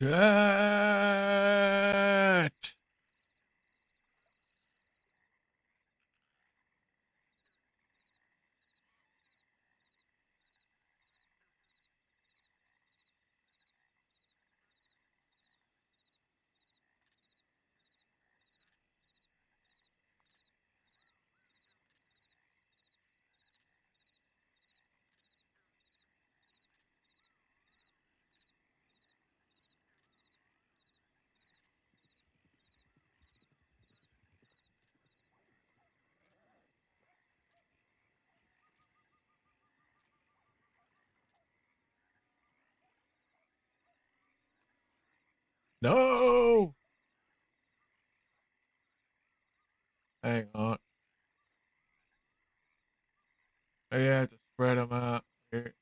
Shit. No. Hang on. I have to spread them out here.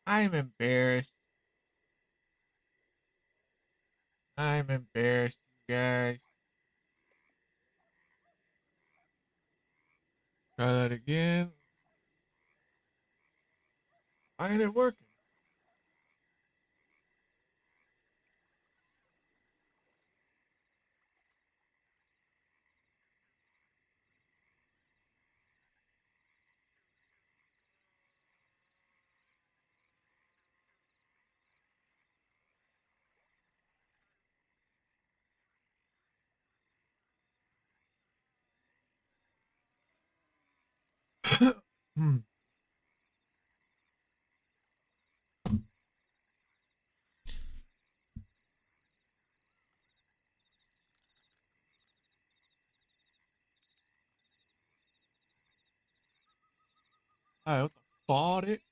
I'm embarrassed. I'm embarrassed, you guys. Try that again. Why ain't it working? Hmm. I what the fought it.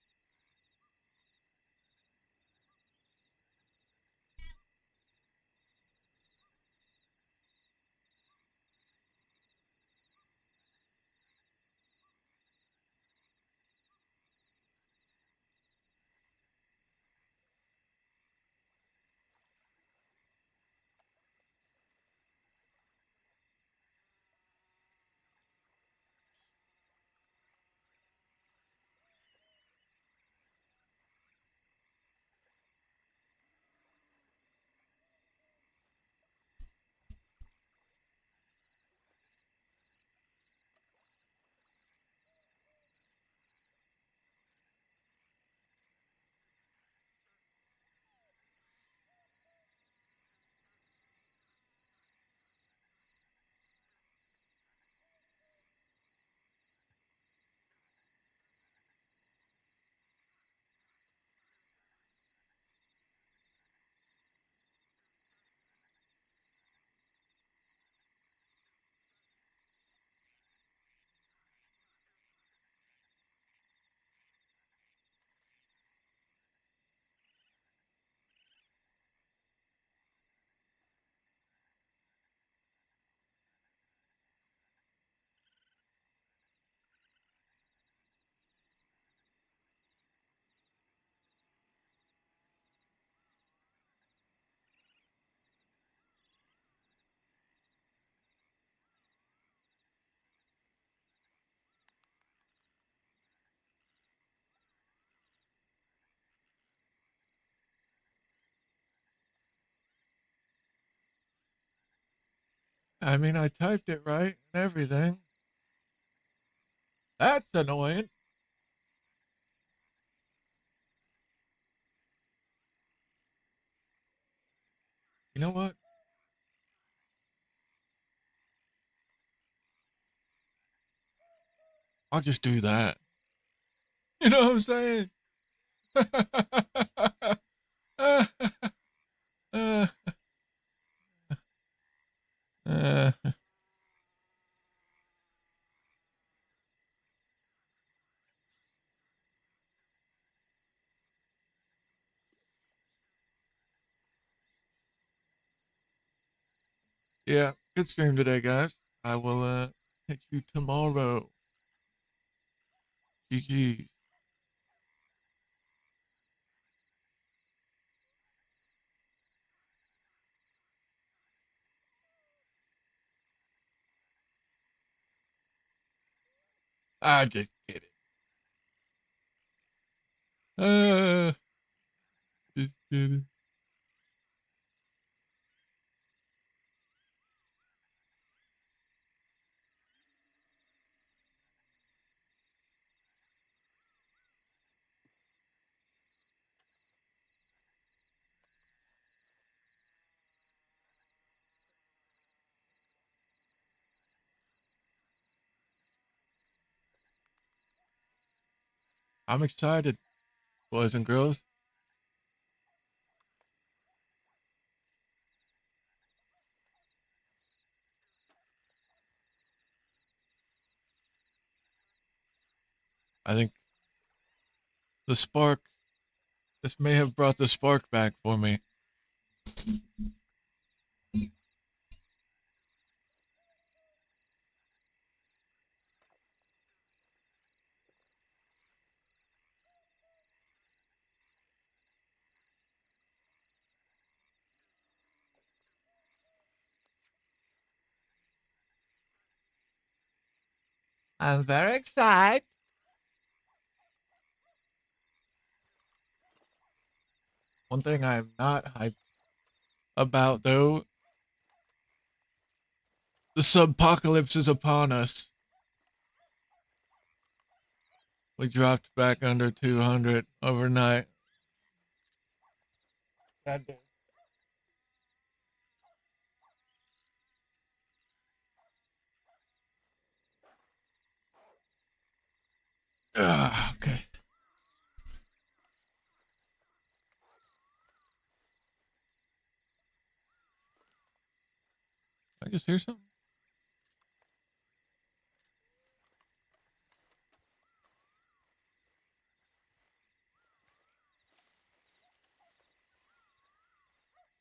I mean, I typed it right and everything. That's annoying. You know what? I'll just do that. You know what I'm saying? uh, uh, uh, yeah, good stream today, guys. I will catch you tomorrow. GG's. I just kidding. Uh, just kidding. I'm excited, boys and girls. I think the spark, this may have brought the spark back for me. I'm very excited. One thing I'm not hyped about, though, the subpocalypse is upon us. We dropped back under 200 overnight. That day. Okay. I just hear something.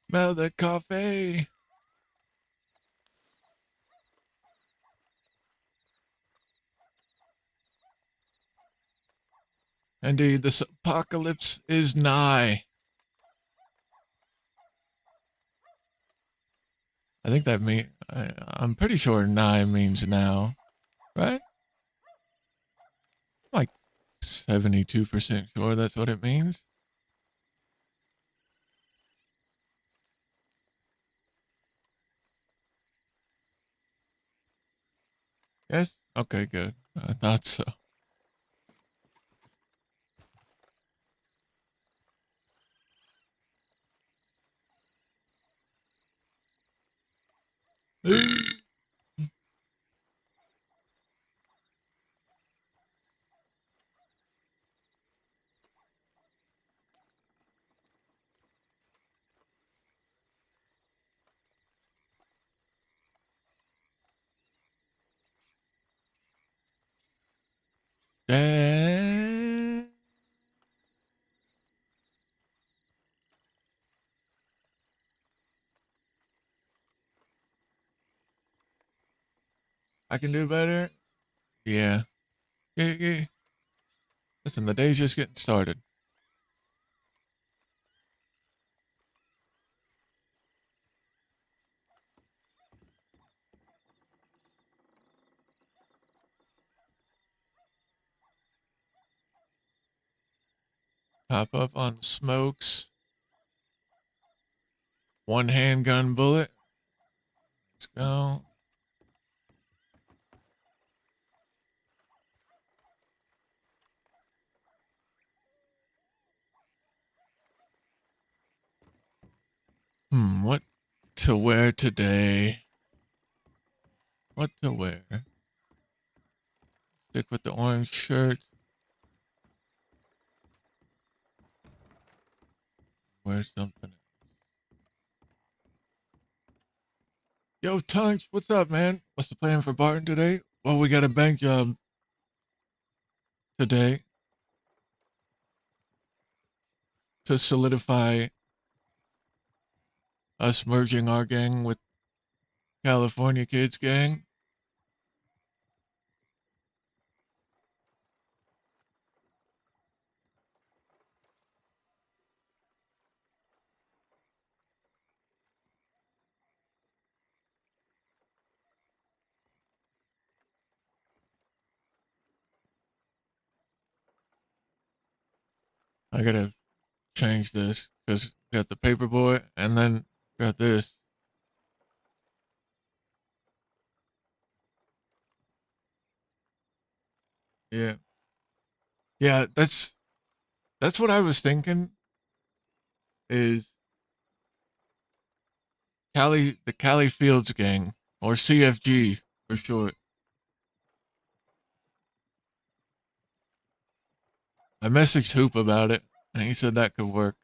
Smell the coffee. Indeed, this apocalypse is nigh. I think that mean I'm pretty sure nigh means now, right? Like 72% sure that's what it means. Yes. Okay, good. I thought so. Dad, I can do better. Yeah. Yeah, yeah. Listen, the day's just getting started. Pop up on smokes. One handgun bullet. Let's go. What to wear today? What to wear? Stick with the orange shirt. Wear something. Yo, Tunch, what's up, man? What's the plan for Barton today? Well, we got a bank job today to solidify us merging our gang with California Kids Gang. I gotta change this because got the paperboy and then got this. Yeah, yeah. That's what I was thinking. Is the Cali Fields Gang or CFG for short. I messaged Hoop about it, and he said that could work.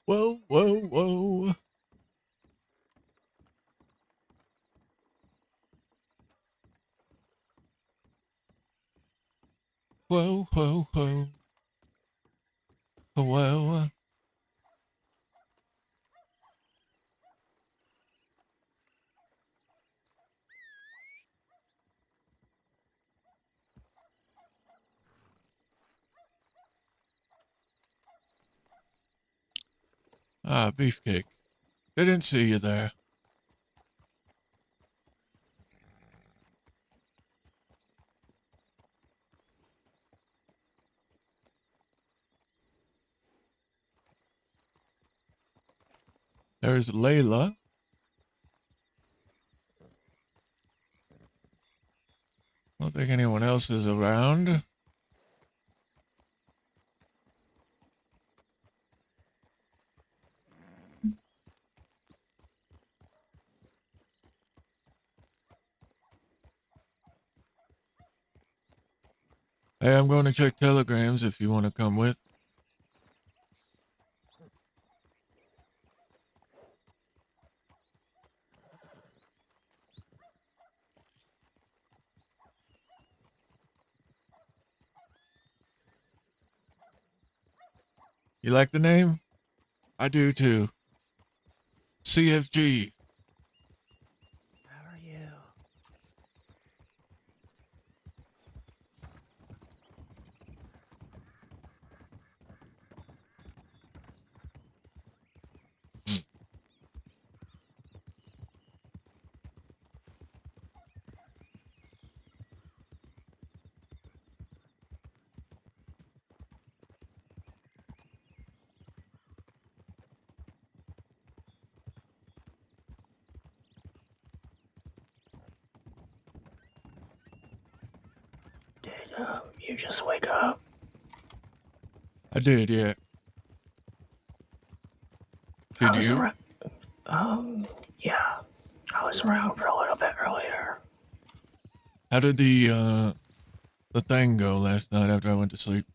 Whoa, whoa, whoa. Whoa, whoa, whoa. Whoa. Ah, Beefcake. Didn't see you there. There's Layla. I don't think anyone else is around. Hey, I'm going to check telegrams if you want to come with. You like the name? I do too. CFG. How are you? Did you just wake up? I did, yeah. Did I was you? around. Yeah. I was around for a little bit earlier. How did the thing go last night after I went to sleep?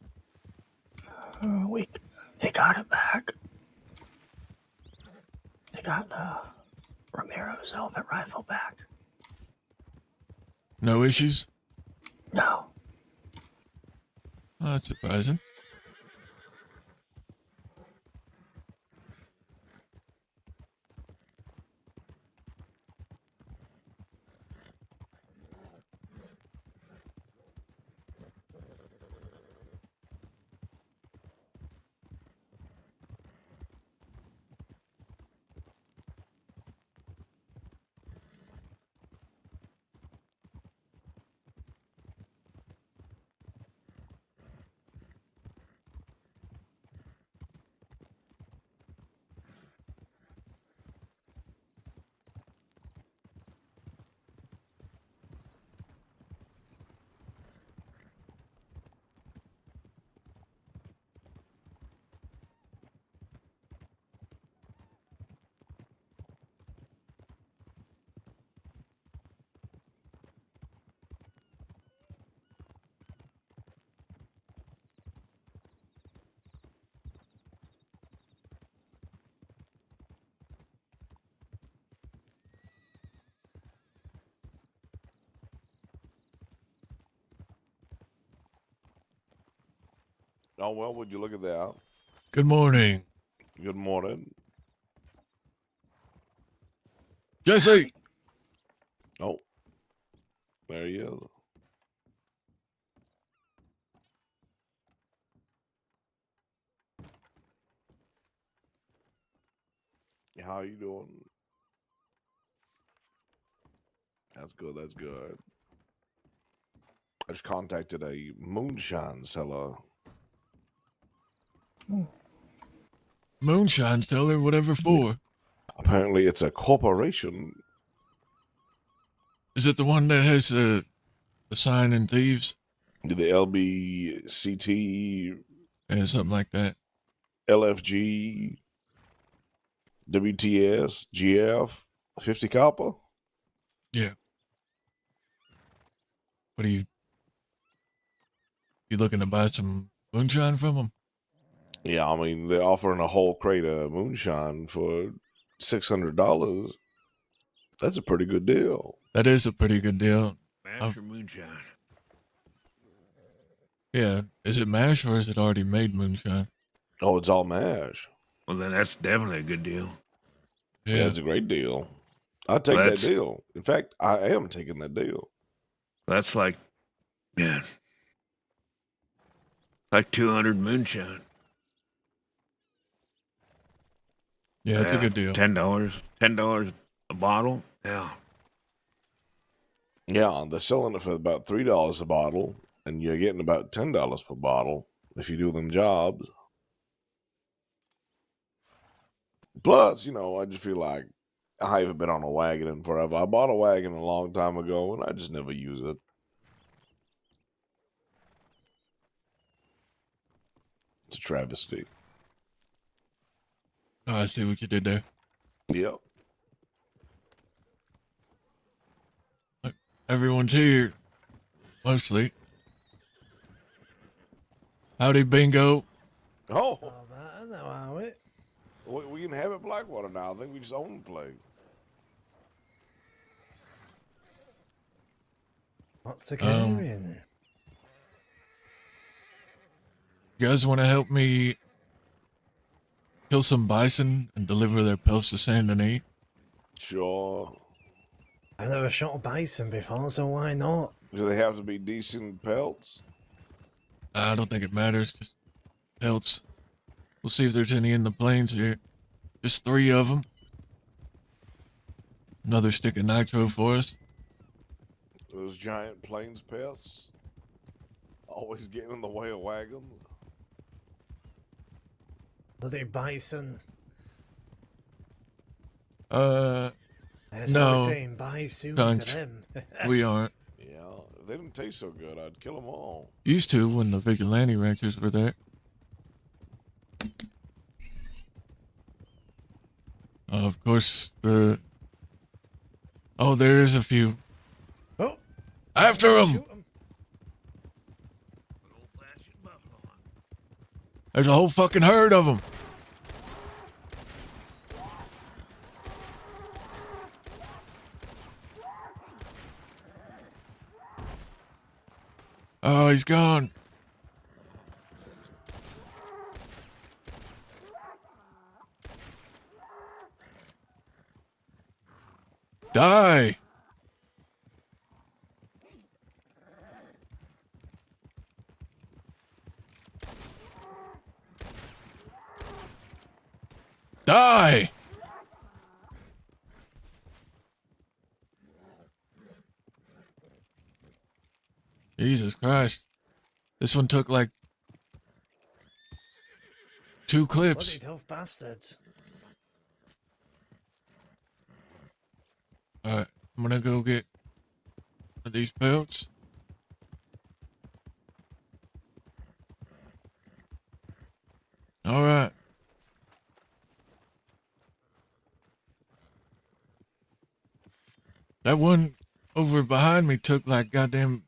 They got it back. They got the Ramiro's elephant rifle back. No issues? No. Oh, that's surprising. Oh well, would you look at that? Good morning. Good morning. Jesse! Oh, there he is. How you doing? That's good. That's good. I just contacted a moonshine seller. Moonshine Stellar, whatever for. Apparently, it's a corporation. Is it the one that has the sign and thieves? The LBCT, Yeah, something like that. LFG, WTS, GF, 50 copper. Yeah. What are you looking to buy some moonshine from them? Yeah, I mean, they're offering a whole crate of moonshine for $600. That's a pretty good deal. That is a pretty good deal. Mash or moonshine? Yeah. Is it mash or is it already made moonshine? Oh, it's all mash. Well, then that's definitely a good deal. Yeah, Yeah. it's a great deal. I'll take that That's- deal. In fact, I am taking that deal. That's like, yeah, like 200 moonshine. Yeah, it's a good deal. $10 a bottle. Yeah. Yeah, they're selling it for about $3 a bottle, and you're getting about $10 per bottle if you do them jobs. Plus, I just feel like I haven't been on a wagon in forever. I bought a wagon a long time ago, and I just never use it. It's a travesty. Oh, I see what you did there. Yep. Everyone's here. Mostly. Howdy, Bingo. Oh, I know how it. we can have it Blackwater now. I think we just own the place. What's the carrying? You guys want to help me kill some bison and deliver their pelts to Saint Denis? Sure. I've never shot a bison before, so why not? Do they have to be decent pelts? I don't think it matters. Just pelts. We'll see if there's any in the plains here. Just 3 of them. Another stick of nitro for us. Those giant plains pests always getting in the way of wagons. Bloody bison. That's No. how we're saying bye soon Conch. to them. We aren't. Yeah, if they didn't taste so good, I'd kill them all. Used to when the vigilante ranchers were there. Of course, Oh, there is a few. Oh, After them! shoot 'em. Old-fashioned buffalo. There's a whole fucking herd of them. Oh, he's gone. Die. Die. Jesus Christ. This one took like 2 clips. Bloody tough bastards. Alright, I'm gonna go get one of these pelts. Alright. That one over behind me took like goddamn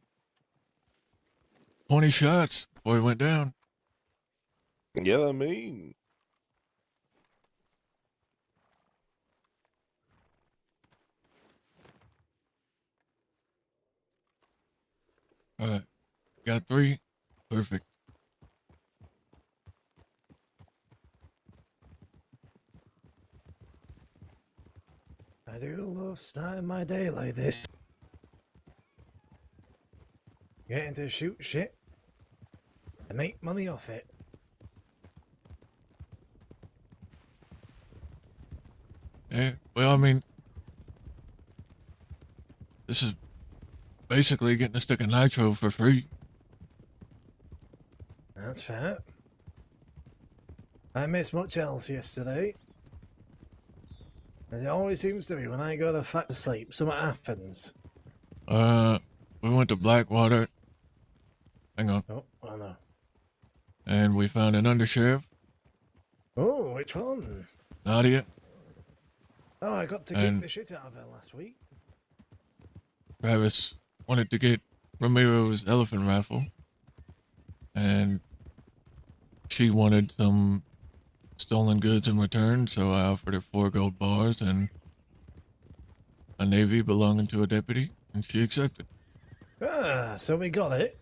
20 shots before he went down. Yeah, I mean, Alright, got 3. Perfect. I do love starting my day like this. Getting to shoot shit and make money off it. Yeah, well, I mean, this is basically getting a stick of nitro for free. That's fair. I missed much else yesterday. As it always seems to be when I go to sleep, something happens. We went to Blackwater. Hang on. Oh, I know. And we found an undersheriff, Oh, which one? Nadia. Oh, I got to kick And- the shit out of her last week. Travis wanted to get Ramiro's elephant rifle. And she wanted some stolen goods in return, so I offered her 4 gold bars and a navy belonging to a deputy, and she accepted. Ah, so we got it.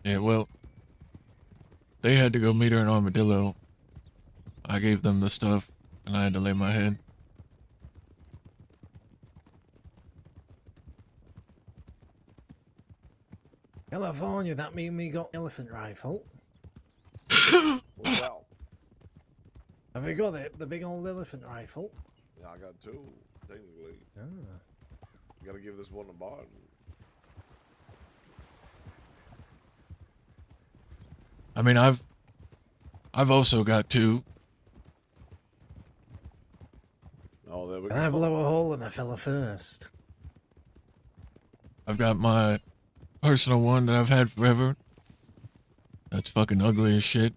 Yeah, well, they had to go meet her in Armadillo. I gave them the stuff, and I had to lay my head. California, that mean we got elephant rifle. Well, Have we got it? The big old elephant rifle? yeah, I got 2, technically. Ah. You gotta give this one to Barton. I mean, I've also got 2. Oh, there we Can I go. blow a hole in a fella first? I've got my personal one that I've had forever. That's fucking ugly as shit.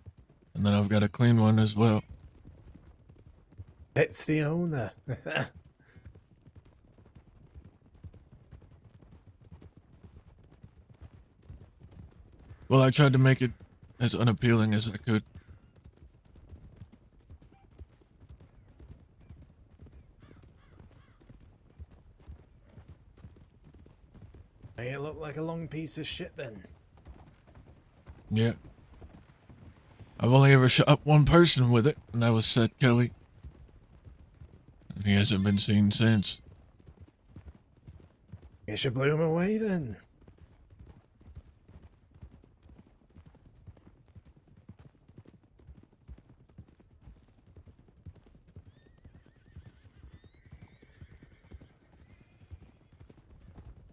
And then I've got a clean one as well. It's the owner. Well, I tried to make it as unappealing as I could. Make it look like a long piece of shit then. Yeah. I've only ever shot one person with it, and that was Seth Kelly. And he hasn't been seen since. You should blow him away then.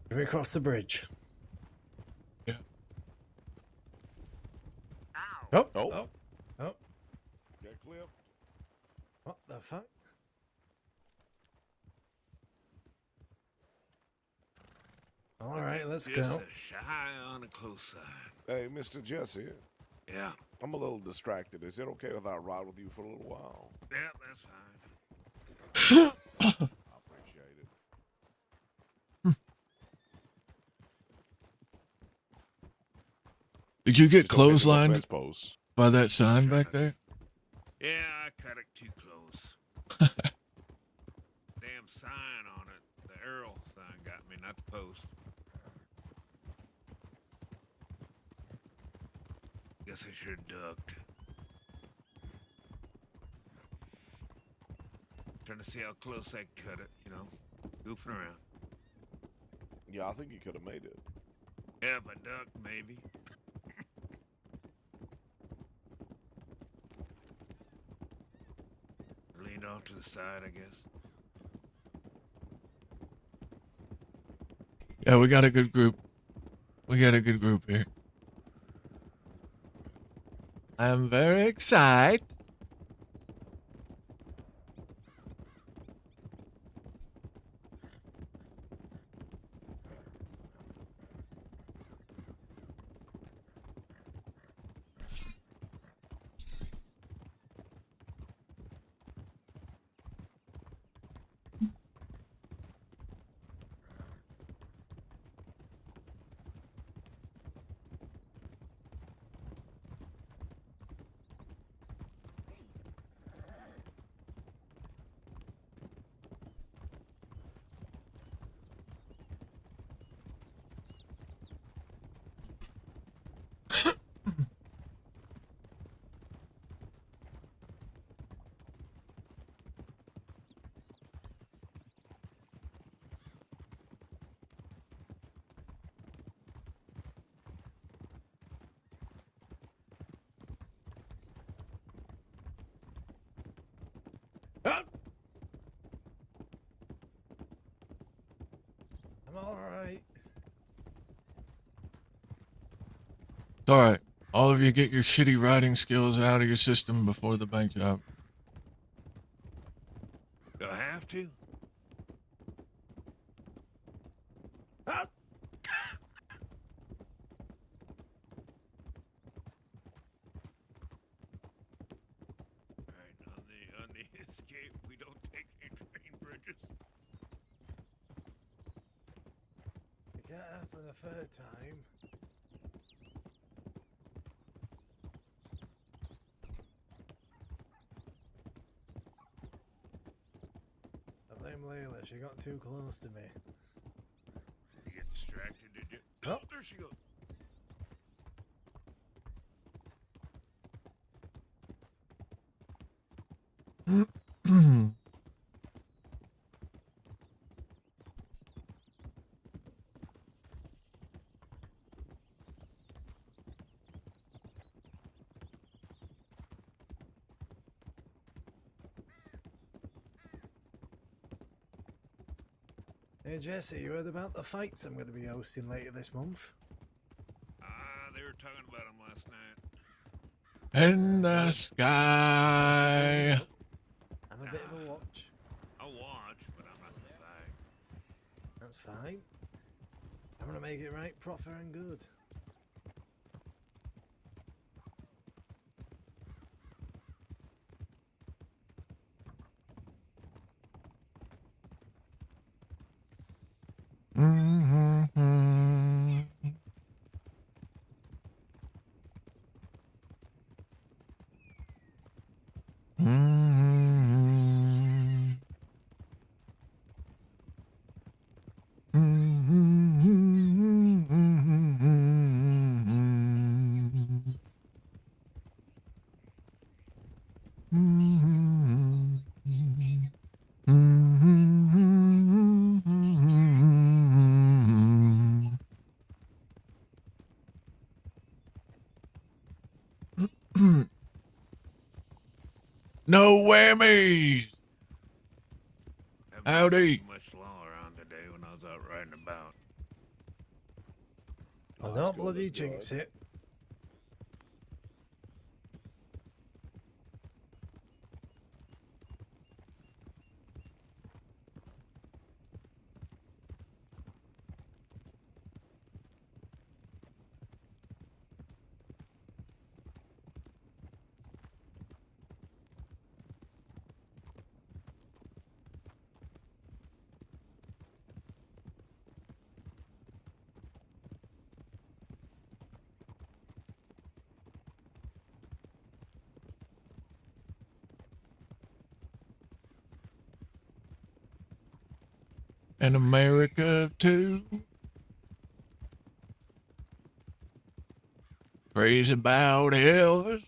Can we cross the bridge? Yeah. Oh, Oh. oh, oh. Get clipped. What the fuck? Alright, let's Just go. a shy on the close side. Hey, Mr. Jesse, Yeah. I'm a little distracted. Is it okay if I ride with you for a little while? Yeah, that's fine. I appreciate it. Did you get Just don't hit the clotheslined fence posts. by that sign back there? Yeah, I cut it too close. Damn sign on it. The Earl sign got me, not the post. Guess I should have ducked. Trying to see how close I cut it, you know. Goofing around. Yeah, I think you could have made it. Yeah, if I ducked, maybe. Leaned off to the side, I guess. Yeah, we got a good group. We got a good group here. I'm very excited. I'm alright. It's all right. All of you get your shitty writing skills out of your system before the bank job. Do I have to? Right, on the escape, we don't take any train bridges. It can't happen a third time. I blame Layla, she got too close to me. You get distracted, did you? Oh. Oh, there she goes. Hey Jesse, you heard about the fights I'm going to be hosting later this month? They were talking about him last night. In the sky. I'm a bit of a watch. I'll watch, but I'm not gonna fight. That's fine. I'm going to make it right, proper and good. No whammies. Haven't Howdy. seen much law around today when I was out riding about. Well, that's don't good, bloody that's good. jinx it. In America too. Crazy about Elvis.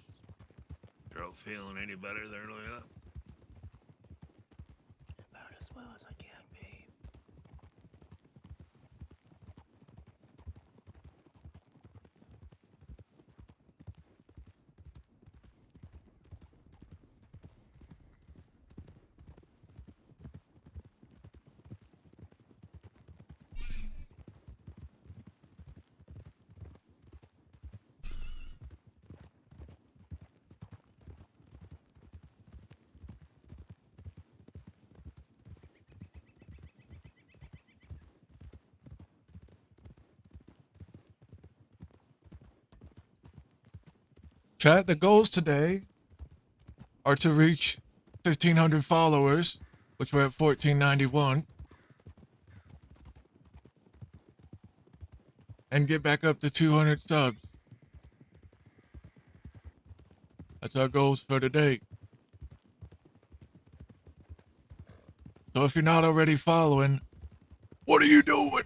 Throat feeling any better there, Lola? About as well as I can be. Chat, the goals today are to reach 1,500 followers, which we're at 1,491, and get back up to 200 subs. That's our goals for today. So if you're not already following, what are you doing?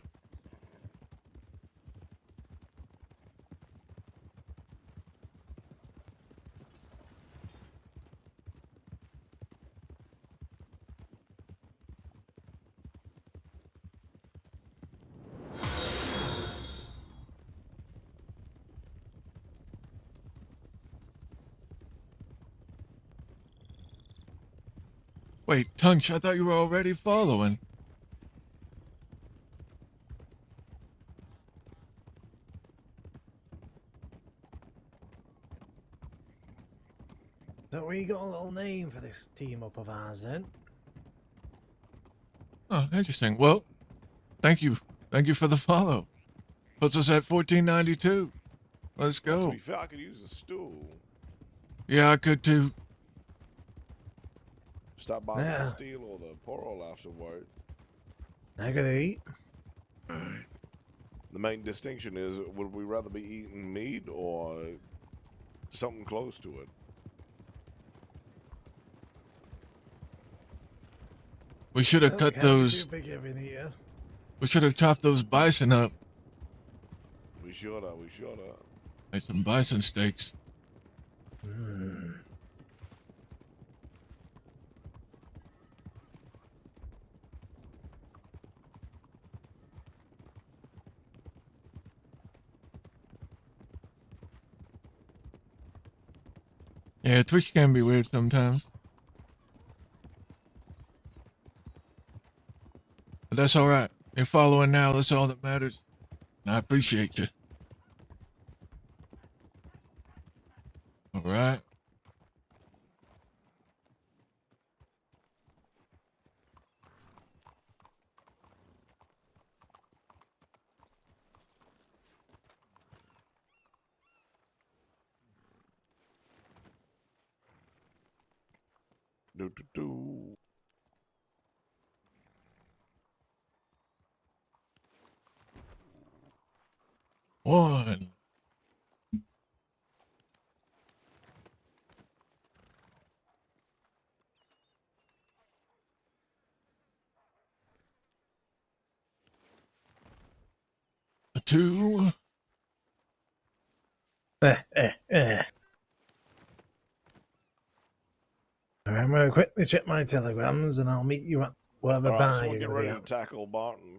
Wait, Tunch, I thought you were already following. So we got a little name for this team up of ours then. Oh, interesting. Well, thank you. Thank you for the follow. Puts us at 1492. Let's Well, to go. be fair, I could use a stool. Yeah, I could too. Stop by Yeah. the steel or the pearl afterward. I gotta eat. The main distinction is, would we rather be eating meat or something close to it? We should have cut those. Too big everything here. We should have chopped those bison up. We should have. We should have. Made some bison steaks. Yeah, Twitch can be weird sometimes. But that's alright. You're following now, that's all that matters. And I appreciate you. Alright. Do. One. A two. Alright, I'm gonna quickly check my telegrams and I'll meet you at whatever All right, bar so we'll you're get gonna ready be to at. tackle Barton.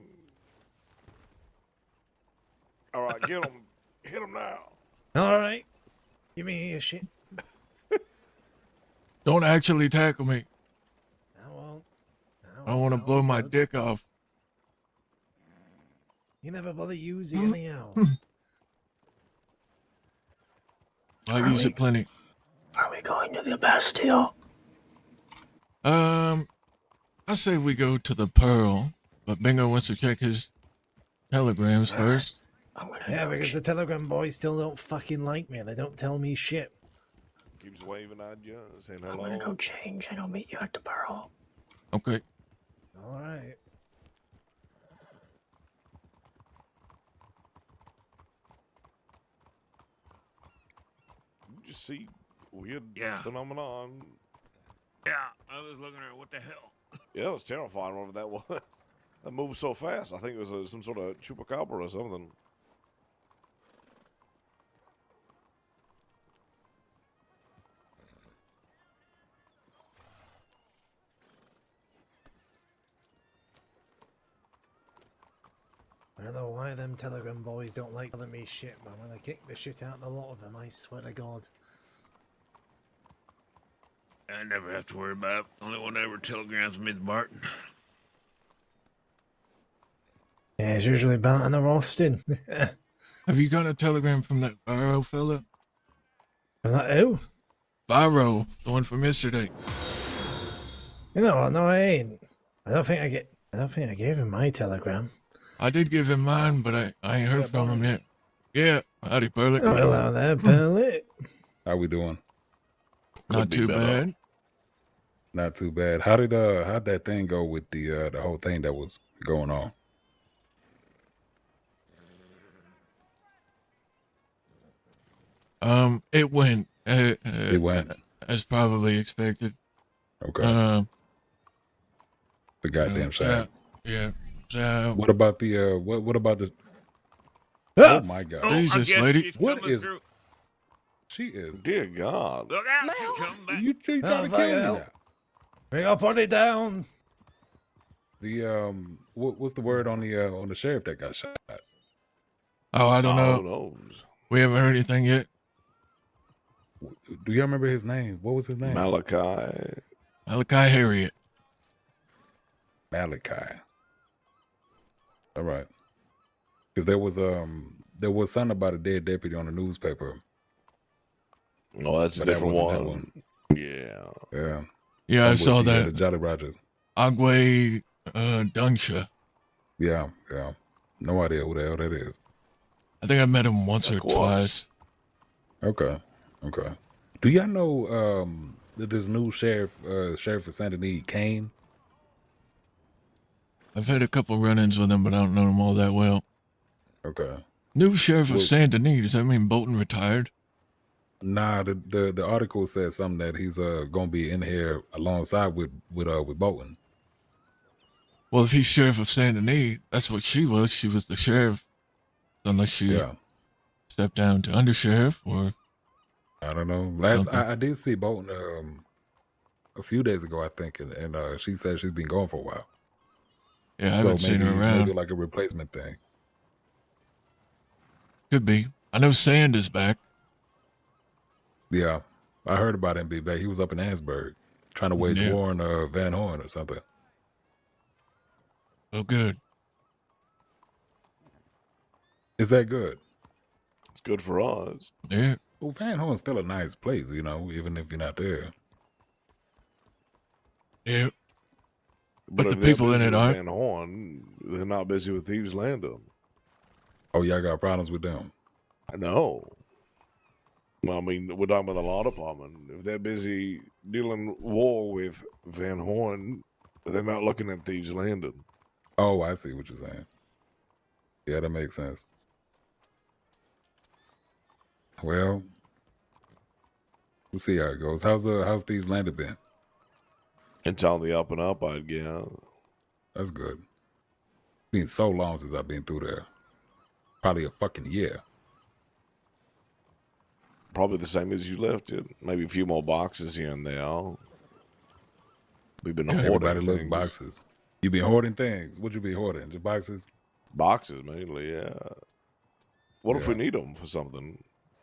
All right, get him. Hit him now. Alright. Give me your shit. Don't actually tackle me. I won't. I want to blow my dick off. You never bother using it anyhow. I use it plenty. Are we going to the Bastille? I say we go to the Pearl, but Bingo wants to check his telegrams first. I'm gonna Yeah, go because the telegram boys still don't fucking like me. They don't tell me shit. Keeps waving at you, saying I'm hello. gonna go change and I'll meet you at the Pearl. Okay. Alright. You just see weird Yeah. phenomenon. Yeah, I was looking at what the hell. Yeah, it was terrifying whatever that was. That moved so fast. I think it was some sort of chupacabra or something. I don't know why them telegram boys don't like telling me shit, but when I kick the shit out of a lot of them, I swear to God. I never have to worry about it. Only one that ever telegrams me is Barton. Yeah, it's usually Barton or Austin. Have you got a telegram from that Viro fella? From that who? Viro, the one from yesterday. You know what? No, I ain't. I don't think I gave him my telegram. I did give him mine, but I ain't heard from him yet. Yeah, howdy, Burley. Oh, hello there, Perlet. How we doing? Not Could be too better. bad. Not too bad. How'd that thing go with the whole thing that was going on? It went. It went. As probably expected. Okay. The goddamn shame. Yeah. So, What about the what about the Ah! Oh my god. Oh, Jesus, I guess lady. she's What coming is- through. She is Dear God. Look out! She's coming back. you trying to fucking kill me hell. now. Bring up, put it down. The what's the word on the sheriff that got shot? oh, I don't Who know. knows? We haven't heard anything yet. Do y'all remember his name? What was his name? Malachi. Malachi Harriet. Malachi. All right. Because there was something about a dead deputy on the newspaper. Oh, that's a But that different wasn't that one. Yeah. Yeah. Yeah, I Some saw with the that. Jolly Rogers. Agwe Dunsha. Yeah. No idea who the hell that is. I think I met him once Of or course. twice. Okay. Do y'all know that this new sheriff of Saint Denis, Kane? I've had a couple run-ins with him, but I don't know him all that well. Okay. New sheriff of Well- Saint Denis. Does that mean Bolton retired? Nah, the article says something that he's gonna be in here alongside with Bolton. Well, if he's sheriff of Saint Denis, that's what she was. She was the sheriff, unless she Yeah. stepped down to undersheriff or. I don't know. I did see Bolton a few days ago, I think, and she said she's been gone for a while. Yeah, I haven't seen her around. Maybe like a replacement thing. Could be. I know Sand is back. Yeah, I heard about him being back. He was up in Ansburg trying to wage Yeah. war on Van Horn or something. Oh, good. Is that good? It's good for us. Yeah. Well, Van Horn's still a nice place, even if you're not there. Yeah. But the if they're people in busy it with aren't. Van Horn, they're not busy with Thieves Landing. Oh, y'all got problems with them? No. Well, I mean, we're talking about the law department. If they're busy dealing war with Van Horn, they're not looking at Thieves Landing. Oh, I see what you're saying. Yeah, that makes sense. Well, we'll see how it goes. How's Thieves Landing been? It's on the up and up, I'd guess. That's good. It's been so long since I've been through there. Probably a fucking year. Probably the same as you left it. Maybe a few more boxes here and there. We've been hoarding Everybody loves things. boxes. You been hoarding things? What you be hoarding? Just boxes? Boxes, mainly, yeah. What if we Yeah. need them for something?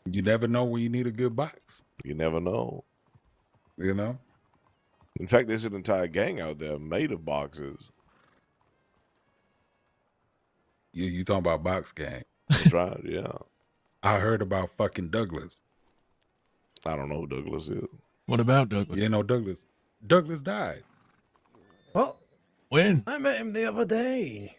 You never know when you need a good box. You never know. You know? In fact, there's an entire gang out there made of boxes. You talking about box gang. That's right, yeah. I heard about fucking Douglas. I don't know who Douglas is. What about Douglas? You know Douglas. Douglas died. What? When? I met him the other day.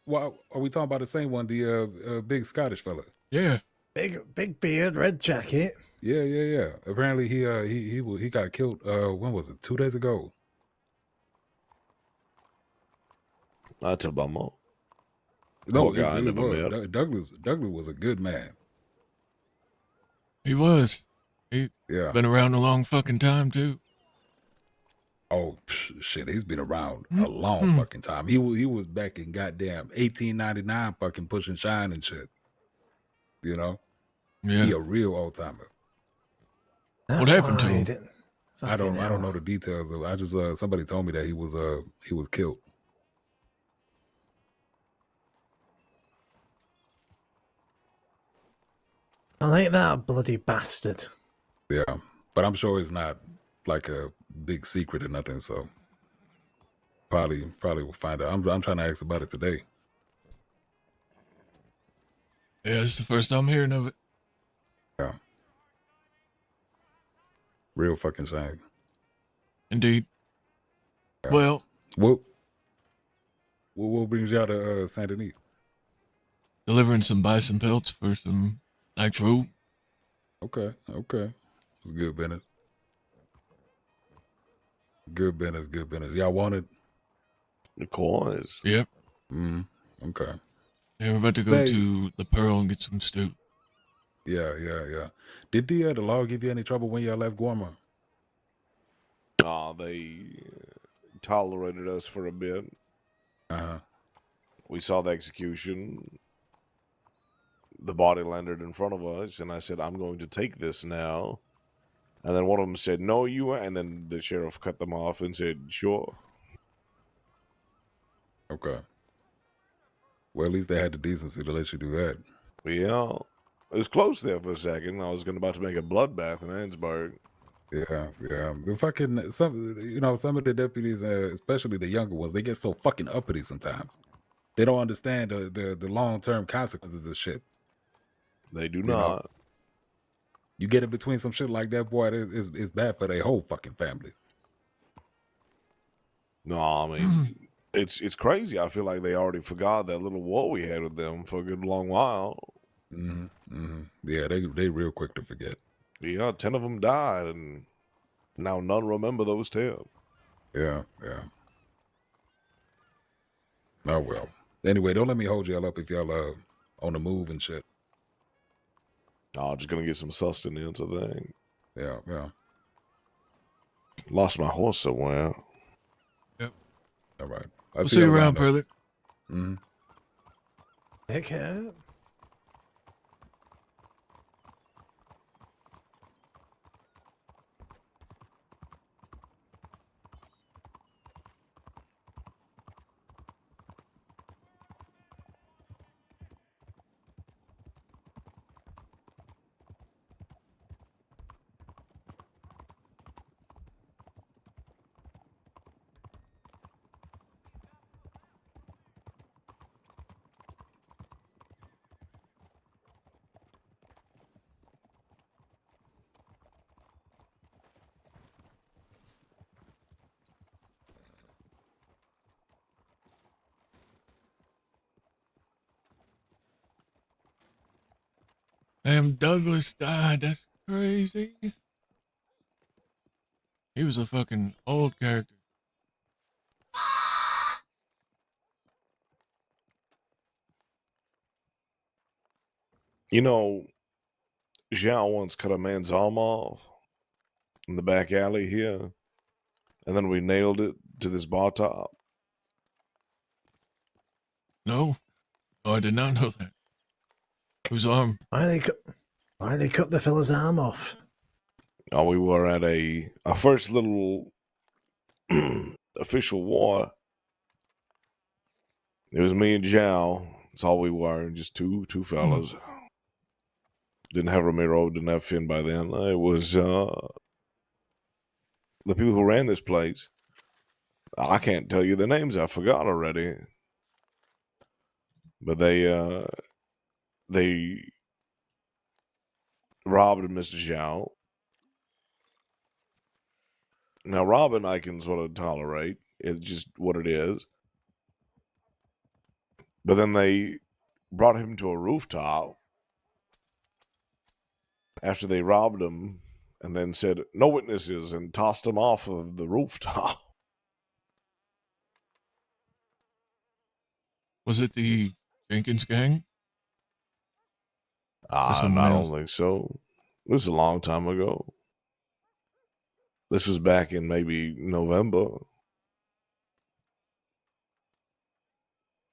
Well, are we talking about the same one? The big Scottish fella. Yeah. Big beard, red jacket. Yeah. Apparently he got killed. When was it? 2 days ago. That's a bummer. No, Poor guy, it never really was. met. Douglas was a good man. He was. He Yeah. been around a long fucking time, too. Oh shit, he's been around a long fucking time. He was back in goddamn 1899, fucking pushing shine and shit. You know, Yeah. he a real old timer. What happened to him? Died. I don't Fucking know hell. the details of. I just somebody told me that he was killed. I like that bloody bastard. Yeah, but I'm sure it's not like a big secret or nothing. So probably we'll find out. I'm trying to ask about it today. Yeah, it's the first I'm hearing of it. Yeah, real fucking shame. Indeed. Yeah. Well, What brings y'all to Saint Denis? delivering some bison pelts for some nitro. Okay. It's good business. Good business. Y'all want it? Of course. Yep. Okay. Yeah, we're about to go Say- to the Pearl and get some stew. Yeah. Did the law give you any trouble when y'all left Guarma? They tolerated us for a bit. Uh-huh. We saw the execution. The body landed in front of us, and I said, I'm going to take this now. And then one of them said, no, you are. And then the sheriff cut them off and said, sure. Okay. Well, at least they had the decency to let you do that. Yeah. It was close there for a second. I was about to make a bloodbath in Ansburg. Yeah, yeah. The fucking some of the deputies, especially the younger ones, they get so fucking uppity sometimes. They don't understand the long term consequences of shit. They do You know, not. you get in between some shit like that, boy, it's bad for their whole fucking family. No, I mean it's crazy. I feel like they already forgot that little war we had with them for a good long while. Yeah, they real quick to forget. Yeah, 10 of them died, and now none remember those 10. Yeah, yeah. Oh well. Anyway, don't let me hold y'all up if y'all on the move and shit. Oh, just gonna get some sustenance, I think. Yeah, yeah. Lost my horse somewhere. Yep. All right. I'll We'll see see y'all you around, around though. brother. Mm-hmm. Take care. Damn, Douglas died. That's crazy. He was a fucking old character. You know, Zhao once cut a man's arm off in the back alley here, and then we nailed it to this bar top. No, oh, I did not know that. Whose arm? Why they cut the fella's arm off? Oh, we were at our first little official war. It was me and Zhao. That's all we were, just two fellas. Didn't have Ramiro, didn't have Finn by then. It was the people who ran this place. I can't tell you the names. I forgot already. But they robbed Mr. Zhao. Now, robbing I can sort of tolerate. It's just what it is. But then they brought him to a rooftop after they robbed him and then said, no witnesses, and tossed him off of the rooftop. Was it the Jenkins gang? Or I someone don't else? think so. It was a long time ago. This was back in maybe November.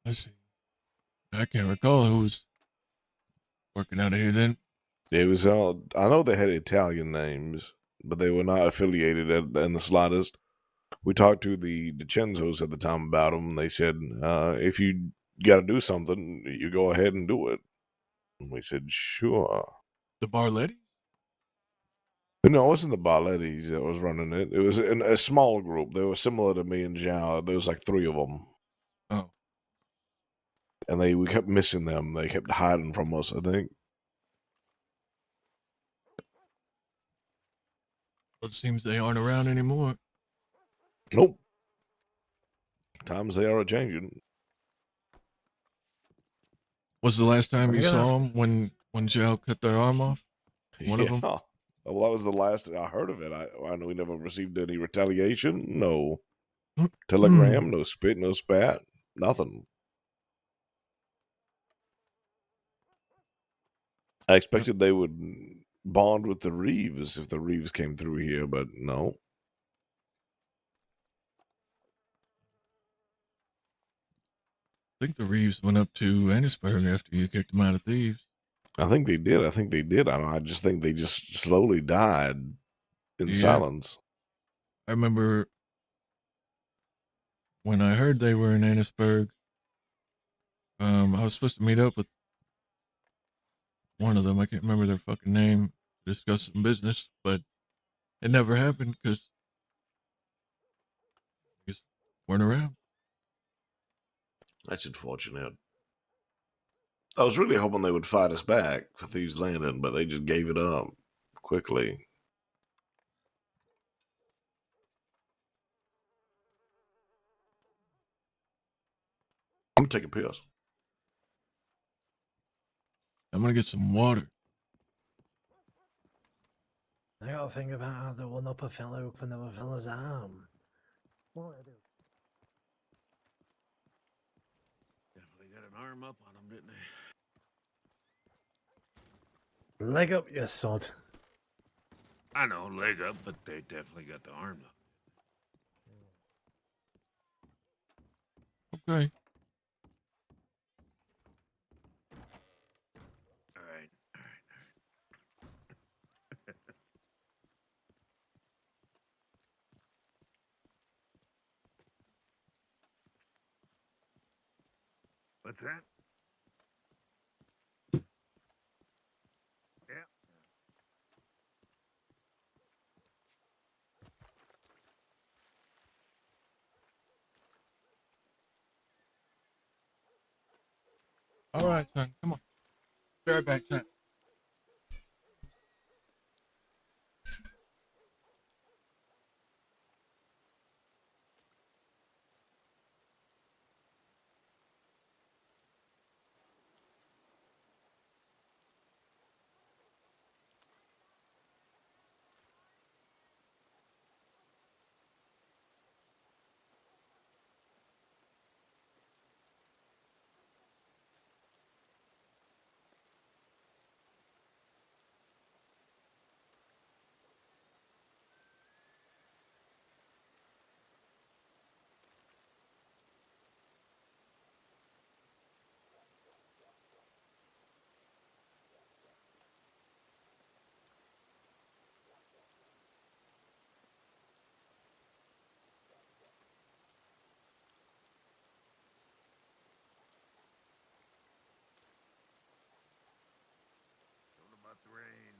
Let's see. I can't recall who was working out of here then. It was I know they had Italian names, but they were not affiliated in the slightest. We talked to the DiCenzos at the time about them. And they said, if you got to do something, you go ahead and do it. And we said, sure. The Barletti? No, it wasn't the Barlettis that was running it. It was a small group. They were similar to me and Zhao. There was like 3 of them. Oh, And we kept missing them. They kept hiding from us, I think. well, it seems they aren't around anymore. Nope. Times they are changing. Was the last time you Yeah. saw him when Joe cut their arm off? One of them? Well, that was the last I heard of it. I know we never received any retaliation. No telegram, no spit, no spat, nothing. I expected they would bond with the Reeves if the Reeves came through here, but no. I think the Reeves went up to Annisburg after you kicked them out of Thieves. I think they did. I just think they just slowly died in Yeah. silence. I remember when I heard they were in Annisburg, I was supposed to meet up with one of them. I can't remember their fucking name to discuss some business, but it never happened because we just weren't around. That's unfortunate. I was really hoping they would fight us back for Thieves Landing, but they just gave it up quickly. I'm gonna take a piss. I'm gonna get some water. I gotta think about how to one up a fellow up another fella's arm. What do I do? Definitely got an arm up on him, didn't they? Leg up, you sod. I know, leg up, but they definitely got the arm up. Okay. All right. What's that? Yeah. All right, son. Come on. Be right back, son. What about the rain?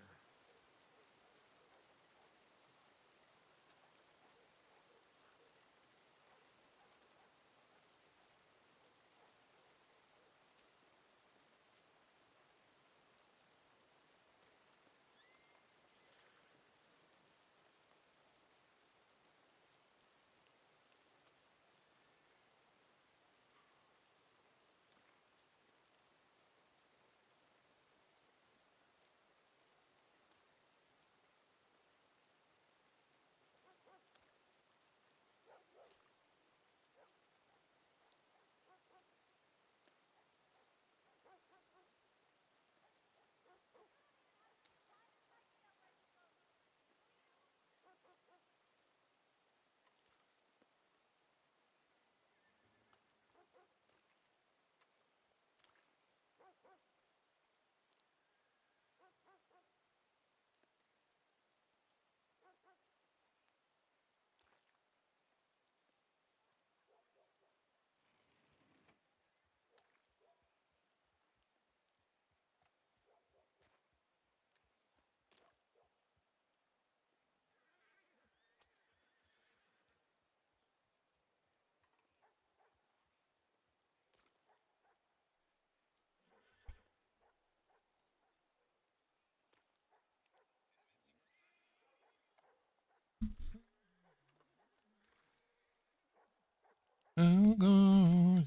I'm going.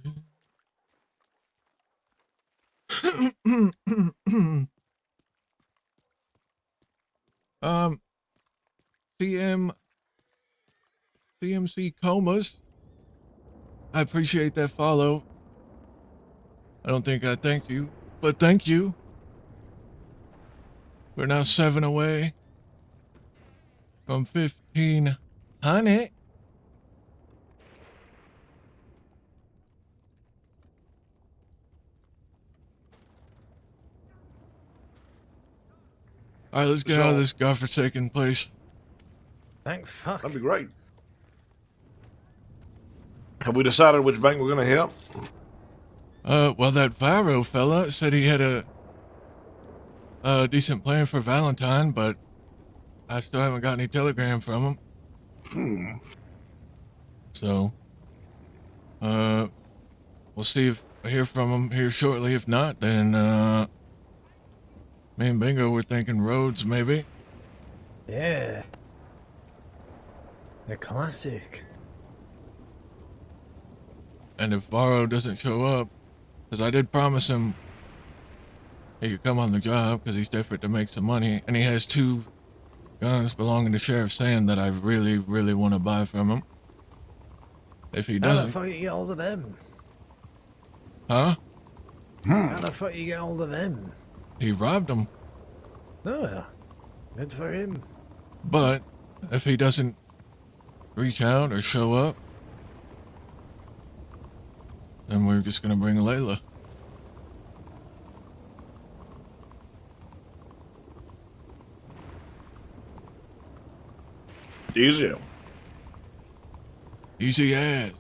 um, CMC comas. I appreciate that follow. I don't think I thanked you, but thank you. We're now 7 away from 1,500. All right, let's get out of this godforsaken place. Thank fuck. That'd be great. Have we decided which bank we're gonna hit? Well, that Viro fella said he had a decent plan for Valentine, but I still haven't got any telegram from him. So, we'll see if I hear from him here shortly. If not, then, me and Bingo were thinking roads, maybe. Yeah. A classic. And if Varro doesn't show up, because I did promise him he could come on the job because he's desperate to make some money, and he has 2 guns belonging to Sheriff Sand that I really, really want to buy from him. If he How the doesn't, fuck you get hold of them? huh? How the fuck you get hold of them? He robbed him. Oh, good for him. But if he doesn't reach out or show up, then we're just gonna bring Layla. Easy. Easy as.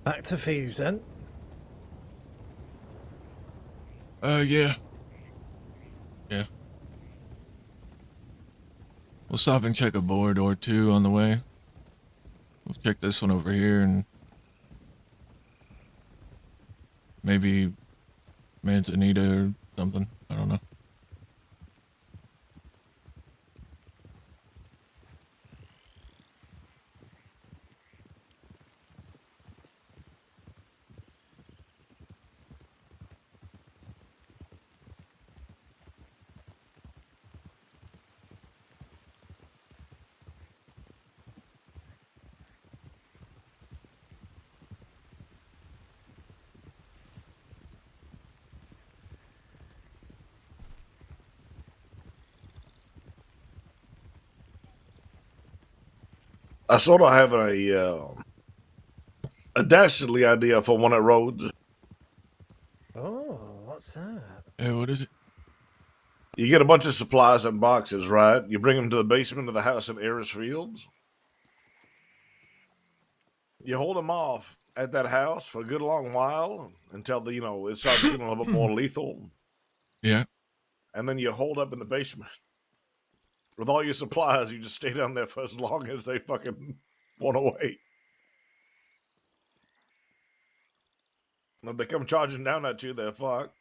Back to Thieves then. Yeah. Yeah. We'll stop and check a board or 2 on the way. We'll check this one over here and maybe Manzanita or something. I don't know. I sort of have a dastardly idea for one at roads. Oh, what's that? Hey, what is it? You get a bunch of supplies in boxes, right? You bring them to the basement of the house in Eris Fields. You hold them off at that house for a good long while until it starts getting a little bit more lethal, Yeah. and then you hold up in the basement with all your supplies. You just stay down there for as long as they fucking want to wait. And if they come charging down at you, they're fucked.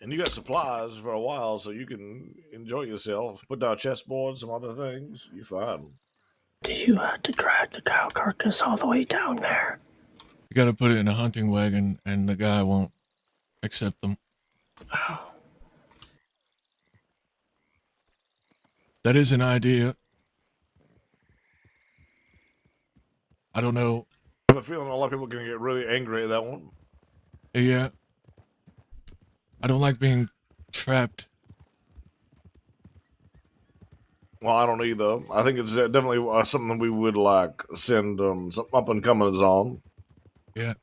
And you got supplies for a while, so you can enjoy yourself. Put down chessboards, some other things. You fine. You had to drag the cow carcass all the way down there. You gotta put it in a hunting wagon and the guy won't accept them. Oh, That is an idea. I don't know. I have a feeling a lot of people are going to get really angry at that one. Yeah. I don't like being trapped. Well, I don't either. I think it's definitely something we would send some up and comers on. Yeah.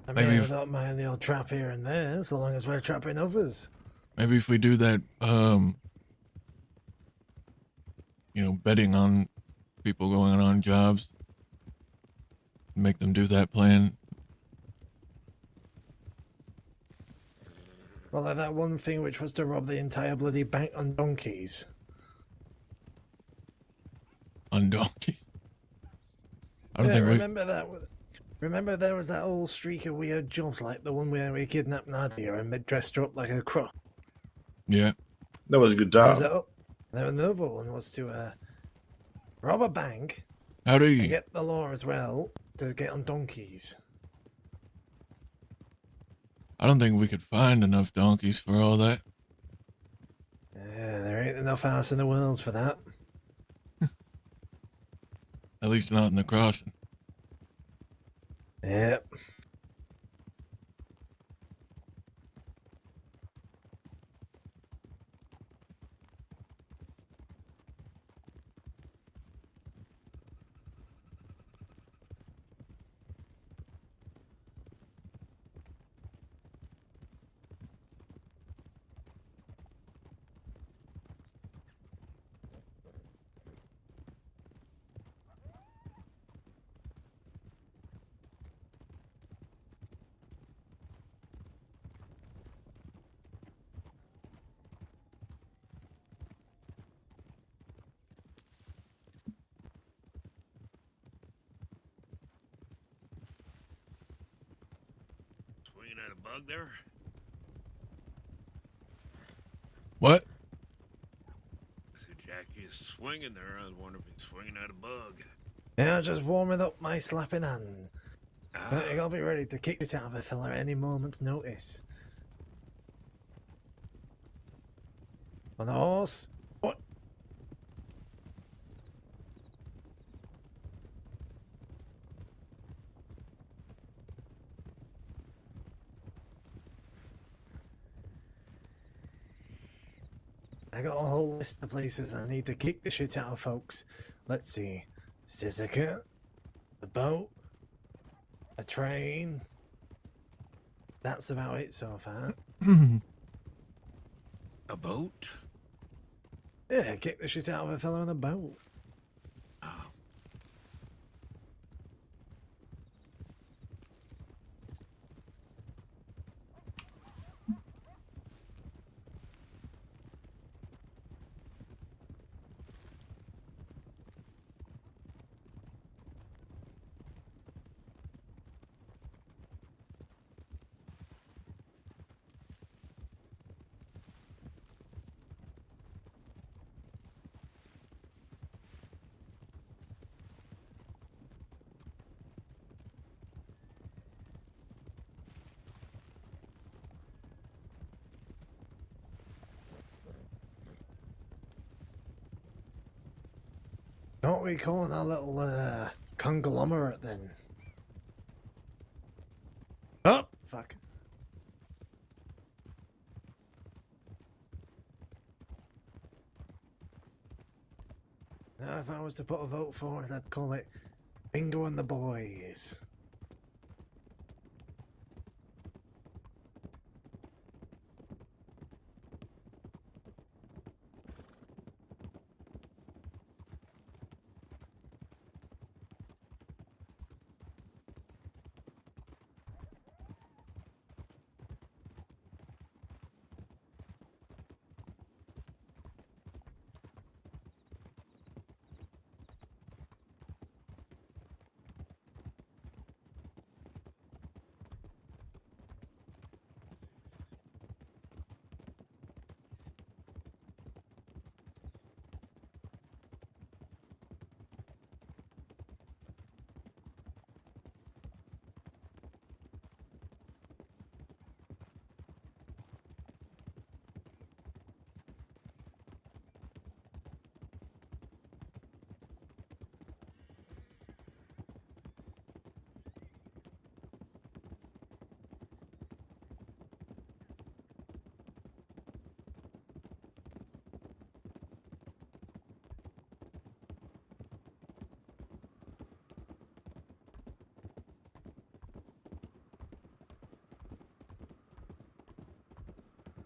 I Maybe mean, I if- don't mind the old trap here and there, so long as we're trapping others. Maybe if we do that, betting on people going on jobs, make them do that plan. Well, like that one thing which was to rob the entire bloody bank on donkeys. On donkeys. I don't Yeah, think we. remember that? Remember there was that whole streak of weird jobs, like the one where we kidnapped Nadia and dressed her up like a crook. Yeah. That was a good There time. was that. Then another one was to rob a bank Howdy. and get the law as well to get on donkeys. I don't think we could find enough donkeys for all that. Yeah, there ain't enough house in the world for that. At least not in the crossing. Yep. at a bug there? What? I said Jackie is swinging there. I was wondering if he's swinging at a bug. Yeah, just warming up my slapping hand. Ah, I'll be ready to kick it out of a fella at any moment's notice. On the horse. What? I got a whole list of places I need to kick the shit out of, folks. Let's see. Sizzika, the boat, a train. That's about it so far. a boat? Yeah, kick the shit out of a fellow on a boat. Oh. What are we calling our little conglomerate then? Oh, fuck. Now, if I was to put a vote for it, I'd call it Bingo and the Boys.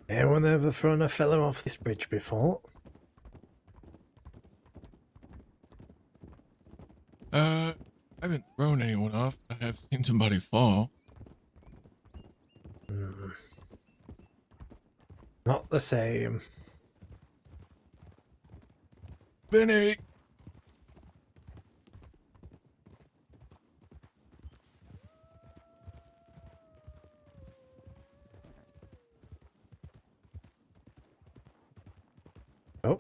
Anyone ever thrown a fellow off this bridge before? I haven't thrown anyone off. I have seen somebody fall. Not the same. Vinny! Oh,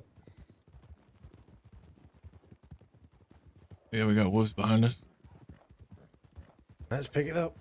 Yeah, we got wolves behind us. let's pick it up.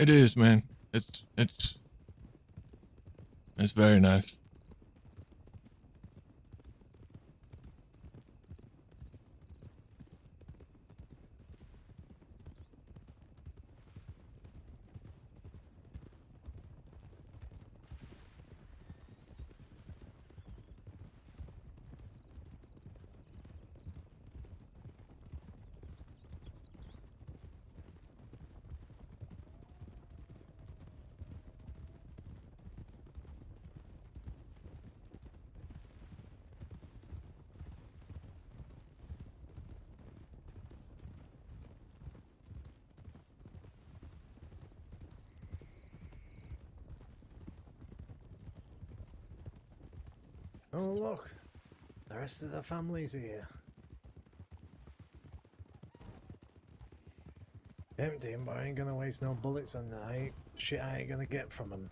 It is, man. It's very nice. Oh, look. The rest of the family's here. Empty, but I ain't gonna waste no bullets on that. Shit I ain't gonna get from them.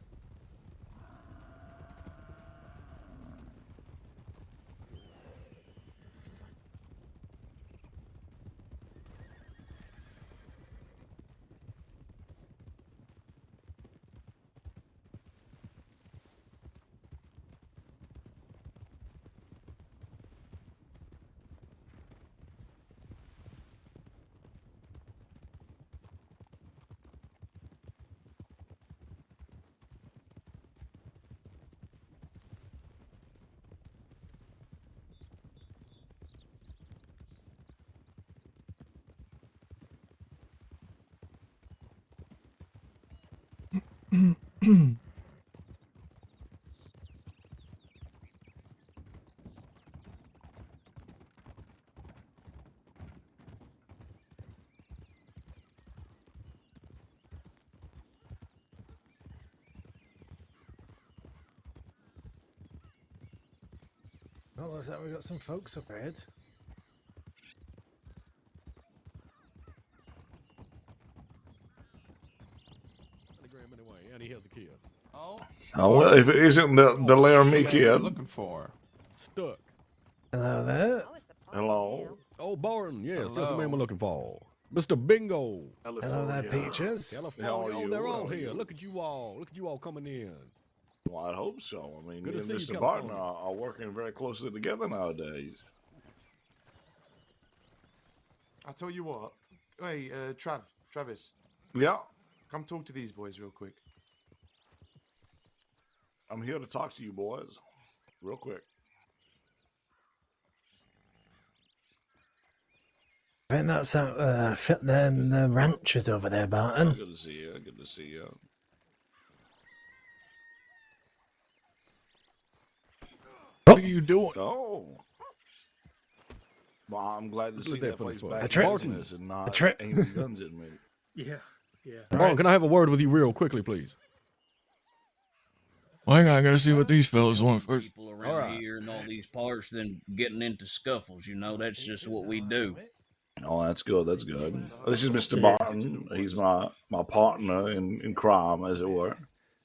Well, looks like we got some folks up ahead. Anyway, and he has a kid. Oh, Oh, well, if it isn't the Laramie what are you kid. looking for? Stuck. Hello there. Hello. Oh, Barton, yes, that's the Hello. man we're looking for. Mr. Bingo. Hello there, Peaches. California. How are Oh, you? they're How all are here. you? Look at you all. Look at you all coming in. Well, I hope so. I mean, Good me to and see you, Mr. Barton California. are working very closely together nowadays. I tell you what. Hey, Travis, Yeah, come talk to these boys real quick. I'm here to talk to you boys, real quick. I think that's out fit them the ranchers over there, Barton. Good to see you. Good to see you. What are you doing? Oh. Well, I'm glad to Look see at that that place finish back A in trip. business and not trip. aiming guns at me. Yeah, yeah. Barton, can I have a word with you real quickly, please? Well, hang on, I gotta see what these fellas want first. People around Alright. here and all these parts, then getting into scuffles. You know, that's just what we do. Oh, that's good. That's good. This is Mr. Barton. He's my partner in crime, as it were.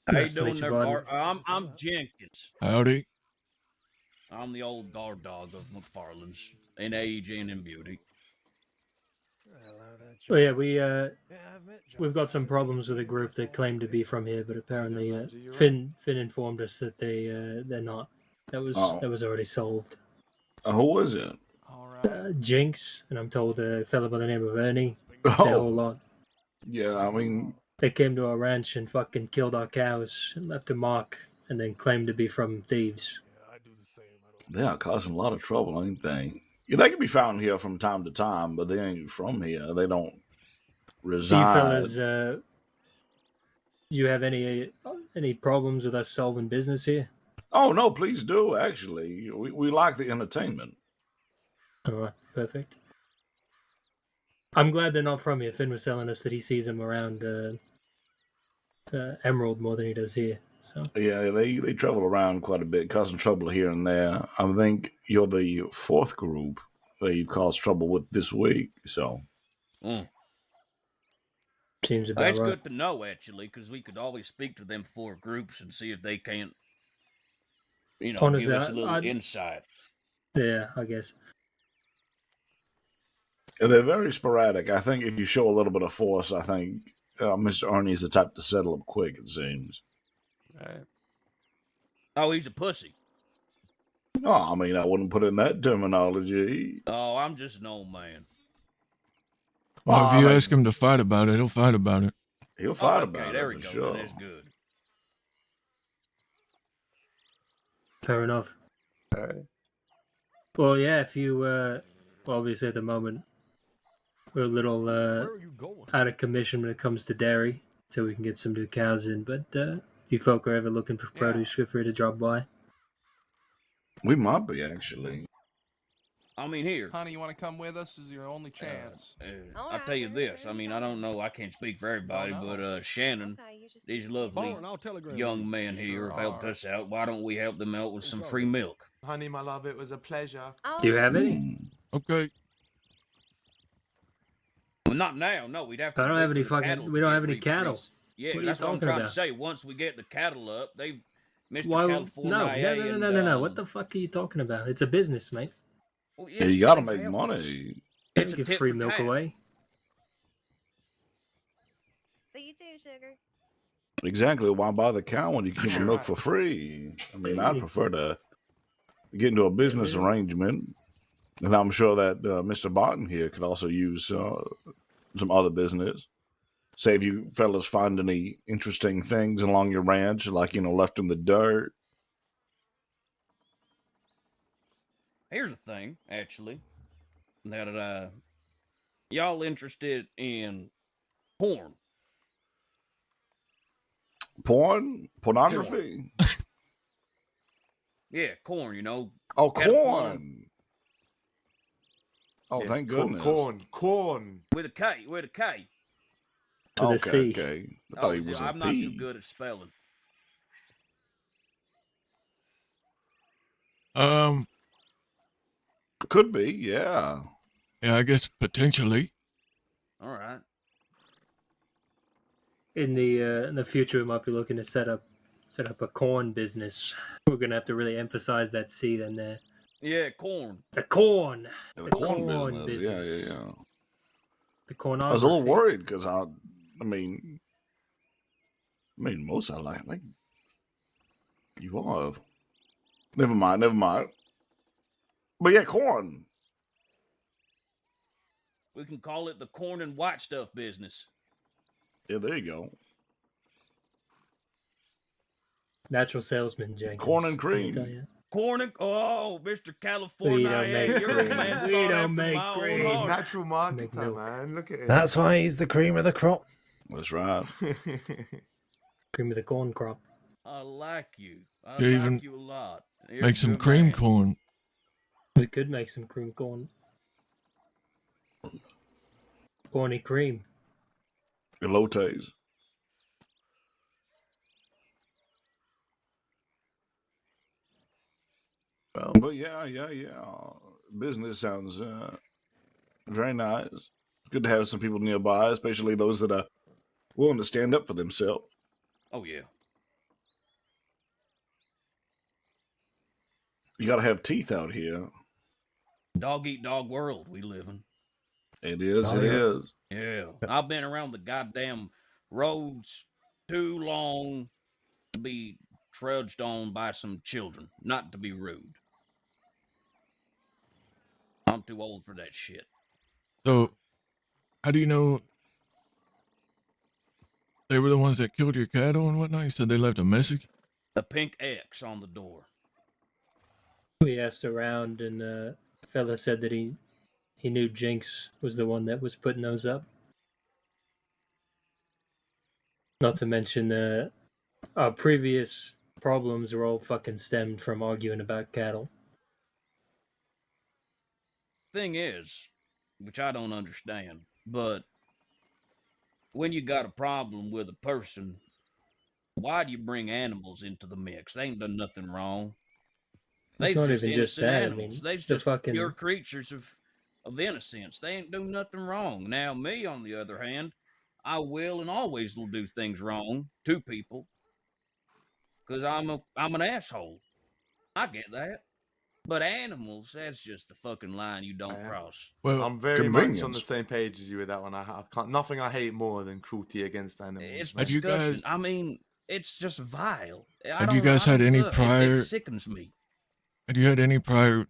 How you Nice to meet doing you, there, Barton. Bart? I'm Jenkins. Howdy. I'm the old guard dog of McFarland's, in age and in beauty. Oh yeah, we've got got some problems with a group that claim to be from here, but apparently Finn informed us that they're not. That was Oh. already solved. Who is it? All right. Jinx, and I'm told a fellow by the name of Ernie. Their whole Oh, lot. yeah. I mean, They came to our ranch and fucking killed our cows and left a mark, and then claimed to be from thieves. they are causing a lot of trouble, ain't they? Yeah, they can be found here from time to time, but they ain't from here. They don't Do you reside. fellas, do you have any problems with us solving business here? Oh no, please do. Actually, we like the entertainment. All right, perfect. I'm glad they're not from here. Finn was telling us that he sees them around Emerald more than he does here. So Yeah, they travel around quite a bit, causing trouble here and there. I think you're the fourth group that you've caused trouble with this week. So seems about That's right. good to know, actually, because we could always speak to them four groups and see if they can't, Honestly, give us a little insight. Yeah, I guess. they're very sporadic. I think if you show a little bit of force, I think Mr. Ernie's the type to settle up quick. It seems. All right. Oh, he's a pussy. Oh, I mean, I wouldn't put it in that terminology. Oh, I'm just an old man. Well, if I you mean, ask him to fight about it, he'll fight about it. he'll fight Okay, about there it we for go. sure. That's good. Fair enough. All right. Well, yeah, if you obviously at the moment we're a little Where are you going? out of commission when it comes to dairy, so we can get some new cows in. But if you folk are ever looking for produce, feel free to drop by. We might be actually. I mean, here. Honey, you want to come with us? This is your only chance. I'll tell you this. I mean, I don't know. I can't speak for everybody, but Shannon, these lovely Barton, I'll telegram young you. men here have helped Sure. us out. Why don't we help them out with some all free good. milk? Honey, my love, it was a pleasure. Do you have any? Mm. Okay. Well, not now. No, we'd have to. I don't wait have for any the fucking. cattle We to don't get have any cattle. Yeah, What are you that's what I'm talking trying about? to say. Once we get the cattle up, Mr. Why? California. No. What the fuck are you talking about? It's a business, mate. Well, Yeah, you gotta they've make helped us. money. It's a Give tip free for milk tat. away. So you too, sugar. Exactly. Why buy the cow when you can get the milk for free? I mean, I'd prefer to get into a business arrangement, and I'm sure that Mr. Barton here could also use some other business. Say if you fellas find any interesting things along your ranch, like left in the dirt. Here's the thing, actually, that y'all interested in porn? Pornography. Yeah, corn. You know. Oh, Cattle corn. Oh, Yeah, thank goodness. Corn. With a K. With a K. To the Okay, sea. okay. I thought he yeah, was a I'm not too P. good at spelling. Could be, yeah. Yeah, I guess potentially. All right. In the future, we might be looking to set up a corn business. We're gonna have to really emphasize that C then there. Yeah, corn. The corn. The The corn corn business. business. Yeah. The corn. I was a little worried because I mean, most I like you are. Never mind. But yeah, corn. We can call it the corn and white stuff business. Yeah, there you go. Natural salesman, Jenkins. Corn and let me tell cream. ya. Corn and Mr. California, We don't make you're a cream. man We sought don't after make my own cream. heart. Natural Make marketer, milk. man. Look at it. That's why he's the cream of the crop. That's right. Cream of the corn crop. I like you. I You like even you a lot. You're Make a some good cream man. corn. We could make some cream corn. Corny cream. Elotes. Well, But yeah. Business sounds very nice. Good to have some people nearby, especially those that are willing to stand up for themselves. Oh yeah. You got to have teeth out here. Dog eat dog world we live in. It is. Oh, It yeah. is. Yeah. I've been around the goddamn roads too long to be trudged on by some children. Not to be rude. I'm too old for that shit. So, how do you know they were the ones that killed your cattle and whatnot? You said they left a message? A pink X on the door. We asked around, and the fella said that he knew Jinx was the one that was putting those up. Not to mention our previous problems were all fucking stemmed from arguing about cattle. Thing is, which I don't understand, but when you got a problem with a person, why do you bring animals into the mix? They ain't done nothing wrong. It's They've not just even just innocent that. animals. I mean, They've the just fucking pure creatures of innocence. They ain't doing nothing wrong. Now, me, on the other hand, I will and always will do things wrong to people because I'm an asshole. I get that. But animals, that's just the fucking line you don't cross. Well, I'm very much on the convenience. same page as you with that one. I can't. Nothing I hate more than cruelty against animals. It's man. Have you disgusting. guys- I mean, it's just vile. Have you guys had any prior- It sickens me. Had you had any prior,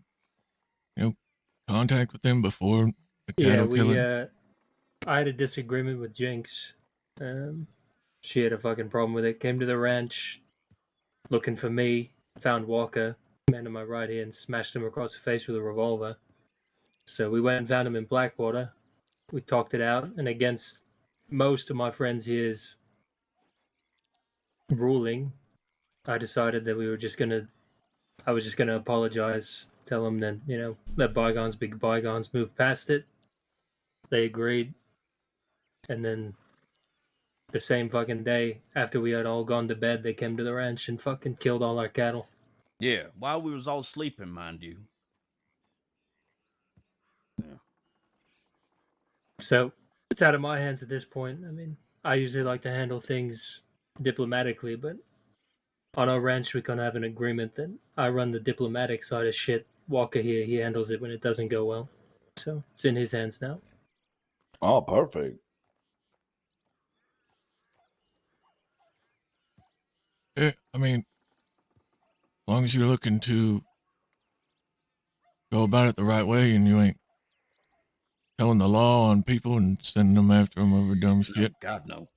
contact with them before the cattle killing? I had a disagreement with Jinx. She had a fucking problem with it. Came to the ranch, looking for me. Found Walker, man to my right hand, smashed him across the face with a revolver. So we went and found him in Blackwater. We talked it out, and against most of my friends here's ruling, I decided that I was just gonna apologize tell them that, let bygones be bygones, move past it. They agreed. And then the same fucking day, after we had all gone to bed, they came to the ranch and fucking killed all our cattle. Yeah, while we was all sleeping, mind you. Yeah. So it's out of my hands at this point. I mean, I usually like to handle things diplomatically, but on our ranch, we kind of have an agreement that I run the diplomatic side of shit. Walker here, he handles it when it doesn't go well. So it's in his hands now. Oh, perfect. Yeah, I mean, as long as you're looking to go about it the right way and you ain't telling the law on people and sending them after them over dumb shit. No, God, no.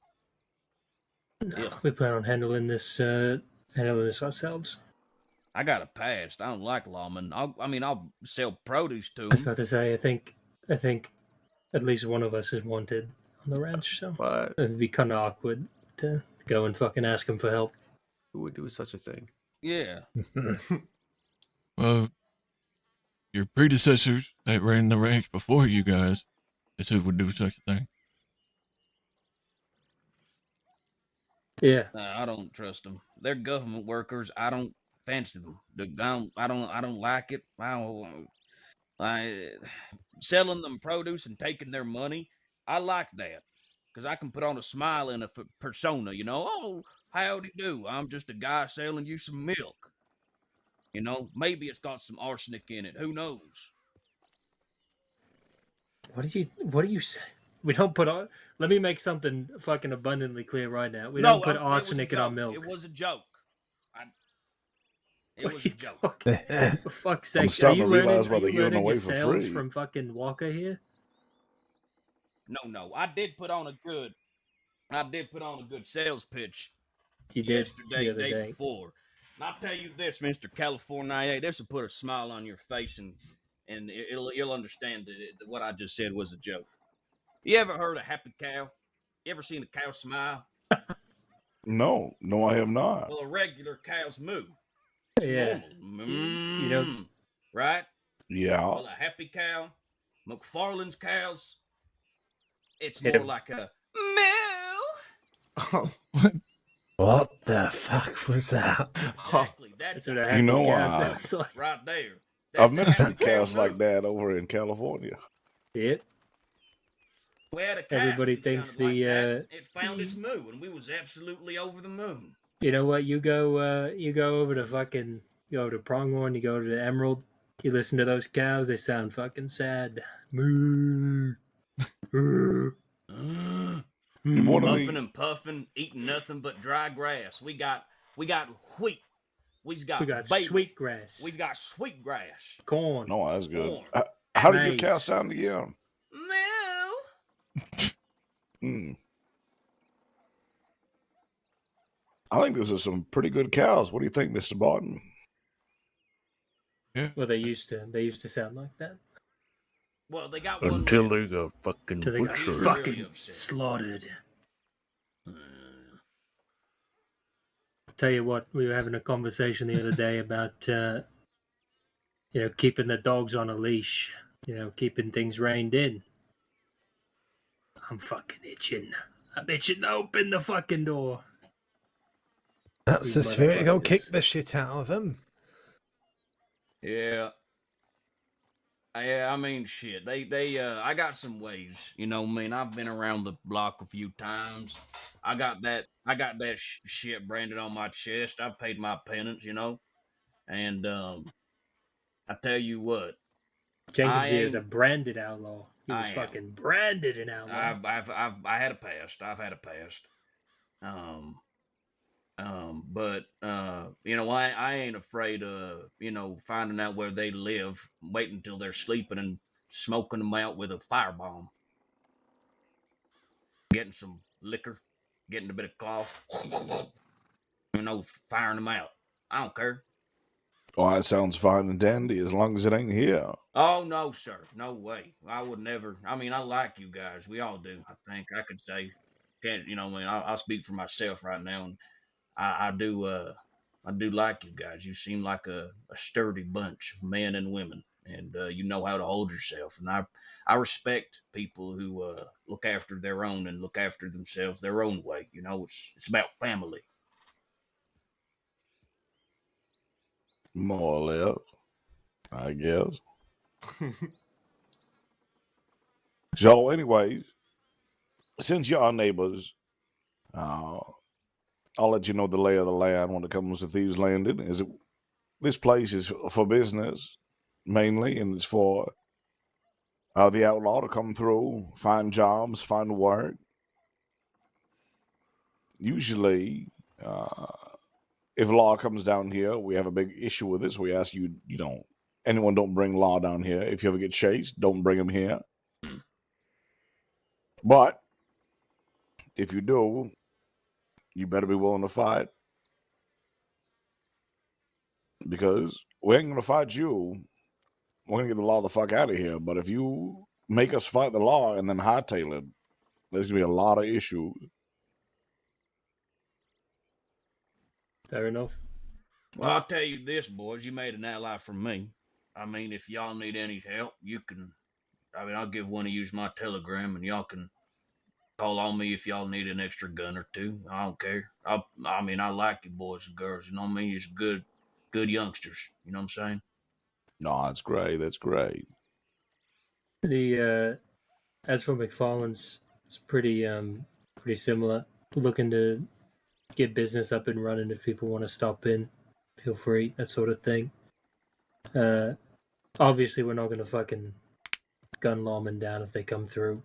No, we plan on handling this ourselves. I got a past. I don't like lawmen. I'll sell produce to I was them. about to say, I think at least one of us is wanted on the ranch, so What? it'd be kind of awkward to go and fucking ask him for help. Who would do such a thing? Yeah. Well, your predecessors that ran the ranch before you guys is who would do such a thing. Yeah. I don't trust them. They're government workers. I don't fancy them. I don't like it. Selling them produce and taking their money. I like that because I can put on a smile and a persona. Oh, howdy do. I'm just a guy selling you some milk. Maybe it's got some arsenic in it. Who knows? What do you say? We don't put let me make something fucking abundantly clear right now. We don't put arsenic in our milk. It was a joke. It What was are a you joke. talking? For fuck's sake, I'm starting are to you realize why learning, they're are you giving learning your away for sales free. from fucking Walker here? No. I did put on a good sales pitch You did yesterday, the other day day. before. And I'll tell you this, Mr. California, this will put a smile on your face and you'll understand that what I just said was a joke. You ever heard of happy cow? You ever seen a cow smile? No, I have not. Well, a regular cow's moo. It's Yeah. normal. Right? Yeah. Well, a happy cow, McFarland's cows, it's Hit more 'em. like a moo. What the fuck was that? Exactly. That's what a a happy know, cow sounds like. right there. I've That's met a few happy cow cows moo. like that over in California. Yep. We had a calf Everybody that thinks sounded like that. the It found its moo, and we was absolutely over the moon. you know what, you go over to fucking go to Pronghorn, you go to Emerald, you listen to those cows, they sound fucking sad. Moo. Moo. What are Puffing they? and puffing, eating nothing but dry grass. We got wheat. We got barley. sweet grass. We've got sweet grass. Corn. No, that's good. Corn. How did your Maize. cow sound again? Moo. I think those are some pretty good cows. What do you think, Mr. Barton? Yeah. Well, they used to sound like that. Well, they got one Until left. they got fucking So they got butchered. fucking Really upset. slaughtered. Tell you what, we were having a conversation the other day about keeping the dogs on a leash, keeping things reined in. I'm fucking itching. I'm itching to open the fucking door. That's the spirit. Go kick motherfuckers. the shit out of them. Yeah. Yeah, I mean, shit. They I got some ways. I've been around the block a few times. I got that shit branded on my chest. I paid my penance, and I tell you what, Jenkins I here is a ain't- branded outlaw. He was I am. fucking branded an outlaw. I had a past. I've had a past. But I ain't afraid of finding out where they live, waiting until they're sleeping and smoking them out with a firebomb, getting some liquor, getting a bit of cloth, firing them out. I don't care. Oh, that sounds fine and dandy as long as it ain't here. Oh no, sir, no way. I would never. I mean, I like you guys. We all do. I think I could say, I'll speak for myself right now. And I I do like you guys. You seem like a sturdy bunch of men and women, and you know how to hold yourself. And I respect people who look after their own and look after themselves their own way. You know, it's about family. More or less, I guess. So, anyways, since you're our neighbors, I'll let you know the lay of the land when it comes to Thieves Landing. This place is for business mainly, and it's for the outlaw to come through, find jobs, find work. Usually, if law comes down here, we have a big issue with this. We ask you, anyone don't bring law down here. If you ever get chased, don't bring them here. But if you do, you better be willing to fight, because we ain't gonna fight you. We're gonna get the law the fuck out of here. But if you make us fight the law and then hightail it, there's gonna be a lot of issues. Fair enough. Well, I'll tell you this, boys. You made an ally from me. I mean, if y'all need any help, you can. I mean, I'll give one of you my telegram, and y'all can call on me if y'all need an extra gun or two. I don't care. I mean, I like you boys and girls. You know what I mean? You're good youngsters. You know what I'm saying? No, that's great. That's great. The as for McFarland's, it's pretty similar. Looking to get business up and running. If people want to stop in, feel free. That sort of thing. Obviously, we're not going to fucking gun lawmen down if they come through.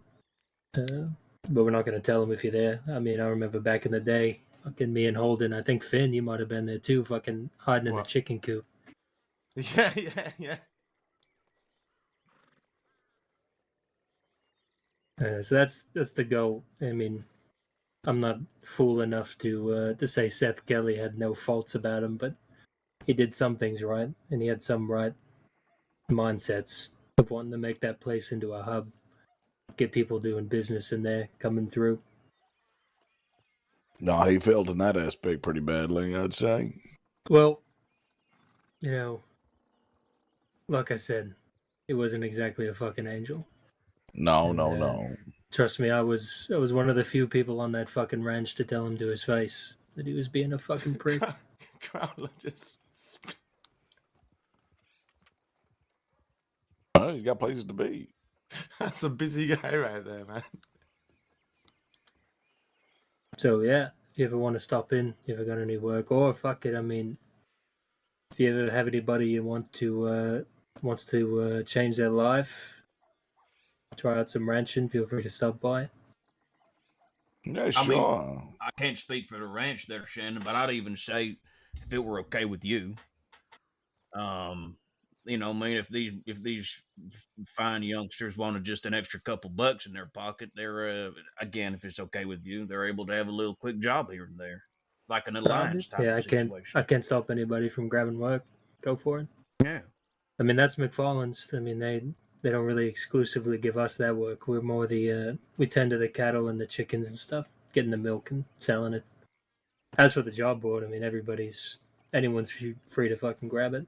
But we're not going to tell them if you're there. I mean, I remember back in the day, fucking me and Holden, I think Finn, you might have been there too, fucking hiding in the chicken coop. Yeah. So that's the goal. I mean, I'm not fool enough to say Seth Kelly had no faults about him, but he did some things right, and he had some right mindsets of wanting to make that place into a hub, get people doing business in there, coming through. No, he failed in that aspect pretty badly, I'd say. Well, you know, like I said, it wasn't exactly a fucking angel. No. Trust me, I was one of the few people on that fucking ranch to tell him to his face that he was being a fucking prick. Crowler just. Well, he's got places to be. That's a busy guy right there, man. So yeah, if you ever want to stop in, if you ever got any work, or fuck it, I mean, if you ever have anybody you wants to change their life, try out some ranching, feel free to stop by. Yeah, sure. I mean, I can't speak for the ranch there, Shannon, but I'd even say if it were okay with you, you know, I mean, if these fine youngsters wanted just an extra couple bucks in their pocket, they're again, if it's okay with you, they're able to have a little quick job here and there, like an alliance type of situation. I can't stop anybody from grabbing work. Go for it. Yeah. I mean, that's McFarland's. I mean, they don't really exclusively give us that work. We're more we tend to the cattle and the chickens and stuff, getting the milk and selling it. As for the job board, I mean, anyone's free to fucking grab it.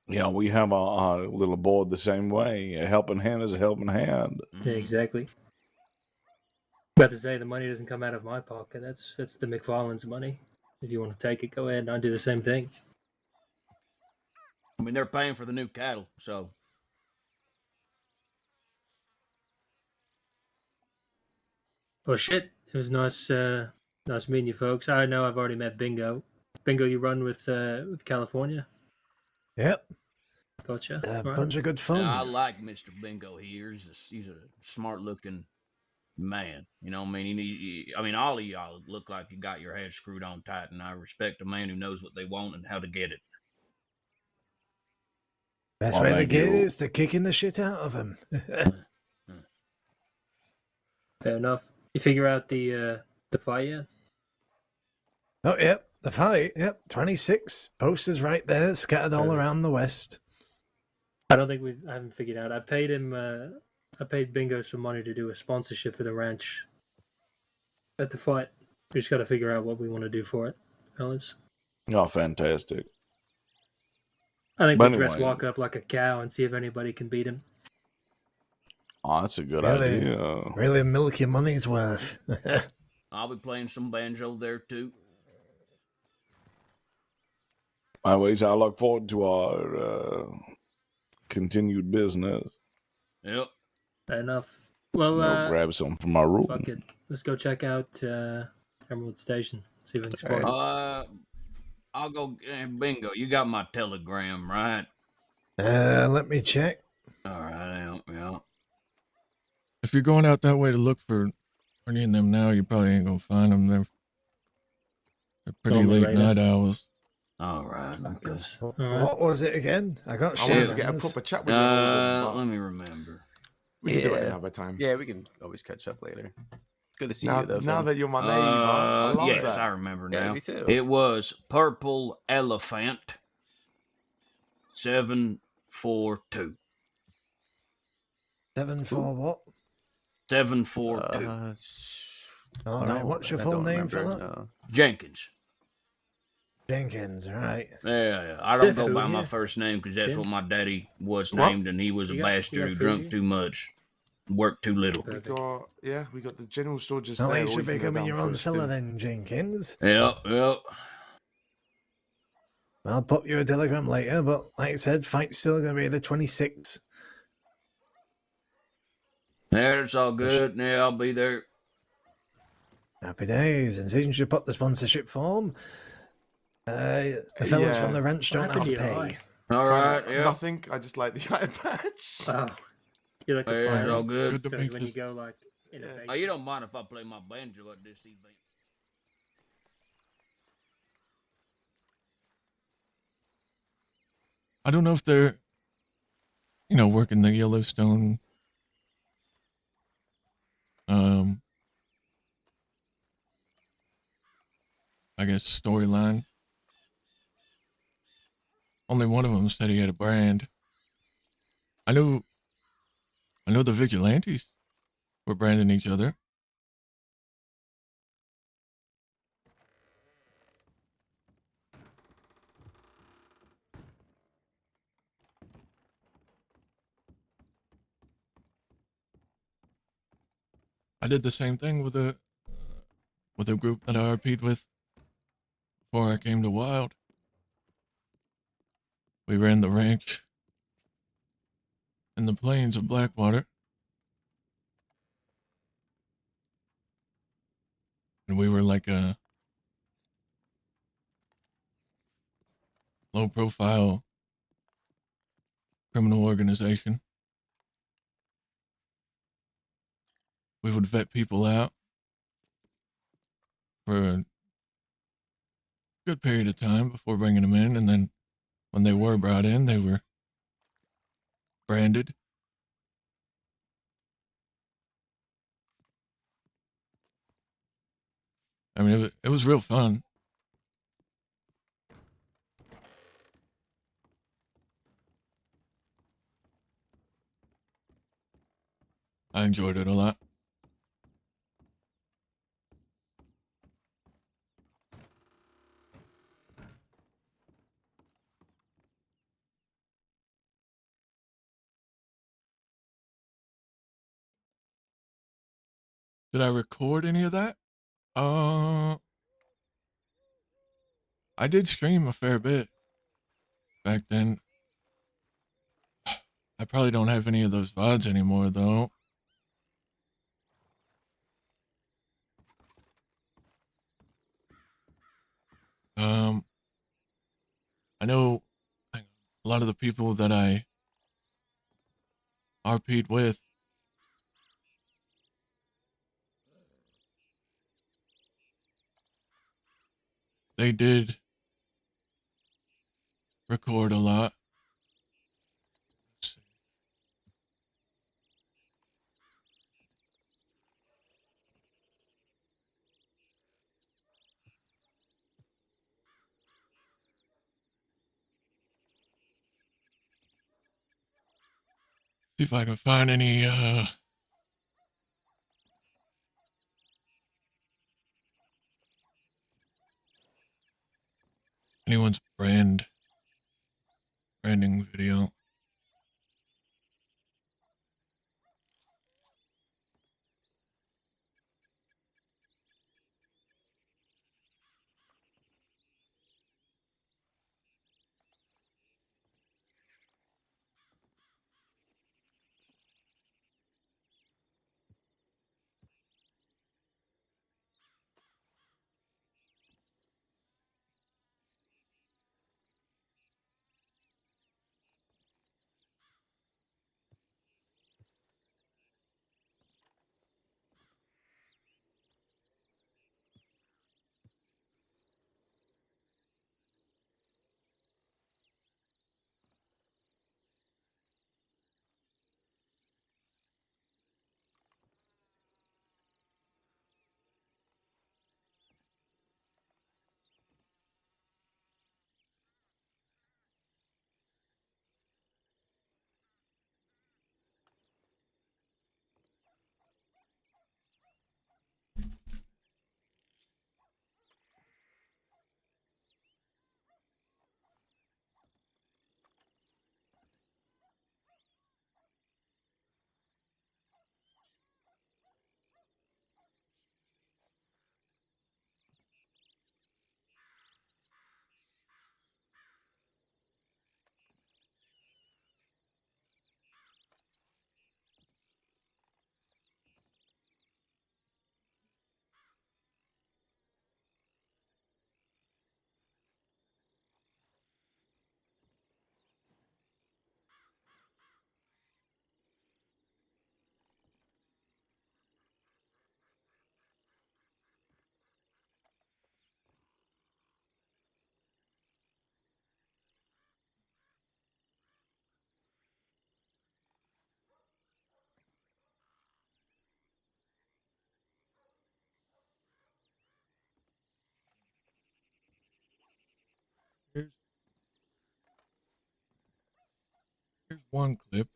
Yeah, we have a little board the same way. A helping hand is a helping hand. Yeah, exactly. About to say, the money doesn't come out of my pocket. That's the McFarland's money. If you want to take it, go ahead, and I'll do the same thing. I mean, they're paying for the new cattle, so. Well, shit. It was nice meeting you folks. I know I've already met Bingo. Bingo, you run with California? Yep. Gotcha. A bunch of good fun. Yeah, I like Mr. Bingo here. He's a smart-looking man. You know what I mean? I mean, all of y'all look like you got your head screwed on tight, and I respect a man who knows what they want and how to get it. Best way to get it is to kicking the shit out of them. Fair enough. You figure out the fight yet? Oh, yep. The fight. Yep. 26 posters right there, scattered all around the West. I don't think I haven't figured out. I paid him. I paid Bingo some money to do a sponsorship for the ranch at the fight. We just got to figure out what we want to do for it, fellas. Oh, fantastic. I think But we'll dress anyway. Walker up like a cow and see if anybody can beat him. Oh, that's a good Really? idea. Really milk your money's worth. I'll be playing some banjo there too. Anyways, I look forward to our continued business. Yep. Fair enough. Well, I'll grab some from my room. fuck it. Let's go check out Emerald Station. See if we can spot it. I'll go. Bingo, you got my telegram, right? Let me check. All right, yeah. If you're going out that way to look for any of them now, you probably ain't gonna find them. They're pretty Normally late later. night hours. All right. Okay. What was it again? I got I wanted to get a Shannon's. proper chat with you. Morgan, but Let me remember. we can do it another time. Yeah, we can always catch up later. Good to see Now, you, though. now Finn. that you're my neighbor, I love Yes, that. I remember Yeah, now. me too. It was Purple Elephant 742. 7-4 what? 742. All right, what's your I full don't name, remember, fella? no. Jenkins. Jenkins, right. Yeah. I don't Biff, go who by are my you? first name because that's Jim? what my daddy was What? named, and he was a You got bastard who food drunk here? too much, worked too little. We got the general store just Well, there. you or should can be go becoming down your for own a fella stew. then, Jenkins. Yep. I'll pop you a telegram later, but like I said, fight's still going to be the 26th. Yeah, it's all good. Yeah, I'll be there. Happy days. And since you put the sponsorship form, the fellas from the ranch What don't happened have to to your pay. eye? All right. Yeah. Nothing. I just like the eye patch. Wow. You're like a Yeah, it's pirate. all good. Good to So meet when you. you go like in a Yeah. Oh, you don't mind if I play my banjo at this event? I don't know if they're, working the Yellowstone, I guess, storyline. Only one of them said he had a brand. I know the vigilantes were branding each other. I did the same thing with a group that I RP'd with before I came to Wild. We ran the ranch in the plains of Blackwater. And we were like a low profile criminal organization. We would vet people out for a good period of time before bringing them in. And then when they were brought in, they were branded. I mean, it was real fun. I enjoyed it a lot. Did I record any of that? I did stream a fair bit back then. I probably don't have any of those VODs anymore, though. I know a lot of the people that I RP'd with. They did record a lot. Let's see. See if I can find any anyone's branding video. Here's one clip.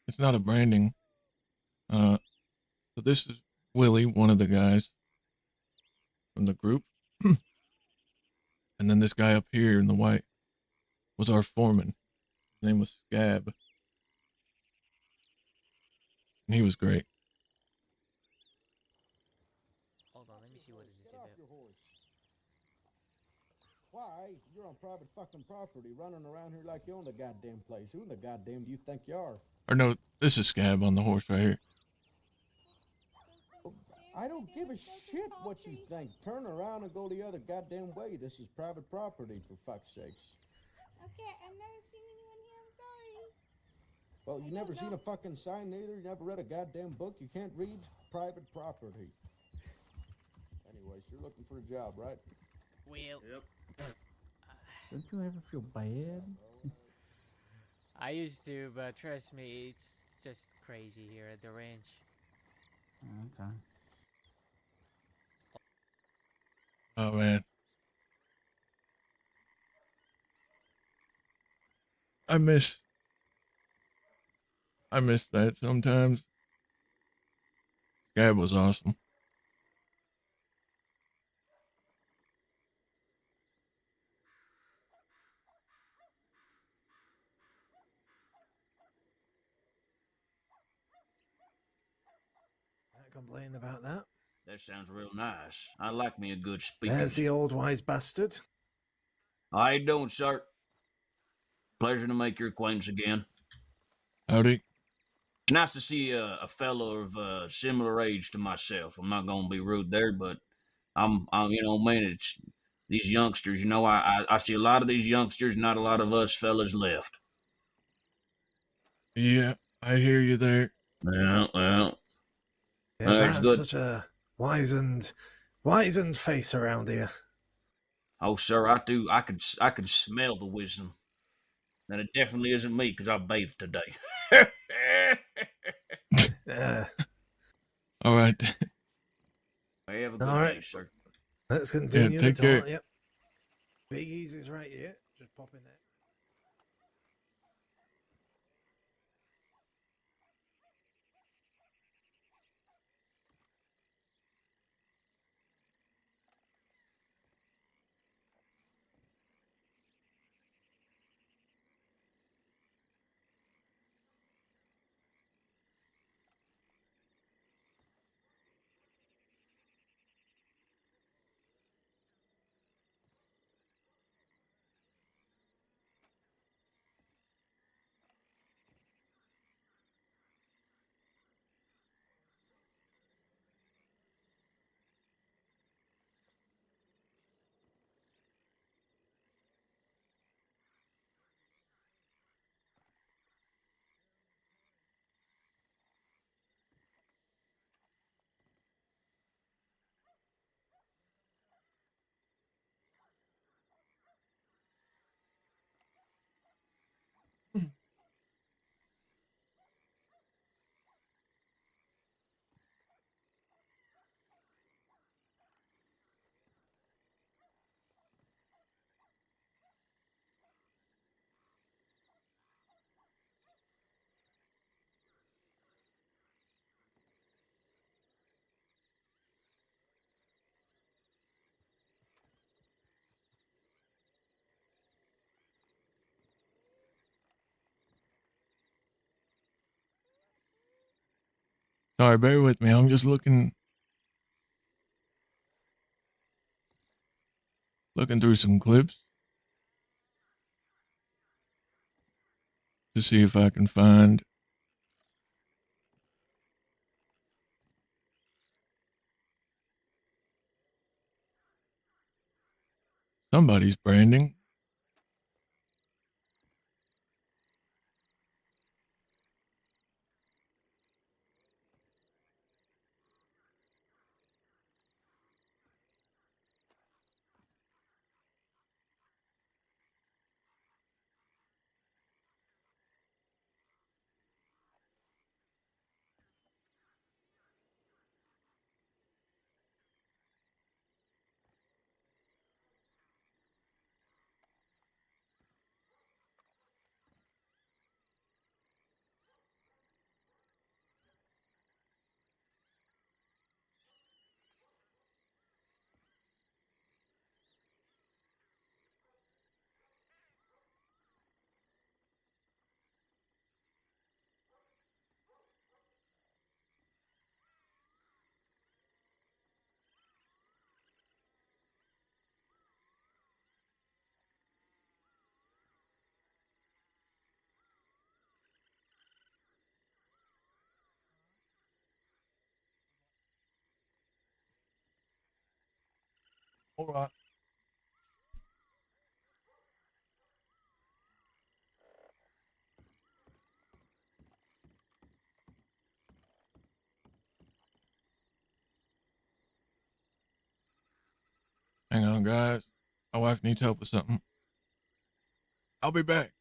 It's not a branding. So this is Willie, one of the guys from the group. And then this guy up here in the white was our foreman. His name was Scab. And he was great. Hold on, let me see what is this Get off about. your horse. Why? You're on private fucking property, running around here like you own the goddamn place. Who in the goddamn do you think you are? Or no, this is Scab on the horse right here. I don't give a shit what you think. Turn around and go the other goddamn way. This is private property, for fuck's sakes. Okay, I've never seen anyone here. I'm sorry. Well, you never seen a fucking sign neither. You never read a goddamn book. You can't read private property. Anyways, you're looking for a job, right? Well, Yep. Don't you ever feel bad? I used to, but trust me, it's just crazy here at the ranch. Okay. Oh man. I miss that sometimes. Scab was awesome. Can't complain about that. That sounds real nice. I like me a good speaking. There's the old wise bastard. How you doing, sir? Pleasure to make your acquaintance again. Howdy. It's nice to see a fellow of similar age to myself. I'm not going to be rude there, but I'm you know, man, it's these youngsters. You know, I see a lot of these youngsters, not a lot of us fellas left. Yeah, I hear you there. Well, Yeah, it's that's good. such a wizened face around here. Oh, sir, I do. I could smell the wisdom. And it definitely isn't me because I bathed today. All right. Have a good All right. day, sir. Let's continue take the care. talk. Yep. Big Easy's right here. Just pop in there. Sorry, bear with me. I'm just looking through some clips to see if I can find somebody's branding. All right. Hang on, guys. My wife needs help with something. I'll be back.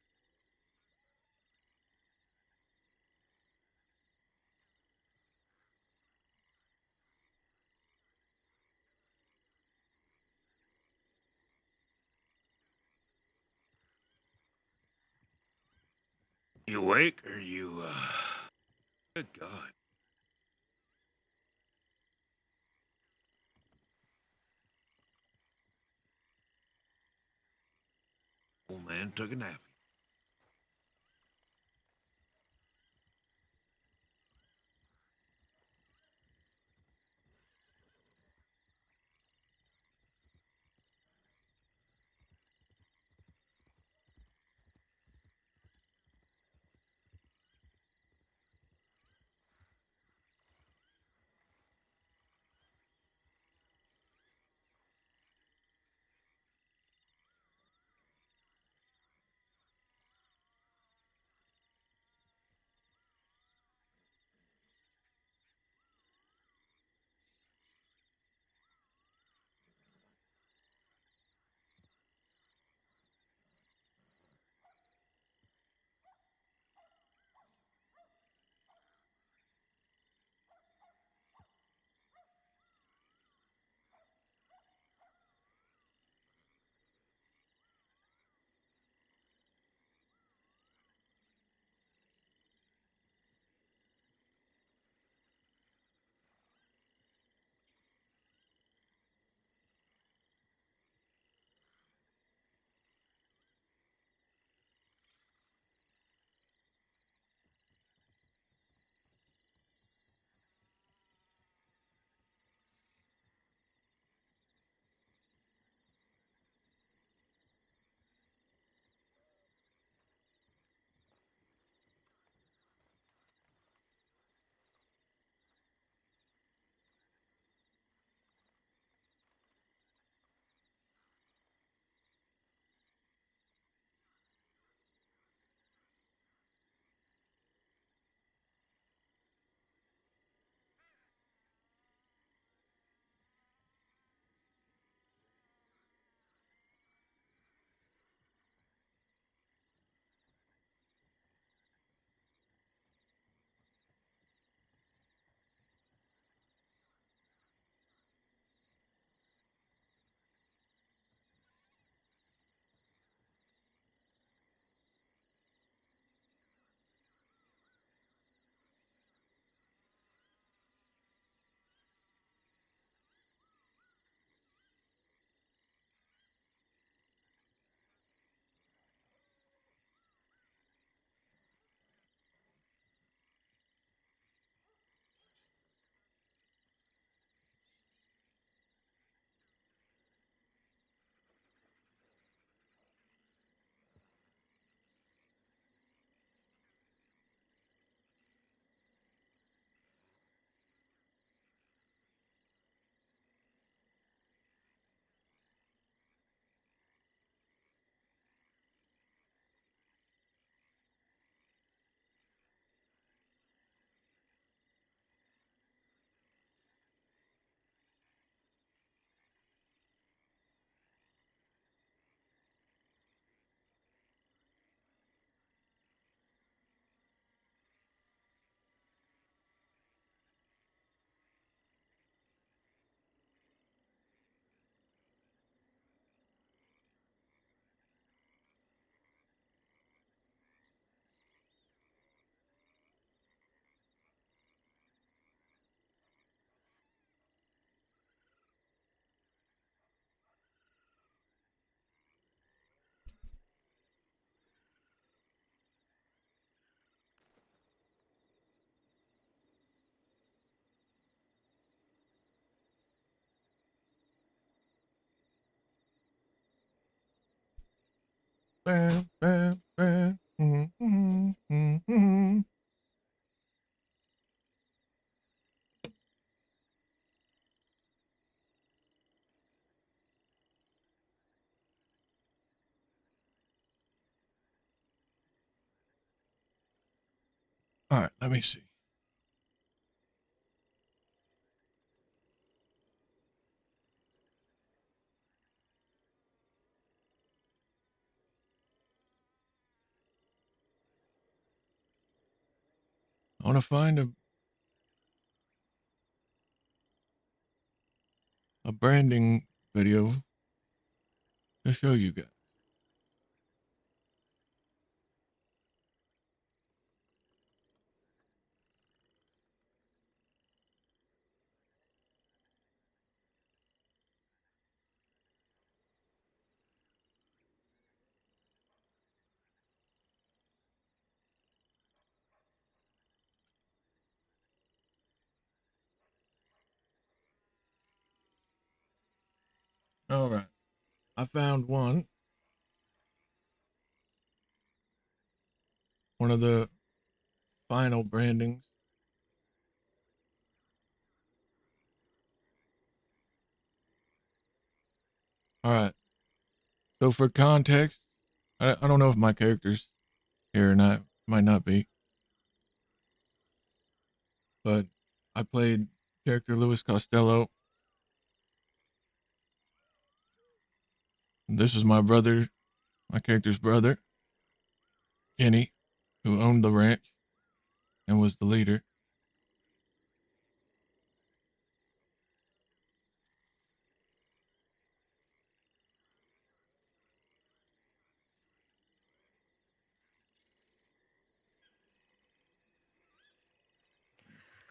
You awake or you, Good God. Old man took a nap. bam, bam, bam. All right, let me see. I want to find a branding video to show you guys. All right, I found one of the final brandings. All right. So for context, I don't know if my character's here or not. Might not be. But I played character Louis Costello. This is my brother, my character's brother, Kenny, who owned the ranch and was the leader.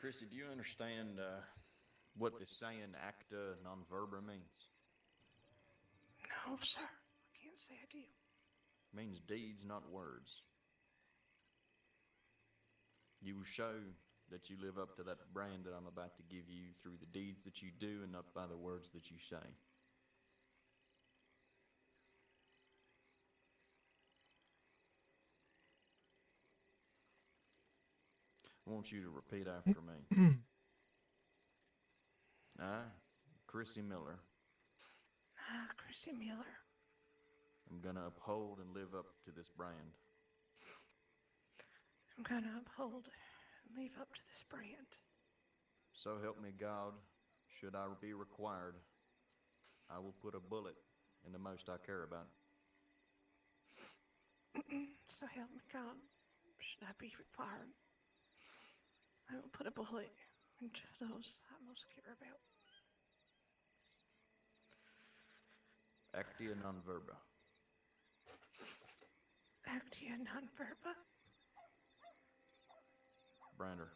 Chrissy, do you understand what this saying acta non verba means? No, sir. I can't say I do. It means deeds, not words. You will show that you live up to that brand that I'm about to give you through the deeds that you do and not by the words that you say. I want you to repeat after me. I, Chrissy Miller. Chrissy Miller. I'm going to uphold and live up to this brand. I'm going to uphold and live up to this brand. So help me God, should I be required, I will put a bullet in the most I care about. So help me God, should I be required, I will put a bullet into those I most care about. Actia non verba. Actia non verba. Brander.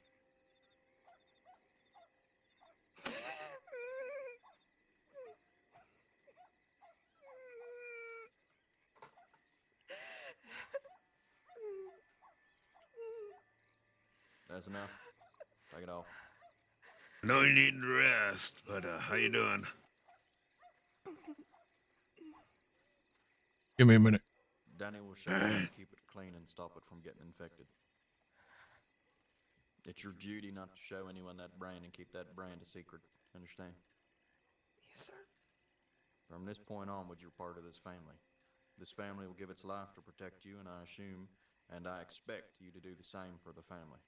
That's enough. Take it off. No need to rest, but how you doing? Give me a minute. Danny will show you how to keep it clean and stop it from getting infected. It's your duty not to show anyone that brand and keep that brand a secret. Understand? Yes, sir. From this point onward, you're part of this family. This family will give its life to protect you, and I assume, and I expect you to do the same for the family.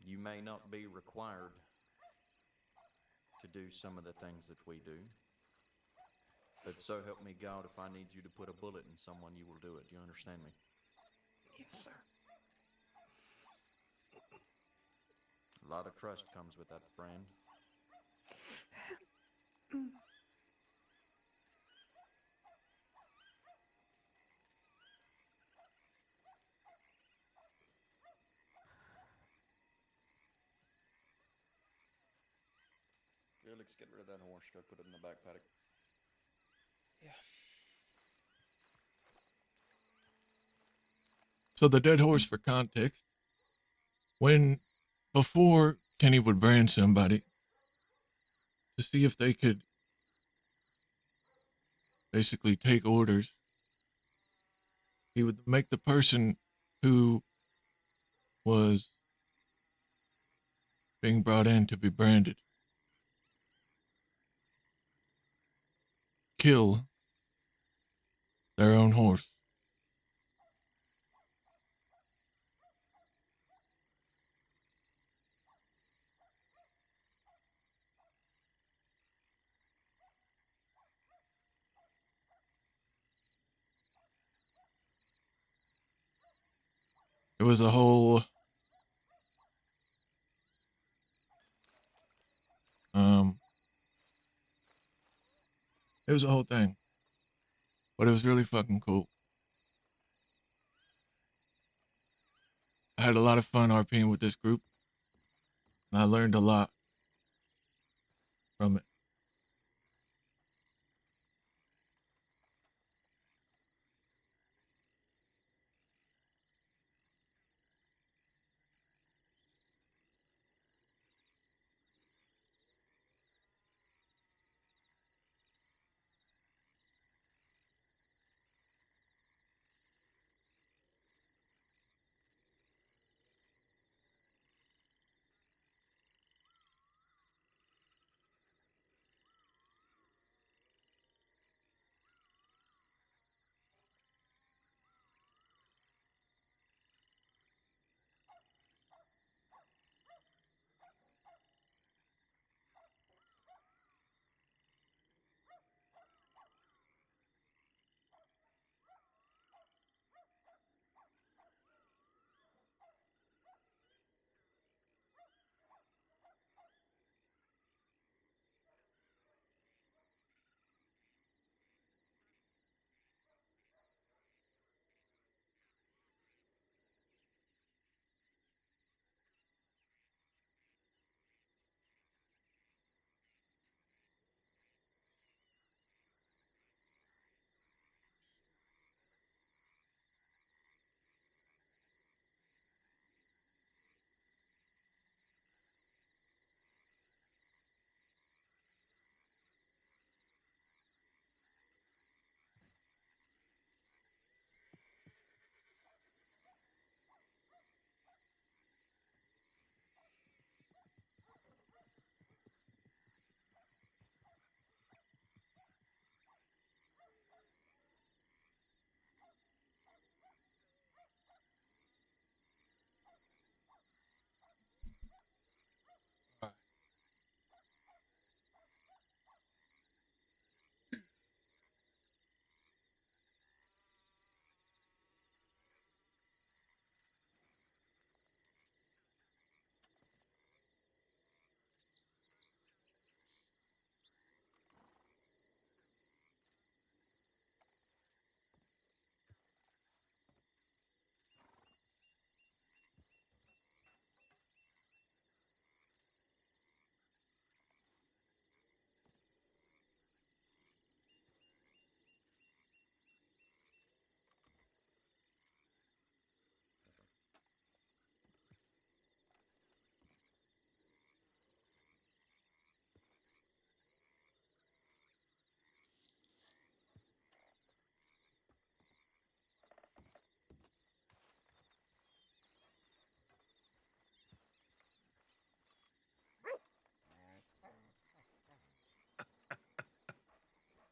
You may not be required to do some of the things that we do, but so help me God, if I need you to put a bullet in someone, you will do it. Do you understand me? Yes, sir. A lot of trust comes with that brand. Felix, get rid of that horse. Go put it in the back paddock. Yeah. So the dead horse, for context, before Kenny would brand somebody to see if they could basically take orders. He would make the person who was being brought in to be branded kill their own horse. It was a whole it was a whole thing. But it was really fucking cool. I had a lot of fun RPing with this group, and I learned a lot from it.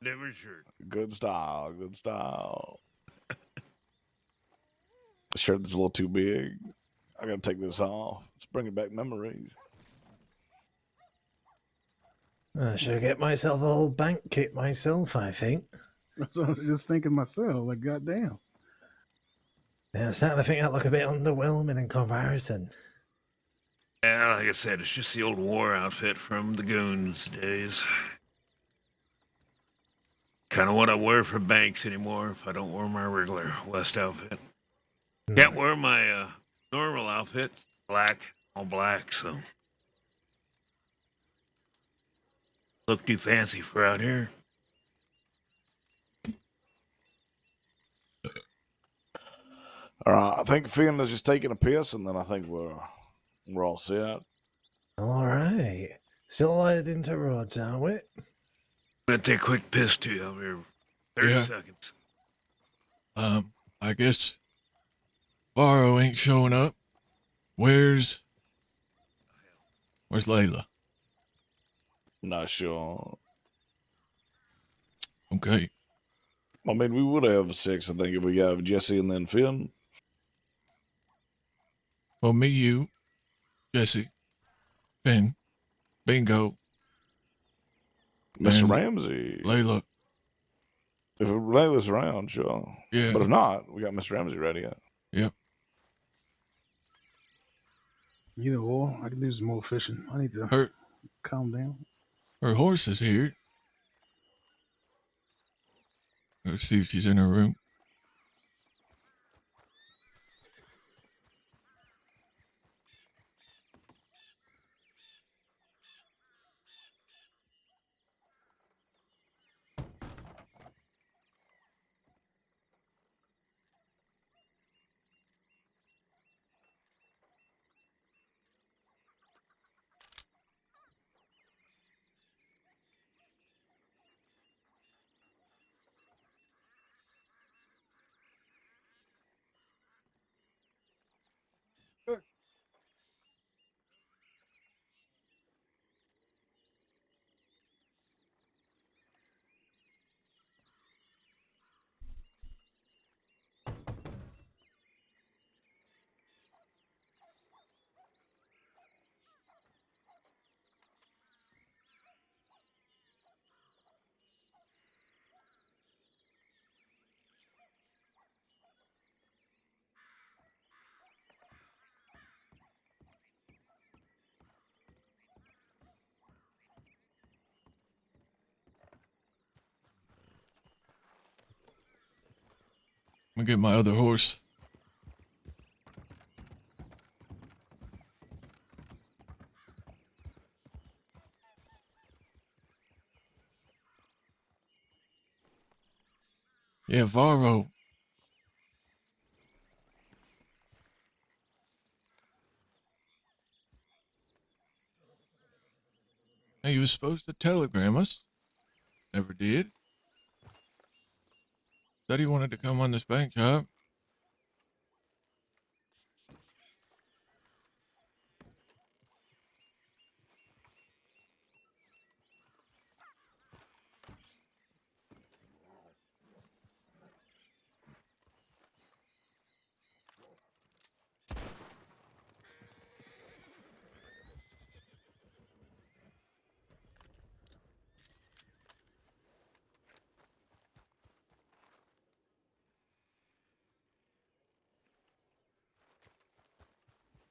Never sure. Good style. Good style. Shirt that's a little too big. I gotta take this off. It's bringing back memories. I should get myself a whole bank kit myself, I think. That's what I was just thinking myself. Like, goddamn. Yeah, I'm starting to think I look a bit underwhelming in comparison. Yeah, like I said, it's just the old war outfit from the Goons days. Kind of what I wear for banks anymore if I don't wear my regular West outfit. Can't wear my normal outfit, black, all black, so look too fancy for out here. All right, I think Finn is just taking a piss, and then I think we're all set. All right. Still heading into roads, are we? I'm gonna take a quick piss too. I'll be 30 Yeah. seconds. I guess Varro ain't showing up. Where's Layla? Not sure. Okay. I mean, we would have 6, I think, if we have Jesse and then Finn. Well, me, you, Jesse, Finn, Bingo, Mr. and Ramsey. Layla. If Layla's around, sure. Yeah. But if not, we got Mr. Ramsey ready. Yep. Either or, I can do some more fishing. I need to calm down. Her horse is here. Let's see if she's in her room. I'm gonna get my other horse. Yeah, Varro. Hey, you was supposed to telegram us. Never did. Said he wanted to come on this bank job.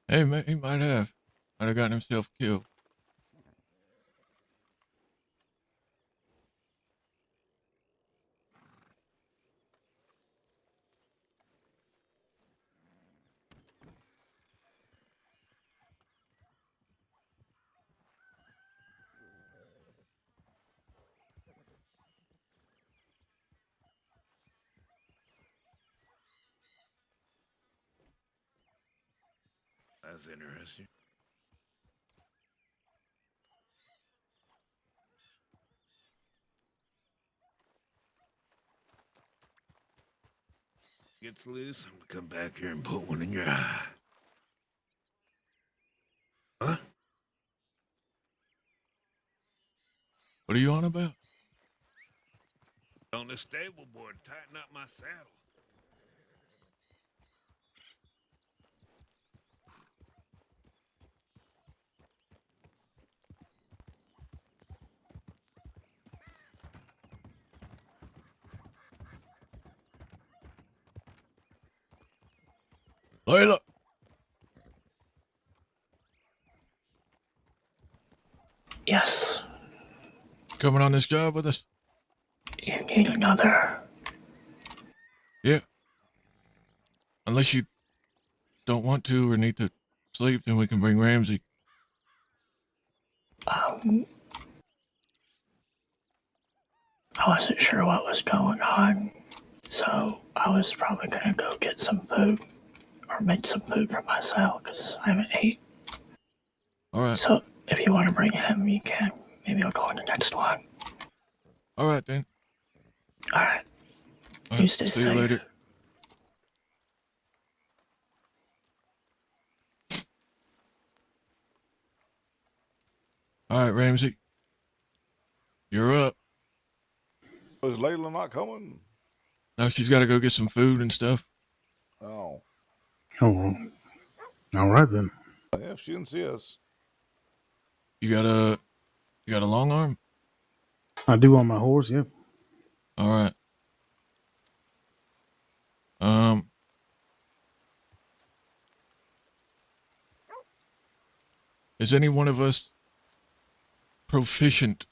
Hey, man, he might have gotten himself killed. That's interesting. Gets loose, I'm gonna come back here and put one in your eye. Huh? What are you on about? On the stable board, tighten up my saddle. Layla. Yes. Coming on this job with us? You need another. Yeah. Unless you don't want to or need to sleep, then we can bring Ramsey. I wasn't sure what was going on, so I was probably gonna go get some food or make some food for myself because I haven't ate. All right. So if you want to bring him, you can. Maybe I'll go on the next one. All right, then. All right. You stay See you safe. later. All right, Ramsey. You're up. Is Layla not coming? Now she's got to go get some food and stuff. Oh. Oh, all right then. Yeah, she didn't see us. You got a long arm? I do on my horse, yeah. All right. Is any one of us proficient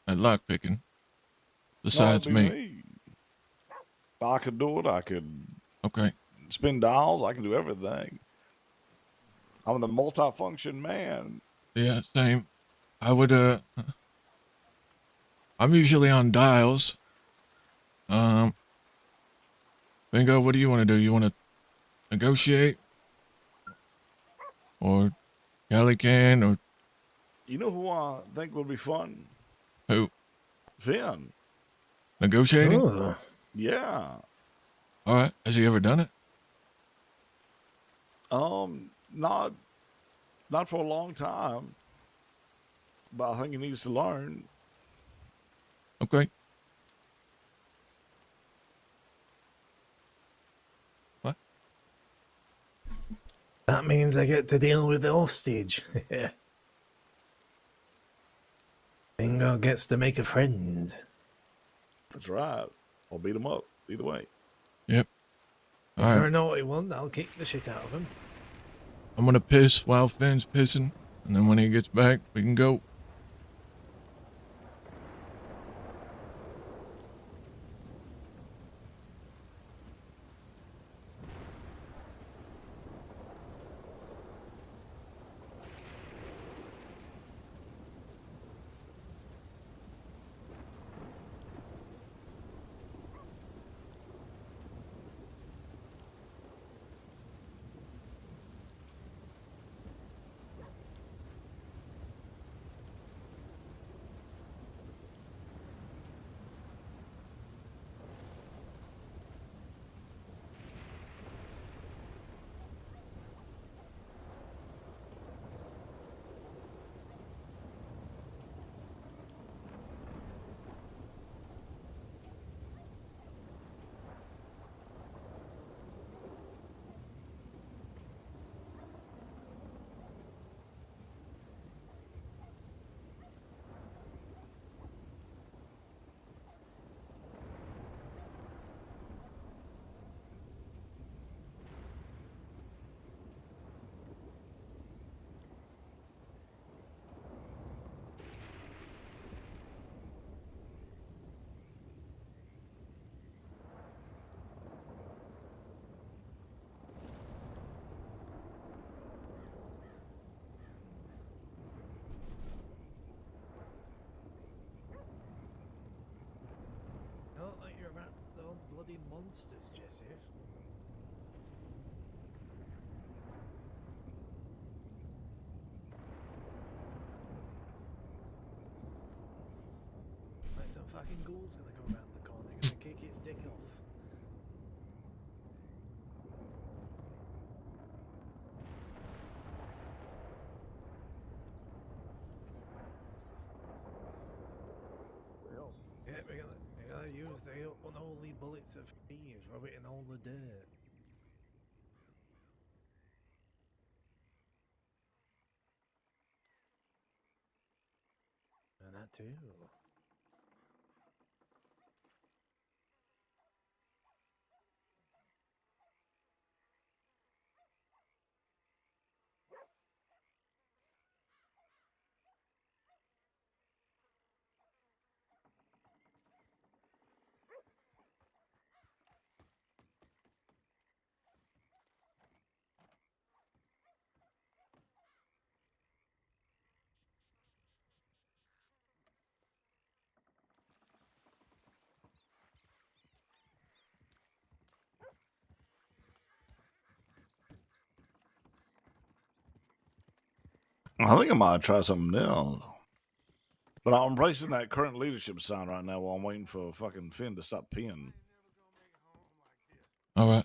at lockpicking besides No, it'd me? be I could do it. I could Okay. spin dials. I can do everything. I'm the multifunction man. Yeah, same. I would I'm usually on dials. Bingo, what do you want to do? You want to negotiate? Or Kelly can, or You know who I think would be fun? who? Finn. Negotiating? Oh. Yeah. All right. Has he ever done it? Not for a long time, but I think he needs to learn. Okay. What? That means I get to deal with the hostage. Bingo gets to make a friend. That's right. I'll beat him up either way. Yep. If All you're right. a naughty one, I'll kick the shit out of him. I'm gonna piss while Finn's pissing, and then when he gets back, we can go. Not like you're about the bloody monsters, Jesse. Like some fucking ghoul's gonna come around the corner, gonna kick its dick off. Yeah, we're gonna use the unholy bullets of fear, rub it in all the dirt. And that too. I think I might try something else. But I'm embracing that current leadership sign right now while I'm waiting for fucking Finn to stop peeing. All right.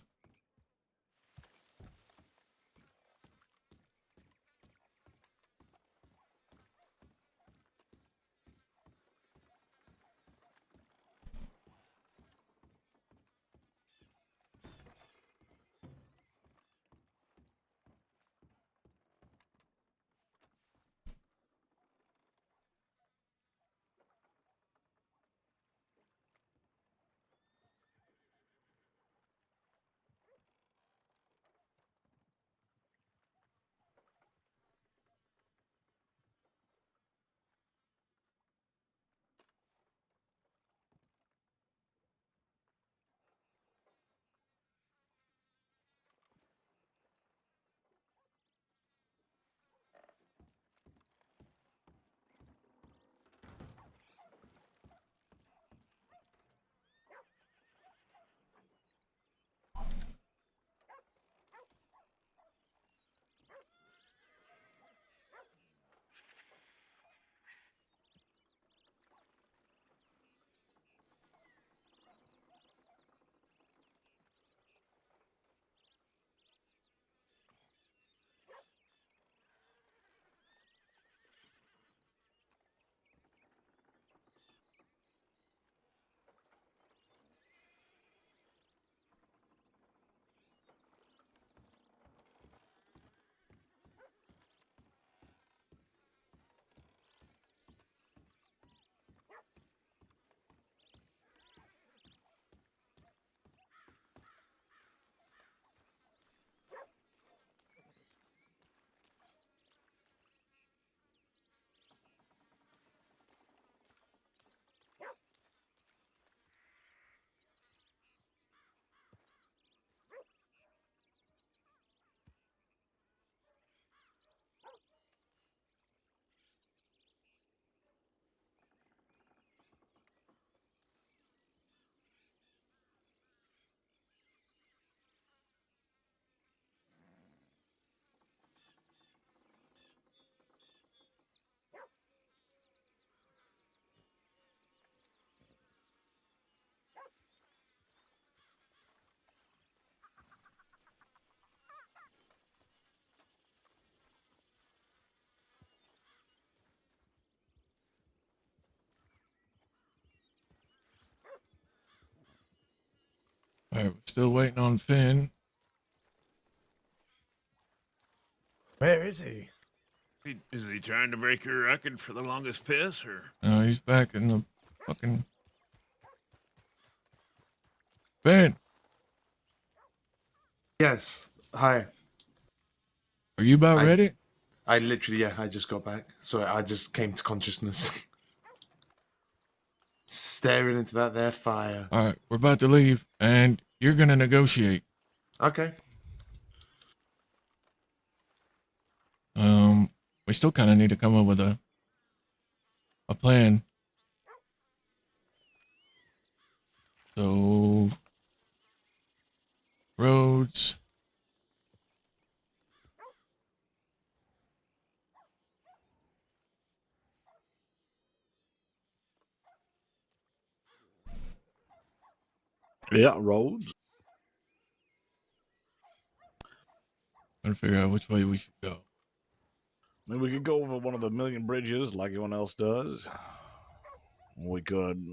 All right, we're still waiting on Finn. Where is he? Is he trying to break your record for the longest piss, or? No, he's back in the fucking... Finn, Yes. Hi. are you about ready? I literally, yeah, I just got back. So I just came to consciousness. Staring into that there fire. All right, we're about to leave, and you're going to negotiate. Okay. We still kind of need to come up with a plan. So, roads. Yeah, roads. Trying to figure out which way we should go. I mean, we could go over one of the million bridges like everyone else does. We could.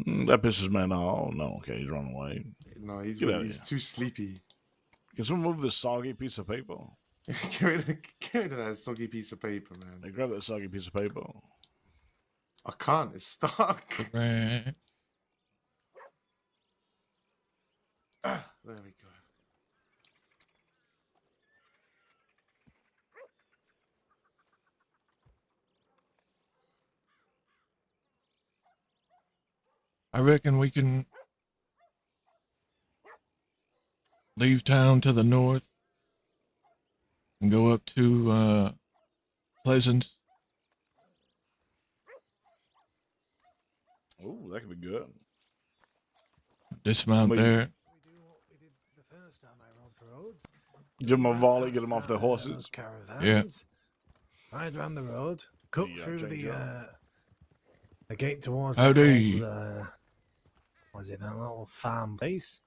That pisses me off. Oh, no, okay, he's running away. No, he's Get out of he's here. too sleepy. Can someone move this soggy piece of paper? Get rid of that soggy piece of paper, man. Hey, grab that soggy piece of paper. I can't. It's stuck. Right. There we go. I reckon we can leave town to the north and go up to Pleasance. Oh, that could be good. dismount there. Give them a volley, get them off their horses. Those caravans. Yeah. Ride around the road, cut through the gate towards Howdy. that old, was it that little farm place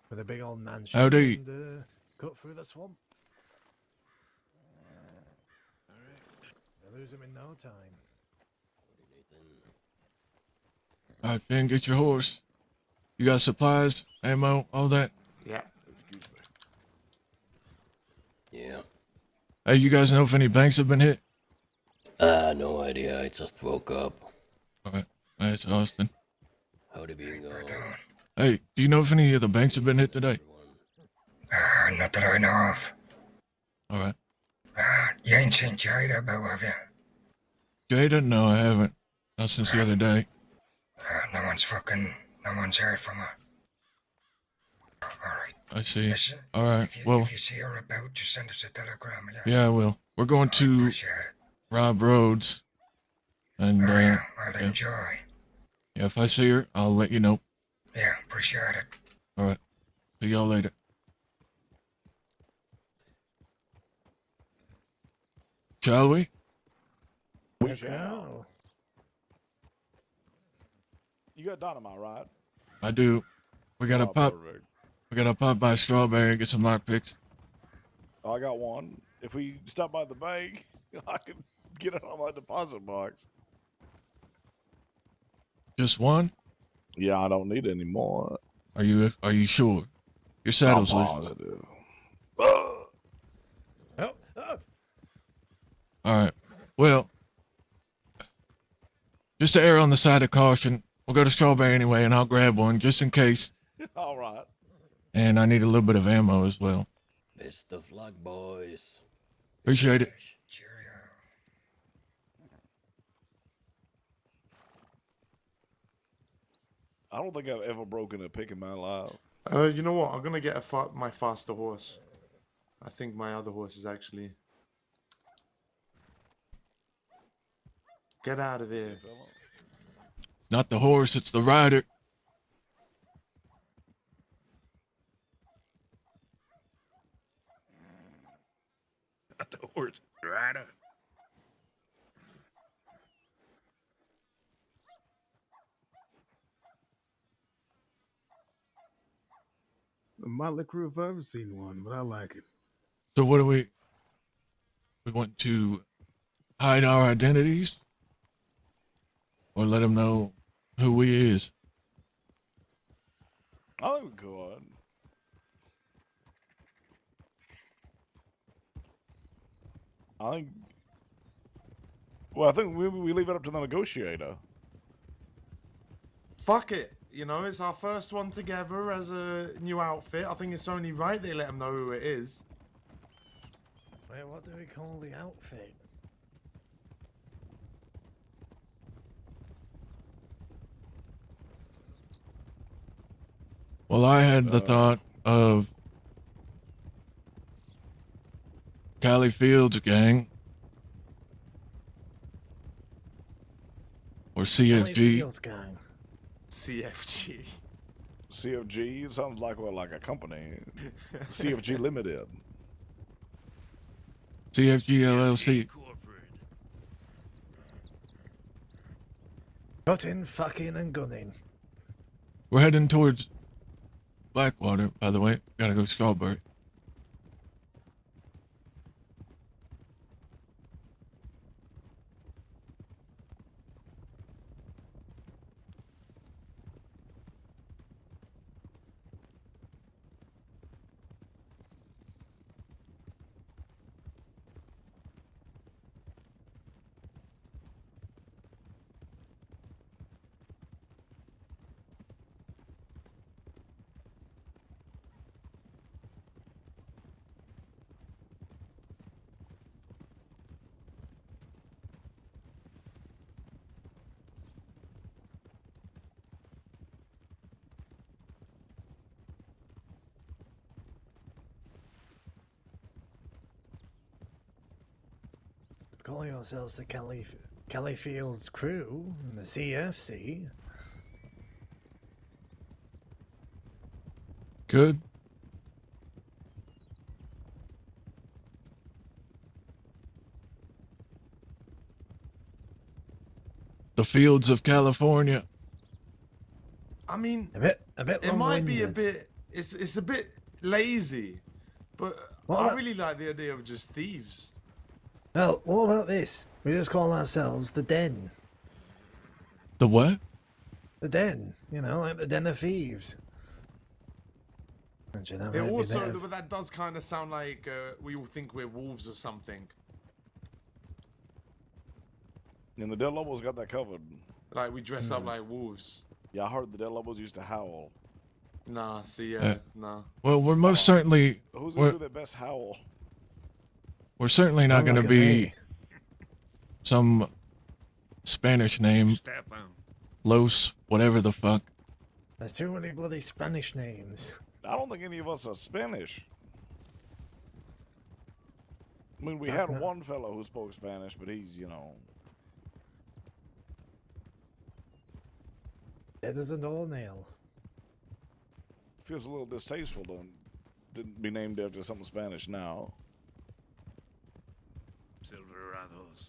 with a big old mansion? Howdy. And cut through the swamp. You'll lose them in no time. All right, Finn, get your horse. You got supplies, ammo, all that? Yeah. Yeah. Hey, you guys know if any banks have been hit? No idea. I just woke up. All right. That's Austin. Howdy being going? Hey, do you know if any of the banks have been hit today? Not that I know of. All right. You ain't seen Jada about, have you? Jada? No, I haven't. Not since the other day. No one's heard from her. Alright. I see. Listen, All right. if Well, you see her about, just send us a telegram. yeah, I will. We're going to Rob Rhodes. And, Well, yeah. enjoy. Yeah, if I see her, I'll let you know. Yeah, appreciate it. All right. See y'all later. Shall we? Let's go. You got dynamite, right? I do. We gotta pop. Perfect. We gotta pop by Strawberry and get some lockpicks. I got one. If we stop by the bank, I can get it on my deposit box. Just one? Yeah, I don't need any more. Are you sure? Your saddle's I'm loose. positive. All right. Well, just to err on the side of caution, we'll go to Strawberry anyway, and I'll grab one just in case. All right. And I need a little bit of ammo as well. Best of luck, boys. Appreciate it. I don't think I've ever broken a pick in my life. You know what? I'm gonna get my faster horse. I think my other horse is actually. Get out of here. Not the horse, it's the rider. Not the horse rider. The Motley Crue, if I've ever seen one, but I like it. So what do we want to hide our identities? Or let them know who we is? Oh, God. I think we leave it up to the negotiator. Fuck it. You know, it's our first one together as a new outfit. I think it's only right they let them know who it is. Wait, what do we call the outfit? Well, I had the thought of Cali Fields gang or CFG. Fields gang. CFG. CFG sounds like a company. CFG Limited. CFG LLC. Cutting, fucking, and gunning. We're heading towards Blackwater, by the way. Gotta go to Strawberry. Call yourselves the Cali Fields crew, and the CFC. could. The fields of California. I mean, a bit it might be a long-winded. bit. It's a bit lazy, but What I about- really like the idea of just thieves. Well, what about this? We just call ourselves the Den. The what? The Den. You know, like the Den of Thieves. Actually, that It might be also, better. but that does kind of sound like we all think we're wolves or something. And the Dead Lobos got that covered. Like we dress up like wolves. Yeah, I heard the Dead Lobos used to howl. Nah, see, nah. Well, we're most certainly Who's gonna we're, do their best howl? we're certainly not going to be some Spanish name, Step on. Los, whatever the fuck. There's too many bloody Spanish names. I don't think any of us are Spanish. I mean, we had one fellow who spoke Spanish, but he's, you know. Dead as a doornail. Feels a little distasteful to be named after something Spanish now. Silverados.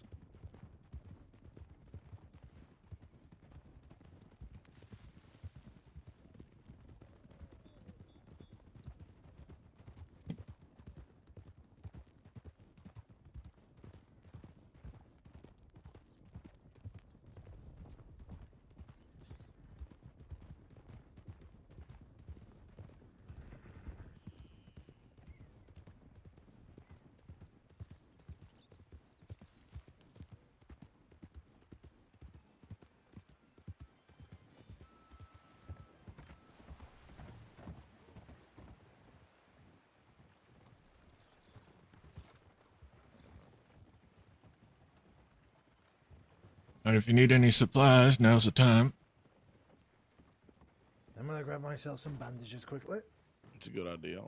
And if you need any supplies, now's the time. I'm gonna grab myself some bandages quickly. It's a good idea.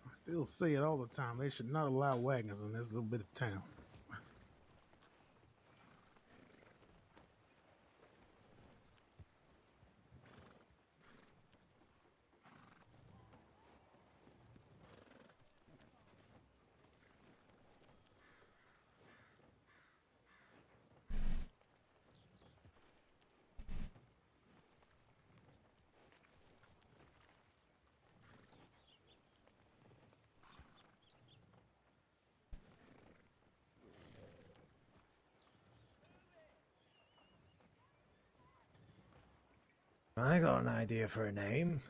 I still say it all the time. They should not allow wagons in this little bit of town. I got an idea for a name.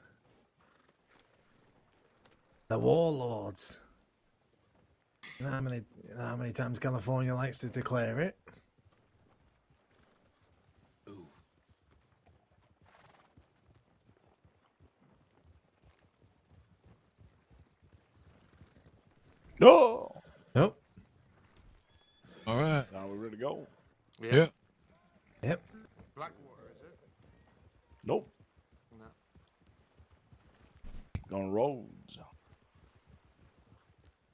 The Warlords. You know how many times California likes to declare it? No. Nope. All right. Now we're ready to go. Yeah. Yep. Blackwater, is it? Nope. No. Going roads.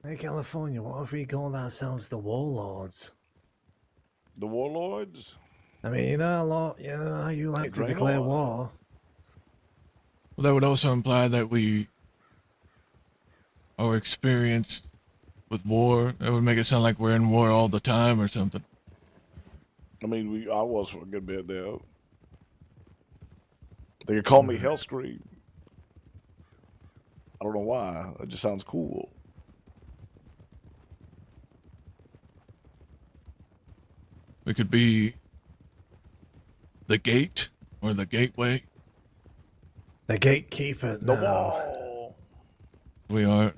Hey, California, what if we called ourselves the Warlords? The Warlords? I mean, you know how you like to Drain declare water. war. Well, that would also imply that we are experienced with war. That would make it sound like we're in war all the time or something. I mean, I was for a good bit there. They could call me Hellscream. I don't know why. It just sounds cool. We could be the gate or the gateway. The gatekeeper. The No. wall. We are.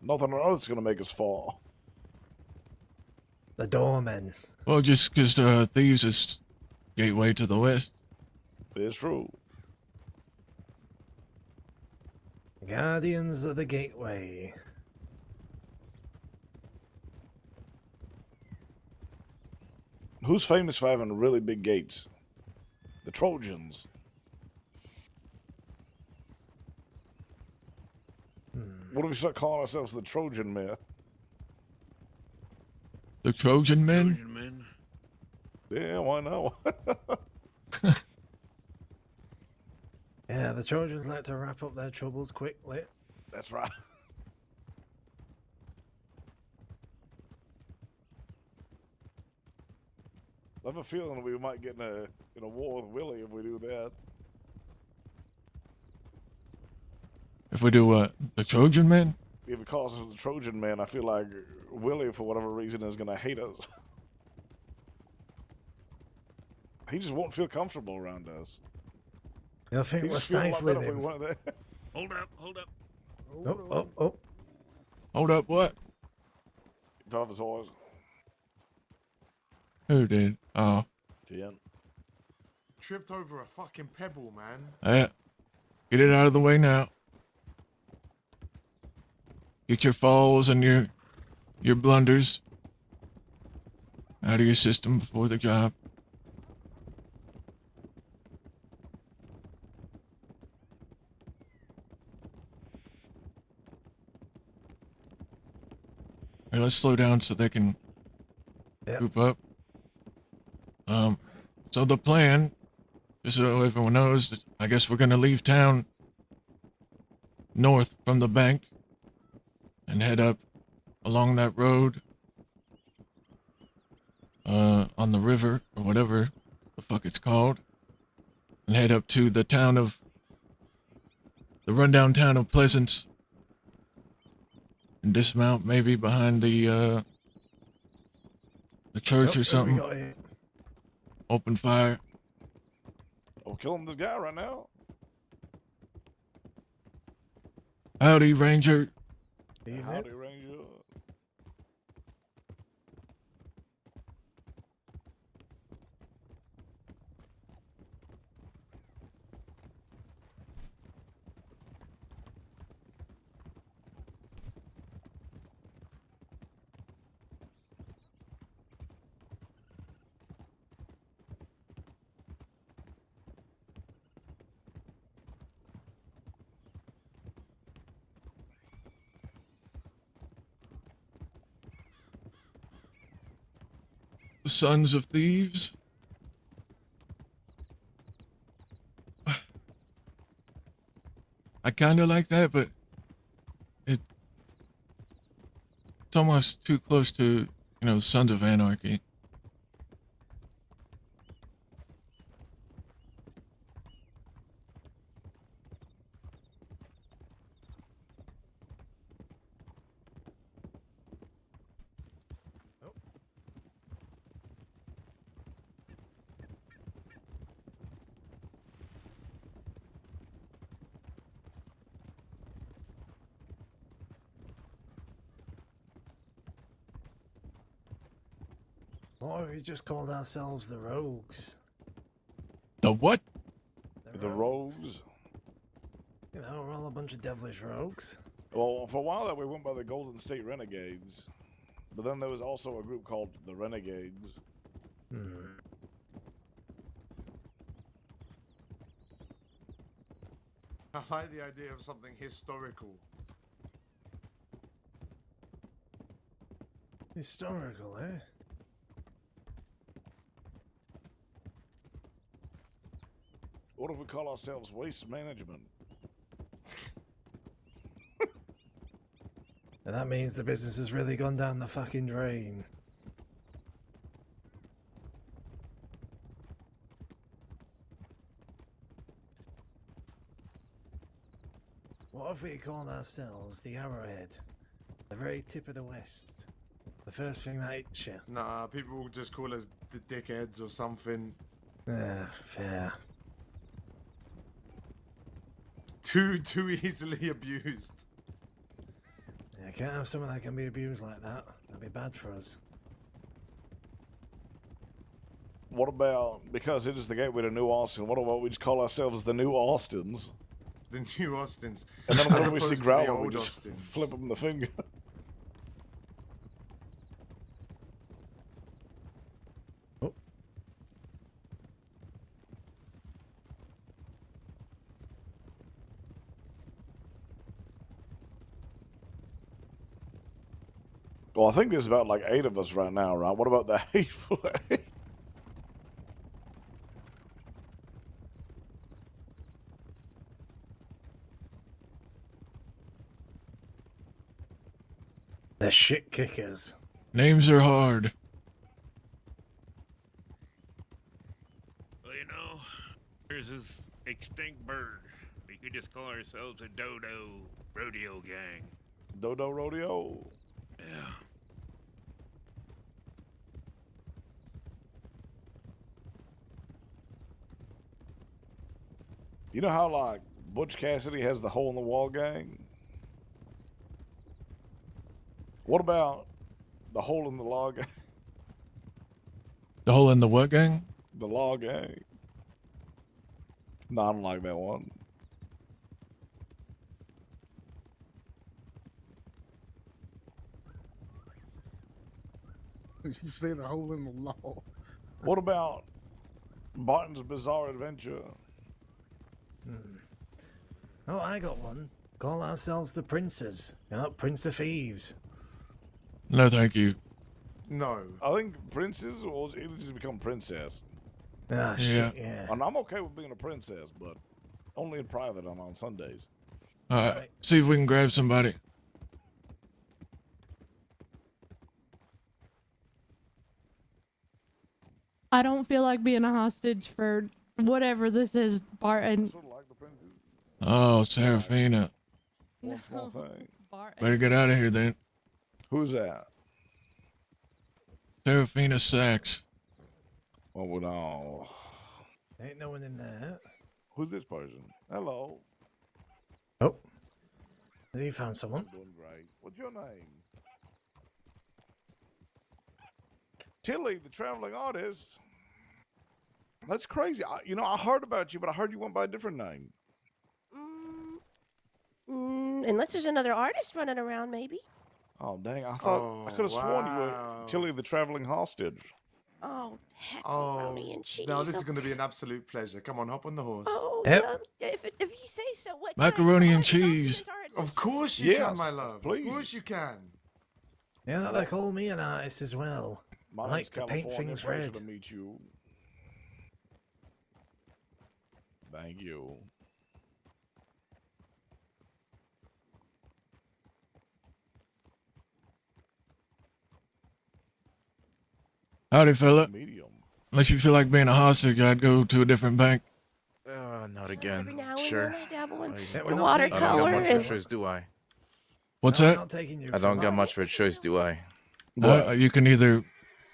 Nothing on earth's gonna make us fall. The doormen. Well, just because thieves is gateway to the west. It's true. Guardians of the gateway. Who's famous for having really big gates? The Trojans. What if we start calling ourselves the Trojan Men? The Trojan Men? Trojan men. Yeah, why not? Yeah, the Trojans like to wrap up their troubles quickly. That's right. I have a feeling we might get in a war with Willie if we do that. If we do what? The Trojan Men? If it calls us the Trojan Man, I feel like Willie, for whatever reason, is going to hate us. He just won't feel comfortable around us. You'll think He'd we're just feel a lot stifling better if we him. weren't there. Hold up, hold up. Oh. Hold up, what? Fell off his horse. Who did? Oh. Yeah. Tripped over a fucking pebble, man. Yeah. Get it out of the way now. Get your falls and your blunders out of your system before the job. Hey, let's slow down so they can group up. So the plan, just so everyone knows, I guess we're gonna leave town north from the bank and head up along that road on the river or whatever the fuck it's called, and head up to the rundown town of Pleasance, and dismount maybe behind the church or something. Open fire. Oh, killing this guy right now. Howdy, Ranger. Howdy, Ranger. The Sons of Thieves. I kind of like that, but it's almost too close to, Sons of Anarchy. What if we just called ourselves the Rogues? The what? The Rogues. You know, we're all a bunch of devilish rogues. Well, for a while there, we went by the Golden State Renegades. But then there was also a group called the Renegades. I like the idea of something historical. Historical, eh? What if we call ourselves Waste Management? And that means the business has really gone down the fucking drain. What if we called ourselves the Arrowhead? The very tip of the West. The first thing that hits you. Nah, people will just call us the dickheads or something. Fair. Too easily abused. Yeah, can't have someone that can be abused like that. That'd be bad for us. What about, because it is the gateway to New Austin, what about we just call ourselves the New Austins? The New Austins. And then As when we opposed see to the Growler, we old just Austins. flip him the finger. Well, I think there's about like 8 of us right now, right? What about the hateful eight? The shit kickers. Names are hard. Well, you know, there's this extinct bird. We could just call ourselves a dodo rodeo gang. Dodo rodeo? Yeah. You know how like Butch Cassidy has the hole in the wall gang? What about the hole in the law gang? The hole in the what gang? The law gang. No, I don't like that one. You say the hole in the law. What about Barton's Bizarre Adventure? Oh, I got one. Call ourselves the Princes. Prince of Thieves. No, thank you. No. I think princes will just become princess. Ah, shit, yeah. And I'm okay with being a princess, but only in private and on Sundays. Alright, see if we can grab somebody. I don't feel like being a hostage for whatever this is, Barton. Oh, Serafina. One small thing. Better get out of here then. Who's that? Serafina Sachs. Oh, well, no. Ain't no one in there. Who's this person? Hello. Oh. You found someone. I'm doing great. What's your name? Tilly, the traveling artist. That's crazy. I heard about you, but I heard you went by a different name. Unless there's another artist running around, maybe. Oh, dang. I thought I could have sworn you were Tilly, the traveling hostage. Oh, pepperoni and cheese. Now this is going to be an absolute pleasure. Come on, hop on the horse. Oh, if you say so. What? Macaroni and cheese. Of course you Yes, can, my love. please. Of course you can. Yeah, they call me an artist as well. My I name's like to paint California. things Pleasure red. to meet you. Thank you. Howdy, fella. Medium. Unless you feel like being a hostage, I'd go to a different bank. Not again. Now Sure. and then I dabble in we're the not watercolor. I don't got much of and- a choice, do I? What's No, I'm that? not taking you I don't for got that. much of a choice, do I? You can either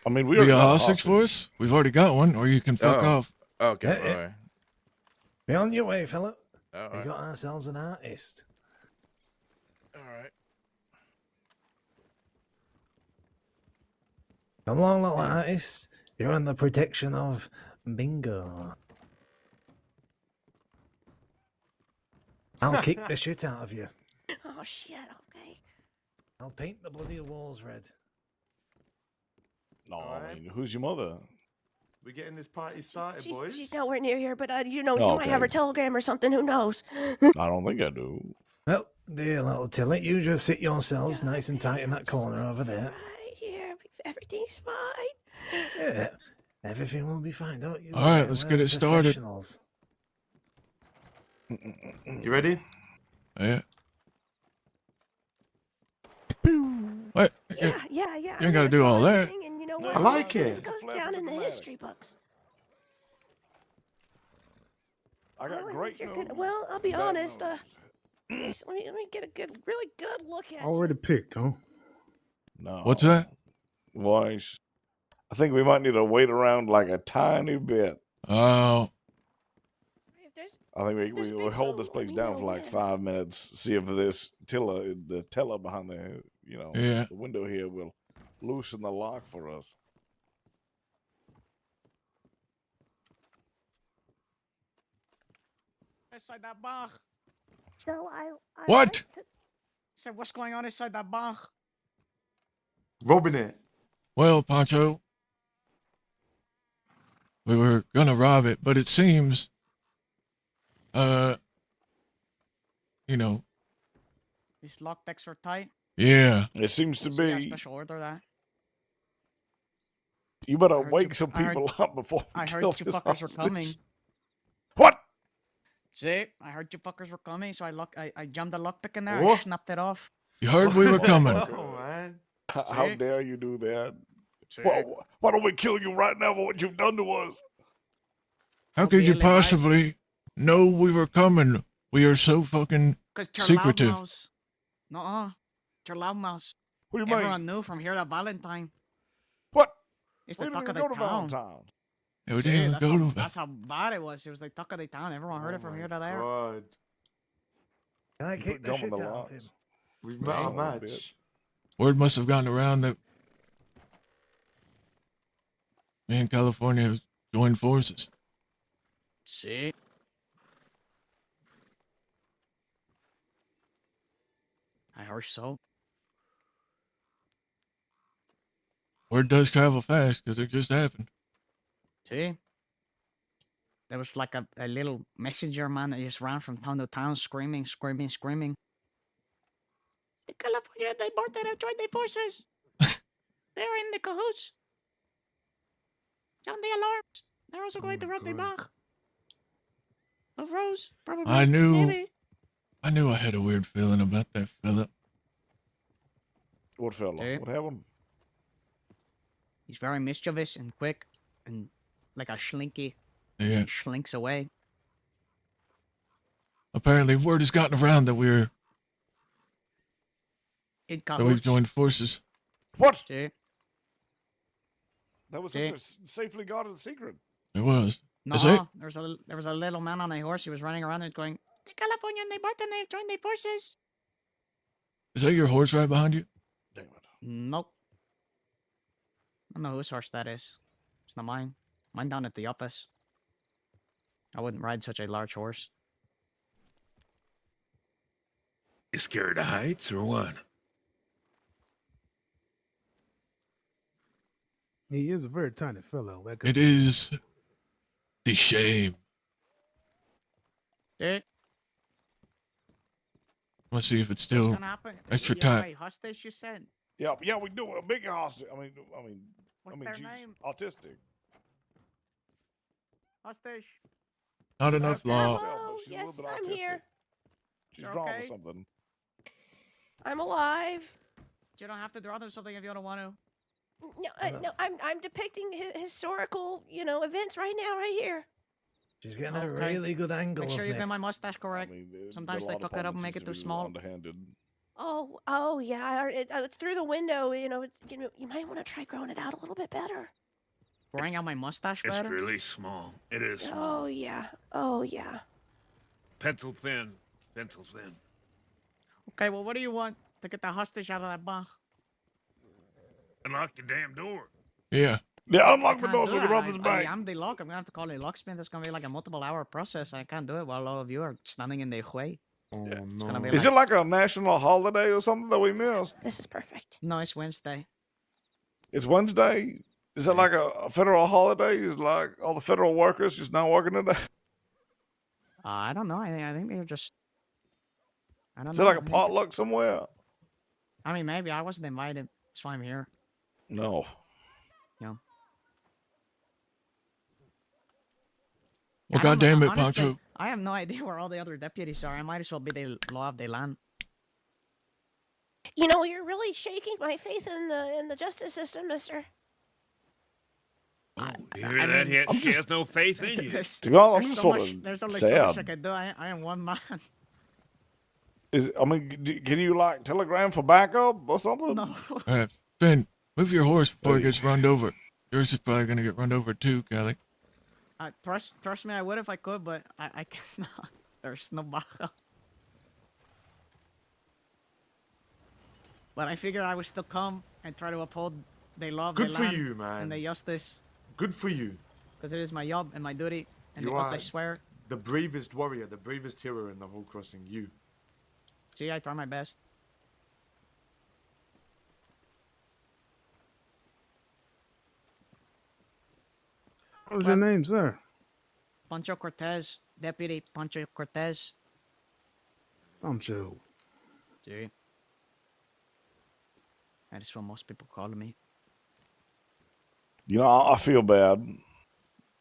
I mean, we be already a got a hostage for us. We've already got one, or you can fuck Oh. off. Okay, Yeah, alright. Be on your way, fella. We Alright. got ourselves an artist. Alright. Come along, little artist. You're on the protection of Bingo. I'll kick the shit out of you. Oh shit. Okay. I'll paint the bloody walls red. No, I mean, who's your mother? We're getting this party started, She's, boys. she's nowhere near here, but you know, Oh, you might have her okay. telegram or something. Who knows? I don't think I do. Well, dear little Tilly, you just sit yourselves nice and tight in that corner over there. Right here, everything's fine. Yeah, everything will be fine, don't you? All right, worry, let's we're get it started. professionals. You ready? Yeah. What? Yeah. You ain't got to do all that. And you know I what? like it. It goes down in the history books. I got great You're news. good. Well, I'll be Bad honest. news. Let me get a really good look at you. Already picked, huh? No. What's that? Voice. I think we might need to wait around like a tiny bit. Oh. I think we'll hold this place down for like 5 minutes. See if the teller behind the Yeah. the window here will loosen the lock for us. Inside that bar. So I What? Said, what's going on inside that bar? Robbing it. Well, Pancho, we were gonna rob it, but it seems, These lock decks are tight. yeah. It seems to So you got be. special order that. You better I heard wake you- some I heard- people up before we I heard kill you this fuckers were hostage. coming. What? See, I heard you fuckers were coming, so I jammed the lockpick in there. I What? snapped it off. You heard we were coming. Oh, man. How See? dare you do that? See? Why don't we kill you right now for what you've done to us? How could you be ill-advised. possibly know we were coming? We are so fucking Cause you're secretive. loudmouths. Nuh-uh. You're loudmouths. What do you mean? Everyone knew from here to Valentine. What? It's We the didn't talk even of go the to town. Valentine. Yeah, we See, didn't even that's go how, to that's how bad it was. It was the talk of the town. Everyone heard it from here to there. God. Can I You kick put the gum in shit the out of locks. him? We've met our Son of a match. bitch. Word must have gotten around that me and California have joined forces. See? I heard so. Word does travel fast because it just happened. See? There was like a little messenger man that just ran from town to town screaming. The California, they Barton have joined the forces. They're in the cahoots. Sound the alarms. They're also going to rob the bank. Of Rose, probably. I knew Maybe. I had a weird feeling about that fella. What fella? See? What happened? He's very mischievous and quick and like a slinky. Yeah. He slinks away. Apparently word has gotten around that In we've cahoots. joined forces. What? See? That was See? such a safely guarded secret. It was. No, Is it? there was a little man on a horse. He was running around and going, the California and the Barton, they've joined the forces. Is that your horse right behind you? Damn it. Nope. I don't know whose horse that is. It's not mine. Mine down at the office. I wouldn't ride such a large horse. You scared of heights or what? He is a very tiny fellow. That could It is the shame. Dick, Let's see if it's what's still gonna happen? extra You have time. a hostage, you said? Yeah, we do a big hostage. I mean, What's their she's name? autistic. Hostage. Not enough law. Hello, She's a little yes, bit I'm autistic. here. She's You're drawn okay? to something. I'm alive. You don't have to draw them something if you don't want to. No, I'm depicting historical, events right now, right here. She's getting a Okay. really good angle Make sure of you me. get my mustache correct. Sometimes they fuck it up and make it too small. Underhanded. Oh yeah, it's through the window. You might want to try growing it out a little bit better. Growing out my mustache It's better? really small. It is small. Oh yeah. Pencil thin. Pencil thin. Okay, well, what do you want to get the hostage out of that bar? Unlock the damn door. Yeah. Yeah, unlock I the can't door do so we can that. rob this bank. I'm the lock. I'm gonna have to call a locksmith. It's gonna be like a multiple-hour process. I can't do it while all of you are standing in the way. Oh, It's no. gonna be Is it like a national holiday or something that we missed? This is perfect. No, it's Wednesday. It's Wednesday. Is it like a federal holiday? Is like all the federal workers just not working today? I don't know. I think they're just. I don't Is know. it like a I think- potluck somewhere? I mean, maybe I wasn't invited. That's why I'm here. No. Yeah. Well, I don't know, goddamn it, honestly, Pancho. I have no idea where all the other deputies are. I might as well be the law of the land. You're really shaking my faith in the justice system, mister. You hear that? He has no faith in you. There's, To be honest, I'm there's just so sort much, of there's only so much I sad. can do. I am one man. Can you like telegram for backup or something? No. Finn, Move your horse before it Hey. gets run over. Yours is probably gonna get run over too, Kelly. Trust me, I would if I could, but I cannot. There's no backup. But I figured I would still come and try to uphold their love, Good their for land, you, man. and their justice. Good for you. Because it is my job and my duty, and You the oath are I swear. the bravest warrior, the bravest hero in the whole crossing. You. See, I try my best. What was your name, sir? Pancho Cortez, Deputy Pancho Cortez. Pancho. See? That is what most people call me. You know, I feel bad.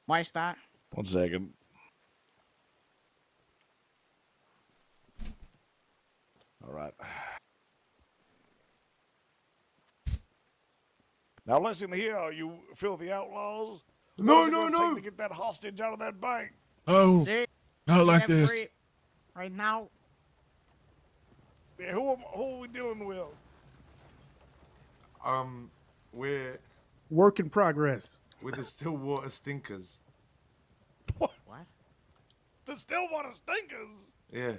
Why is that? 1 second. All right. Now listen here, you filthy outlaws. No, What is it no, gonna no. take to get that hostage out of that bank? Oh, See? not like Get this. free right now. Yeah, who are we dealing with? We're Work in progress. the Stillwater Stinkers. What? The Stillwater Stinkers. Yeah.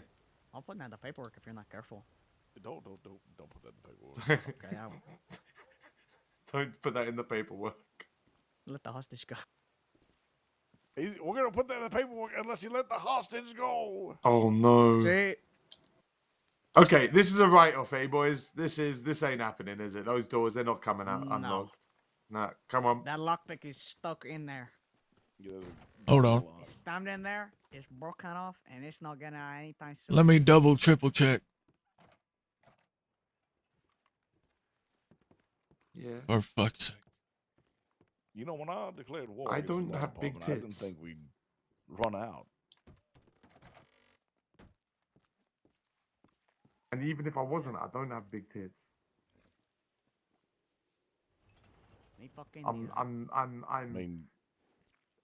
I'll put that in the paperwork if you're not careful. Don't put that in the paperwork. Okay, I'll Don't put that in the paperwork. let the hostage go. We're gonna put that in the paperwork unless you let the hostage go. Oh no. See? Okay, this is a write-off, eh, boys? This ain't happening, is it? Those doors, they're not coming out No. unlocked. Nah, come on. That lockpick is stuck in there. Hold on. It's stamped in there. It's broken off, and it's not getting out anytime soon. Let me double, triple check. Yeah. For fuck's sake. You know, when I declared war, I against the don't law have big department, I didn't tits. think we'd run out. And even if I wasn't, I don't have big tits. Me fucking I mean,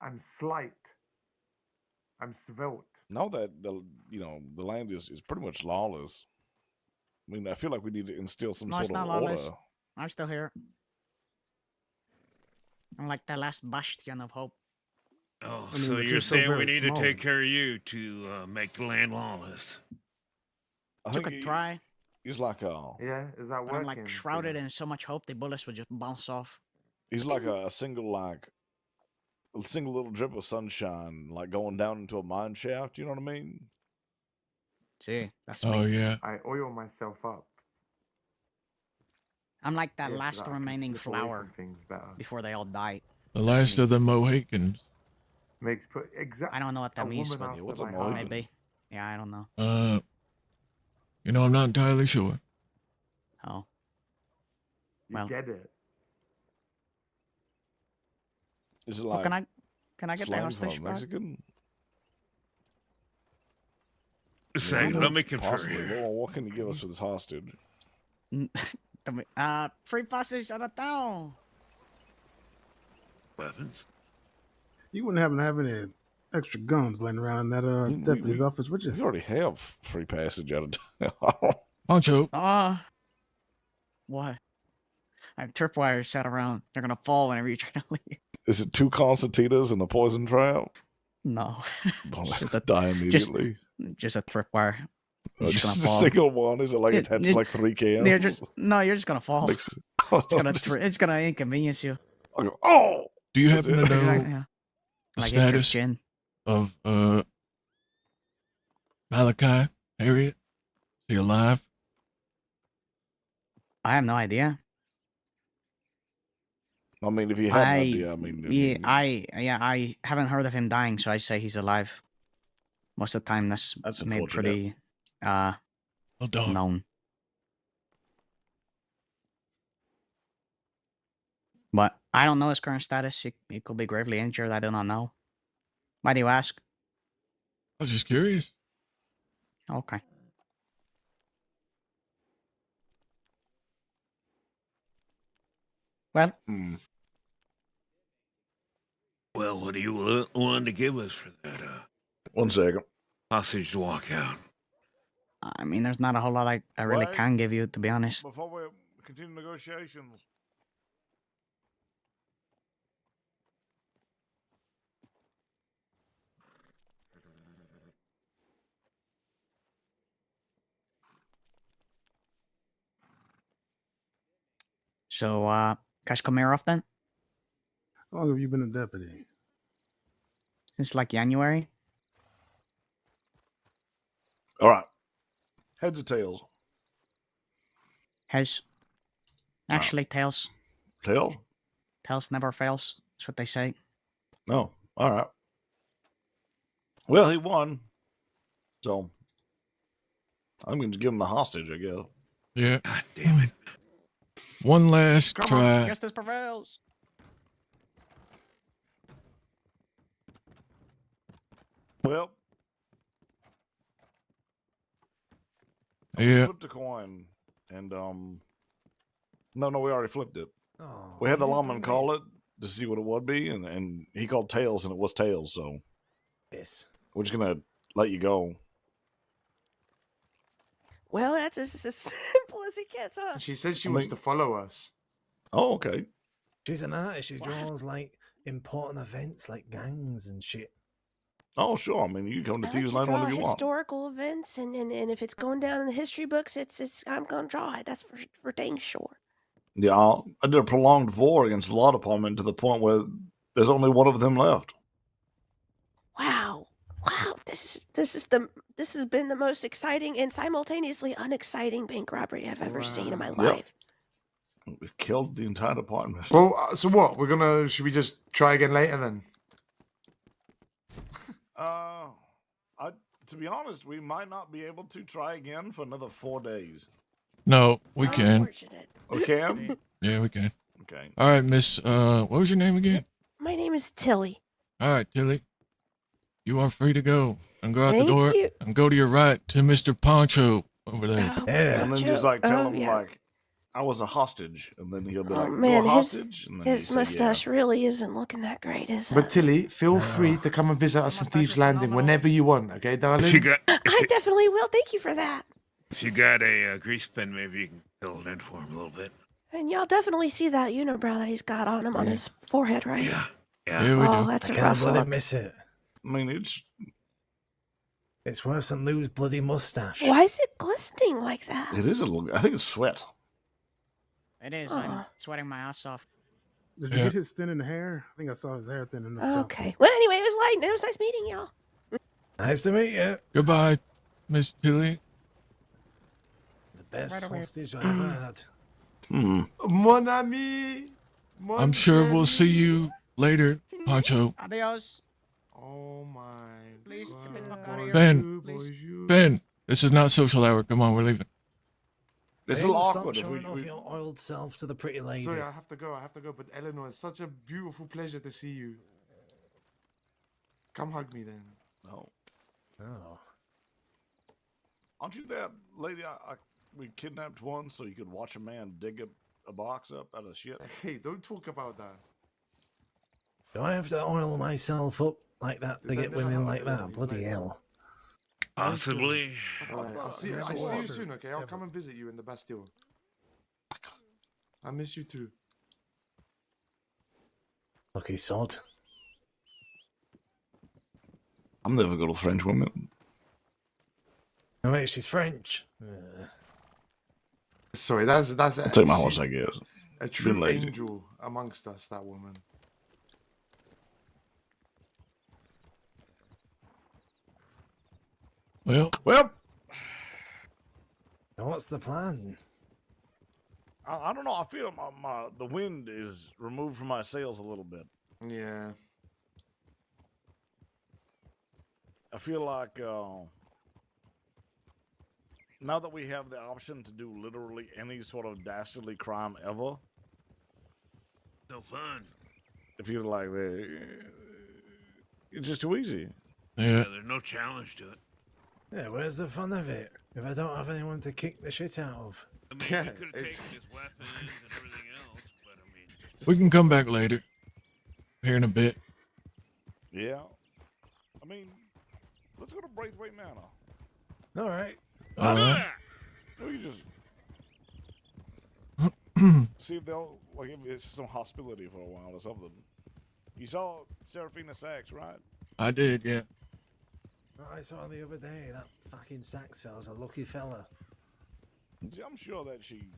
I'm slight. I'm svelte. now that the land is pretty much lawless. I mean, I feel like we need to instill some No, it's sort not of lawless. order. I'm still here. I'm like the last bastion of hope. Oh, I mean, so but you're you're so saying we very need small. to take care of you to make the land lawless? I Took think a try, he's like Yeah, is that but I'm working? like shrouded in so much hope the bullets would just bounce off. he's like a single little drip of sunshine, like going down into a mine shaft. You know what I mean? See, that's Oh, me. yeah. I oil myself up. I'm like that Yeah, so last that I can remaining slip away flower from things better. before they all die. The last of the Mohicans. I don't know what that means, but what's a Mohican? maybe. Yeah, I don't know. I'm not entirely sure. Oh. You Well. get it. Is it Well, like can I get the slang hostage from back? Mexican? Just a second, let me confer Possibly. here. Well, what can you give us for this hostage? Free passage out of town. Weapons? You wouldn't happen to have any extra guns laying around in that deputy's office, would you? We already have free passage out of town. Pancho. What? I have tripwires set around. They're gonna fall whenever you try to leave. Is it 2 concertinas and a poison trap? No. Die immediately. Just a tripwire. Oh, You're just gonna a fall. single one? Is it like attached to like 3 cans? You're just gonna fall. It's gonna inconvenience you. Oh! Do you happen to know Yeah. the Like hit your status chin. of Malachi, Harriet? Is he alive? I have no idea. I mean, if you had an idea, I mean, I haven't heard of him dying, so I say he's alive. Most of the time, that's made unfortunate. pretty known. But I don't know his current status. He could be gravely injured. I do not know. Why do you ask? I was just curious. Okay. Well. Well, what do you want to give us for that 1 second. hostage to walk out? I mean, there's not a whole lot I really Wait. can give you, to be honest. Before we continue negotiations, So, guys come here often? How long have you been a deputy? Since like January? All right. Heads or tails? Heads. Actually, tails. Tails? Tails never fails. That's what they say. No. All right. Well, he won. So I'm going to give him the hostage, I guess. Yeah. God damn it. One last Come try. on, justice prevails. Well, Yeah. we flipped a coin, and no, we already flipped it. Oh, We had the yeah, lawman right. call it to see what it would be, and he called tails, and it was tails. So Yes. we're just gonna let you go. Well, that's as simple as it gets, huh? She says she I wants mean- to follow us. Oh, okay. She's an artist. She draws like important events, like gangs and shit. Oh, sure. I mean, you can come to I like Thieves' to Land draw whenever you want. historical events, and if it's going down in the history books, it's I'm gonna draw it. That's for dang sure. Yeah, I did a prolonged war against the law department to the point where there's only one of them left. Wow, this has been the most exciting and simultaneously unexciting bank robbery I've ever seen in my Yep. life. We've killed the entire department. Well, so what? Should we just try again later then? To be honest, we might not be able to try again for another 4 days. No, we can. Unfortunate. We can? Yeah, we can. Okay. All right, Miss. What was your name again? My name is Tilly. All right, Tilly. You are free to go and go out Thank the door you. and go to your right to Mr. Poncho over there. Yeah. And then just like tell him like I was a hostage, and then he'll be Oh like, man, "You're a his hostage," and then his you say, mustache really isn't looking that great, is it? But Tilly, feel free to come and visit us in Thieves' Landing whenever you want, okay, darling? I definitely will. Thank you for that. If you got a grease pen, maybe you can fill it in for him a little bit. And y'all definitely see that unibrow that he's got on him on his forehead, right? Yeah. Yeah, we Oh, do. that's I a can't rough bloody look. miss it. I mean, It's worse than Lou's bloody mustache. Why is it glistening like that? it is a little. I think it's sweat. It is. Aw. I'm sweating my ass off. Did you get his thin in the hair? I think I saw his hair thinning up top. Okay. Well, anyway, it was light. It was nice meeting y'all. Nice to meet you. Goodbye, Miss Tilly. The best Right away. hostage I ever had. Mon ami. Mon I'm sure we'll chéri. see you later, Poncho. Adios. Oh my. Please God. get the fuck out of here. Ben. Please. Ben, this is not social hour. Come on, we're leaving. It's a Hey, little stop awkward if showing we. off your oiled self to the pretty lady. Sorry, I have to go. But Eleanor, it's such a beautiful pleasure to see you. Come hug me then. No. Oh. Aren't you that lady we kidnapped once so you could watch a man dig a box up out of shit? Hey, don't talk about that. Do I have to oil myself up like that to That get never women happened like to me. that? It's Bloody like- hell. Possibly. Alright, I'll see you water. soon, okay? I'll come and visit you in the Bastille. I miss you too. Lucky sod. I'm never got a French woman. Oh, wait, she's French. Sorry, that's I'll take my horse, I guess. a true lazy. angel amongst us, that woman. Well, Now, what's the plan? I don't know. I feel the wind is removed from my sails a little bit. Yeah. I feel like now that we have the option to do literally any sort of dastardly crime ever, No fun. I feel like it's just too easy. yeah. There's no challenge to it. Yeah, where's the fun of it? If I don't have anyone to kick the shit out of. I mean, Yeah, we could have it's- taken his weapons and everything else, but I mean, We can come back later. Here in a bit. Yeah. I mean, let's go to Braithwaite Manor. All right. All right. We just see if they'll like give us some hospitality for a while or something. You saw Serafina Sachs, right? I did, yeah. What I saw the other day, that fucking Sax fella's a lucky fella. I'm sure that she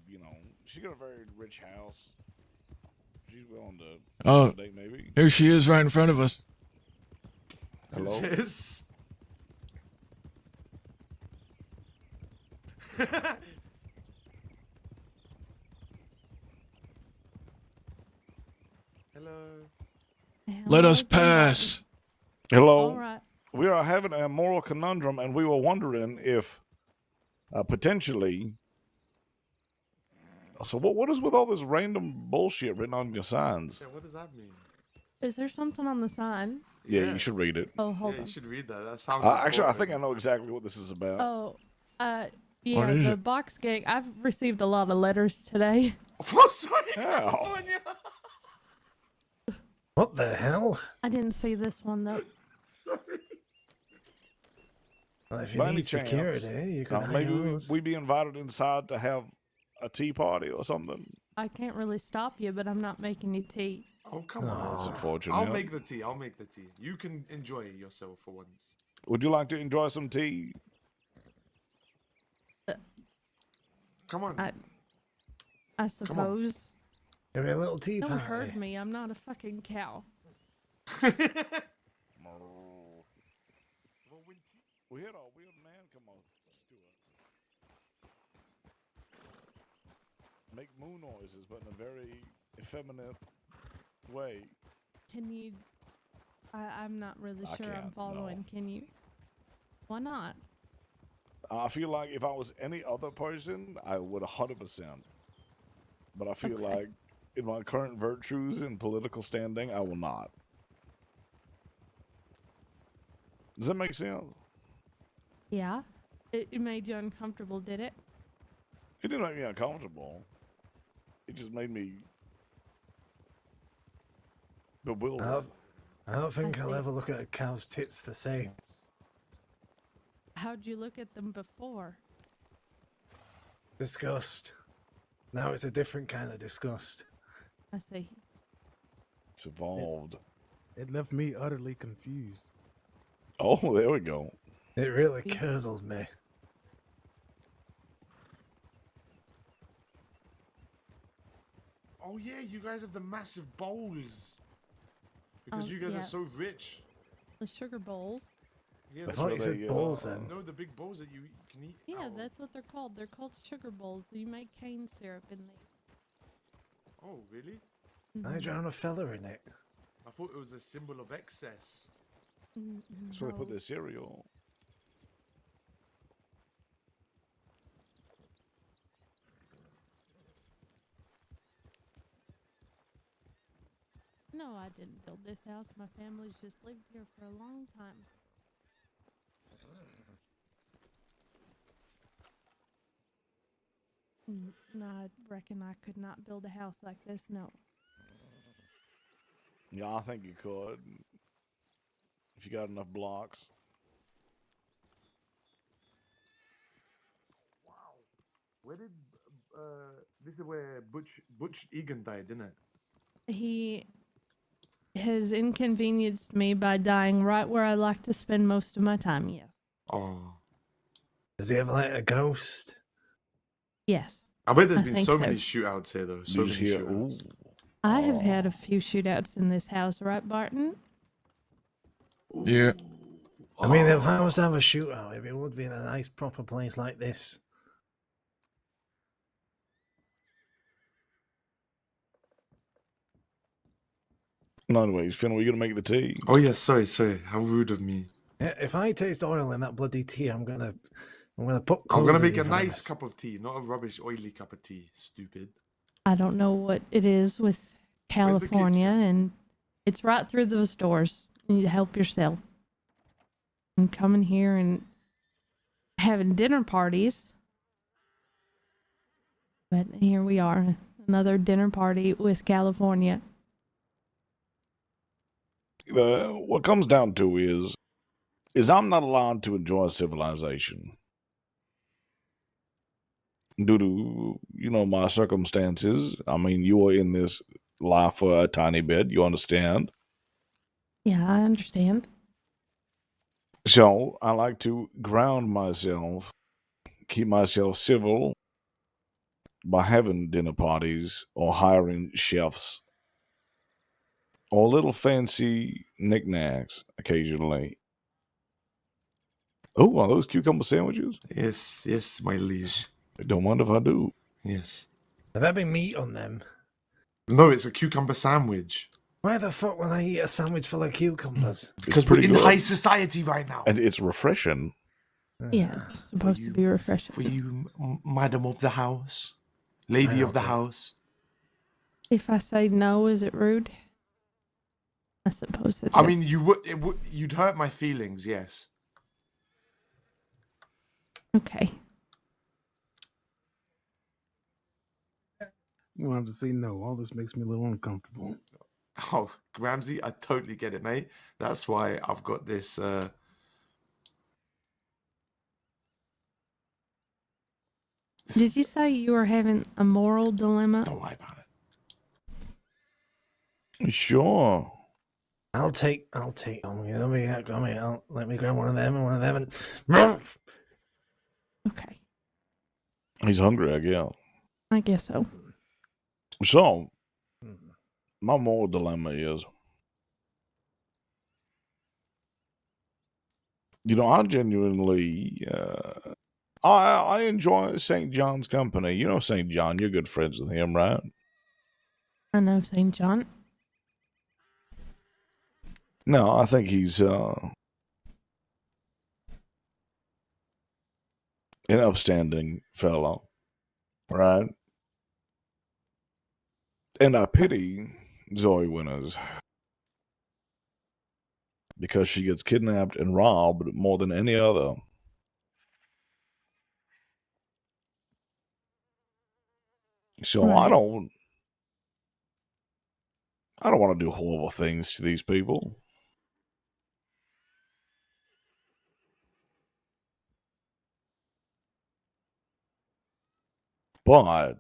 got a very rich house. She's willing to Oh, accommodate, maybe. here she is right in front of us. Hello? Yes. Hello. Let us pass. Hello. All right. We are having a moral conundrum, and we were wondering if potentially. So what is with all this random bullshit written on your signs? Yeah, what does that mean? Is there something on the sign? Yeah, you should read it. Oh, hold Yeah, on. you should read that. That sounds Actually, I important. think I know exactly what this is about. Oh, yeah, What is the it? box gang. I've received a lot of letters today. Oh, sorry, How? California. What the hell? I didn't see this one though. Sorry. Well, if you By any need chance, security, you can maybe hire us. we be invited inside to have a tea party or something. I can't really stop you, but I'm not making you tea. Oh, come on. That's unfortunate. I'll make the tea. I'll make the tea. You can enjoy yourself for once. Would you like to enjoy some tea? Come on. I suppose. Give me a little tea Don't party. hurt me. I'm not a fucking cow. We had a weird man come on. Let's do it. Make moo noises, but in a very effeminate way. Can you? I'm not really I sure I'm can't, following. Can you? Why not? I feel like if I was any other person, I would 100%. But I feel Okay. like in my current virtues and political standing, I will not. Does that make sense? Yeah. It made you uncomfortable, did it? It didn't make me uncomfortable. It just made me bewildered. I don't think I'll see. ever look at a cow's tits the same. How'd you look at them before? Disgust. Now it's a different kind of disgust. I see. It's evolved. It left me utterly confused. Oh, there we go. It really curdled me. Oh yeah, you guys have the massive bowls. Because you guys yeah. are so rich. The sugar bowls. Yeah, That's the- what they, bowls then. No, the big bowls that you can eat. Yeah, out of. that's what they're called. They're called sugar bowls. You make cane syrup in these. Oh, really? I drown a fella in it. I thought it was a symbol of excess. That's where they put their cereal. No, I didn't build this house. My family's just lived here for a long time. No, I reckon I could not build a house like this. No. Yeah, I think you could. If you got enough blocks. Where did this is where Butch Egan died, isn't it? He has inconvenienced me by dying right where I like to spend most of my time, yes. Oh. Does he ever like a ghost? Yes. I bet there's I been think so so. many shootouts here though. So You just many hear, shootouts. I have had a few shootouts in this house, right, Barton? Yeah. I mean, if I was to have a shootout, it would be in a nice, proper place like this. No, anyways, Finn, are you going to make the tea? Oh yeah, sorry. How rude of me. Yeah, if I taste oil in that bloody tea, I'm gonna put. I'm clothes gonna in make you a for the nice rest. cup of tea, not a rubbish oily cup of tea. Stupid. I don't know what it is with California, and it's right through those doors. You need to help yourself. And coming here and having dinner parties. But here we are, another dinner party with California. What comes down to is I'm not allowed to enjoy civilization due to my circumstances. I mean, you are in this life for a tiny bit. You understand? Yeah, I understand. So I like to ground myself, keep myself civil, by having dinner parties or hiring chefs or little fancy knickknacks occasionally. Oh, are those cucumber sandwiches? Yes, yes, my liege. Don't mind if I do. Yes. There better be meat on them. No, it's a cucumber sandwich. Why the fuck would I eat a sandwich full of cucumbers? Because we're in high society right now. And it's refreshing. Yeah, it's supposed to be refreshing. For you, madam of the house, lady of the house. If I say no, is it rude? I suppose it I is. mean, you'd hurt my feelings, yes. Okay. You want to say no. All this makes me a little uncomfortable. Oh, Ramsey, I totally get it, mate. That's why I've got this. Did you say you were having a moral dilemma? Don't worry about it. Sure. I'll take. Let me grab one of them and one of them and. Okay. He's hungry, I guess. I guess so. So, my moral dilemma is, I genuinely, I enjoy St. John's company. You know St. John, you're good friends with him, right? I know St. John. No, I think he's an upstanding fellow, right? And I pity Zoe Winters because she gets kidnapped and robbed more than any other. So Right. I don't want to do horrible things to these people. But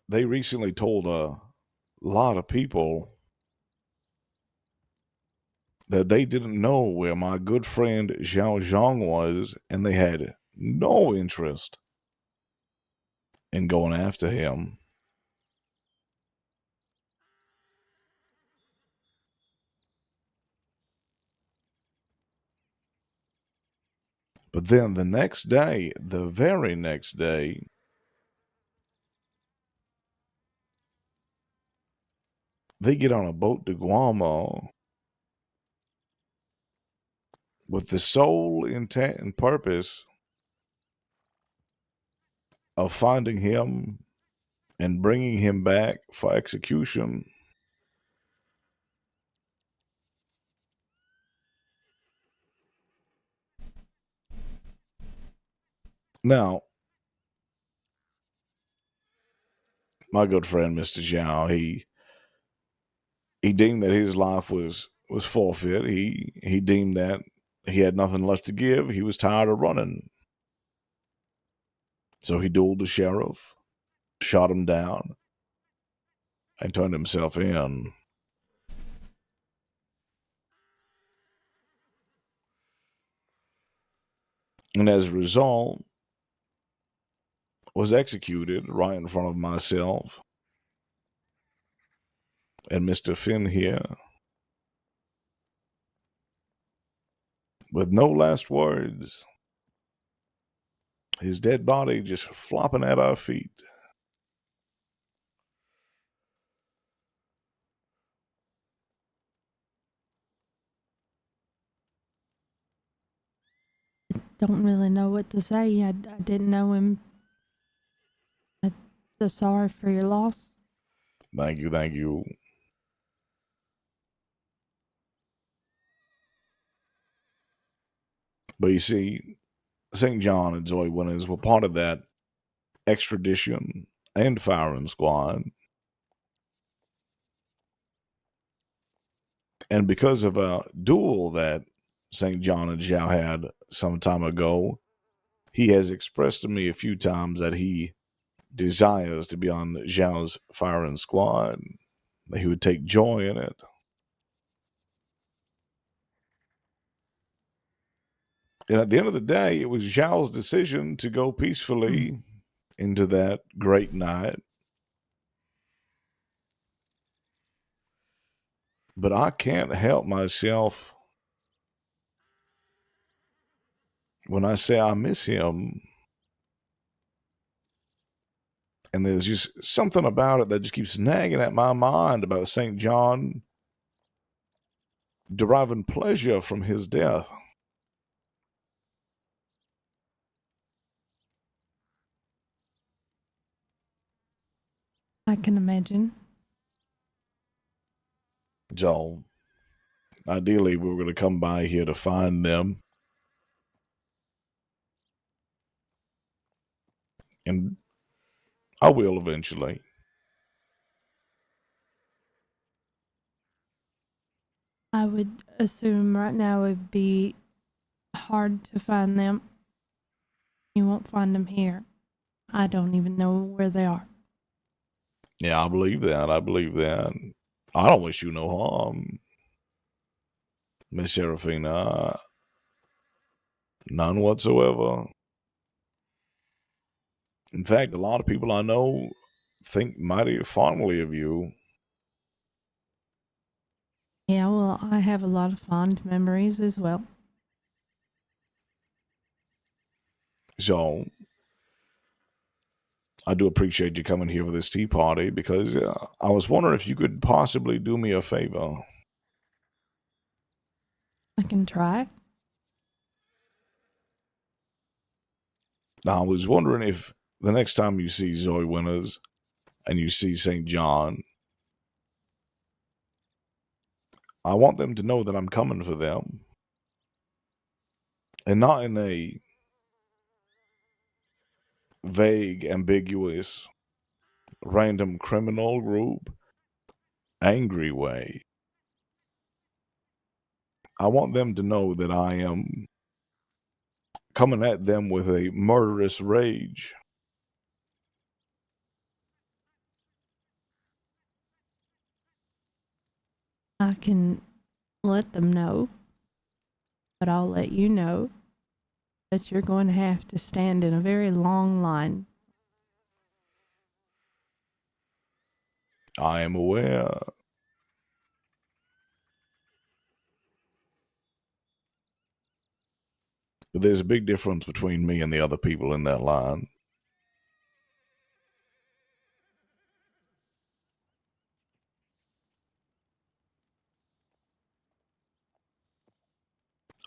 they recently told a lot of people that they didn't know where my good friend Zhao Zhang was, and they had no interest in going after him. But then the very next day, they get on a boat to Guam with the sole intent and purpose of finding him and bringing him back for execution. Now, my good friend, Mr. Zhao, he deemed that his life was forfeit. He deemed that he had nothing left to give. He was tired of running. So he dueled the sheriff, shot him down, and turned himself in. And as a result, was executed right in front of myself and Mr. Finn here, with no last words. His dead body just flopping at our feet. Don't really know what to say. I didn't know him. I'm so sorry for your loss. Thank you, thank you. But you see, St. John and Zoe Winters were part of that extradition and firing squad. And because of a duel that St. John and Zhao had some time ago, he has expressed to me a few times that he desires to be on Zhao's firing squad, that he would take joy in it. And at the end of the day, it was Zhao's decision to go peacefully into that great night. But I can't help myself when I say I miss him. And there's just something about it that just keeps nagging at my mind about St. John deriving pleasure from his death. I can imagine. So, ideally, we were going to come by here to find them. And I will eventually. I would assume right now it would be hard to find them. You won't find them here. I don't even know where they are. Yeah, I believe that. I believe that. I don't wish you no harm, Miss Serafina. None whatsoever. In fact, a lot of people I know think mighty fondly of you. Yeah, well, I have a lot of fond memories as well. So, I do appreciate you coming here for this tea party because I was wondering if you could possibly do me a favor. I can try. Now, I was wondering if the next time you see Zoe Winters and you see St. John, I want them to know that I'm coming for them. And not in a vague, ambiguous, random criminal group, angry way. I want them to know that I am coming at them with a murderous rage. I can let them know, but I'll let you know that you're going to have to stand in a very long line. I am aware. But there's a big difference between me and the other people in that line.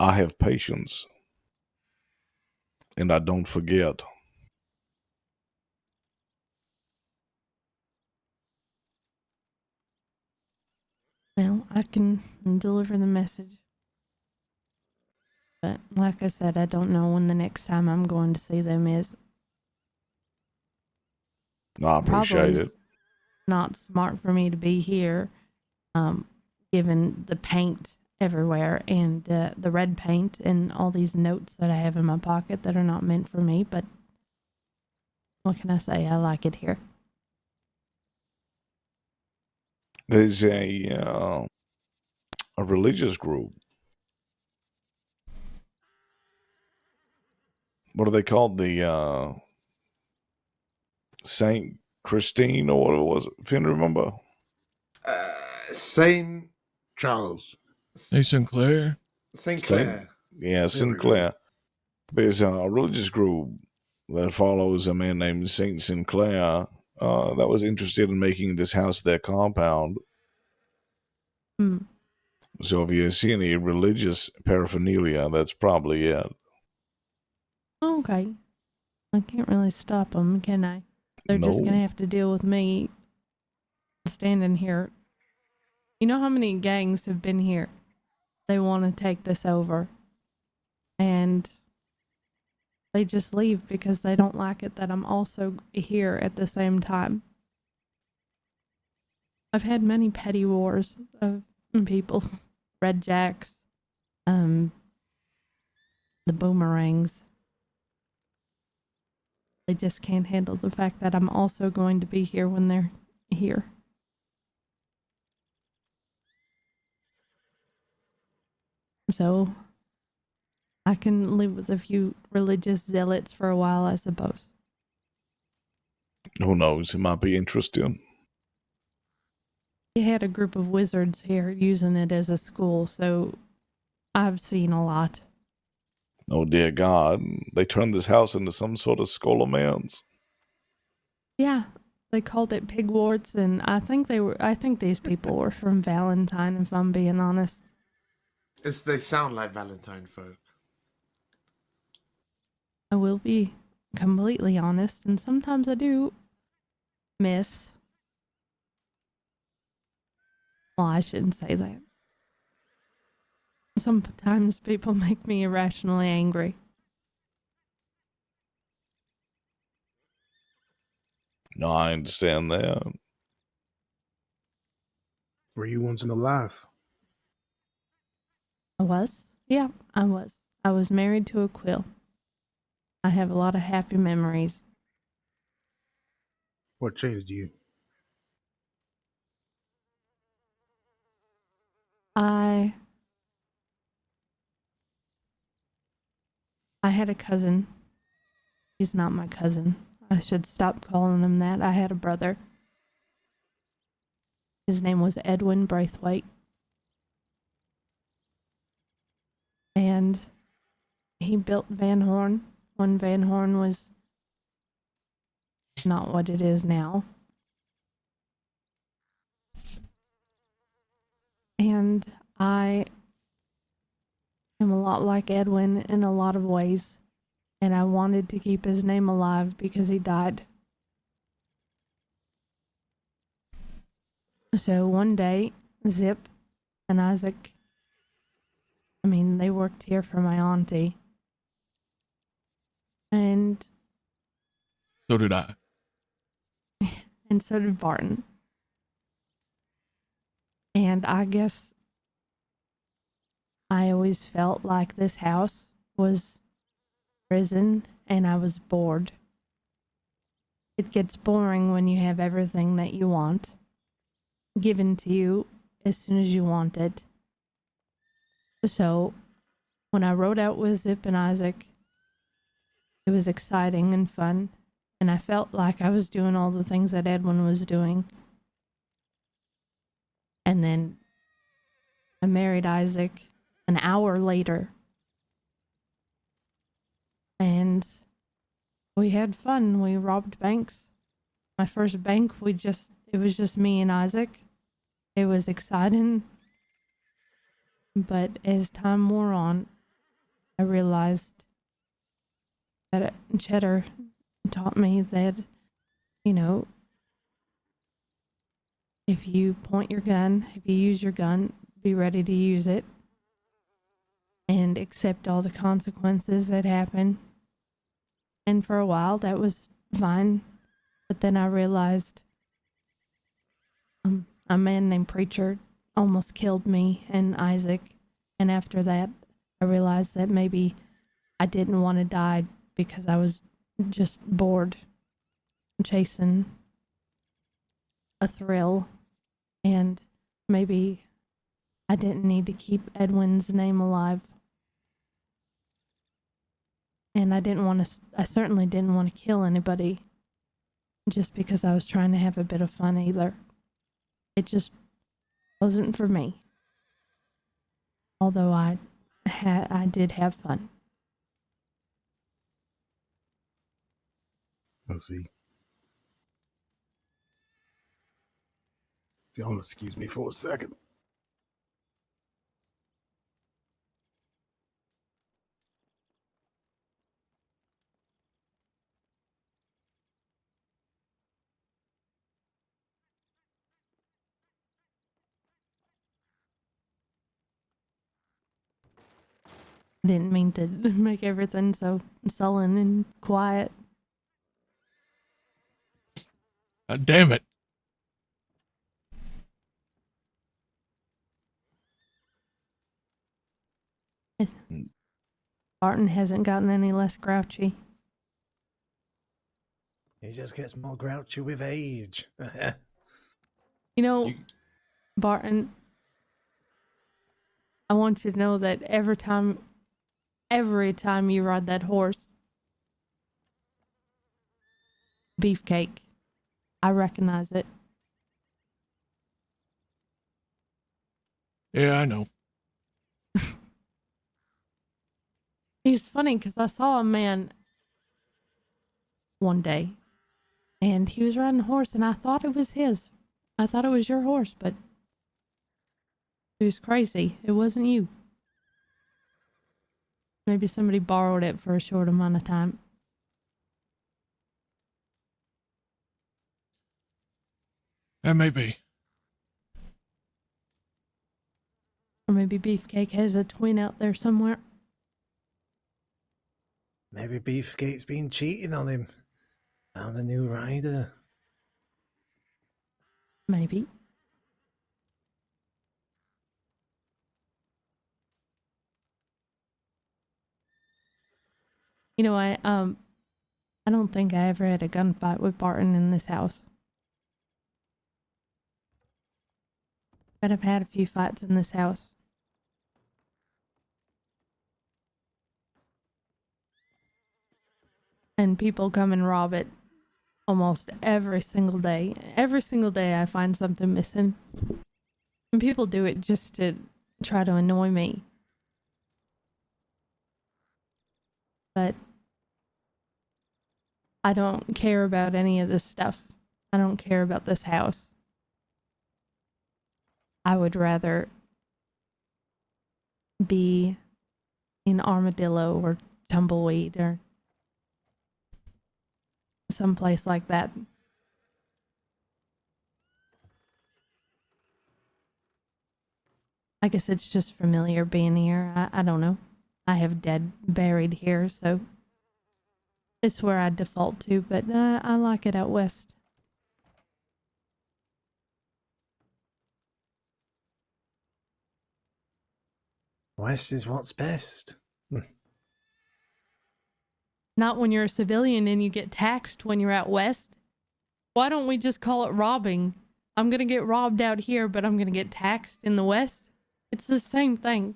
I have patience. And I don't forget. Well, I can deliver the message. But like I said, I don't know when the next time I'm going to see them is. I appreciate Probably it. not smart for me to be here, given the paint everywhere and the red paint and all these notes that I have in my pocket that are not meant for me. But what can I say? I like it here. There's a religious group. What are they called? The Saint Christine or what it was? If you remember. Saint Charles. Hey, Sinclair. Sinclair. Yeah, Sinclair. There's a religious group that follows a man named Saint Sinclair that was interested in making this house their compound. Hmm. So if you see any religious paraphernalia, that's probably it. Okay. I can't really stop them, can I? They're just going to No. have to deal with me standing here. You know how many gangs have been here? They want to take this over. And they just leave because they don't like it that I'm also here at the same time. I've had many petty wars of people. Red Jacks, the Boomerangs. They just can't handle the fact that I'm also going to be here when they're here. So I can live with a few religious zealots for a while, I suppose. Who knows? It might be interesting. We had a group of wizards here using it as a school, so I've seen a lot. Oh dear God! They turned this house into some sort of skull of man's. Yeah, they called it pigwarts, and I think these people were from Valentine, if I'm being honest. They sound like Valentine folk. I will be completely honest, and sometimes I do miss. Well, I shouldn't say that. Sometimes people make me irrationally angry. No, I understand that. Were you once in a life? I was? Yeah, I was. I was married to a quill. I have a lot of happy memories. What changed you? I had a cousin. He's not my cousin. I should stop calling him that. I had a brother. His name was Edwin Braithwaite. And he built Van Horn when Van Horn was not what it is now. And I am a lot like Edwin in a lot of ways. And I wanted to keep his name alive because he died. So one day, Zip and Isaac, they worked here for my auntie. And So did I. and so did Barton. And I guess I always felt like this house was prison and I was bored. It gets boring when you have everything that you want given to you as soon as you want it. So when I rode out with Zip and Isaac, it was exciting and fun, and I felt like I was doing all the things that Edwin was doing. And then I married Isaac an hour later. And we had fun. We robbed banks. My first bank, it was just me and Isaac. It was exciting. But as time wore on, I realized that Cheddar taught me that, if you point your gun, if you use your gun, be ready to use it and accept all the consequences that happen. And for a while, that was fine. But then I realized a man named Preacher almost killed me and Isaac. And after that, I realized that maybe I didn't want to die because I was just bored chasing a thrill. And maybe I didn't need to keep Edwin's name alive. And I certainly didn't want to kill anybody just because I was trying to have a bit of fun either. It just wasn't for me. Although I did have fun. Let's see. If y'all excuse me for a second. I didn't mean to make everything so sullen and quiet. God damn it. Barton hasn't gotten any less grouchy. He just gets more grouchy with age. Barton, I want you to know that every time every time you ride that horse. Beefcake. I recognize it. Yeah, I know. It's funny because I saw a man one day and he was riding a horse and I thought it was his. I thought it was your horse, but it was crazy. It wasn't you. Maybe somebody borrowed it for a short amount of time. That may be. Or maybe Beefcake has a twin out there somewhere. Maybe Beefcake's been cheating on him. Found a new rider. Maybe. You know, I don't think I ever had a gunfight with Barton in this house. But I've had a few fights in this house. And people come and rob it almost every single day. Every single day I find something missing. And people do it just to try to annoy me. But I don't care about any of this stuff. I don't care about this house. I would rather be in Armadillo or Tumbleweed or someplace like that. I guess it's just familiar being here. I don't know. I have dead buried here, so it's where I default to, but I like it out west. West is what's best. Not when you're a civilian and you get taxed when you're out west. Why don't we just call it robbing? I'm going to get robbed out here, but I'm going to get taxed in the west. It's the same thing.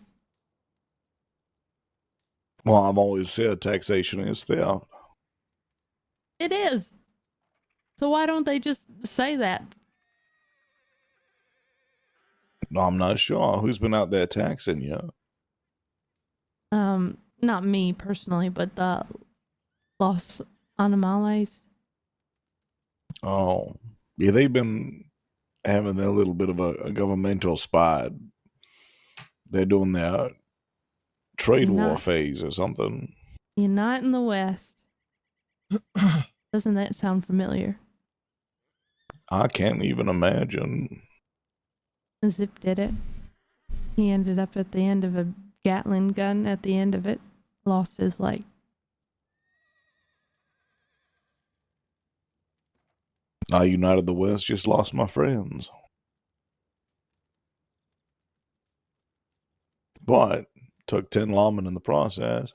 Well, I've always said taxation is theft. It is. So why don't they just say that? No, I'm not sure. Who's been out there taxing you? Not me personally, but the Los Animales. Oh, yeah, they've been having their little bit of a governmental spot. They're doing their trade You're war not- phase or something. You're not in the west. Doesn't that sound familiar? I can't even imagine. Zip did it. He ended up at the end of a Gatling gun at the end of it. Lost his leg. I United the West just lost my friends. But took 10 lawmen in the process.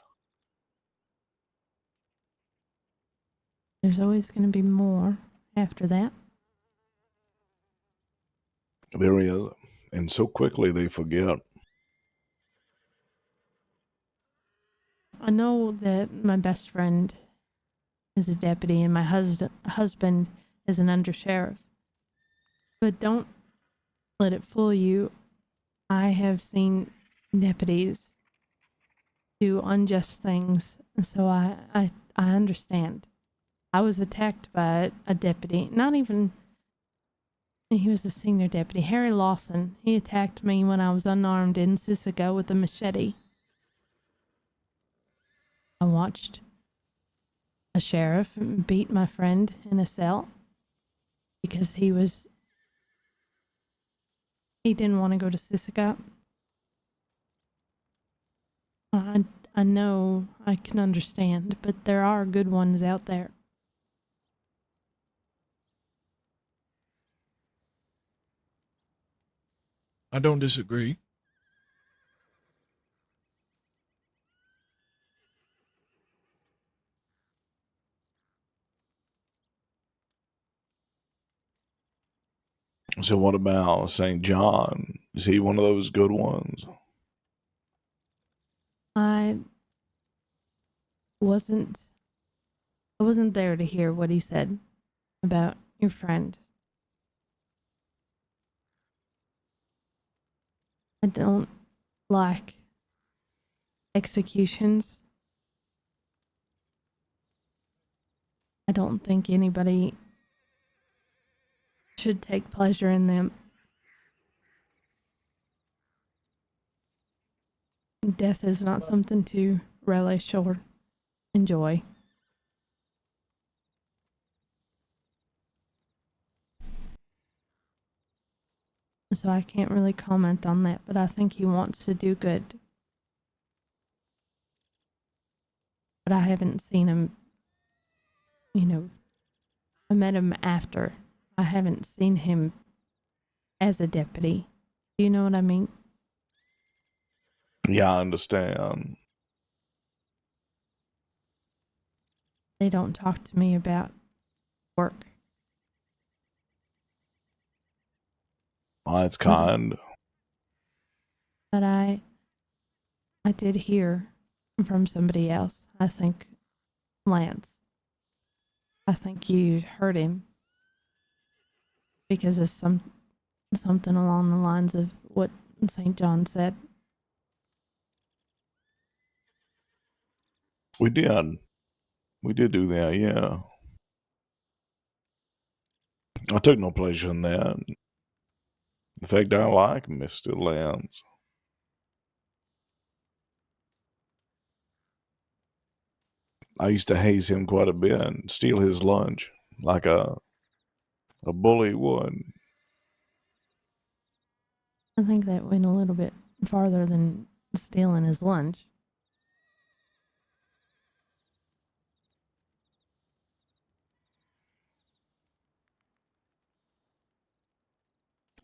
There's always going to be more after that. There is. And so quickly they forget. I know that my best friend is a deputy and my husband is an undersheriff. But don't let it fool you. I have seen deputies do unjust things, so I understand. I was attacked by a deputy, not even, he was the senior deputy, Harry Lawson. He attacked me when I was unarmed in Sisika with a machete. I watched a sheriff beat my friend in a cell because he didn't want to go to Sisika. I know, I can understand, but there are good ones out there. I don't disagree. So what about St. John? Is he one of those good ones? I wasn't I wasn't there to hear what he said about your friend. I don't like executions. I don't think anybody should take pleasure in them. Death is not something to relish or enjoy. So I can't really comment on that, but I think he wants to do good. But I haven't seen him, I met him after. I haven't seen him as a deputy. Do you know what I mean? Yeah, I understand. They don't talk to me about work. Oh, it's kind. But I did hear from somebody else. I think Lance. I think you heard him because of something along the lines of what St. John said. We did. We did do that, yeah. I took no pleasure in that. In fact, I like Mr. Lance. I used to haze him quite a bit and steal his lunch like a bully would. I think that went a little bit farther than stealing his lunch.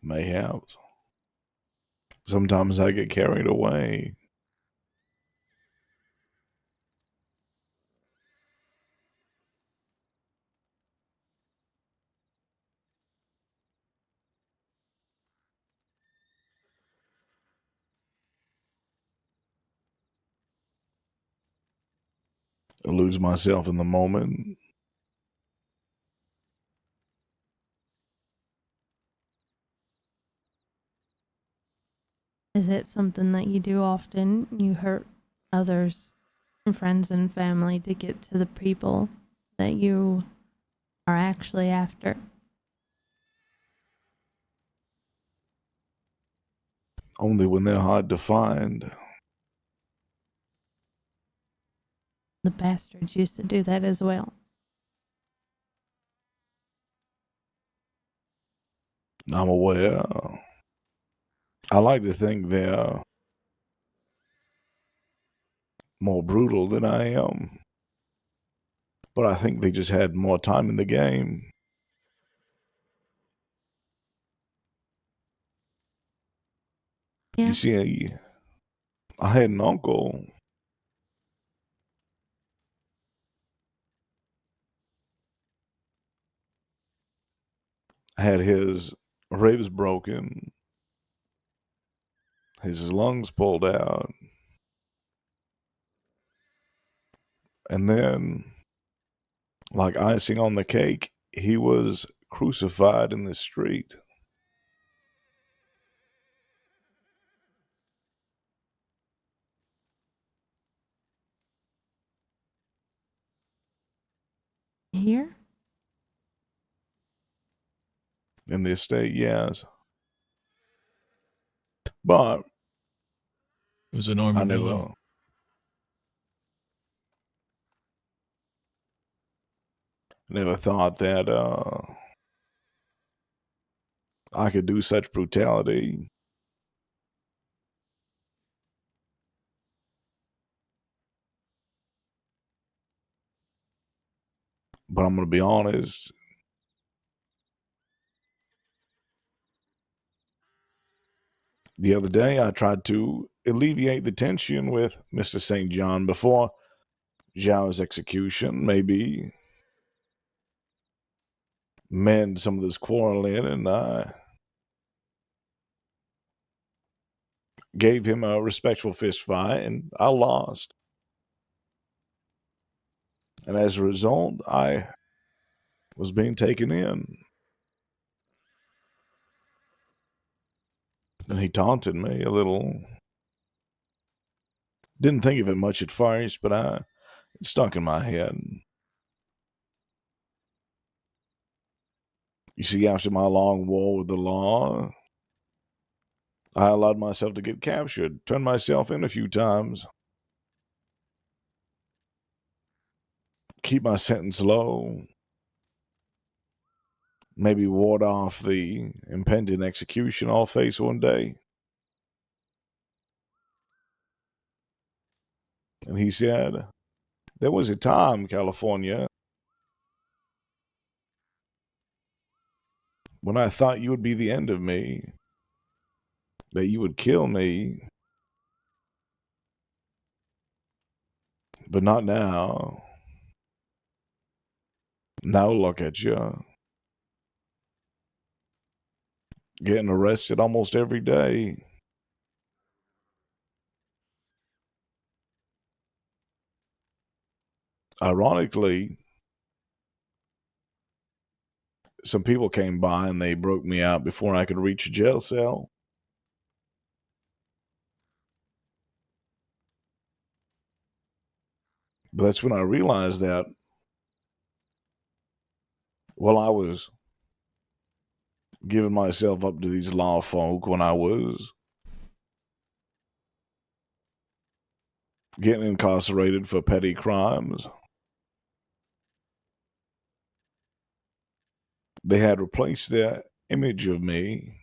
Mayhaps. Sometimes I get carried away. I lose myself in the moment. Is it something that you do often? You hurt others, friends and family to get to the people that you are actually after? Only when they're hard to find. The bastards used to do that as well. I'm aware. I like to think they're more brutal than I am. But I think they just had more time in the game. Yeah. You see, I had an uncle. Had his ribs broken, his lungs pulled out, and then, like icing on the cake, he was crucified in the street. Here? In the estate, yes. But It was an I armadillo. never thought that I could do such brutality. But I'm going to be honest. The other day, I tried to alleviate the tension with Mr. St. John before Zhao's execution, maybe mend some of this quarreling, and I gave him a respectful fist fight, and I lost. And as a result, I was being taken in. And he taunted me a little. Didn't think of it much at first, but it stuck in my head. You see, after my long war with the law, I allowed myself to get captured, turned myself in a few times, keep my sentence low, maybe ward off the impending execution I'll face one day. And he said, there was a time, California, when I thought you would be the end of me, that you would kill me, but not now. Now look at you, getting arrested almost every day. Ironically, some people came by and they broke me out before I could reach a jail cell. But that's when I realized that while I was giving myself up to these law folk, when I was getting incarcerated for petty crimes, they had replaced their image of me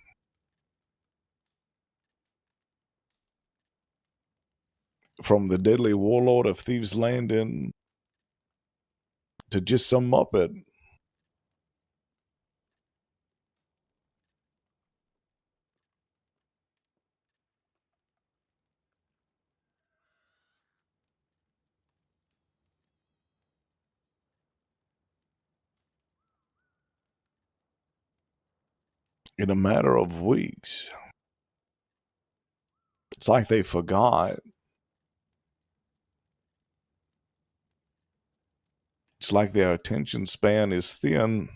from the deadly warlord of Thieves Landing to just some muppet. In a matter of weeks. It's like they forgot. It's like their attention span is thin.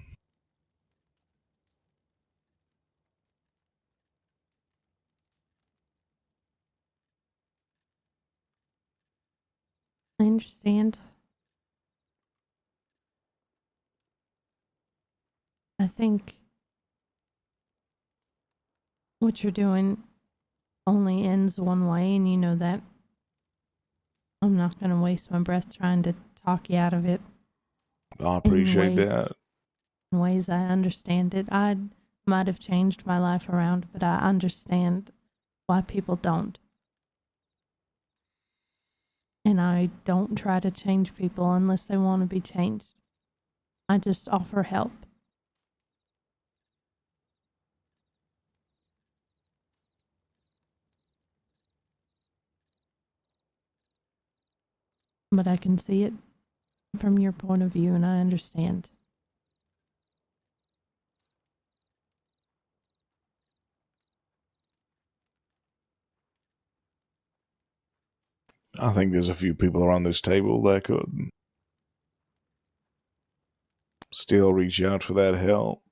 I understand. I think what you're doing only ends one way, and you know that. I'm not going to waste my breath trying to talk you out of it. I appreciate that. In ways I understand it. I might have changed my life around, but I understand why people don't. And I don't try to change people unless they want to be changed. I just offer help. But I can see it from your point of view, and I understand. I think there's a few people around this table that could still reach out for that help.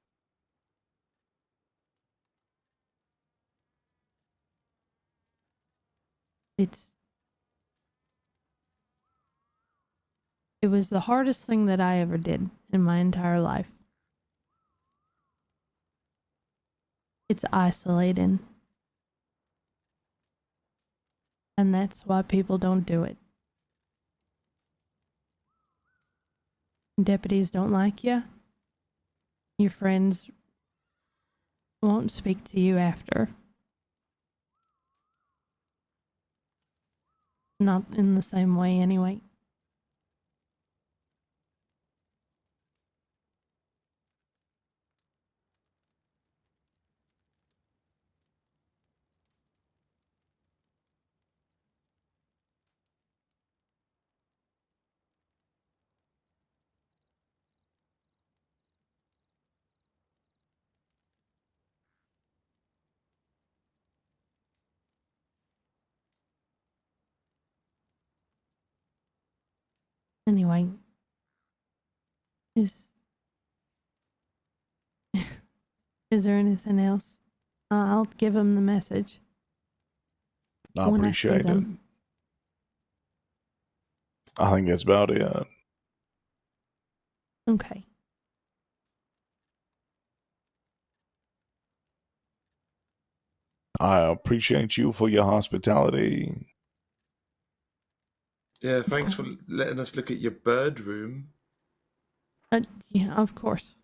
It was the hardest thing that I ever did in my entire life. It's isolating. And that's why people don't do it. Deputies don't like you. Your friends won't speak to you after. Not in the same way, anyway. Anyway, Is is there anything else? I'll give him the message. I when I see appreciate it. them. I think that's about it. Okay. I appreciate you for your hospitality. Yeah, thanks for letting us look at your bird room. Yeah, of course.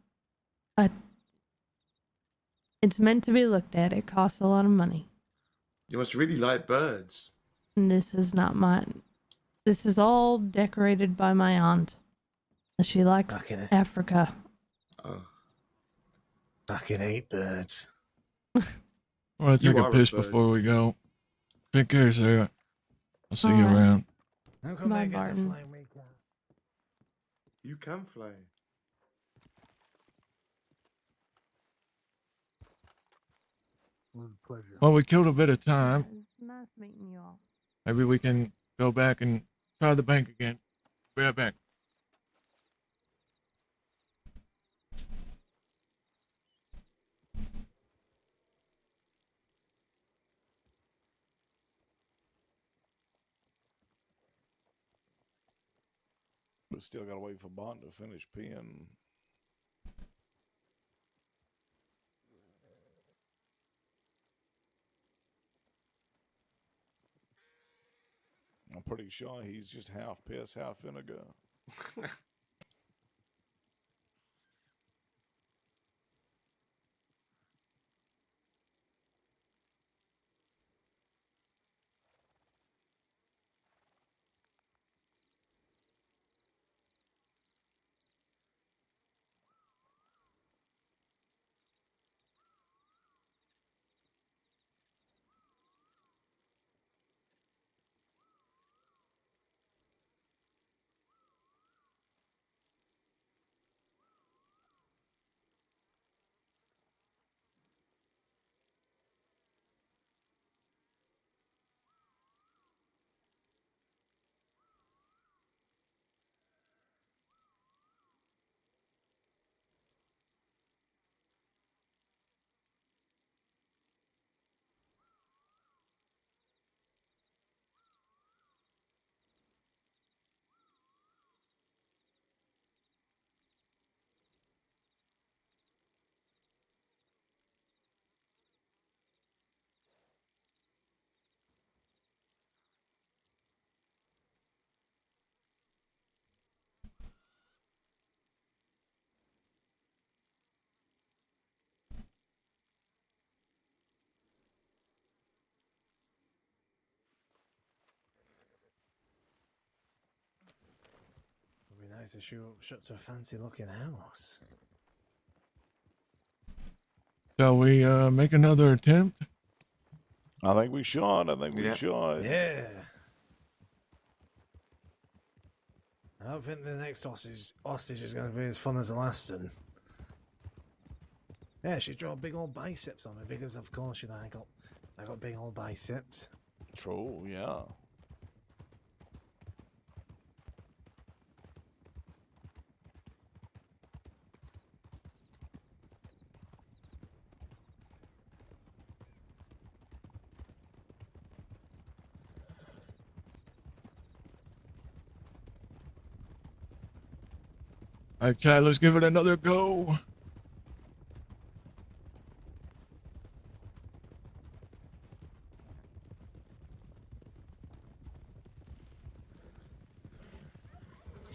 It's meant to be looked at. It costs a lot of money. You must really like birds. And this is not mine. This is all decorated by my aunt. She likes Okay. Africa. Oh. Fucking hate birds. Well, I take You a are a piss bird. before we go. Take care, Sarah. I'll see you Alright. around. How come Bye, they get to Barton. fly and we can't? You can fly. It was a pleasure. Well, we killed a bit of time. It's nice meeting you all. Maybe we can go back and try the bank again. Be right back. We still gotta wait for Barton to finish peeing. I'm pretty sure he's just half piss, half vinegar. It'd be nice to show up shut to a fancy looking house. Shall we make another attempt? I think we should. I think we should. Yeah. I don't think the next hostage is going to be as fun as the last one. Yeah, she drew big old biceps on me because, of course, you know, I got big old biceps. True, yeah. All right, Chad, let's give it another go.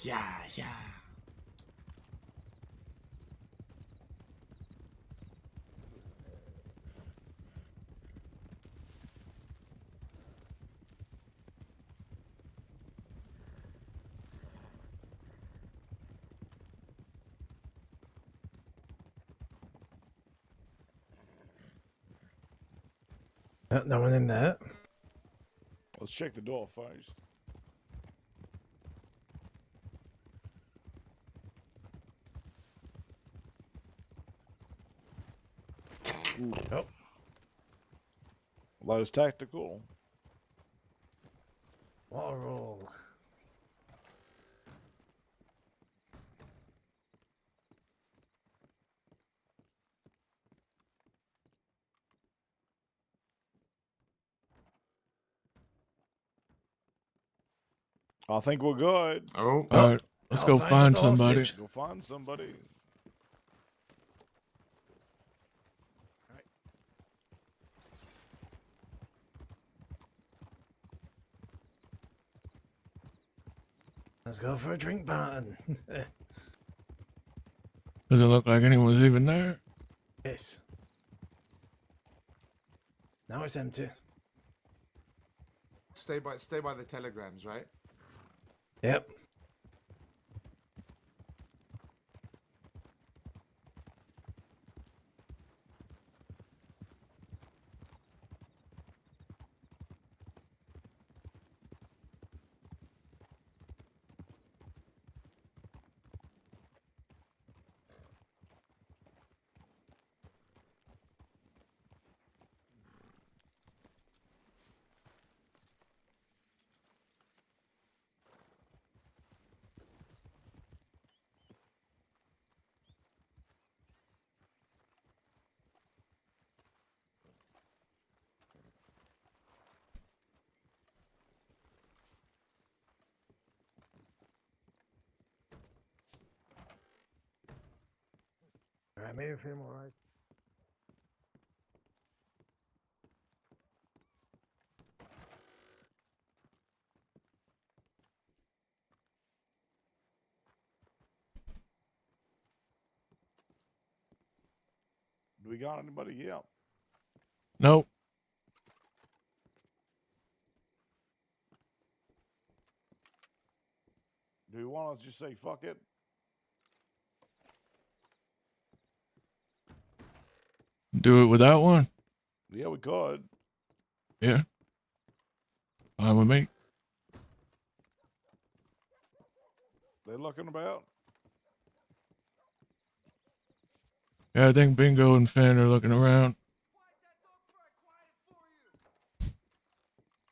Yeah, yeah. No one in there. Let's check the door first. Oh. That was tactical. What a roll. I think we're good. Oh. All right, let's I'll go find find us a somebody. hostage. Go find somebody. Let's go for a drink, Barton. Does it look like anyone's even there? Yes. Now it's empty. Stay by the telegrams, right? Yep. All right, maybe feel all right. Do we got anybody yet? Nope. Do you want us to just say fuck it? Do it without one? Yeah, we could. Yeah. Fine with me. They looking about? Yeah, I think Bingo and Finn are looking around.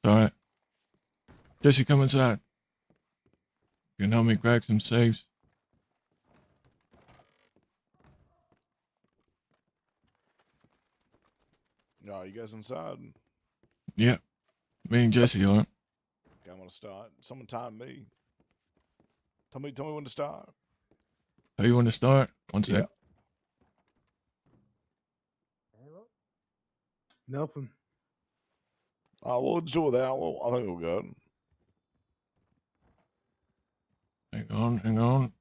All right. Jesse, come inside. You can help me crack some safes. No, you guys inside? Yeah. Me and Jesse are. Okay, I'm gonna start. Someone time me. Tell me when to start. How you want to start? One sec. Yeah. Nothing. We'll do that. Well, I think we're good. Hang on.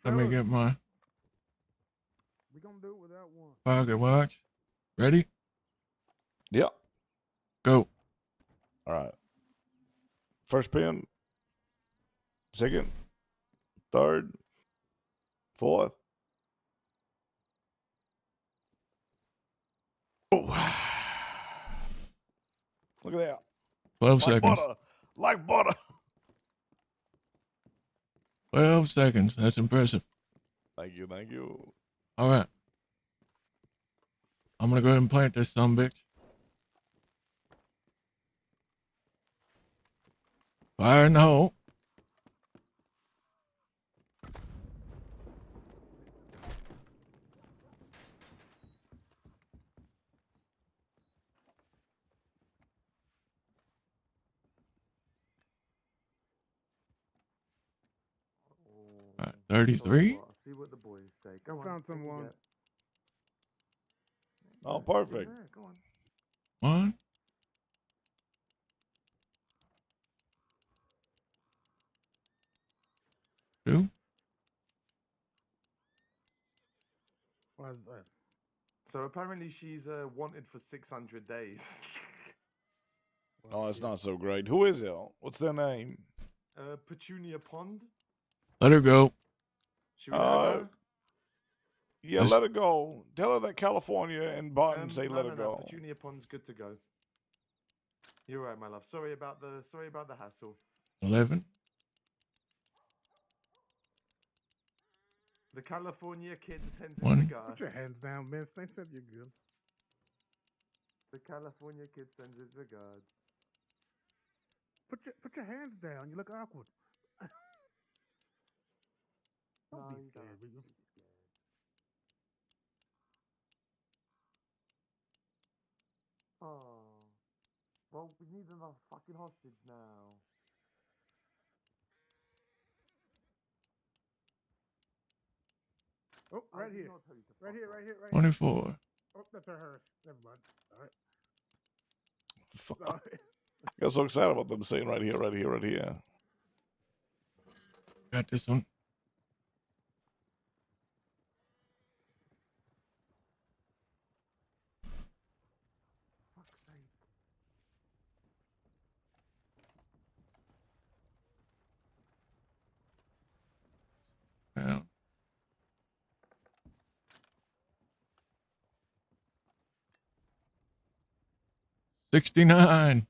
Let me get my We gonna do it without one. pocket watch. Ready? Yeah. Go. All right. First pin. Second. Third. Fourth. Oh. Look at that. 12 like seconds. Butter. Like butter. 12 seconds. That's impressive. Thank you. Thank you. All right. I'm going to go ahead and plant this sumbitch. Fire in the hole. All right, 33. See what the boys say. Go on. Found someone. Oh, perfect. Yeah, go on. 1. 2. Why is that? So apparently she's wanted for 600 days. Oh, it's not so great. Who is it? What's their name? Petunia Pond. Let her go. Should we let her go? Yeah, let her go. Tell her that California and Barton say No, let no, her no. go. Petunia Pond's good to go. You're right, my love. Sorry about the hassle. 11. The California kid sends his 1. cigar. Put your hands down, Vince. They said you're good. The California kid sends his cigars. Put your hands down. You look awkward. No, Don't be you scared, don't. will you? Oh. Well, we need another fucking hostage now. Oh, right here. Right here, right here, right here. 24. Oh, that's our hearse. Never mind. All right. Fuck. Sorry. I got so excited about them saying right here, right here, right here. Got this one. Down. 69.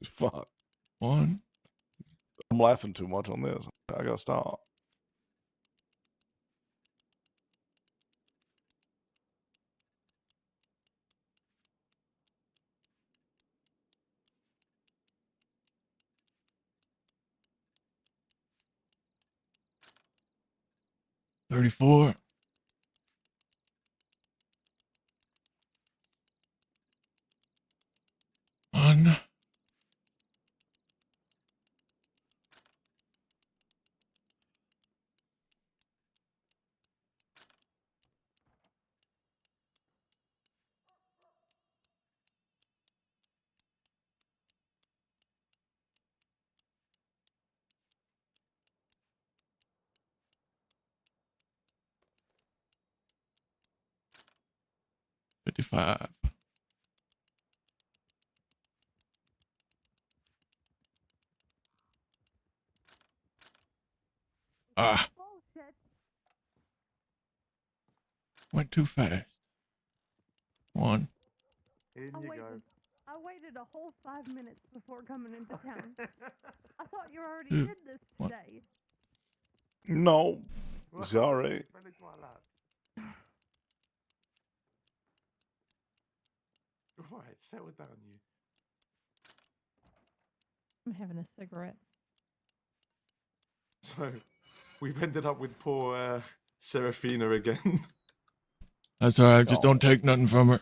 Fuck. 1. I'm laughing too much on this. I gotta stop. $34. 1. 55. Ah. Went too fast. 1. In you go. I waited a whole 5 minutes before coming into town. I thought you already 2. did this 1. today. No. Sorry. Fell into my lap. Alright, settle down, you. I'm having a cigarette. So, we've ended up with poor Serafina again. That's all right. Just don't take nothing from her.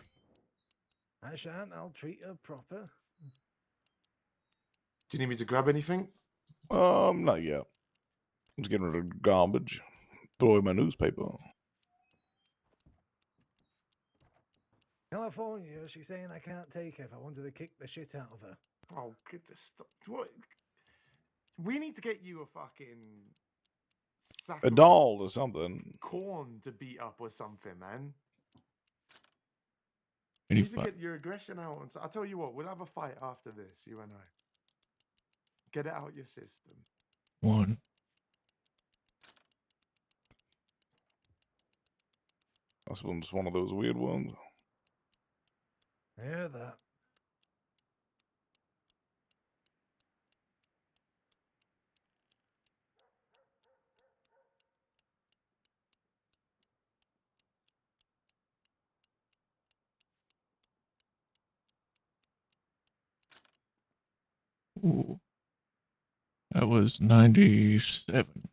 I shan't. I'll treat her proper. Do you need me to grab anything? Not yet. I'm just getting rid of garbage. Throw away my newspaper. California, she's saying I can't take her if I wanted to kick the shit out of her. Oh, goodness. What? We need to get you a fucking sack A of doll or something. corn to beat up or something, man. You need to 85. get your aggression out. I'll tell you what, we'll have a fight after this, you and I. Get it out your system. 1. This one's one of those weird ones. Hear that? Ooh. That was 97.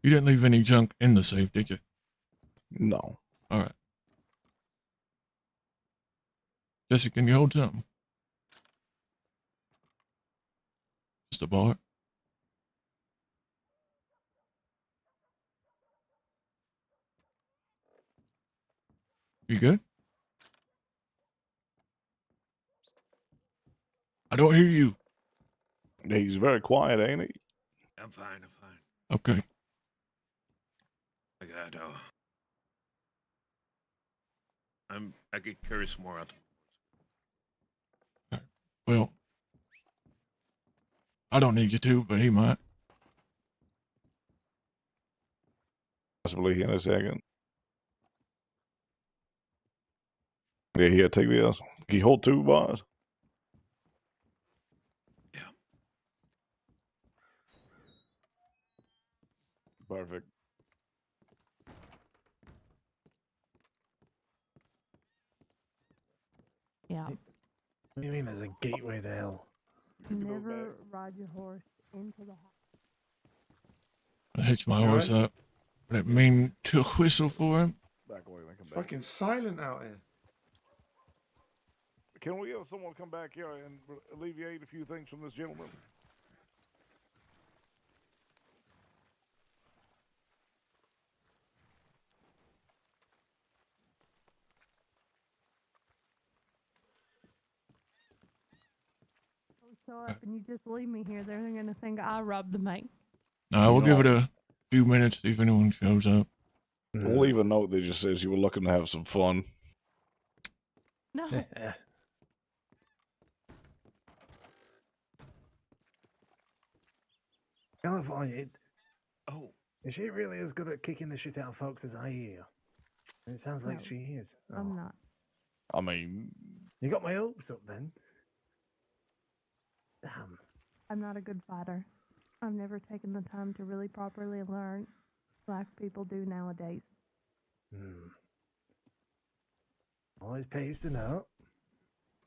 You didn't leave any junk in the safe, did you? No. All right. Jesse, can you hold something? Just a bar. You good? I don't hear you. He's very quiet, ain't he? I'm fine. I'm fine. Okay. I got I could carry some more out. Well, I don't need you to, but he might. Possibly in a second. Yeah, here, take this. Can you hold 2 bars? Yeah. Perfect. Yeah. What do you mean there's a gateway to hell? Never ride your horse into the house. I hitch my You horse alright? up. Let mean to whistle for him. Back away, man. Come It's back. fucking silent out here. Can we have someone come back here and alleviate a few things from this gentleman? Show up and you just leave me here. They're gonna think I robbed the bank. I will give it a few minutes, see if anyone shows up. We'll leave a note that just says you were looking to have some fun. No. California, Oh. is she really as good at kicking the shit out of folks as I hear? It sounds like No, she is. I'm not. I mean, You got my hopes up then. Damn. I'm not a good fighter. I've never taken the time to really properly learn like people do nowadays. Always pays to know.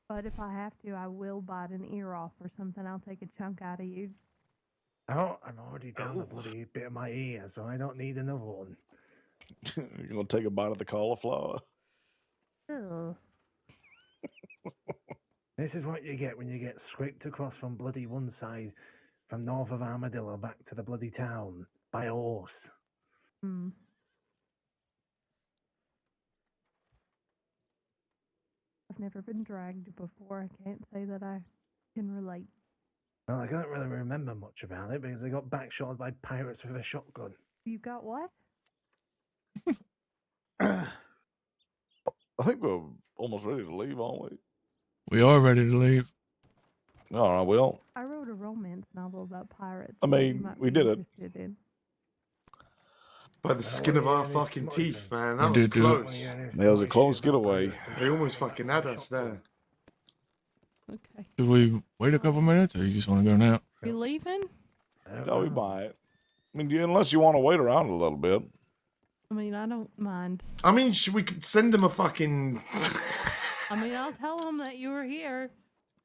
But if I have to, I will bite an ear off or something. I'll take a chunk out of you. Oh, I'm already down a bloody bit of my ear, so I don't need another one. you're going to take a bite of the cauliflower? Ugh. This is what you get when you get scraped across from bloody one side, from north of Armadillo back to the bloody town, by a horse. Hmm. I've never been dragged before. I can't say that I can relate. Well, I can't really remember much about it because I got backshot by pirates with a shotgun. You got what? I think we're almost ready to leave, aren't we? We are ready to leave. All right, well, I wrote a romance novel about pirates. I that you mean, might we be did it. interested in. By the skin of our fucking teeth, man. That We was did do it. close. That was a close getaway. They almost fucking had us there. Okay. Should we wait a couple minutes, or you just want to go now? You leaving? No, we might. I mean, unless you want to wait around a little bit. I mean, I don't mind. I mean, we could send them a fucking. I mean, I'll tell them that you were here.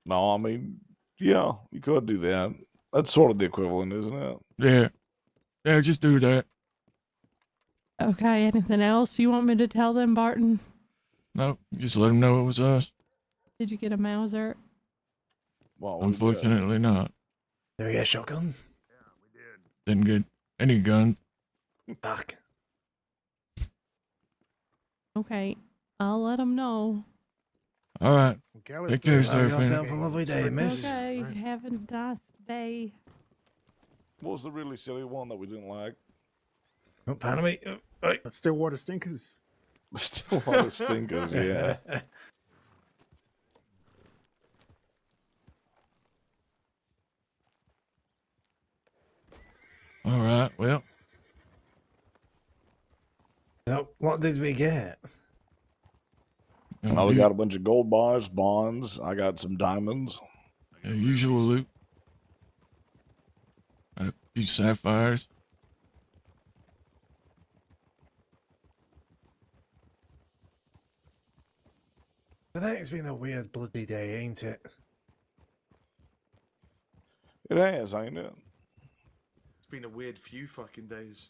No, I mean, yeah, you could do that. That's sort of the equivalent, isn't it? Yeah. Yeah, just do that. Okay, anything else you want me to tell them, Barton? No, just let them know it was us. Did you get a Mauser? Well, Unfortunately not. Did we get a shotgun? Didn't get any gun. Back. Okay, I'll let them know. All right. Take care, Have Seraphina. yourself a lovely day, miss. Okay, have a nice day. What was the really silly one that we didn't like? Oh, pardon me. Stillwater Stinkers. Stillwater Stinkers, yeah. All right, well. So, what did we get? We got a bunch of gold bars, bonds. I got some diamonds. The usual loot. Got a few sapphires. I think it's been a weird bloody day, ain't it? It has, ain't it? It's been a weird few fucking days.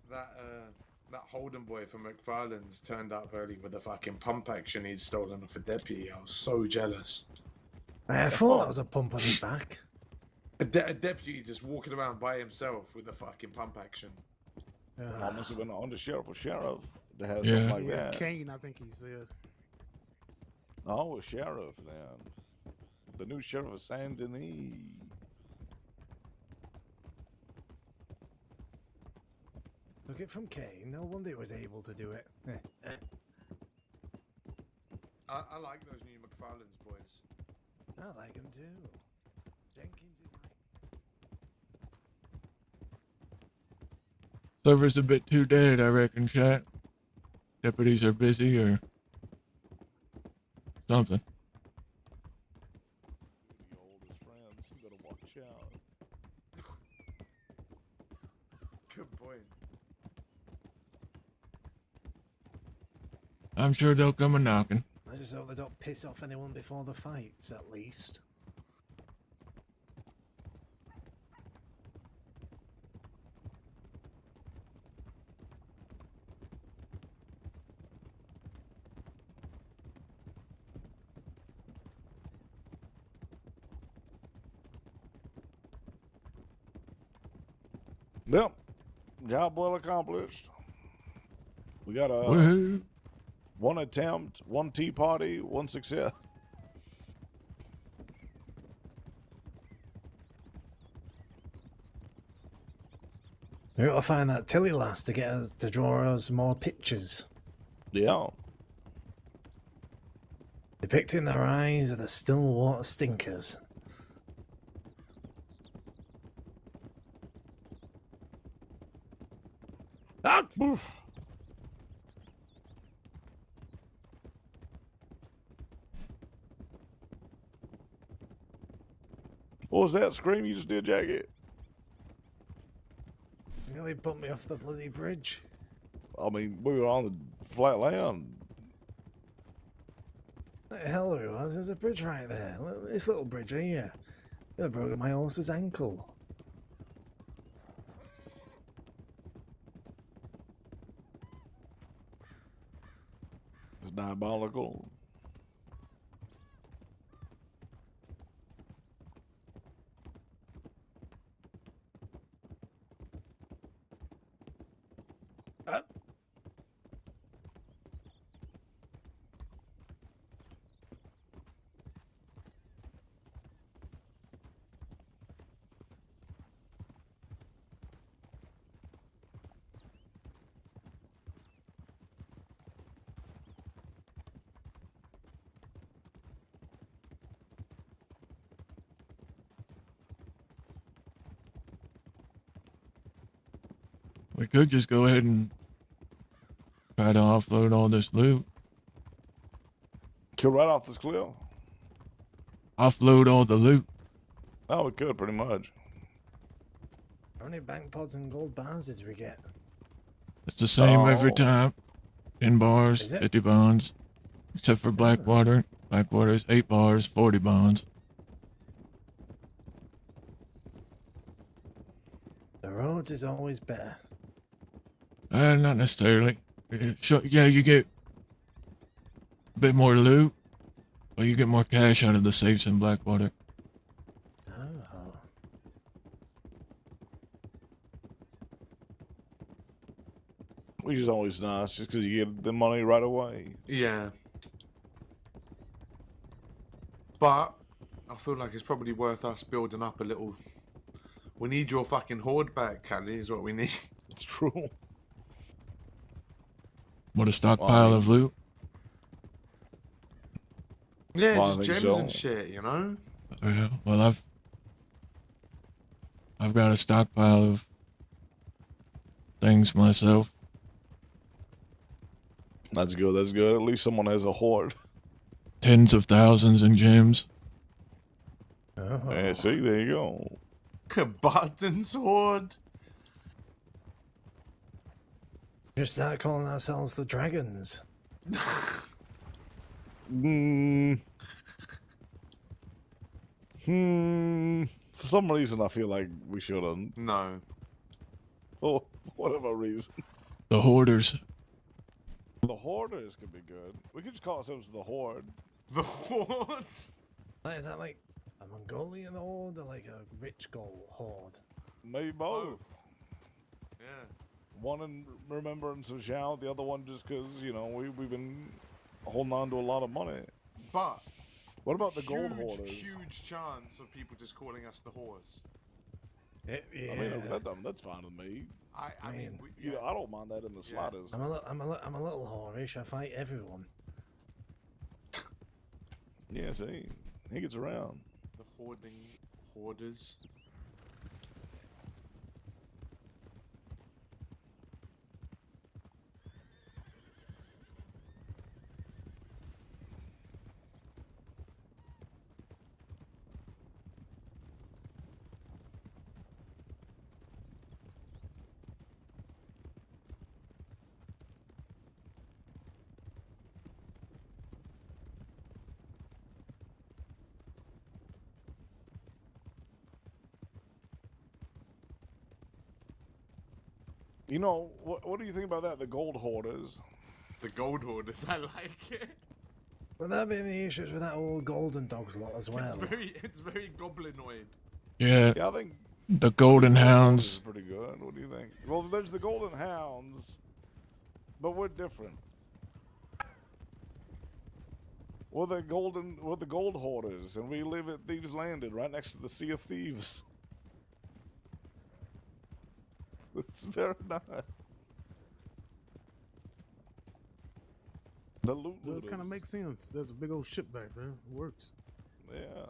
That Holden boy from McFarlane's turned up early with the fucking pump action he'd stolen off a deputy. I was so jealous. I thought that was a pump on his back. A deputy just walking around by himself with a fucking pump action. I must have been an undersheriff or sheriff to have something like that. Kane, I think he said. No, a sheriff then. the new sheriff of Saint Denis. Took it from Kane. No wonder he was able to do it. I like those new McFarlane's boys. I like him too. Jenkins is like. Server's a bit too dead, I reckon, chat. Deputies are busy or something. The oldest friends, you better watch out. Good point. I'm sure they'll come a knocking. I just hope they don't piss off anyone before the fights, at least. Yep. Job well accomplished. We got a Woohoo. one attempt, one tea party, one success. We gotta find that Tilly lass to get us to draw us more pictures. Yeah. Depicting their eyes are the still water stinkers. Ah! What was that scream you just did, Jackie? Nearly bumped me off the bloody bridge. I mean, we were on the flat land. What the hell it was? There's a bridge right there. This little bridge here. I broke my horse's ankle. It's diabolical. We could just go ahead and try to offload all this loot. Kill right off this cliff. Offload all the loot. Oh, we could pretty much. How many bank pods and gold bars did we get? It's the same every Oh. time. 10 bars, Is it? 50 bonds. Except for Blackwater. Blackwater is 8 bars, 40 bonds. The roads is always better. Not necessarily. Yeah, you get a bit more loot, but you get more cash out of the safes in Blackwater. Oh. Which is always nice, just because you get the money right away. Yeah. But I feel like it's probably worth us building up a little. We need your fucking horde back, Callie, is what we need. It's true. What a stockpile of loot. Yeah, Well, I just think gems so. and shit, you know? Yeah, well, I've got a stockpile of things myself. That's good. That's good. At least someone has a horde. Tens of thousands in gems. Oh. Yeah, see, there you go. Barton's horde. Just start calling ourselves the Dragons. For some reason, I feel like we shouldn't. No. For whatever reason. The Hoarders. The Hoarders could be good. We could just call ourselves the Horde. The Horde? Is that like a Mongolian horde or like a rich gold horde? Maybe both. Yeah. One in remembrance of Zhao, the other one just because, you know, we've been holding on to a lot of money. But What about the gold huge, hoarders? huge chance of people just calling us the whores. Yeah. I mean, that's fine with me. I mean, You know, I don't mind that in the slightest. I'm a little whorish. I fight everyone. Yeah, see, he gets around. the hoarders. You know, what do you think about that? The gold hoarders. The gold hoarders. I like it. Will there be any issues with that old golden dogs lot as well? It's very goblinoid. Yeah. Yeah, I think The Golden is Hounds. pretty good. What do you think? Well, there's the golden hounds, but we're different. We're the gold hoarders, and we live at Thieves Landing, right next to the Sea of Thieves. It's very nice. The loot Does kind of make sense. There's a big old ship back there. It works. Yeah.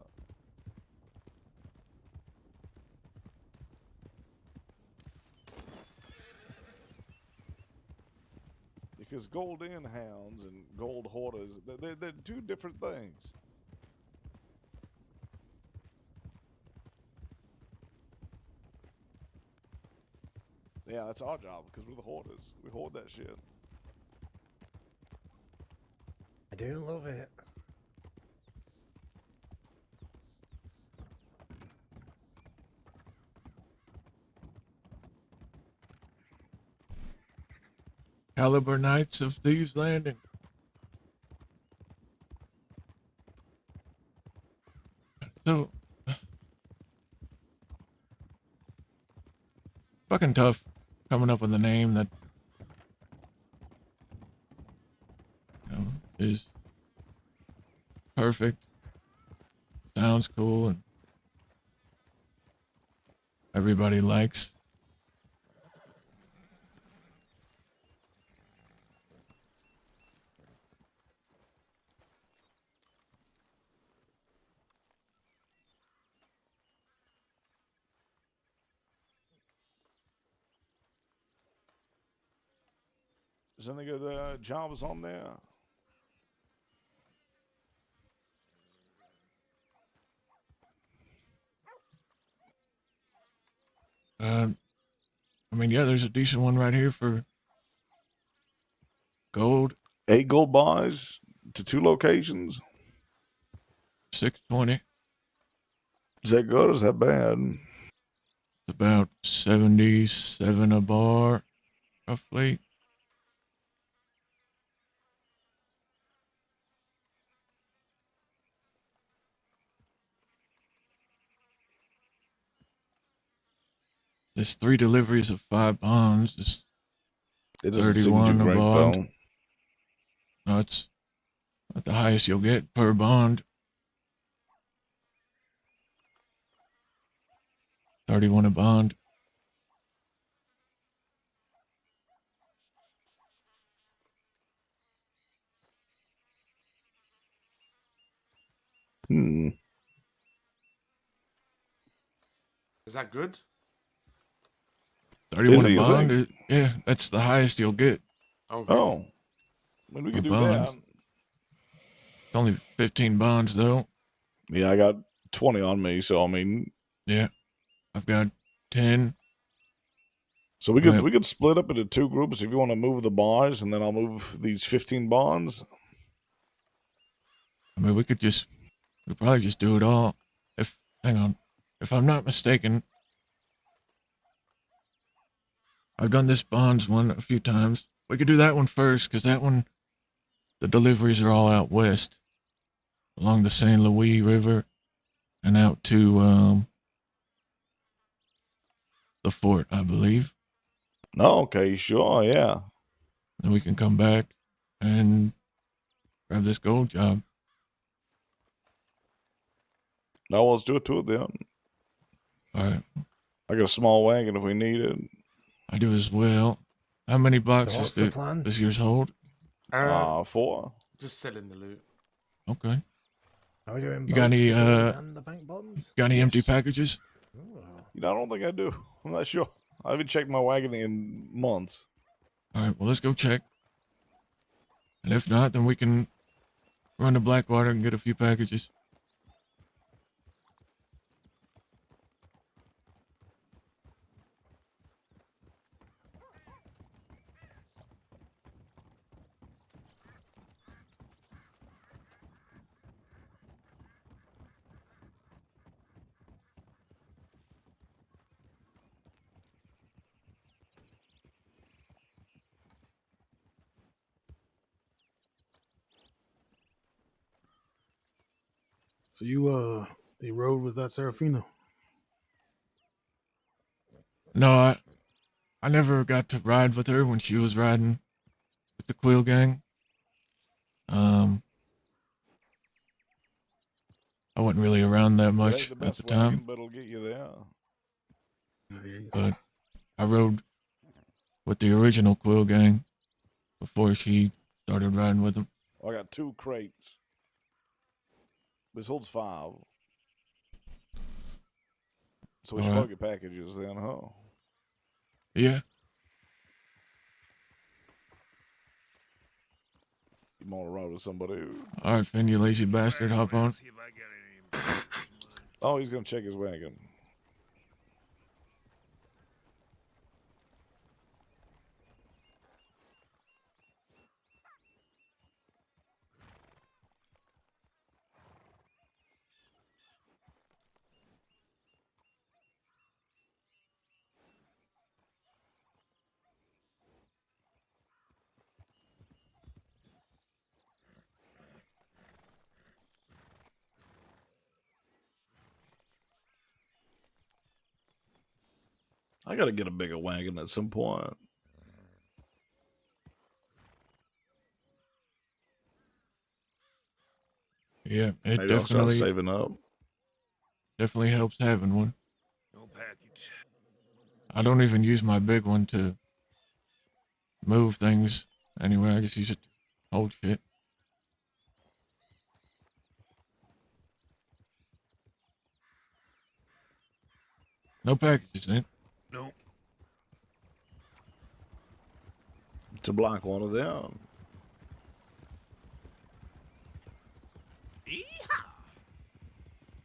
Because golden hounds and gold hoarders, they're two different things. Yeah, that's our job because we're the hoarders. We hoard that shit. I do love it. Caliber Knights of Thieves Landing. So fucking tough coming up with a name that is perfect, sounds cool, and everybody likes. Is any good jobs on there? I mean, yeah, there's a decent one right here for gold. 8 gold buys to 2 locations. 620. Is that good or is that bad? It's about 77 a bar, roughly. There's 3 deliveries of 5 bonds. It's It doesn't seem 31 too a great bond. though. No, it's not the highest you'll get per bond. 31 a bond. Is that good? 31 it, a you bond? think? Yeah, that's the highest you'll get. Oh, really? Oh. I mean, we for could do bonds. that. It's only 15 bonds, though. Yeah, I got 20 on me, so I mean. Yeah, I've got 10. So we could split up into 2 groups if you want to move the bars, and then I'll move these 15 bonds. I mean, we'd probably just do it all. Hang on. If I'm not mistaken, I've done this bonds one a few times. We could do that one first, because that one, the deliveries are all out west, along the St. Louis River, and out to the fort, I believe. No, okay, sure, yeah. Then we can come back and grab this gold job. No, let's do it to it then. All right. I got a small wagon if we need it. I do as well. How many boxes what's the plan? does yours hold? 4. Just selling the loot. Okay. Are we doing You got both any the loot and the bank bonds? got any empty packages? You know, I don't think I do. I'm not sure. I haven't checked my wagon in months. All right, well, let's go check. And if not, then we can run to Blackwater and get a few packages. So you rode with that Serafino? No, I never got to ride with her when she was riding with the Quill Gang. I wasn't really around that It ain't much the at best the time, wagon, but it'll get you there. but I rode with the original Quill Gang before she started riding with them. I got 2 crates. This holds 5. So we All should right. probably get packages then, huh? Yeah. You want to ride with somebody? All right, Finn, you lazy bastard, hop on. Oh, he's going to check his wagon. I got to get a bigger wagon at some point. Yeah, it Maybe I'll start definitely saving up. definitely helps having one. No package. I don't even use my big one to move things anywhere. I just use it to hold shit. No packages, eh? No. To block one of them.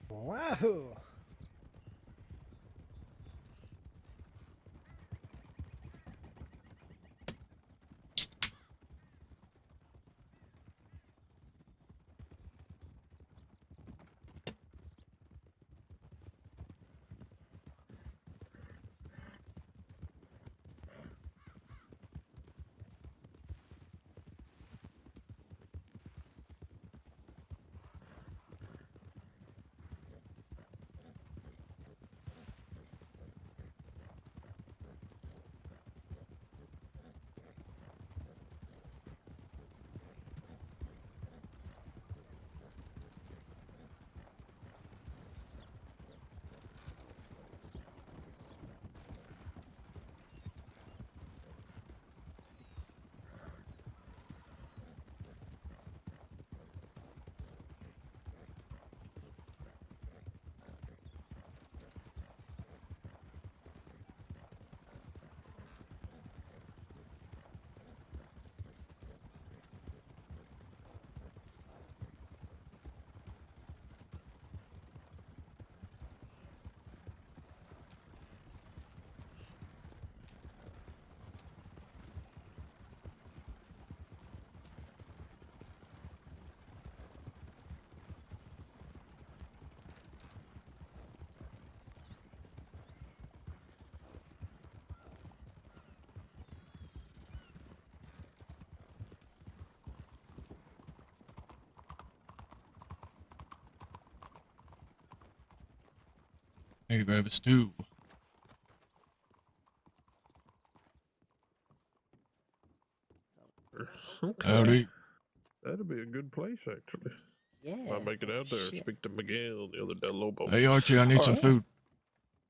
Wahoo! Need to grab a stew. Okay. Howdy. That'd be a good place, actually. Yeah. I make it out there. Shit. Speak to Miguel, the other Del Lobo. Hey, Archie, I need some Alright. food.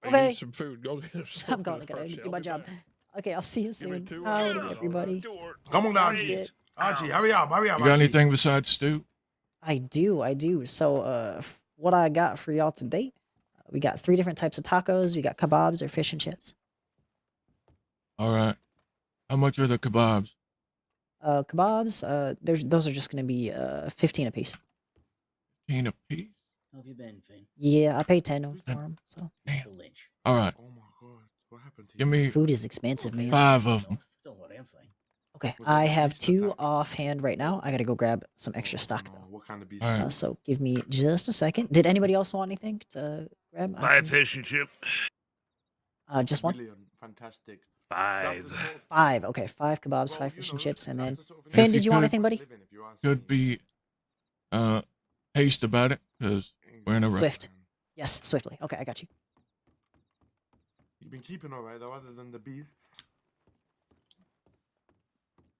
I Okay. need some food. Go get us I'm something. going. I gotta Archie, do I'll my be job. back. Okay, I'll see you Give me soon. 2 Howdy, hours. everybody. Come on, Sounds Archie. good. Archie, hurry up, You got Archie. anything besides stew? I do. So, what I got for y'all today, we got 3 different types of tacos. We got kebabs or fish and chips. All right. How much are the kebabs? Kebabs, those are just gonna be 15 apiece. 15 a piece? How have you been, Finn? Yeah, I paid 10 for them. So Damn. Lynch. All right. Oh my god, what happened to Give me food is expensive, man. 5 of them. Don't worry, I'm fine. Okay, Was that I the have beast 2 attack? offhand right now. I gotta go grab some extra stock though. What kind of beast? All right. attack? So give me just a second. Did anybody else want anything to grab? I Buy a can- fish and chip. just one. Brilliant, fantastic. 5. 5. Okay, 5 kebabs, Well, 5 fish and chips, and then that's the sort of Finn. If Did you you want could- anything, buddy? living, if you ask Could be haste about it, because we're in a rush. Swift. Yes, swiftly. Okay, I got you. You've been keeping all right though, other than the beef.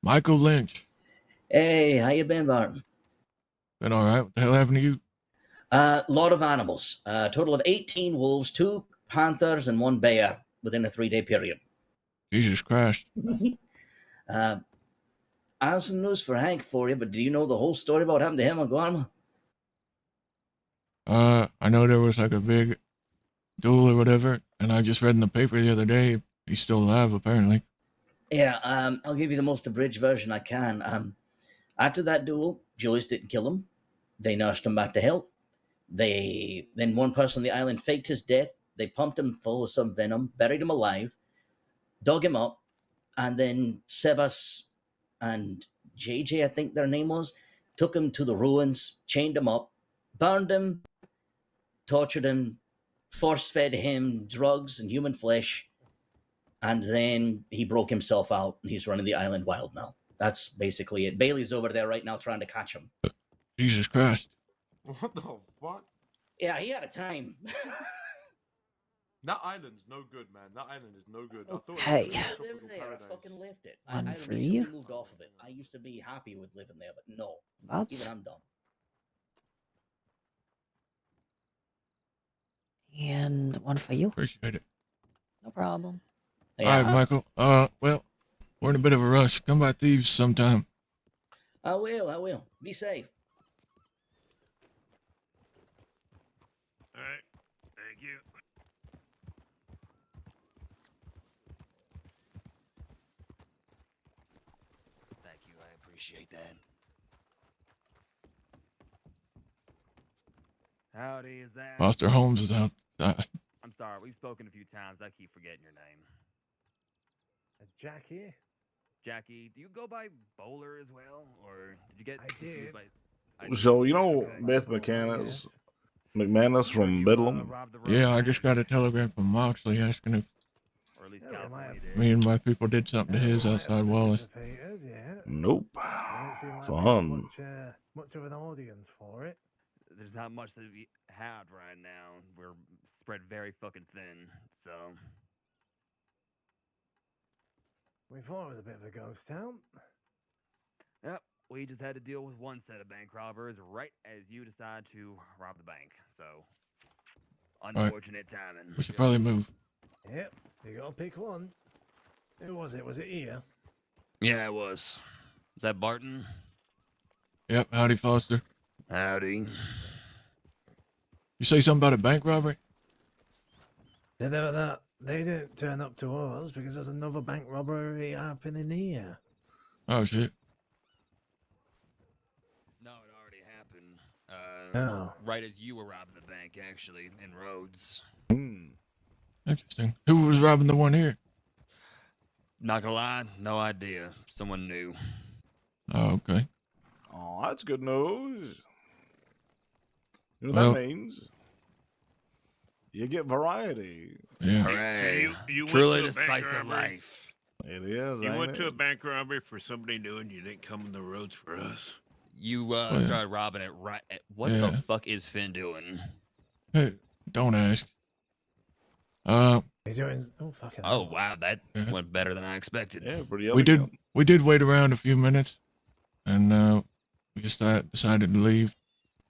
Michael Lynch. Hey, how you been, Barton? Been all right. What the hell happened to you? Lot of animals. Total of 18 wolves, 2 panthers, and 1 bear within a 3-day period. Jesus Christ. I have some news for Hank for you, but do you know the whole story about what happened to him on Guarma? I know there was like a big duel or whatever, and I just read in the paper the other day he's still alive, apparently. Yeah, I'll give you the most abridged version I can. After that duel, Julius didn't kill him. They nursed him back to health. Then one person on the island faked his death. They pumped him full of some venom, buried him alive, dug him up, and then Sebas and JJ, I think their name was, took him to the ruins, chained him up, burned him, tortured him, force-fed him drugs and human flesh, and then he broke himself out, and he's running the island wild now. That's basically it. Bailey's over there right now trying to catch him. Jesus Christ. What the fuck? Yeah, he had a time. That island's no good, man. That island is no good. I thought Okay. it was a I tropical lived there. paradise. I fucking lived it. One I for recently you. moved off of it. I used to be happy with living there, but no. Kebabs. Even I'm done. And 1 for you. Appreciate it. No problem. All right, Michael. Well, we're in a bit of a rush. Come by Thieves sometime. I will. Be safe. All right. Thank you. Thank you, I appreciate that. Howdy, is that? Foster Holmes is outside. I'm sorry, we've spoken a few times. I keep forgetting your name. Jack here. Jackie, do you go by Bowler as well, or did you get? I did. So, you know Beth McManus from Bedlam? Yeah, I just got a telegram from Moxley asking if me and my people did something to his outside Wallace. Nope. Fun. Much of an audience for it. There's not much that we have right now. We're spread very fucking thin, so. We thought it was a bit of a ghost town. Yep, we just had to deal with one set of bank robbers right as you decide to rob the bank. So, unfortunate timing. We should probably move. Yep, you gotta pick one. Who was it? Was it Ia? Yeah, it was. Is that Barton? Yep, howdy, Foster. Howdy. You say something about a bank robbery? They didn't turn up to us because there's another bank robbery happening here. Oh, shit. No, it already happened. Oh. Right as you were robbing the bank, actually, in Rhodes. Interesting. Who was robbing the one here? Not gonna lie, no idea. Someone new. Oh, okay. Oh, that's good news. You know what Well- that means? You get variety. Yeah. So you Truly went the to a bank spice of robbery? life. It is. You ain't went it? to a bank robbery for somebody new and you didn't come in the roads for us. You yeah. started robbing it right. What Yeah. the fuck is Finn doing? Hey, don't ask. He's doing. Oh fucking. Oh wow, that went better than I expected. Yeah, pretty we elegant. did wait around a few minutes, and we just decided to leave.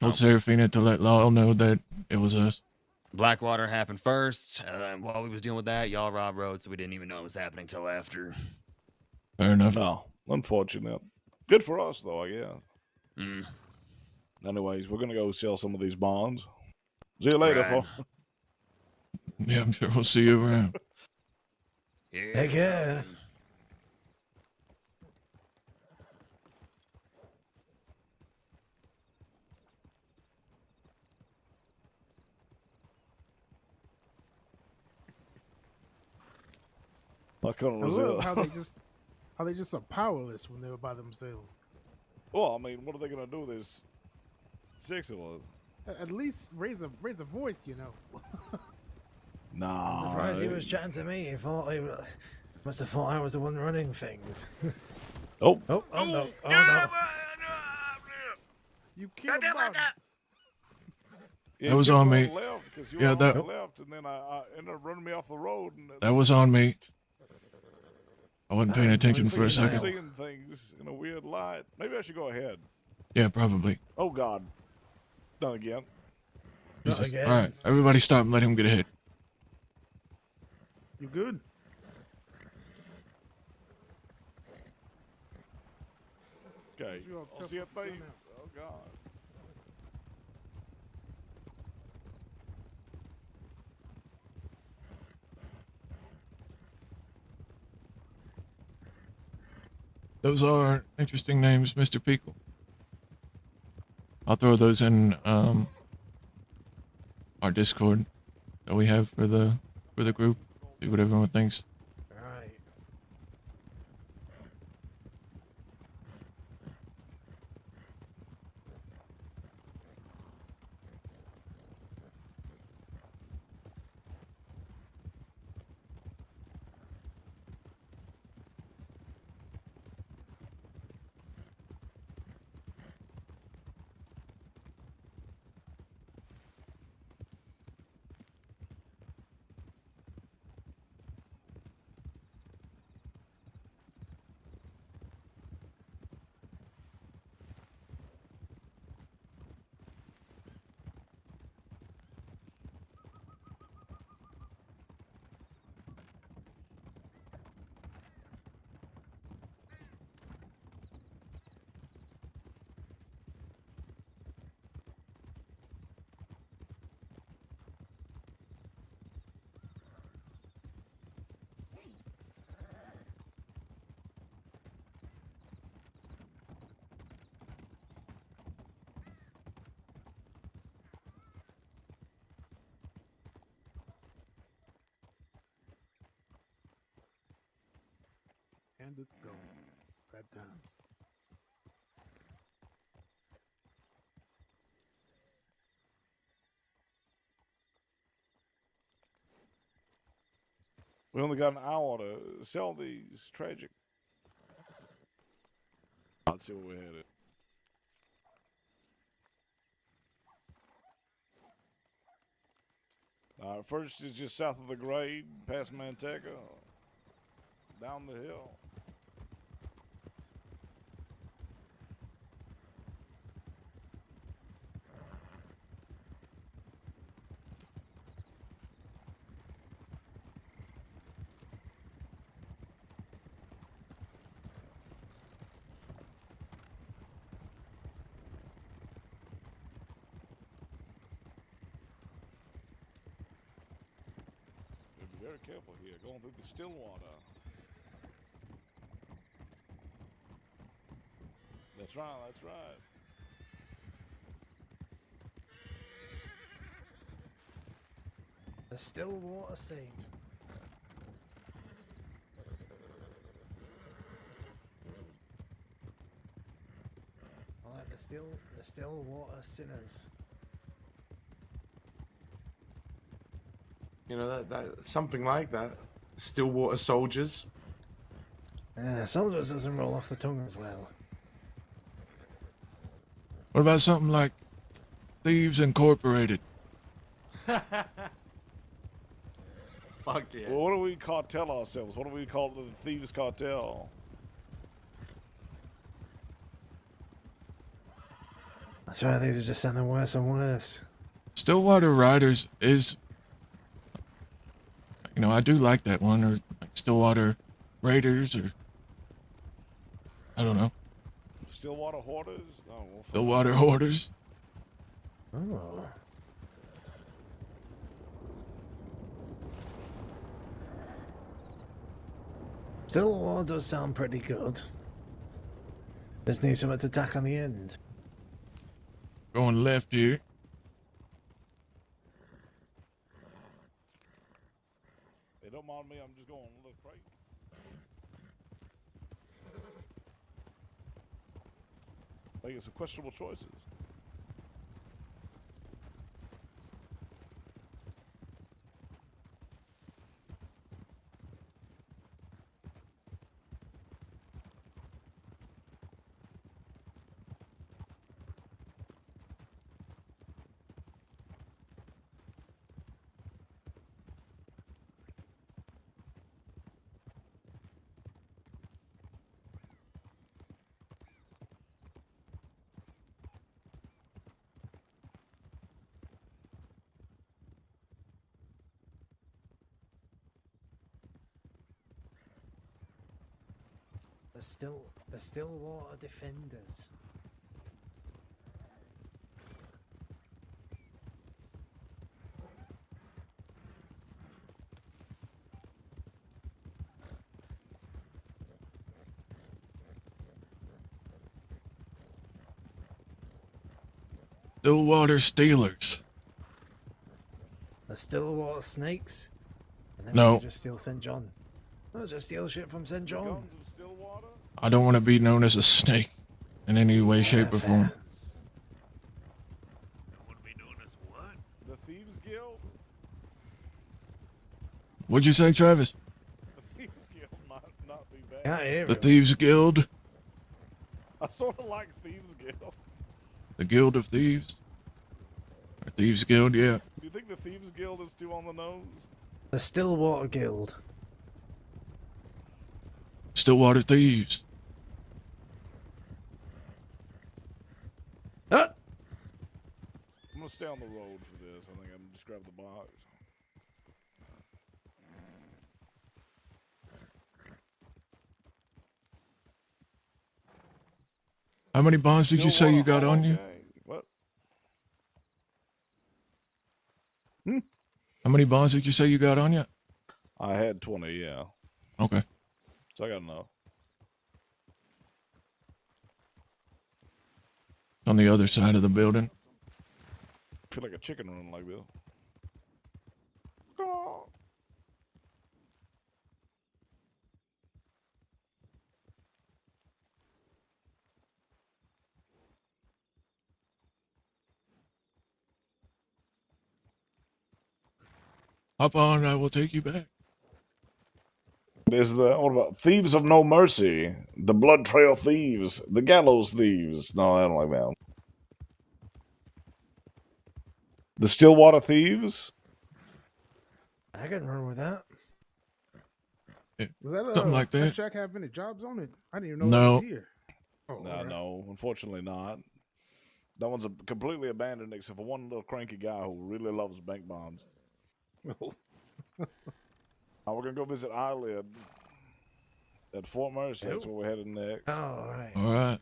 Told Serafina to let Lyle know that it was us. Blackwater happened first. While we was dealing with that, y'all robbed road, so we didn't even know it was happening till after. Fair enough. No, unfortunate. Good for us, though, I guess. Mm. Anyways, we're going to go sell some of these bonds. See you later, Right. folks. Yeah, I'm sure we'll see you around. Yeah, Take care. I couldn't I love resist. how they just are powerless when they were by themselves. Well, I mean, what are they going to do? There's 6 of us. At least raise a voice, you know. Nah. I'm surprised he was chatting to me. He thought must have thought I was the one running things. Oh. Oh no. Oh no. You killed Barton. Yeah, That was you kept on going me. Left because you Yeah, were that- on the left, and then I ended up running me off the road. And That was on me. I wasn't paying attention for a seeing second. things in a weird light. Maybe I should go ahead. Yeah, probably. Oh God. Done again. Jesus. All right, everybody stop and let him get ahead. You good? Okay. You all I'll tough see you up at there the- now. Oh God. Those are interesting names, Mr. Pickle. I'll throw those in our Discord that we have for the group. See what everyone thinks. Right. And it's gone. Sad times. We only got an hour to sell these. Tragic. Let's see where we're headed. First is just south of the grade, past Manteca, down the hill. Be very careful here, going through the still water. That's right, that's right. The Stillwater Saint. I like the Stillwater Sinners. You know that something like that. Stillwater soldiers. Soldiers doesn't roll off the tongue as well. What about something like Thieves Incorporated? Fuck yeah. Well, what do we cartel ourselves? What do we call the Thieves Cartel? That's right, these are just sounding worse and worse. Stillwater Riders is, I do like that one, or like Stillwater Raiders, or I don't know, Stillwater Hoarders? Oh, well, Stillwater Hoarders. Oh. Stillwater does sound pretty good. Just need something to tack on the end. Going left here. Hey, don't mind me, I'm just going a little crazy. Making some questionable choices. The Stillwater Defenders. Stillwater Steelers. The Stillwater Snakes. And then No. we just steal St. John. No, just steal shit from St. John. I don't want to be known as a snake in any way, shape, or form. The Thieves Guild? What'd you say, Travis? The Thieves Guild might not be bad. Can't hear The him. Thieves Guild? I sort of like Thieves Guild. The Guild of Thieves? Or Thieves Guild, yeah. Do you think the Thieves Guild is too on the nose? The Stillwater Guild. Stillwater Thieves. Ah! I'm gonna stay on the road for this. I think I'm just grab the box. How many bonds did you say you got on you? What? How many bonds did you say you got on you? I had 20, yeah. Okay. So I got enough. On the other side of the building. Feel like a chicken run like this. Hop on, I will take you back. There's what about Thieves of No Mercy? The Blood Trail Thieves. The Gallows Thieves. No, I don't like that one. The Stillwater Thieves? I can run with that. Was that Something like that. Shack have any jobs on it? I didn't even know it was here. Oh, No, alright. no, unfortunately not. That one's completely abandoned except for one little cranky guy who really loves bank bonds. Now we're gonna go visit Eyelid at Fort Mercy. That's where we're headed next. Oh, all right. All right.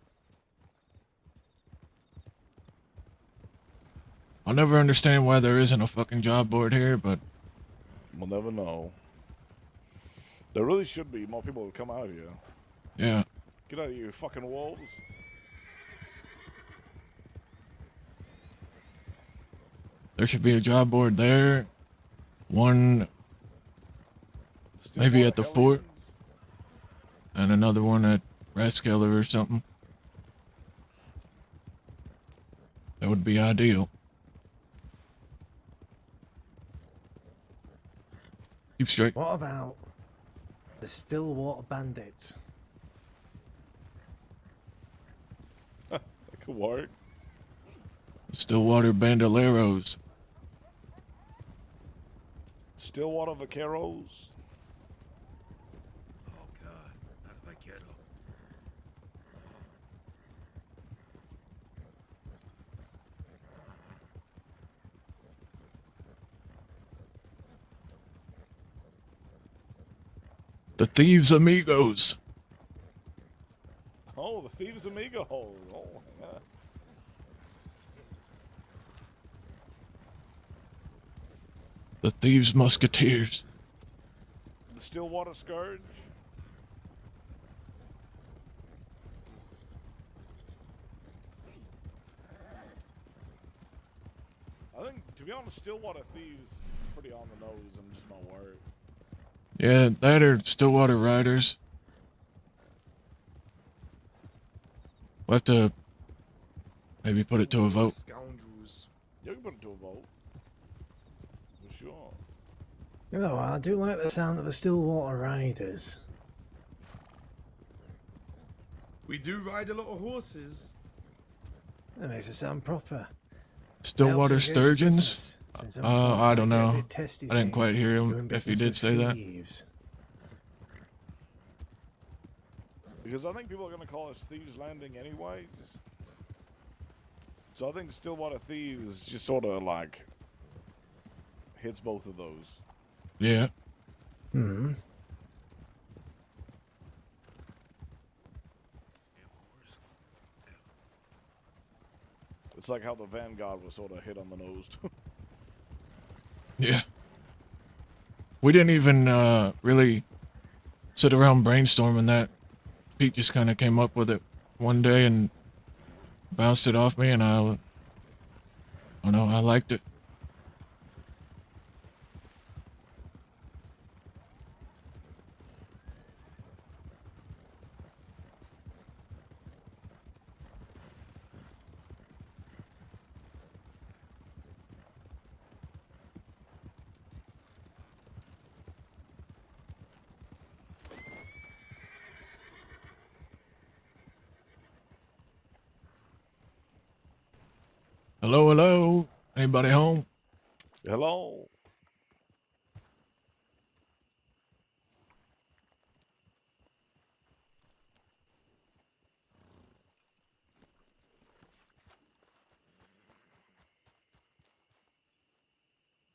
I'll never understand why there isn't a fucking job board here, but We'll never know. There really should be more people who come out here. yeah. Get out of here, you fucking wolves. There should be a job board there. One maybe at the fort. And another one at Rathskeller or something. That would be ideal. Keep straight. What about the Stillwater Bandits? That could work. Stillwater Bandoleros. Stillwater Vaqueros. Oh, God. Not vaquero. The thieves' amigos. Oh, the thieves' amigo. Oh, yeah. The thieves' musketeers. The Stillwater Scourge. I think, to be honest, Stillwater Thieves is pretty on the nose and just my word. Yeah, that or Stillwater Riders. We'll have to maybe put it to a vote. Scoundrels. You can put it to a vote. For sure. You know, I do like the sound of the Stillwater Riders. We do ride a lot of horses. That makes it sound proper. Stillwater Helps engage the Sturgeons? business, since some folk I don't might get a know. bit testy I didn't saying quite hear him doing if he business did with say that. thieves. Because I think people are going to call us Thieves Landing anyway. So I think Stillwater Thieves just sort of like hits both of those. Yeah. Hmm. It's like how the Vanguard was sort of hit on the nose. Yeah. We didn't even really sit around brainstorming that. Pete just kind of came up with it one day and bounced it off me, and I don't know, I liked it. Hello, hello. Anybody home? Hello.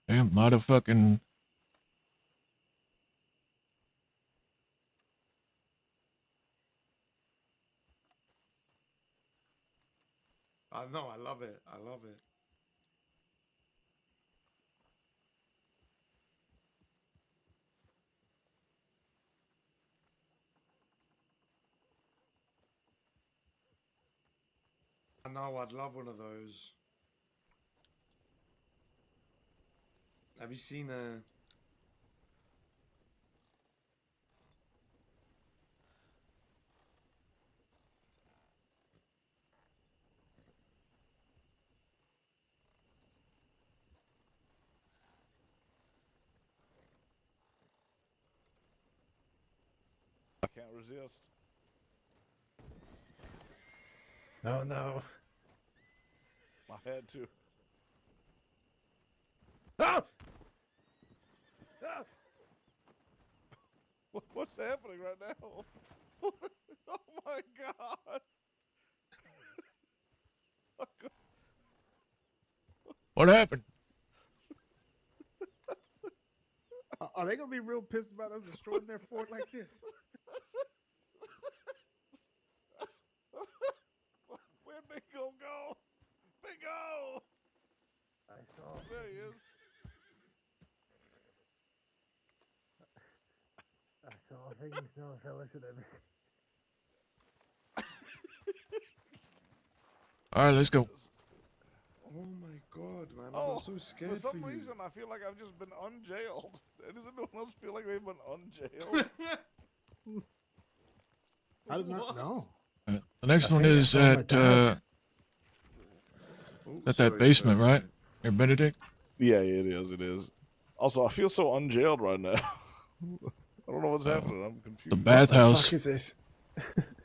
Damn, might have fucking. I know, I love it. I love it. I know, I'd love one of those. Have you seen I can't resist. Oh no. I had to. Ah! What's happening right now? Oh my god. What happened? Are they gonna be real pissed about us destroying their fort like this? Where'd Bingo go? Bingo! I saw. There he is. I saw things, no fella should ever. All right, let's go. Oh my god, man! I Oh, was so scared for some you. reason I feel like I've just been unjailed. Does anyone else feel like they've been unjailed? I did not know. The next one is at that basement, right? Near Benedict? Yeah, it is. It is. Also, I feel so unjailed right now. I don't know what's happening. I'm confused. The bathhouse. What the fuck is this?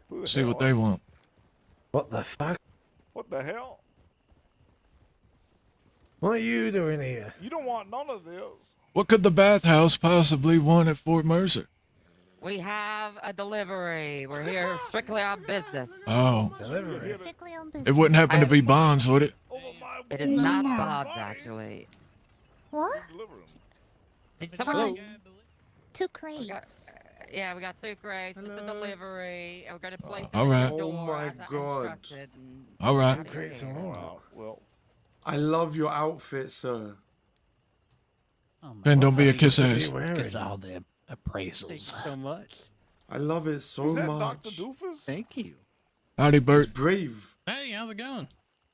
Who the See hell what they want. What the fuck? What the hell? What are you doing here? You don't want none of this. What could the bathhouse possibly want at Fort Mercer? We have a delivery. We're here strictly on business. Oh. Delivery. Strictly on It business. wouldn't happen to be bonds, would it? It is not bonds, actually. What? Did someone? Two crates. Yeah, we got 2 crates. It's a delivery. And we're gonna place it all at right. your Oh door my as I God. instructed. And All right. out of Crates here. of what? Wow. Well, I love your outfit, sir. Oh my Ben, don't be a God. kiss What's he ass. wearing? Because all the appraisals. Thank you so much. I love it so Was that much. Dr. Doofus? Thank you. Howdy, It's Bert. brave. Hey, how's it going?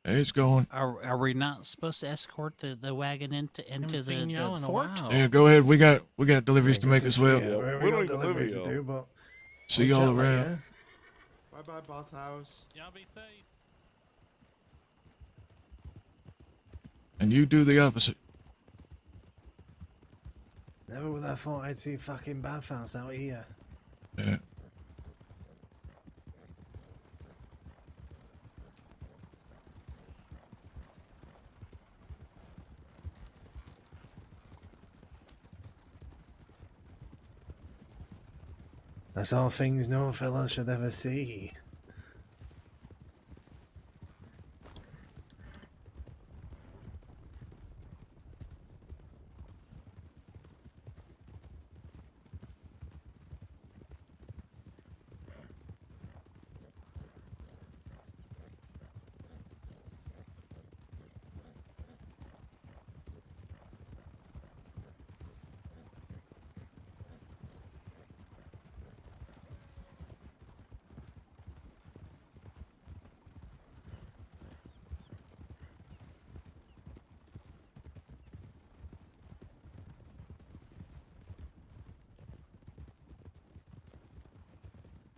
Hey, it's going. Are we not supposed to escort the wagon into Haven't seen y'all the in a fort? while. Yeah, go ahead. We got deliveries to make as well. Yeah, we we don't got even live deliveries to here. do, but See we'll y'all chat around. later. Bye bye, bathhouse. Y'all be safe. And you do the opposite. Never would have thought I'd see fucking bathhouse out here. Yeah. That's all things no fella should ever see.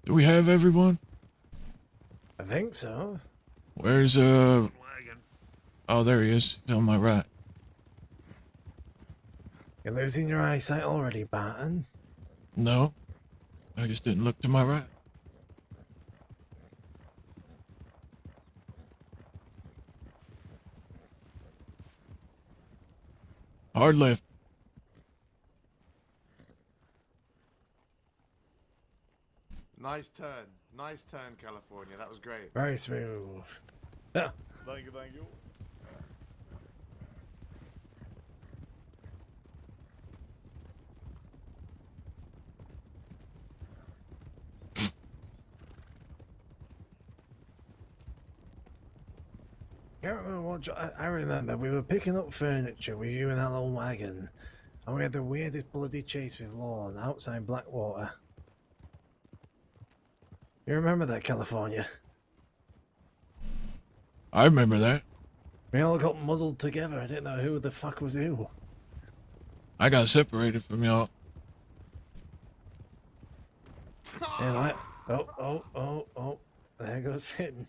Do we have everyone? I think so. Where's Oh, there he is. He's on my right. You're losing your eyesight already, Barton. No. I just didn't look to my right. Hard left. Nice turn. Nice turn, California. That was great. Very smooth. Yeah. Thank you, thank you. Can't remember what I remember. We were picking up furniture with you in that little wagon, and we had the weirdest bloody chase with Lorne outside Blackwater. You remember that, California? I remember that. We all got muddled together. I didn't know who the fuck was who. I got separated from y'all. Yeah, right. Oh. There goes Finn.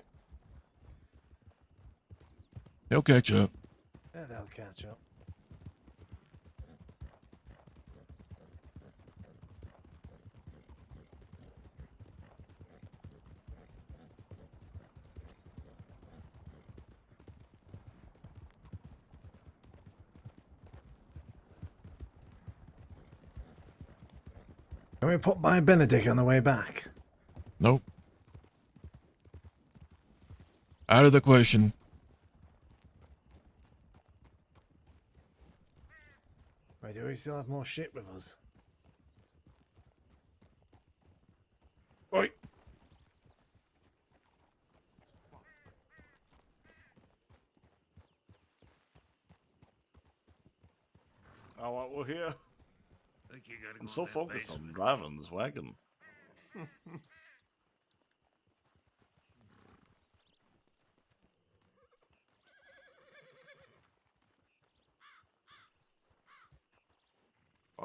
He'll catch up. Yeah, they'll catch up. Can we pop by Benedict on the way back? Nope. Out of the question. Wait, do we still have more shit with us? Oi! All right, we're here. I think you gotta I'm go so in that focused on basement. driving this wagon.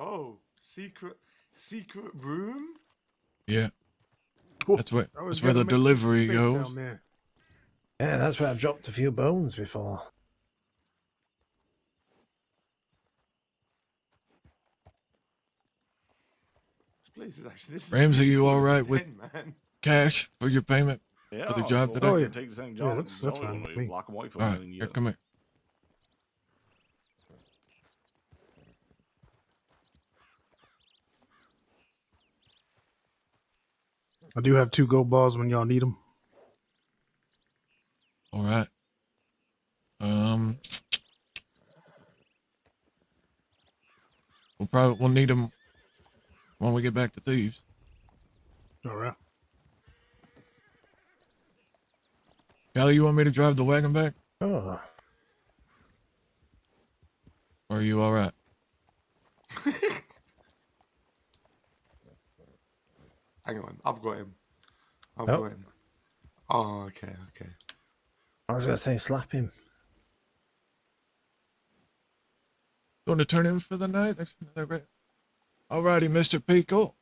Oh, secret room? Yeah. That's where I always the gotta make delivery safe goes. down there. Yeah, that's where I've dropped a few bones before. This place is actually. This is Ramsey, you beautiful all right with again, man. cash for your payment Yeah, for the I'll job go today? back Oh, and yeah. take the same Yeah, job. that's Always fine when with we me. lock them away for All a right, million here, years. come here. I do have 2 gold balls when y'all need them. All right. We'll need them when we get back to Thieves. All right. Callie, you want me to drive the wagon back? Oh. Or are you all right? Hang on, I've got him. I've Oh. got him. Oh, okay, okay. I was going to say slap him. You want to turn in for the night? Thanks for another great. Alrighty, Mr. Pico.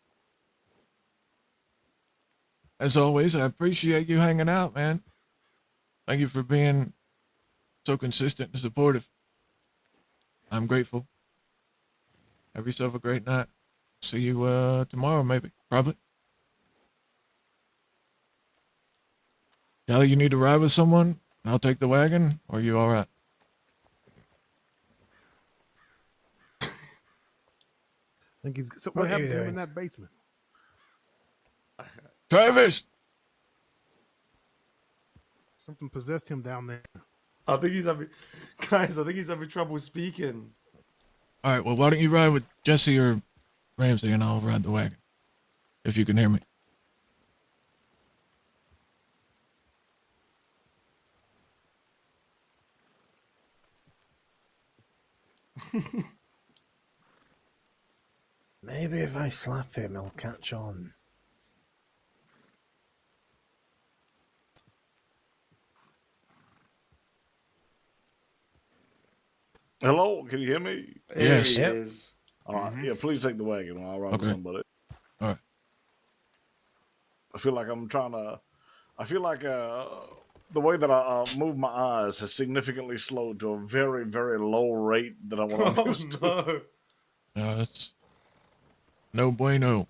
As always, I appreciate you hanging out, man. Thank you for being so consistent and supportive. I'm grateful. Have yourself a great night. See you tomorrow, maybe. Probably. Kelly, you need to ride with someone? I'll take the wagon, or are you all right? I think he's. So What what are happened you to him in doing? that basement? Travis! Something possessed him down there. I think he's having, guys. I think he's having trouble speaking. All right, well, why don't you ride with Jesse or Ramsey, and I'll ride the wagon, if you can hear me. Maybe if I slap him, he'll catch on. Hello, can you hear me? Yes. He Yep. is. All right. Yeah, please take the wagon while I ride with Okay. somebody. All right. I feel like I'm trying to. I feel like the way that I move my eyes has significantly slowed to a very, very low rate that I want to Oh use. no! No, that's no bueno.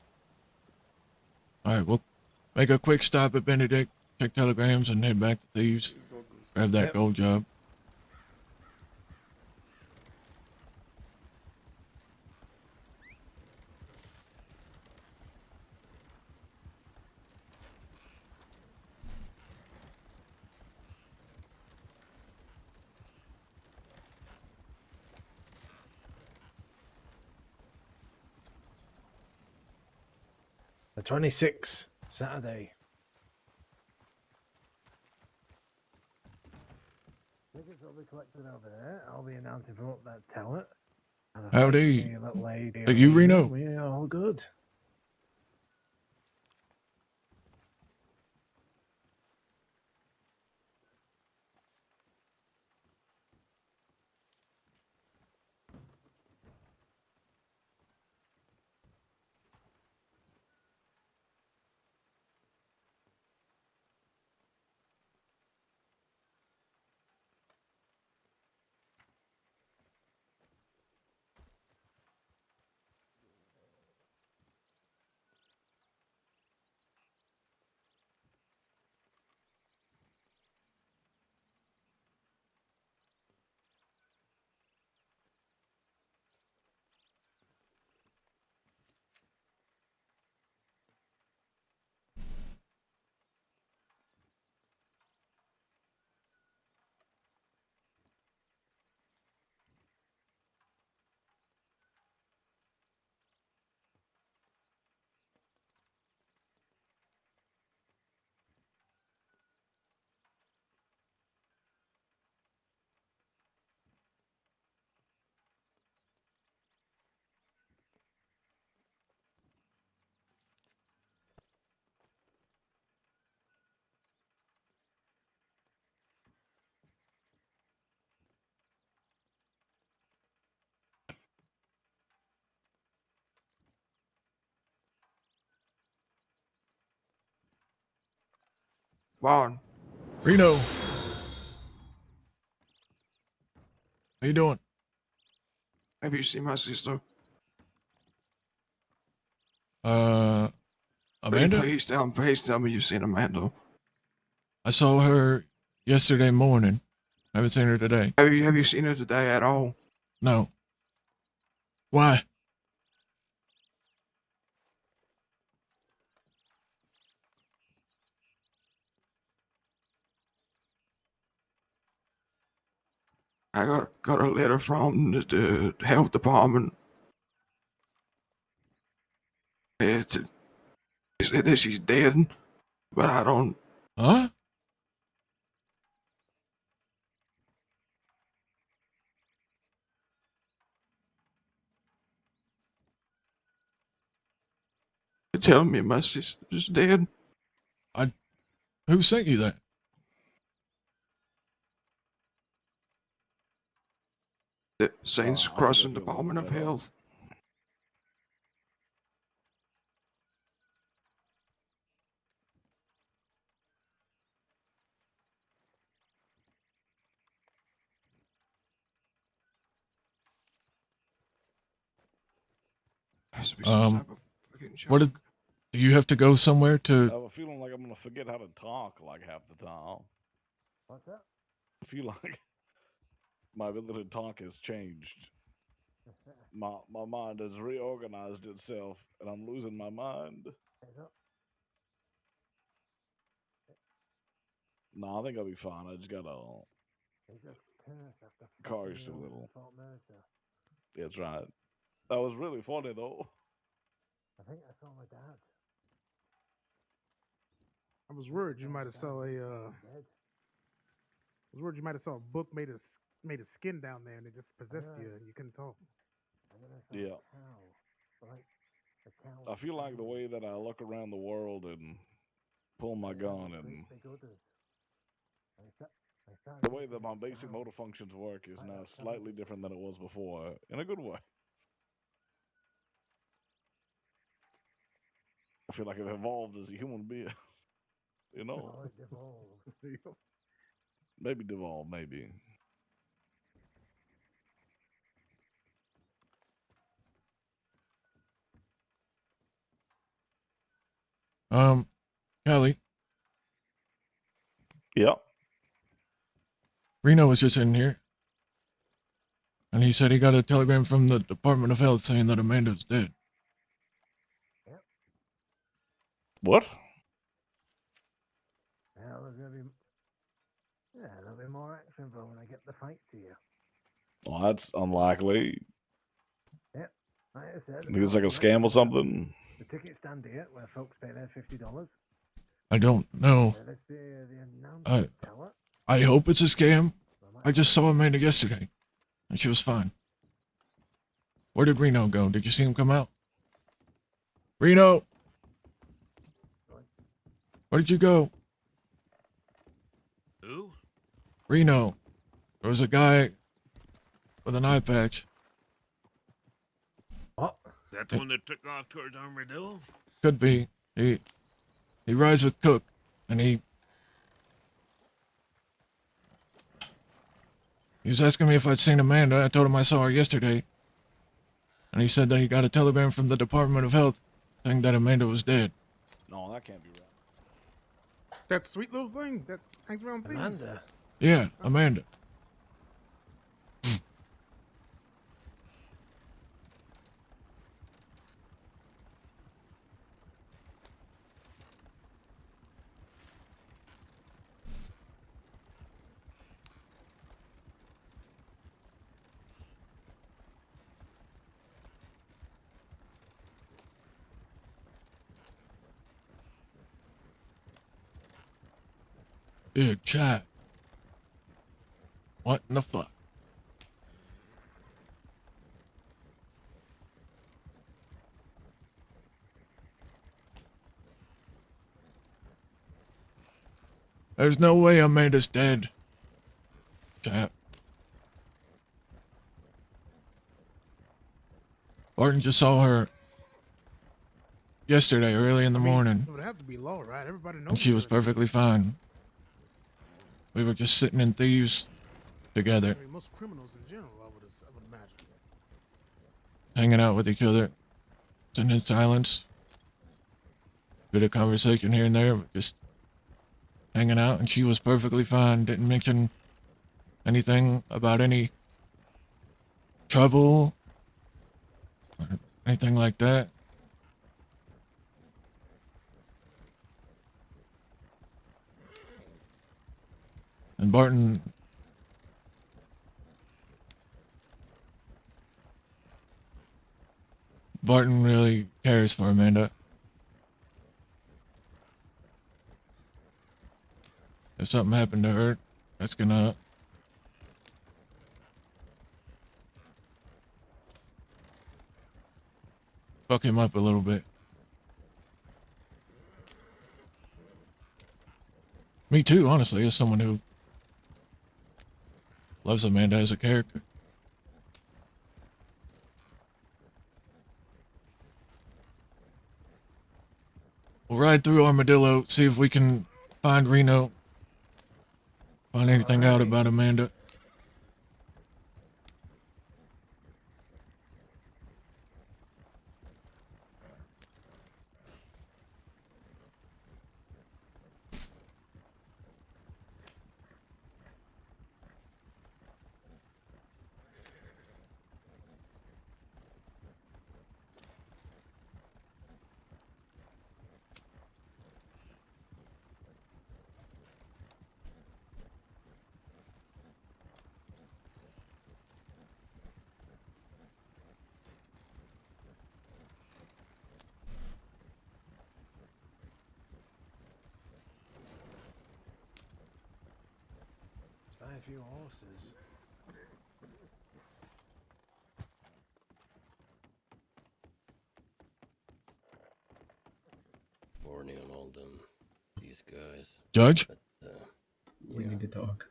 All right, we'll make a quick stop at Benedict, check telegrams, and head back to Thieves. Grab that Yep. gold job. The 26th, Saturday. Tickets will be collected over there. I'll be announcing from up that tower. And I Howdy. see a little lady Are you over Reno? here. We are all good. Barton. Reno. How you doing? Have you seen my sister? Amanda? Please tell me you've seen Amanda. I saw her yesterday morning. Haven't seen her today. Have you seen her today at all? No. Why? I got a letter from the health department. It's They said that she's dead, but I don't. Huh? They're telling me my sister's dead. Who sent you that? The Saints I think Crossing I feel Department of better. Health. Has to be some type of fucking What joke. do you have to go somewhere I to? have a feeling like I'm gonna forget how to talk like half the time. What's that? I feel like my ability to talk has changed. My mind has reorganized itself, and I'm losing my mind. No, I think I'll be fine. I just gotta cars a little. That's right. That was really funny though. I think I saw my dad. I was worried you might have saw a. I was worried you might have saw a book made of skin down there, and it just possessed you, and you couldn't talk. Yeah. I feel like the way that I look around the world and pull my gun and the way that my basic motor functions work is now slightly different than it was before, in a good way. I feel like I've evolved as a human being. You know? Maybe devolved, maybe. Kelly. Yep. Reno was just in here, and he said he got a telegram from the Department of Health saying that Amanda's dead. What? Yeah, there'll be more action for when I get the fight to you. Well, that's unlikely. Yep. Like I said, Think it's like a scam or something? the ticket stand here where folks pay their $50. I don't know. Let's see the announcement tower. I hope it's a scam. I just saw Amanda yesterday, and she was fine. Where did Reno go? Did you see him come out? Reno! Where did you go? Who? Reno. There was a guy with an eye patch. What? Is that the one that took off towards Armadillo? Could be. He rides with Cook, and he was asking me if I'd seen Amanda. I told him I saw her yesterday. And he said that he got a telegram from the Department of Health saying that Amanda was dead. No, that can't be right. That sweet little thing that hangs around things. Amanda. Yeah, Amanda. Dude, chat. What in the fuck? There's no way Amanda's dead. Chat. Barton just saw her yesterday, early in the morning, It would have to be law, right? Everybody knows. and she was perfectly fine. We were just sitting in Thieves together, I mean, most criminals in general, I would imagine. hanging out with each other, sitting in silence. Bit of conversation here and there, but just hanging out, and she was perfectly fine. Didn't mention anything about any trouble or anything like that. And Barton really cares for Amanda. if something happened to her, that's gonna fuck him up a little bit. Me too, honestly, as someone who loves Amanda as a character. We'll ride through Armadillo, see if we can find Reno, find anything out about Amanda. Let's buy a few horses. Warning on all them, these guys. Judge? But, We need to talk.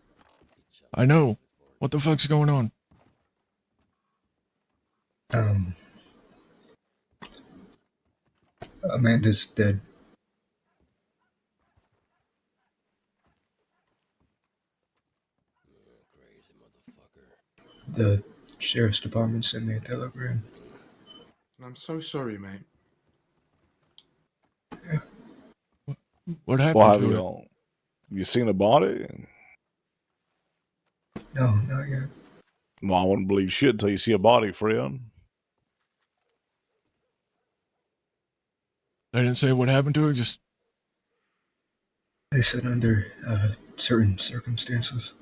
I know. What the fuck's going on? Amanda's dead. The sheriff's department sent me a telegram. I'm so sorry, mate. What happened Well, have to you her? all, you seen a body? No, not yet. Well, I wouldn't believe shit until you see a body, friend. They didn't say what happened to her, just They said under certain circumstances.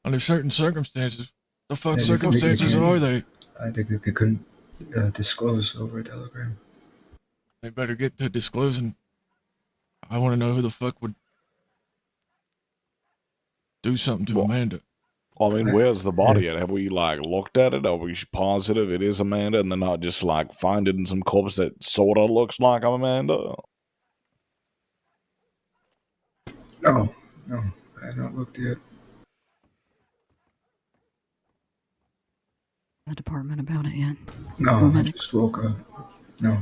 under certain circumstances. The fuck They- circumstances can't- are they? I think that they couldn't disclose over a telegram. They better get to disclosing. I want to know who the fuck would do something to Amanda. I mean, where's the body at? Have we looked at it? Are we positive it is Amanda, and they're not just finding some corpse that sort of looks like Amanda? No, I have not looked yet. The department about it yet? No, Or I medics? just woke up. No.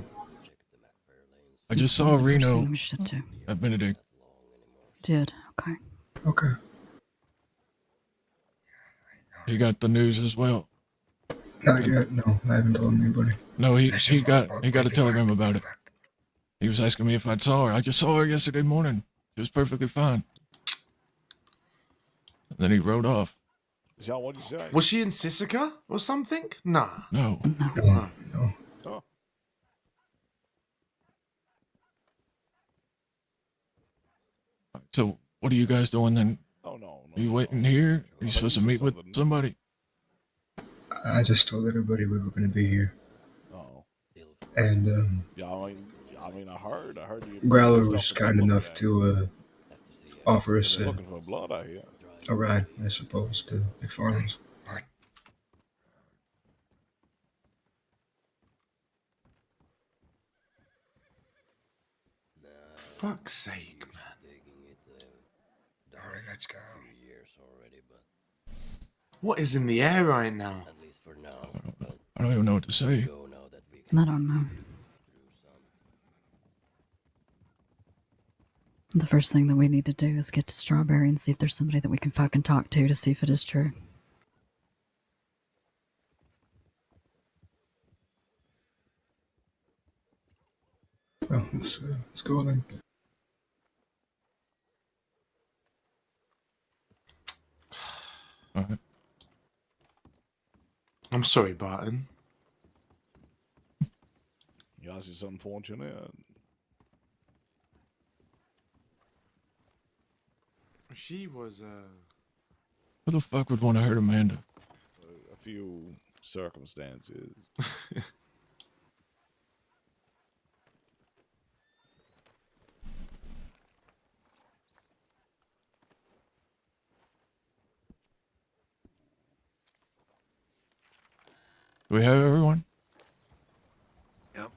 I just saw That's the first Reno thing we should do. at Benedict. Did okay. Okay. He got the news as well. Not yet. No, I haven't told anybody. No, he got a telegram about it. He was asking me if I'd saw her. I just saw her yesterday morning. She was perfectly fine. And then he rode off. Is that what you say? Was she in Sisika or something? Nah. No. No. Oh. So what are you guys doing then? Oh, no. Are you waiting here? Are you supposed to meet with somebody? I just told everybody we were going to be here. Oh. And Yeah, I mean, I heard you. Growler was kind enough to offer us They're looking for blood out here. a ride, I suppose, to McFarland's. Fuck's sake, man. Alright, let's go. Years already, but What is in the air right now? at least for now. I don't even know what to say. I don't know. The first thing that we need to do is get to Strawberry and see if there's somebody that we can fucking talk to see if it is true. Well, let's go then. I'm sorry, Barton. Yours is unfortunate. She was, Who the fuck would want to hurt Amanda? A few circumstances. Do we have everyone? Yep.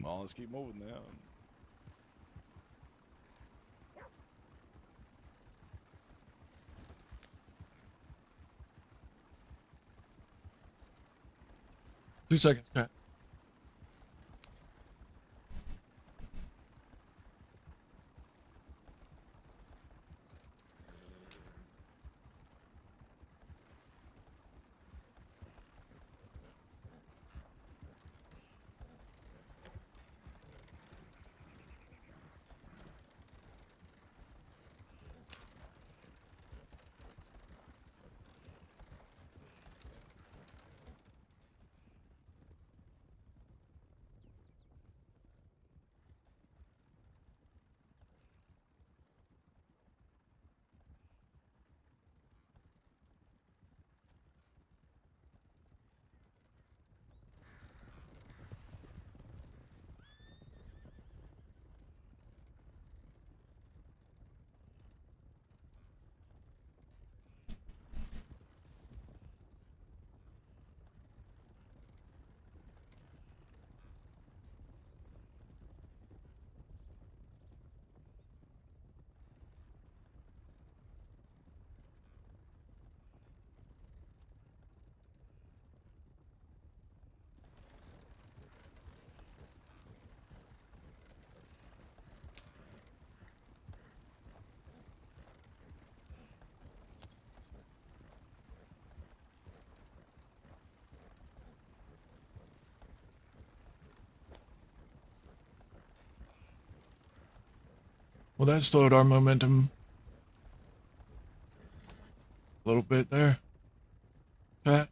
Well, let's keep moving then. Two seconds, Cat. Well, that slowed our momentum a little bit there. Pat?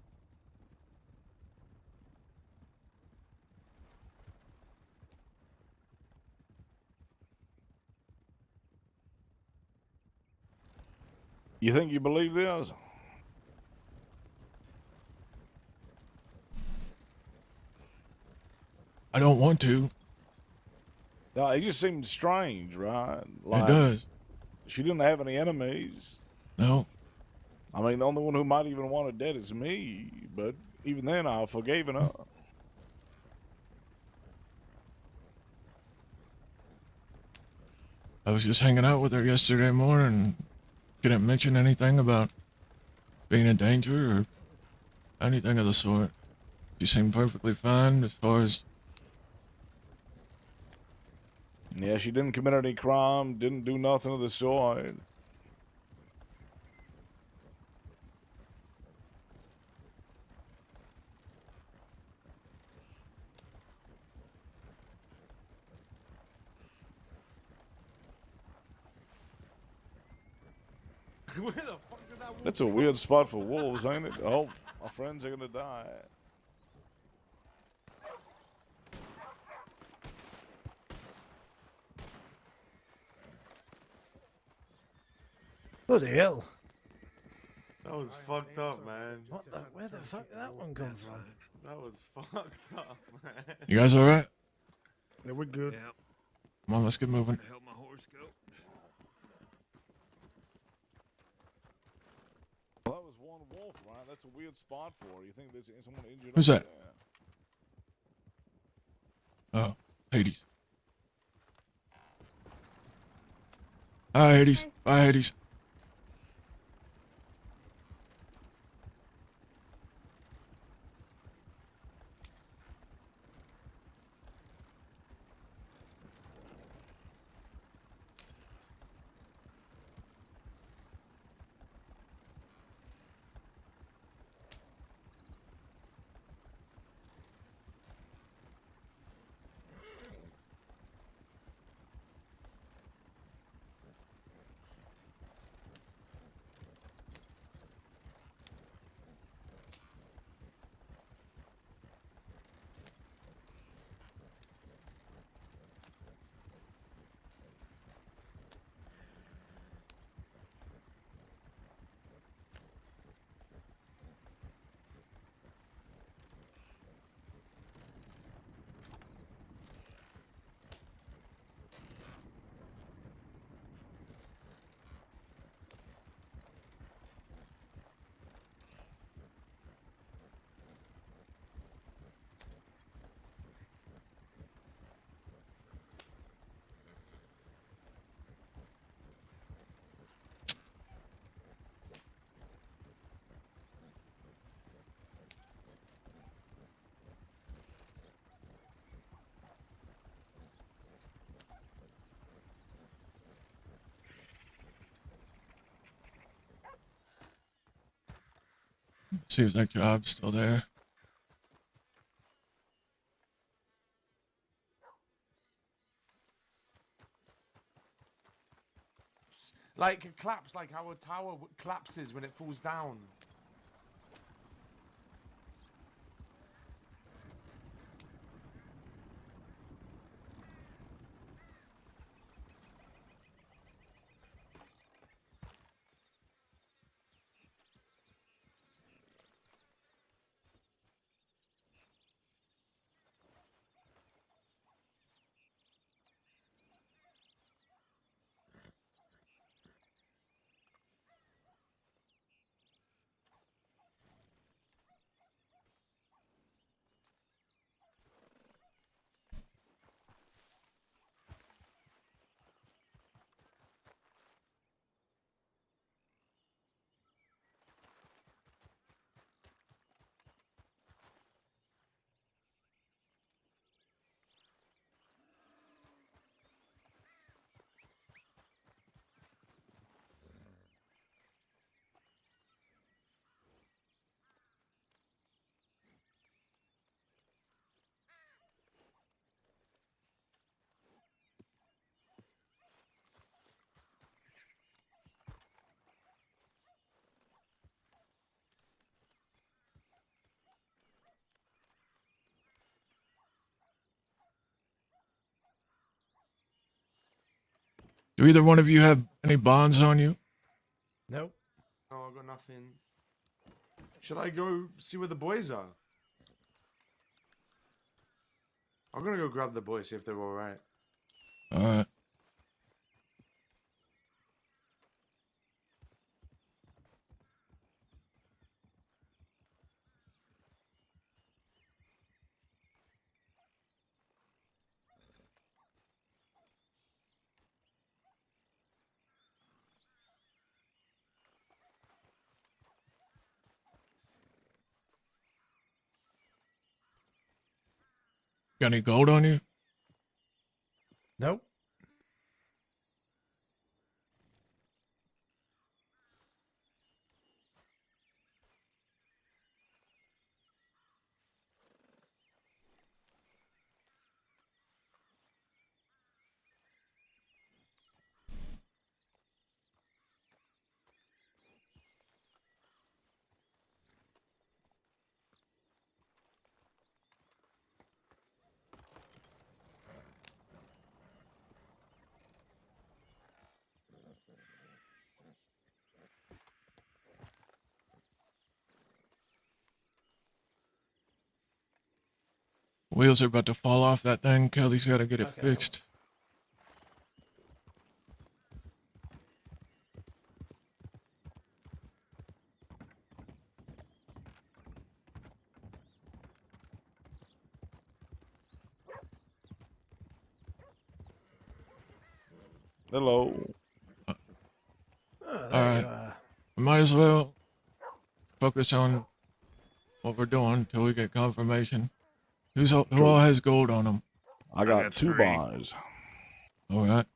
You think you believe this? I don't want to. No, it just seems strange, right? It does. She didn't have any enemies. No. I mean, the only one who might even want her dead is me. But even then, I forgave her. I was just hanging out with her yesterday morning. Didn't mention anything about being in danger or anything of the sort. She seemed perfectly fine as far as... Yeah, she didn't commit any crime, didn't do nothing of the sort. Where the fuck did that wolf That's a come weird spot for wolves, ain't it? Oh, our friends are gonna die. Bloody hell. That was fucked up, man. What the? Where the fuck did that one come from? That was fucked up, man. You guys alright? Yeah, we're good. Yeah. Come on, let's get moving. Where the hell my horse go? Well, that was one wolf, right? That's a weird spot for her. You think there's someone injured? Who's over that? Oh, Hades. Hi, Hades. Bye, Hades. Seems like job's still there. Like it claps, like how a tower collapses when it falls down. Do either one of you have any bonds on you? Nope. Oh, I got nothing. Should I go see where the boys are? I'm gonna go grab the boys, see if they're alright. Alright. Got any gold on you? Nope. Wheels are about to fall off that thing. Kelly's got to get it Okay. fixed. Hello. Oh, All there right. you are. We might as well focus on what we're doing until we get confirmation. Who all has gold on them? I got 2 buys. All right.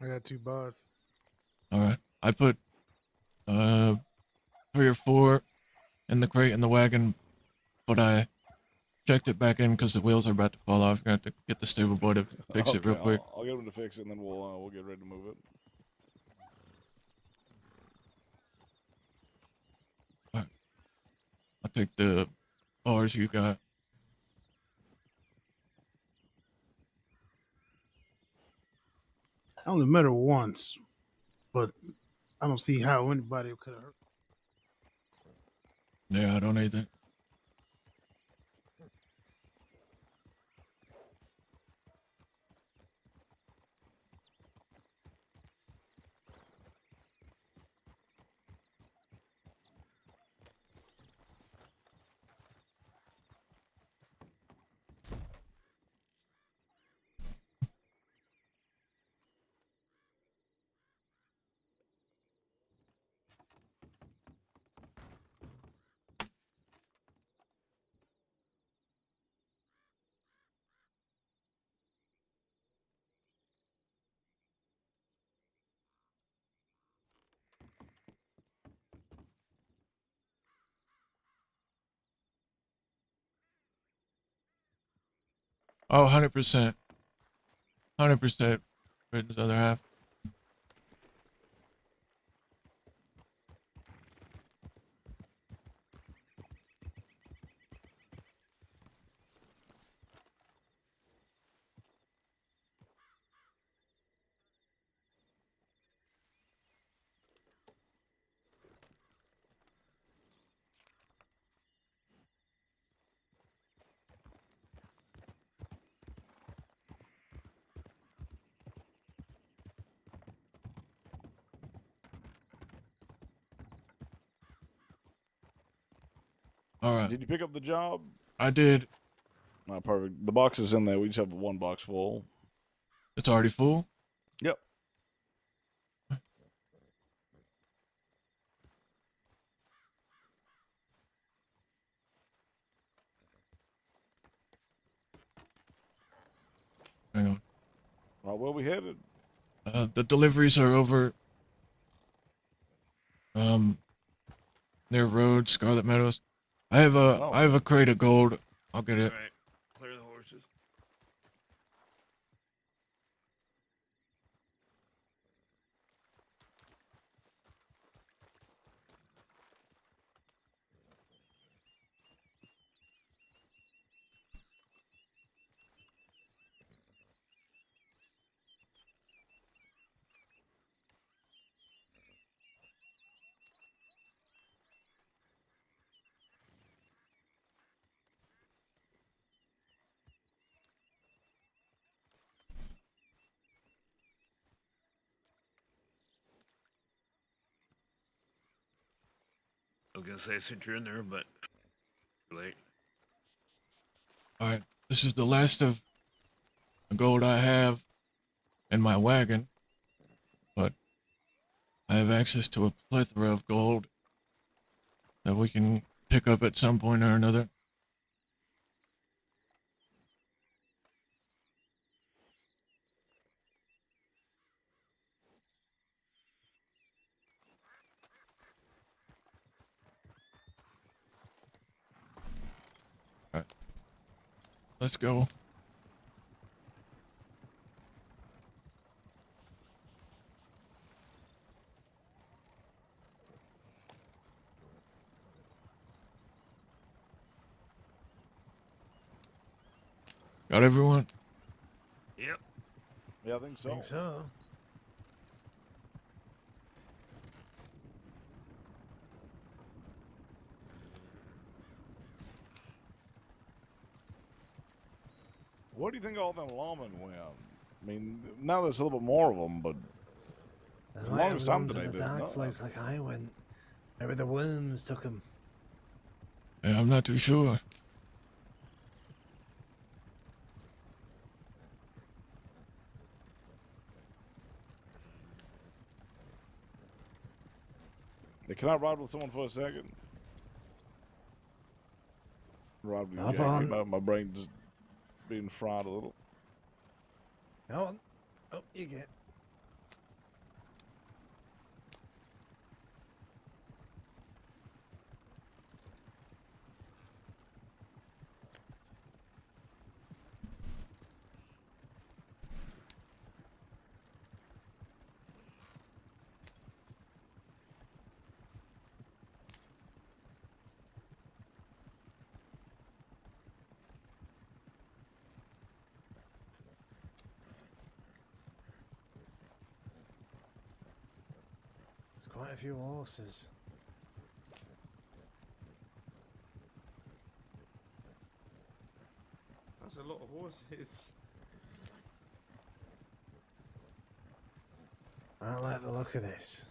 I got 2 bars. All right. I put 3 or 4 in the crate in the wagon, but I checked it back in because the wheels are about to fall off. You're going to have to get the stable boy to fix it real quick. I'll get him to fix it, and then we'll get ready to move it. All right. I'll take the bars you got. I only met her once, but I don't see how anybody could have hurt. Yeah, I don't either. Oh, 100%. 100% Britain's other half. All right. Did you pick up the job? I did. Perfect. The box is in there. We just have one box full. It's already full? Yep. Hang on. Where we headed? The deliveries are over. Near Road, Scarlet Meadows. I have a crate of gold. I'll get it. All right, clear the horses. I was gonna say since you're in there, but too late. All right. This is the last of the gold I have in my wagon, but I have access to a plethora of gold that we can pick up at some point or another. All right. Let's go. Got everyone? Yep. Yeah, I think so. Where do you think all them lawmen went? I mean, now there's a little bit more of them, but They the might longest have time gone to today, the there's dark not. place like I went. Maybe the worms took them. Yeah, I'm not too sure. Hey, can I ride with someone for a second? Ride with you, Hop Jackie. on. My brain's being fried a little. Go on. Oh, you get. There's quite a few horses. That's a lot of horses. I don't like the look of this.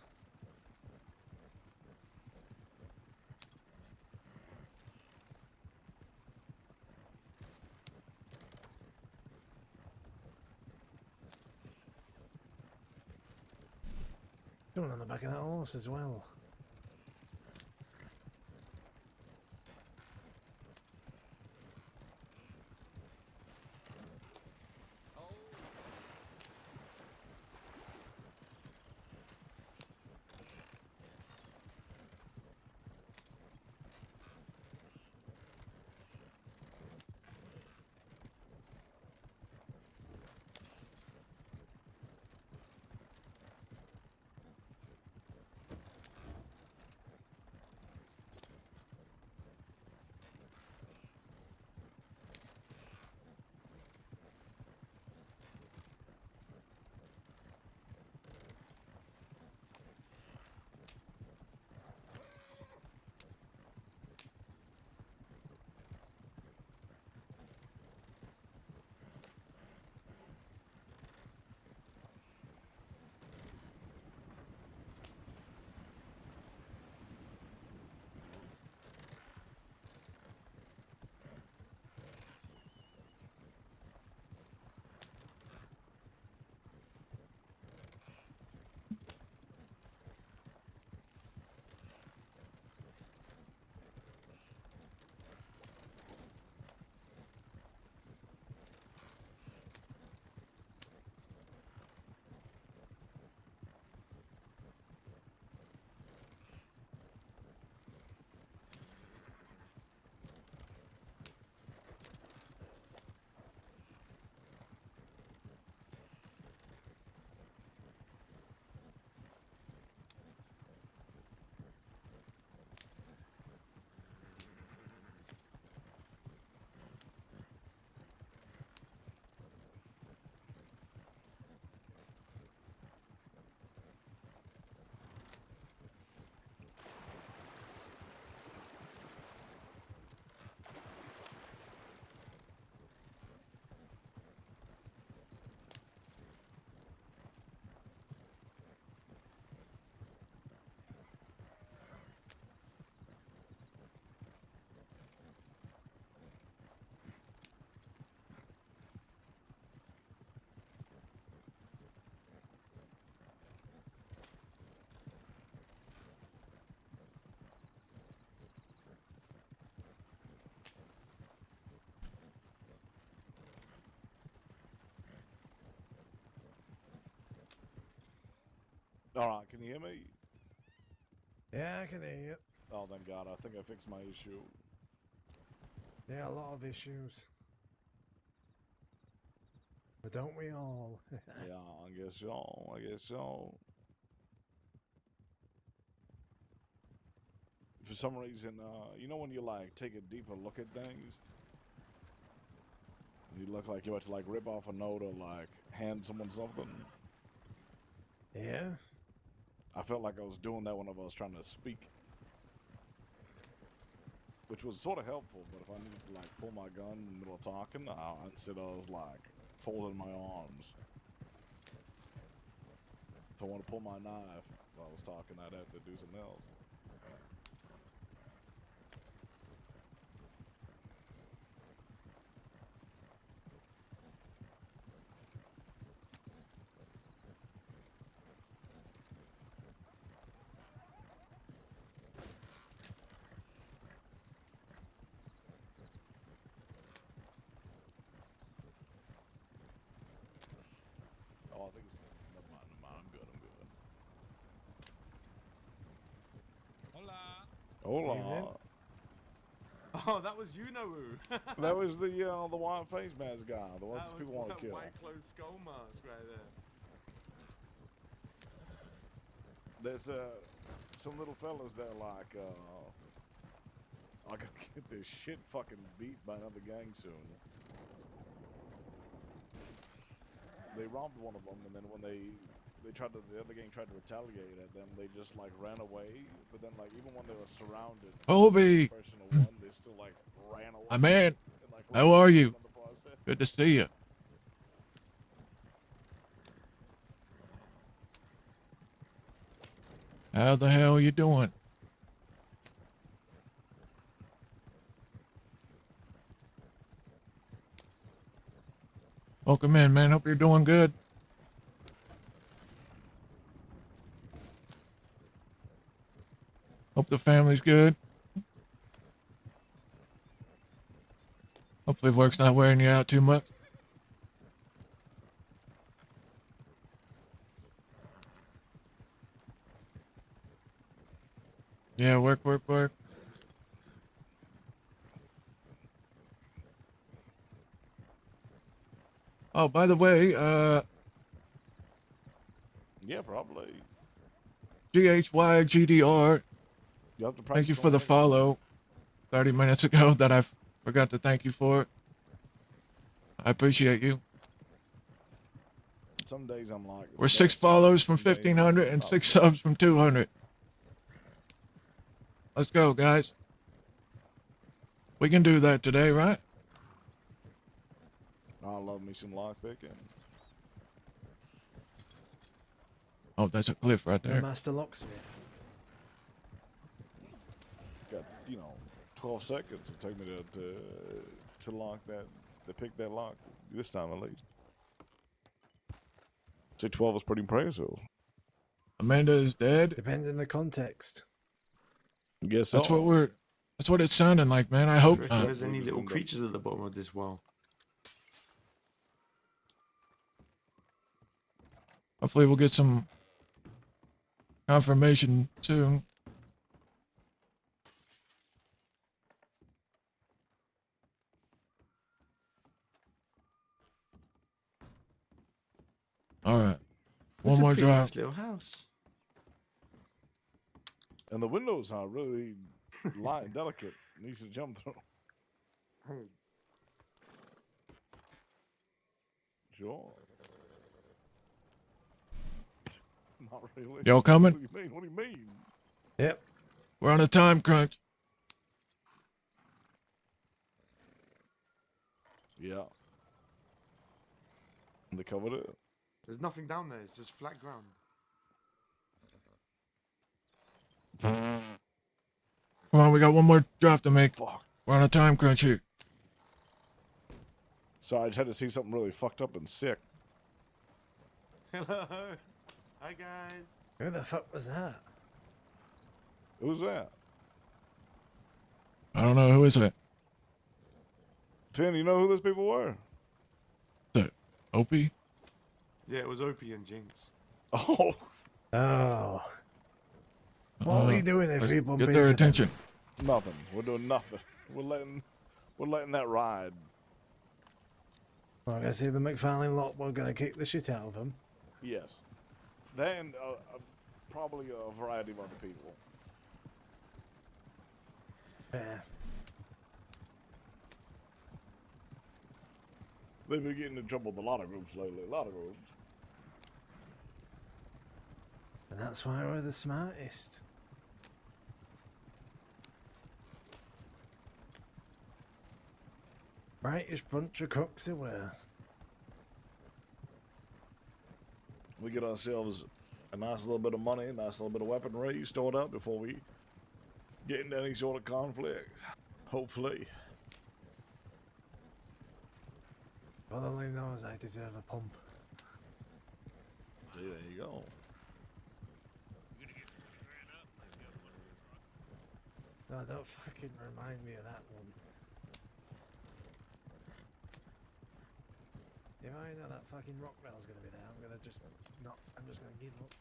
Someone on the back of that horse as well. All right, can you hear me? Yeah, I can hear you. Oh, thank God. I think I fixed my issue. Yeah, a lot of issues. But don't we all? Yeah, I guess so. I guess so. For some reason, you know when you like take a deeper look at things, and you look like you had to like rip off a note or like hand someone something. Yeah. I felt like I was doing that whenever I was trying to speak, which was sort of helpful. But if I needed to like pull my gun in the middle of talking, instead I was like folding my arms. If I want to pull my knife while I was talking, I'd have to do something else. Oh, I think it's never mind. I'm good. Hola. Hola. Oh, that was you, Nobu. That was the white face mask guy, the ones That people was want to that kill. white clothes skull mask right there. There's some little fellas that like I gotta get this shit fucking beat by another gang soon. They robbed one of them, and then when the other gang tried to retaliate at them, they just like ran away. But then like even when they were surrounded, Colby, person to one, they still like ran away. my man, and, like, how ran are away you? in the process. Good to see you. How the hell are you doing? Welcome in, man. Hope you're doing good. Hope the family's good. Hopefully work's not wearing you out too much. Yeah, work. Oh, by the way, Yeah, probably. GHYGDR. You have to Thank you practice for on the next time. follow 30 minutes ago that I forgot to thank you for it. I appreciate you. Some days I'm like, We're 6 follows from 1,500 and 6 subs from 200. Let's go, guys. We can do that today, right? I love me some lockpicking. Oh, that's a cliff right The there. master locksmith. Got 12 seconds. It'll take me to lock that, to pick that lock this time at least. Say 12 is pretty impressive. Amanda is dead. Depends in the context. Guess That's so. what that's what it's sounding like, man. I hope Do you not. reckon there's any little creatures at the bottom of this well? Hopefully we'll get some confirmation soon. All right. One more drop. Nice little house. And the windows are really light and delicate. Needs to jump through. Sure. Not really. Y'all coming? What do you mean? What do you mean? Yep. We're on a time crunch. Yeah. They covered it. There's nothing down there. It's just flat ground. Come on, we got one more drop to make. Fuck. We're on a time crunch here. So I just had to see something really fucked up and sick. Hello. Hi guys. Who the fuck was that? Who's that? I don't know. Who is that? Finn, you know who those people were? Is that Opie? Yeah, it was Opie and Jinx. Oh. Oh. What are we doing if let's we bump get into their them? attention. Nothing. We're doing nothing. We're letting that ride. We're gonna see the McFarlane lot. We're gonna kick the shit out of them. Yes. Then probably a variety of other people. Yeah. They've been getting in trouble with a lot of groups lately. A lot of groups. And that's why we're the smartest. Brightest bunch of cooks there were. We get ourselves a nice little bit of money, a nice little bit of weaponry stored up before we get into any sort of conflict. Hopefully. God only knows I deserve a pump. See, there you go. No, don't fucking remind me of that one. If I know that fucking Rockwell's gonna be there, I'm gonna just not. I'm just gonna give up.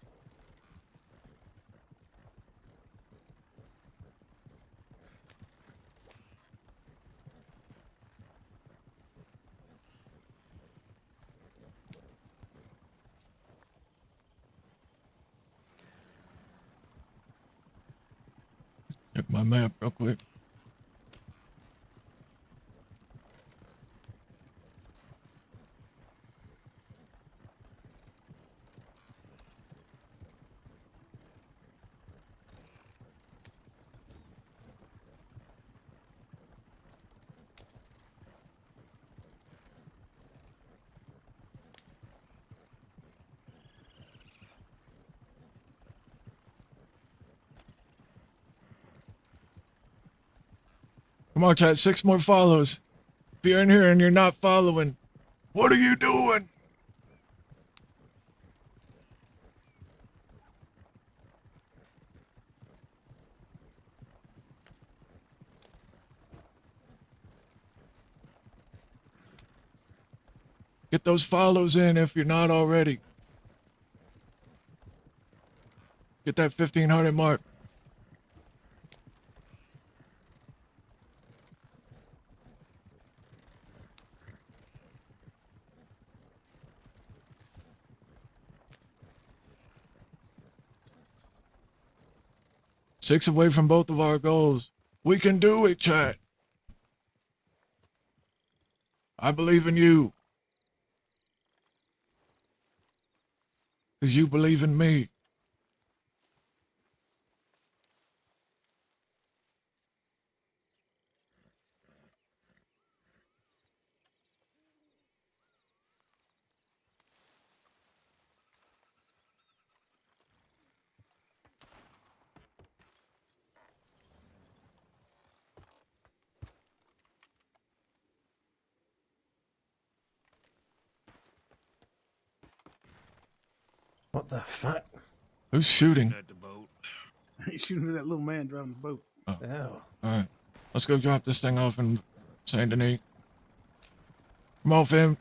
Check my map real quick. Come on, chat. 6 more follows. If you're in here and you're not following, what are you doing? Get those follows in if you're not already. Get that 1,500 mark. Six away from both of our goals. We can do it, chat. I believe in you. Because you believe in me. What the fuck? Who's shooting? At the boat. He's shooting at that little man driving the boat. Oh. Oh. Alright. Let's go drop this thing off in Saint Denis. Come on, Finn.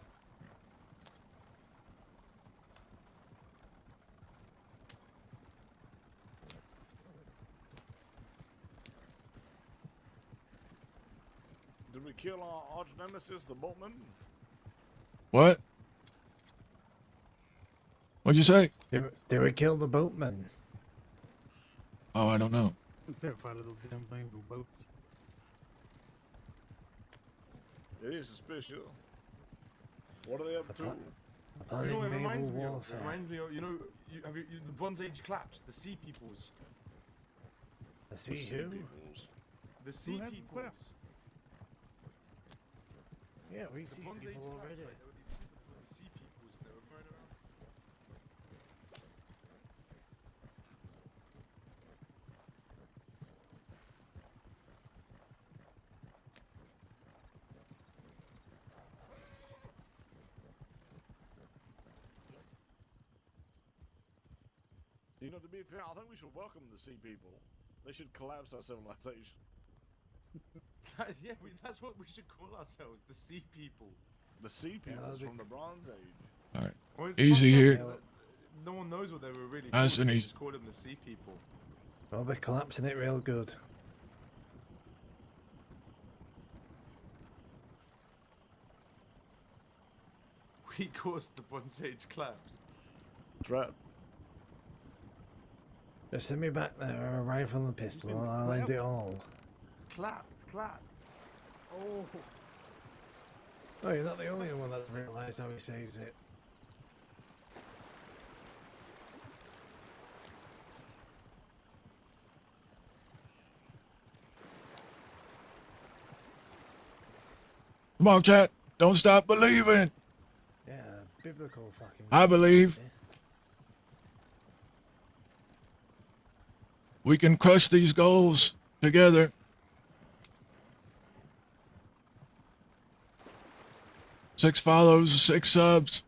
Did we kill our arch nemesis, the boatman? What? What'd you say? Did we kill the boatman? Oh, I don't know. Never find those damn things on boats. It is suspicious. What are they up to? You know what it reminds me of? It reminds me of, you know, the Bronze Age claps, the sea peoples. The sea who? The sea has the peoples. claps? Yeah, we The see Bronze Age people claps, already. like, there were these sea peoples that were going around. You know, to be fair, I think we should welcome the sea people. They should collapse our civilization. Yeah, that's what we should call ourselves, the sea people. The sea peoples from the Bronze Age. Alright. Well, it's Easy fucked up here. because no one knows what they were really Nice called. and They easy. just called them the sea people. Well, they're collapsing it real good. We caused the Bronze Age collapse. That's right. Just send me back there a rifle and a pistol, and I'll end it all. Clap, clap. Oh. Oh, you're not the only one that's realised how he says it. Come on, chat. Don't stop believing. Yeah, biblical fucking. I believe. We can crush these goals together. Six follows, 6 subs.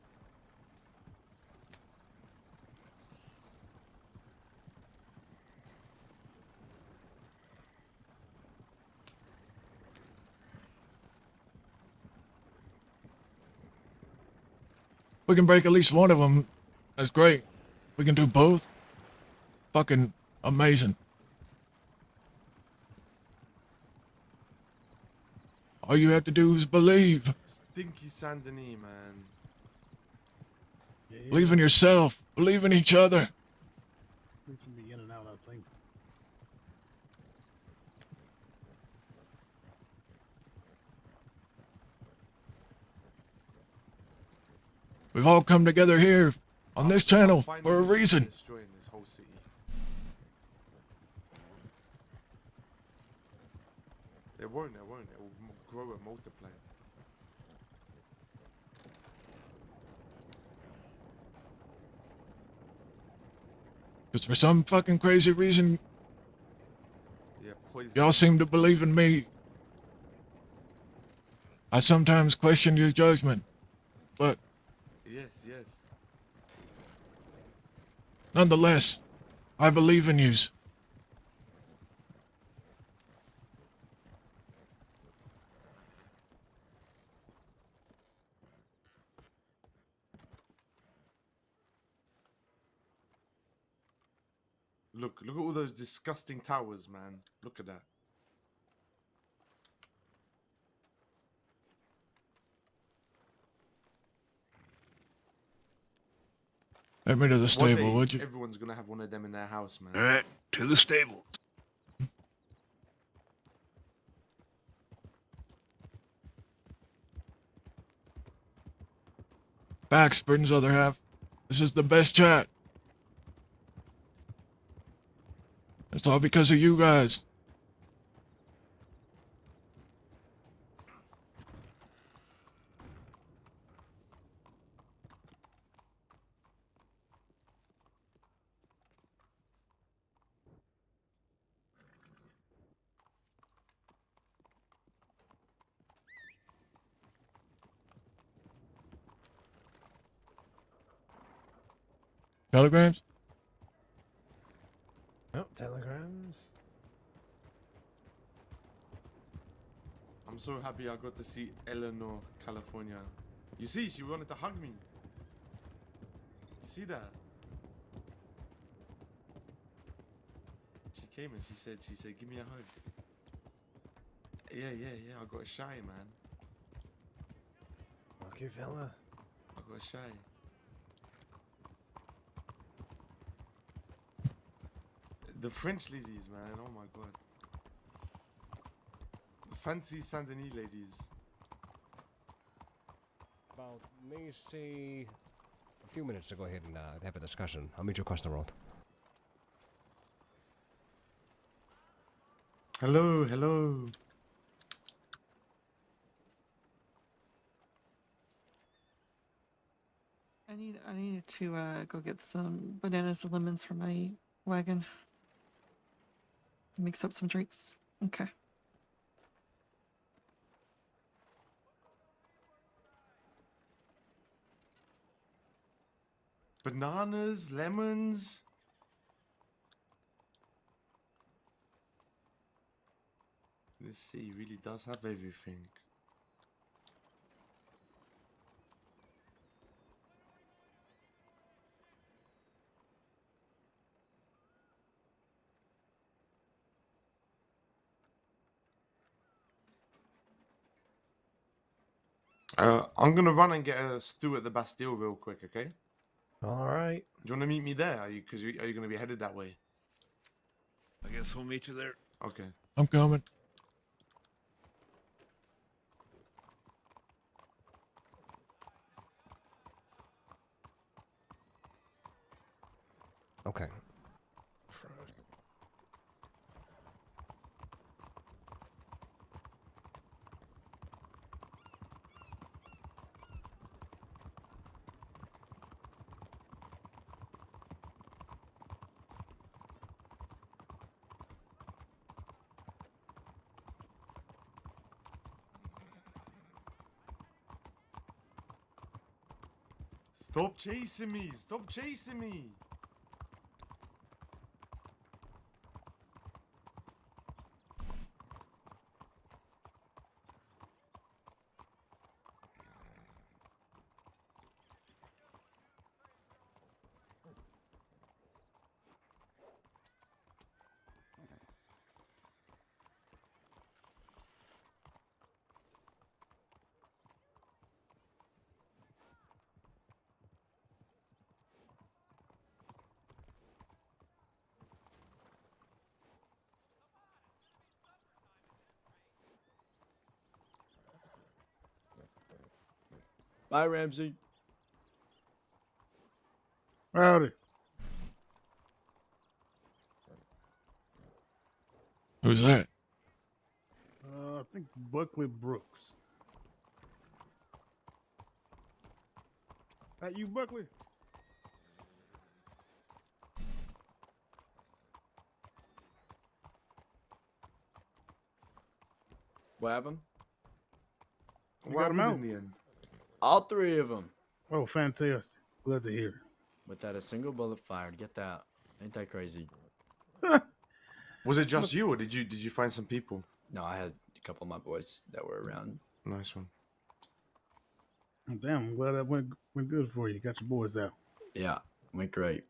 We can break at least one of them. That's great. We can do both. Fucking amazing. All you have to do is believe. Stinky Saint Denis, man. Believe in yourself. Believe in each other. Please from be in and out, I think. We've all come together here on this channel for a reason. Destroying this whole city. They won't. It will grow and multiply. Because for some fucking crazy reason, Yeah, poison. y'all seem to believe in me. I sometimes question your judgment, but Yes, yes. nonetheless, I believe in yous. Look at all those disgusting towers, man. Look at that. Take me to the One stable, day, would you? everyone's gonna have one of them in their house, man. All right, to the stables. Facts, Britain's other half. This is the best chat. It's all because of you guys. Telegrams? Oh, telegrams. I'm so happy I got to see Eleanor, California. You see, she wanted to hug me. You see that? She came and she said, give me a hug. Yeah, I got shy, man. Lucky fella. I got shy. The French ladies, man, oh my god. The fancy Saint Denis ladies. About, may say, a few minutes to go ahead and have a discussion. I'll meet you across the road. Hello, hello. I needed to go get some bananas and lemons for my wagon. Mix up some drinks. Okay. Bananas, lemons. This city really does have everything. I'm gonna run and get a stew at the Bastille real quick, okay? All right. Do you want to meet me there? Are you gonna be headed that way? I guess we'll meet you there. Okay. I'm coming. Okay. Stop chasing me! Stop chasing me! Bye, Ramsey. Howdy. Who's that? I think Buckley Brooks. That you, Buckley? What happened? You got him out? in the end? All three of them. Oh, fantastic. Glad to hear. Without a single bullet fired. Get that. Ain't that crazy? Was it just you, or did you find some people? No, I had a couple of my boys that were around. Nice one. Oh, damn, I'm glad that went good for you. Got your boys out. Yeah, went great.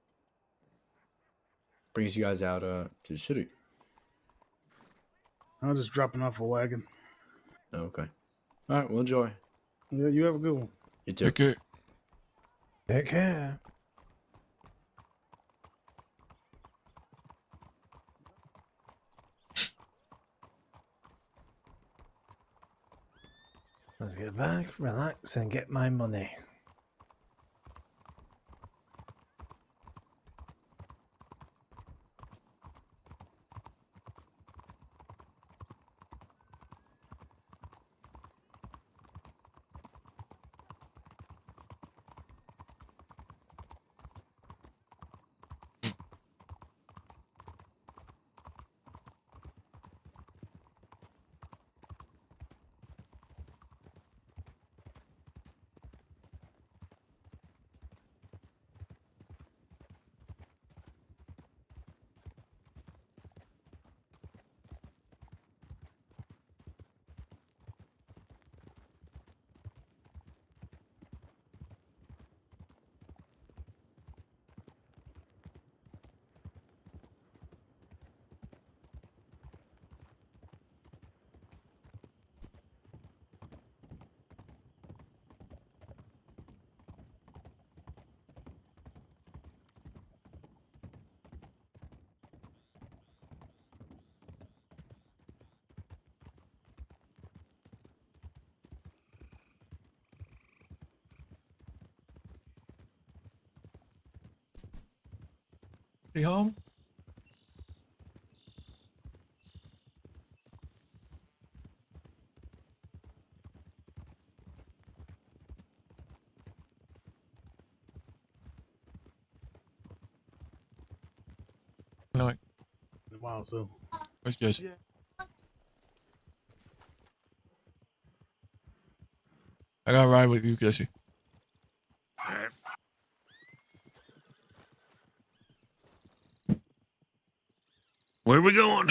Brings you guys out to the city. I was just dropping off a wagon. Okay. All right, well, enjoy. Yeah, you have a good one. You too. Take care. Take care. Let's get back, relax, and get my money. He home? No. Wow, so. Where's Jesse? I gotta ride with you, Jesse. All right. Where we going?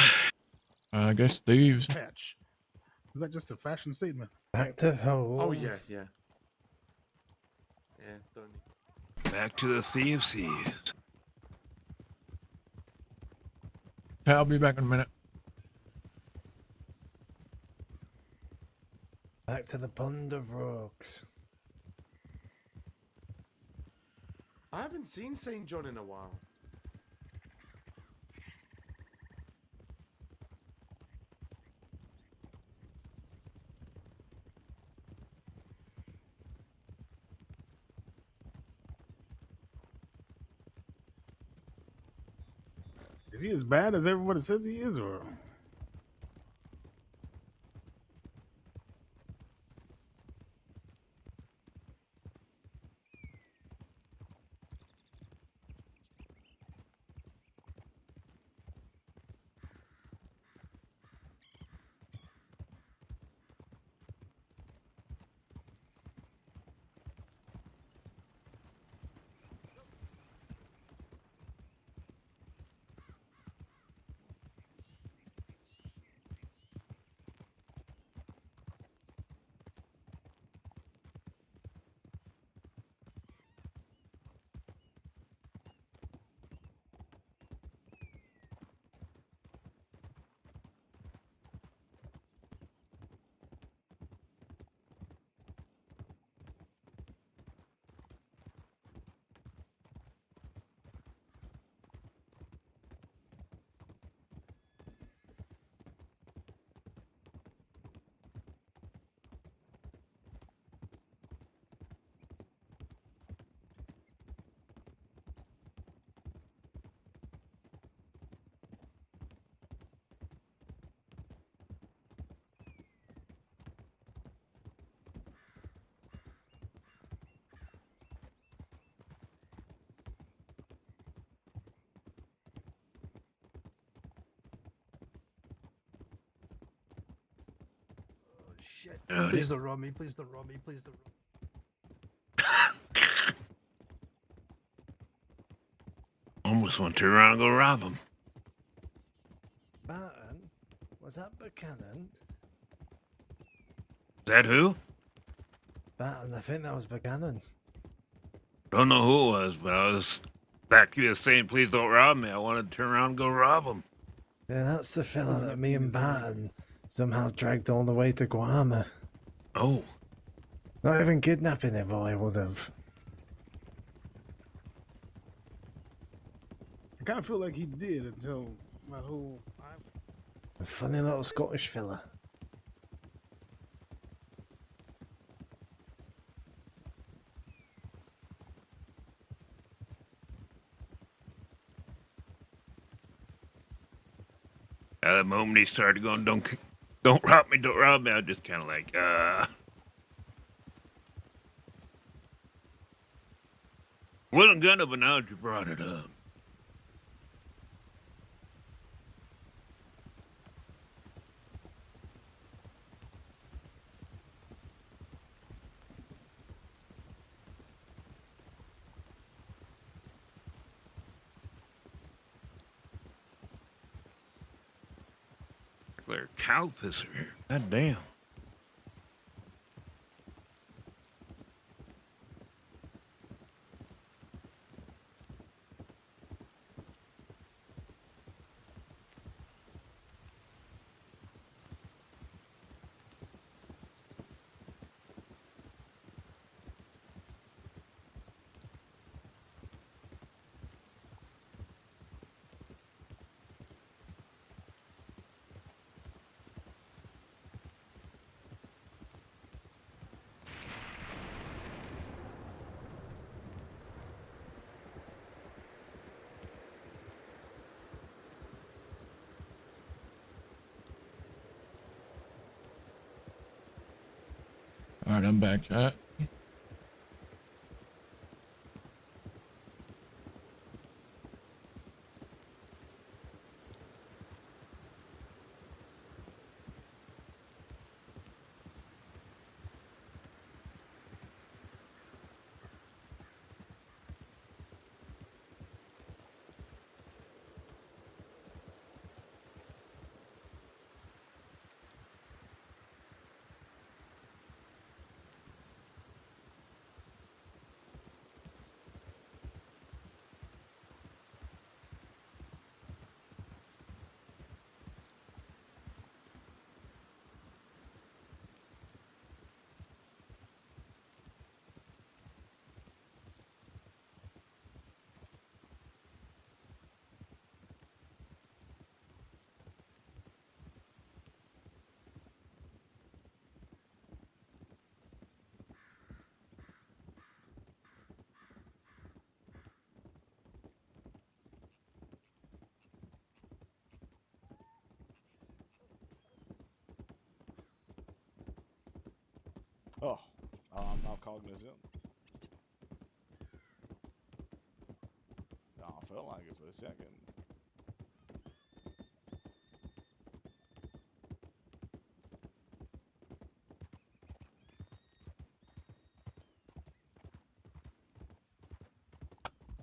I guess thieves. Patch. Is that just a fashion statement? Back to home. Oh yeah. Tony. Back to the thieves' thieves. Okay, I'll be back in a minute. Back to the pond of rogues. I haven't seen St. John in a while. Is he as bad as everybody says he is, or? Shit. Howdy. Please don't rob me. Please don't rob me. Please don't rob me. Almost want to turn around and go rob him. Barton? Was that Buchanan? Is that who? Barton, I think that was Buchanan. Don't know who it was, but I was back here saying, please don't rob me. I wanted to turn around and go rob him. Yeah, that's the fella that me and Barton somehow dragged all the way to Guam. Oh. Not even kidnapping him, or I would have. I kind of feel like he did until my whole. A funny little Scottish fella. At the moment he started going, don't rob me, don't rob me, I was just kind of like, Wasn't gonna, but now that you brought it up. They're cow pisser here. God damn. All right, I'm back, chat. Oh, I'm not cognizant. No, I felt like it for a second.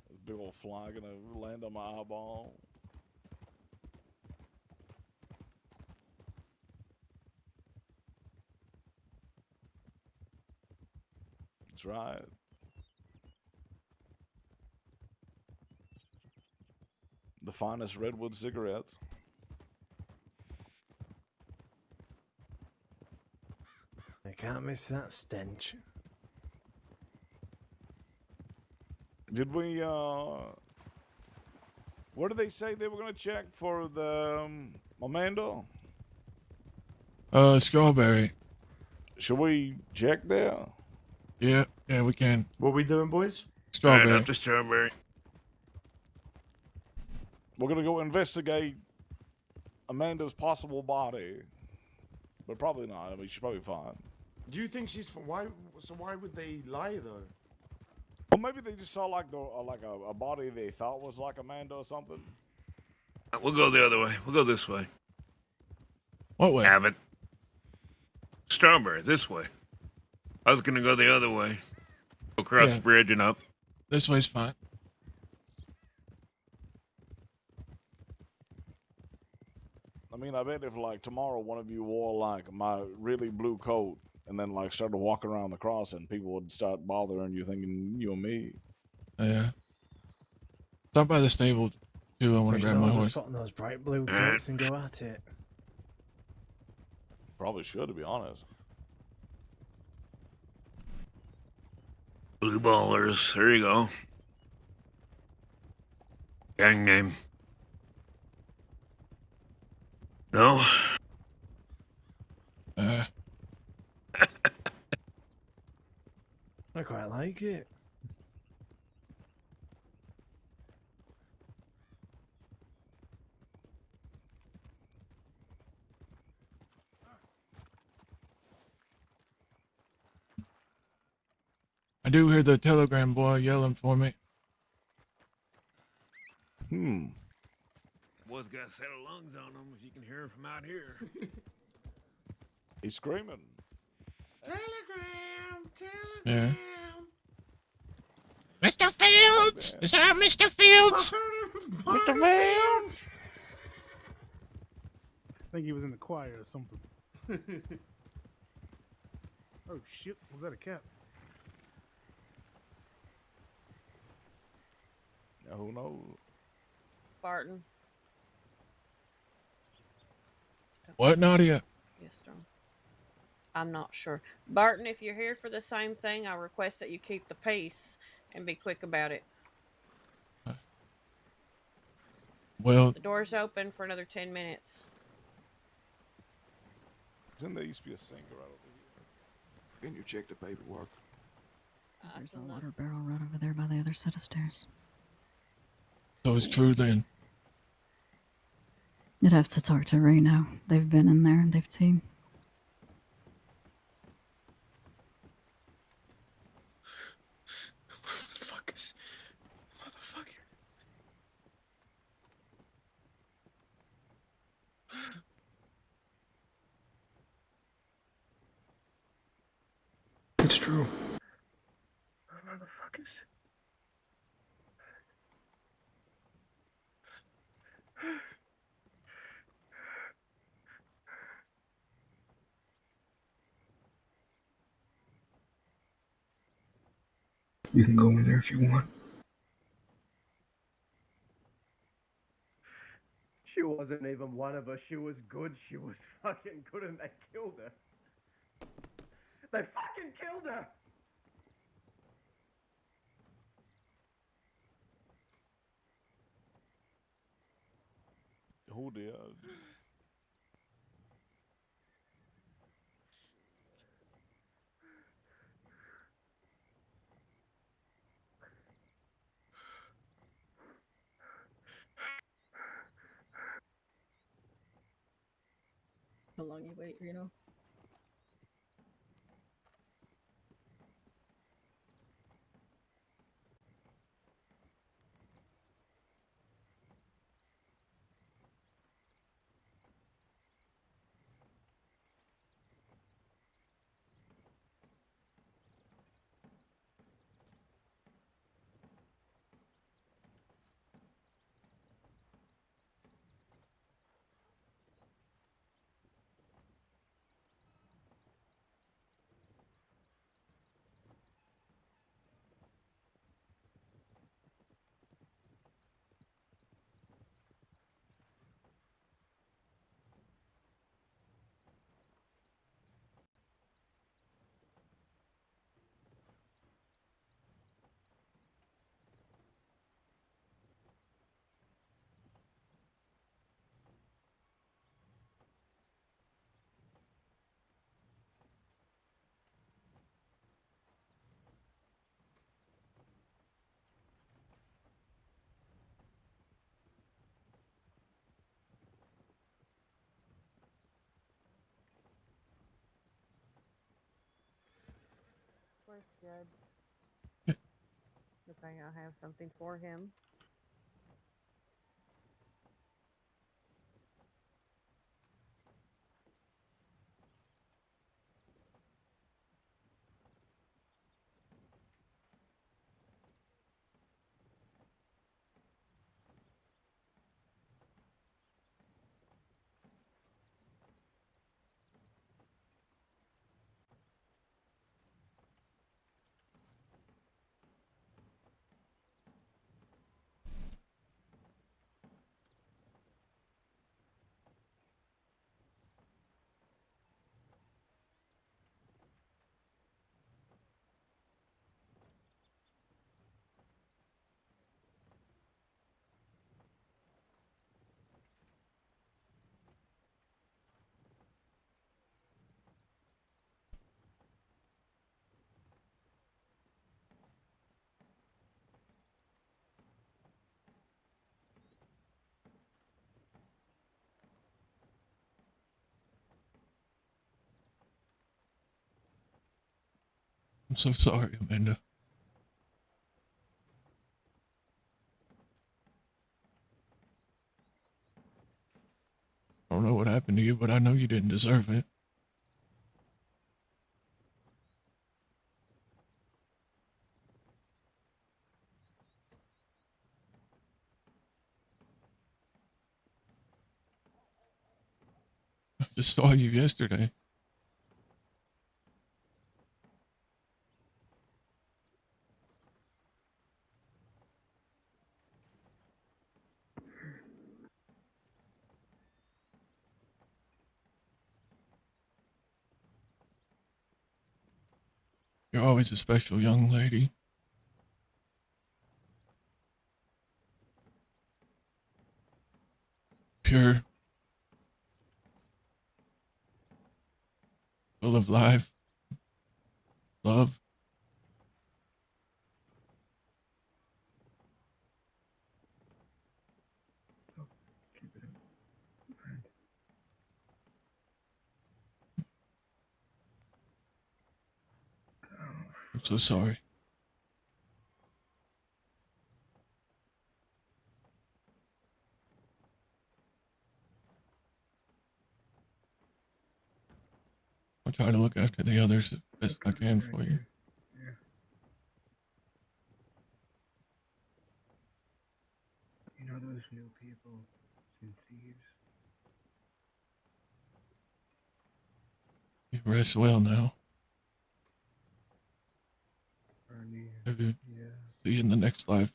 This big old fly gonna land on my eyeball. That's right. The finest redwood cigarettes. I can't miss that stench. Did we, where did they say they were gonna check for the, Amanda? Strawberry. Should we check there? Yeah, we can. What we doing, boys? Strawberry. Right up to Strawberry. We're gonna go investigate Amanda's possible body. But probably not. I mean, she's probably fine. Do you think she's why? So why would they lie though? Well, maybe they just saw like a body they thought was like Amanda or something. We'll go the other way. We'll go this way. What way? Have it. Strawberry, this way. I was gonna go the other way. Go across Yeah. the bridge and up. This way's fine. I mean, I bet if like tomorrow one of you wore like my really blue coat and then like started walking around the crossing, people would start bothering you, thinking you and me. Yeah. Stop by the stable too. I want We to should grab my all horse. just put on those bright blue coats and go at it. Probably should, to be honest. Blue ballers. There you go. Gang name. No? I quite like it. I do hear the telegram boy yelling for me. Boy's got a set of lungs on him if you can hear him from out here. He's screaming. Yeah. Mr. Fields! Is that Mr. Fields? Mr. Fields! I think he was in the choir or something. Oh shit, was that a cat? Yeah, who knows? Barton. What, Nadia? Yes, John. I'm not sure. Barton, if you're here for the same thing, I request that you keep the peace and be quick about it. Well, The door's open for another 10 minutes. Didn't there used to be a sink right over here? Can you check the paperwork? There's a water barrel right over there by the other set of stairs. so it's true then. You'd have to talk to Ray now. They've been in there. They've seen. Motherfuckers. Motherfucker. It's true. Motherfuckers. You can go in there if you want. She wasn't even one of us. She was good. She was fucking good, and they killed her. They fucking killed her! Who did? How long you wait, you know? course, good. Looks like I'll have something for him. I'm so sorry, Amanda. I don't know what happened to you, but I know you didn't deserve it. I just saw you yesterday. You're always a special young lady. Pure. Full of life. Love. I'm so sorry. I'll try to look after the others as best I can for you. Yeah. You know those new people and thieves? You rest well now. Ernie. Maybe Yeah. see you in the next life.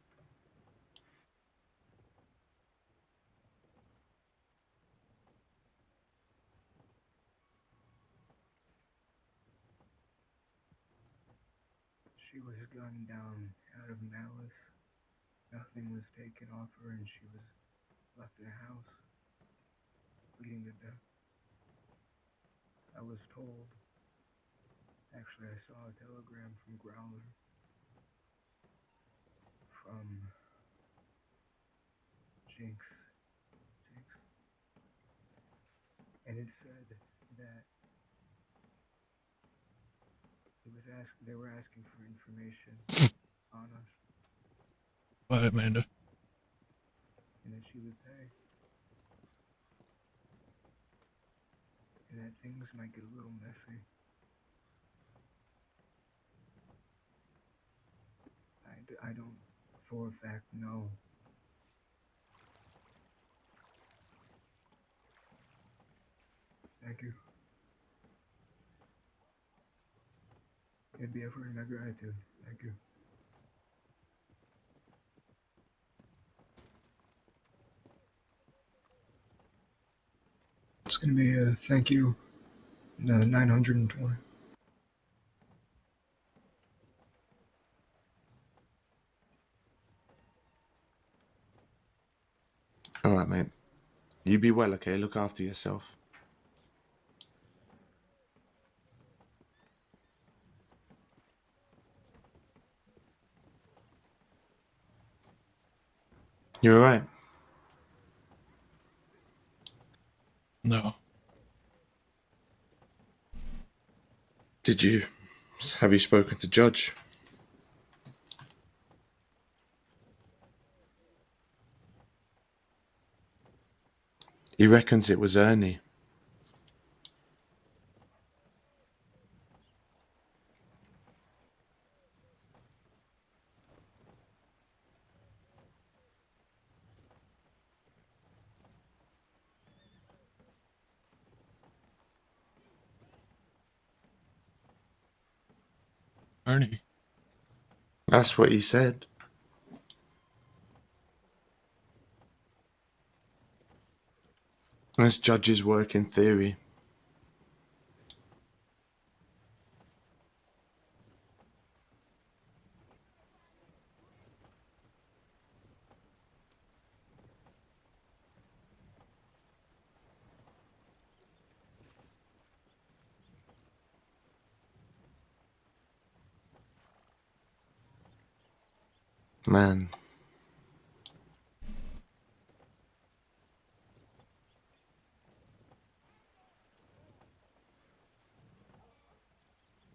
She was gunned down out of malice. Nothing was taken off her, and she was left in a house, bleeding to death. I was told. Actually, I saw a telegram from Growler. From Jinx. And it said that they were asking for information on us, Bye, Amanda. and that she would pay. And that things might get a little messy. I don't for a fact know. Thank you. It'd be ever in my gratitude. Thank you. It's gonna be a thank you. 920. All right, mate. You be well, okay? Look after yourself. You all right? No. Did you Have you spoken to Judge? He reckons it was Ernie. Ernie. That's what he said. That's Judge's work in theory. Man.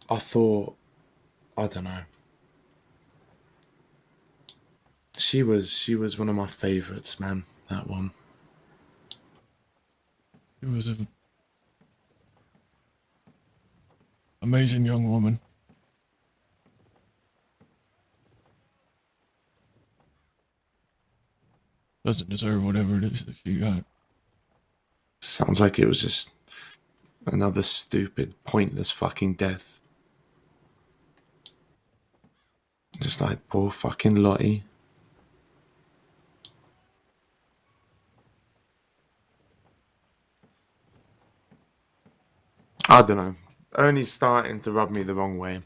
I thought, I don't know. She was one of my favourites, man. That one. She was an amazing young woman. Doesn't deserve whatever it is that she got. Sounds like it was just another stupid, pointless fucking death. Just like poor fucking Lottie. I don't know. Ernie's starting to rub me the wrong way.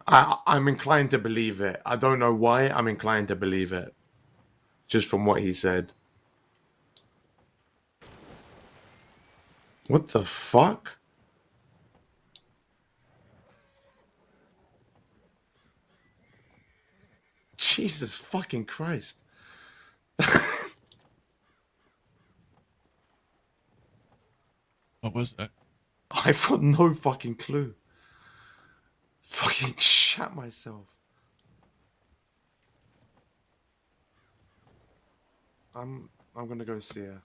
I'm inclined to believe it. I don't know why. I'm inclined to believe it. Just from what he said. What the fuck? Jesus fucking Christ. What was that? I've got no fucking clue. Fucking shat myself. I'm gonna go see her.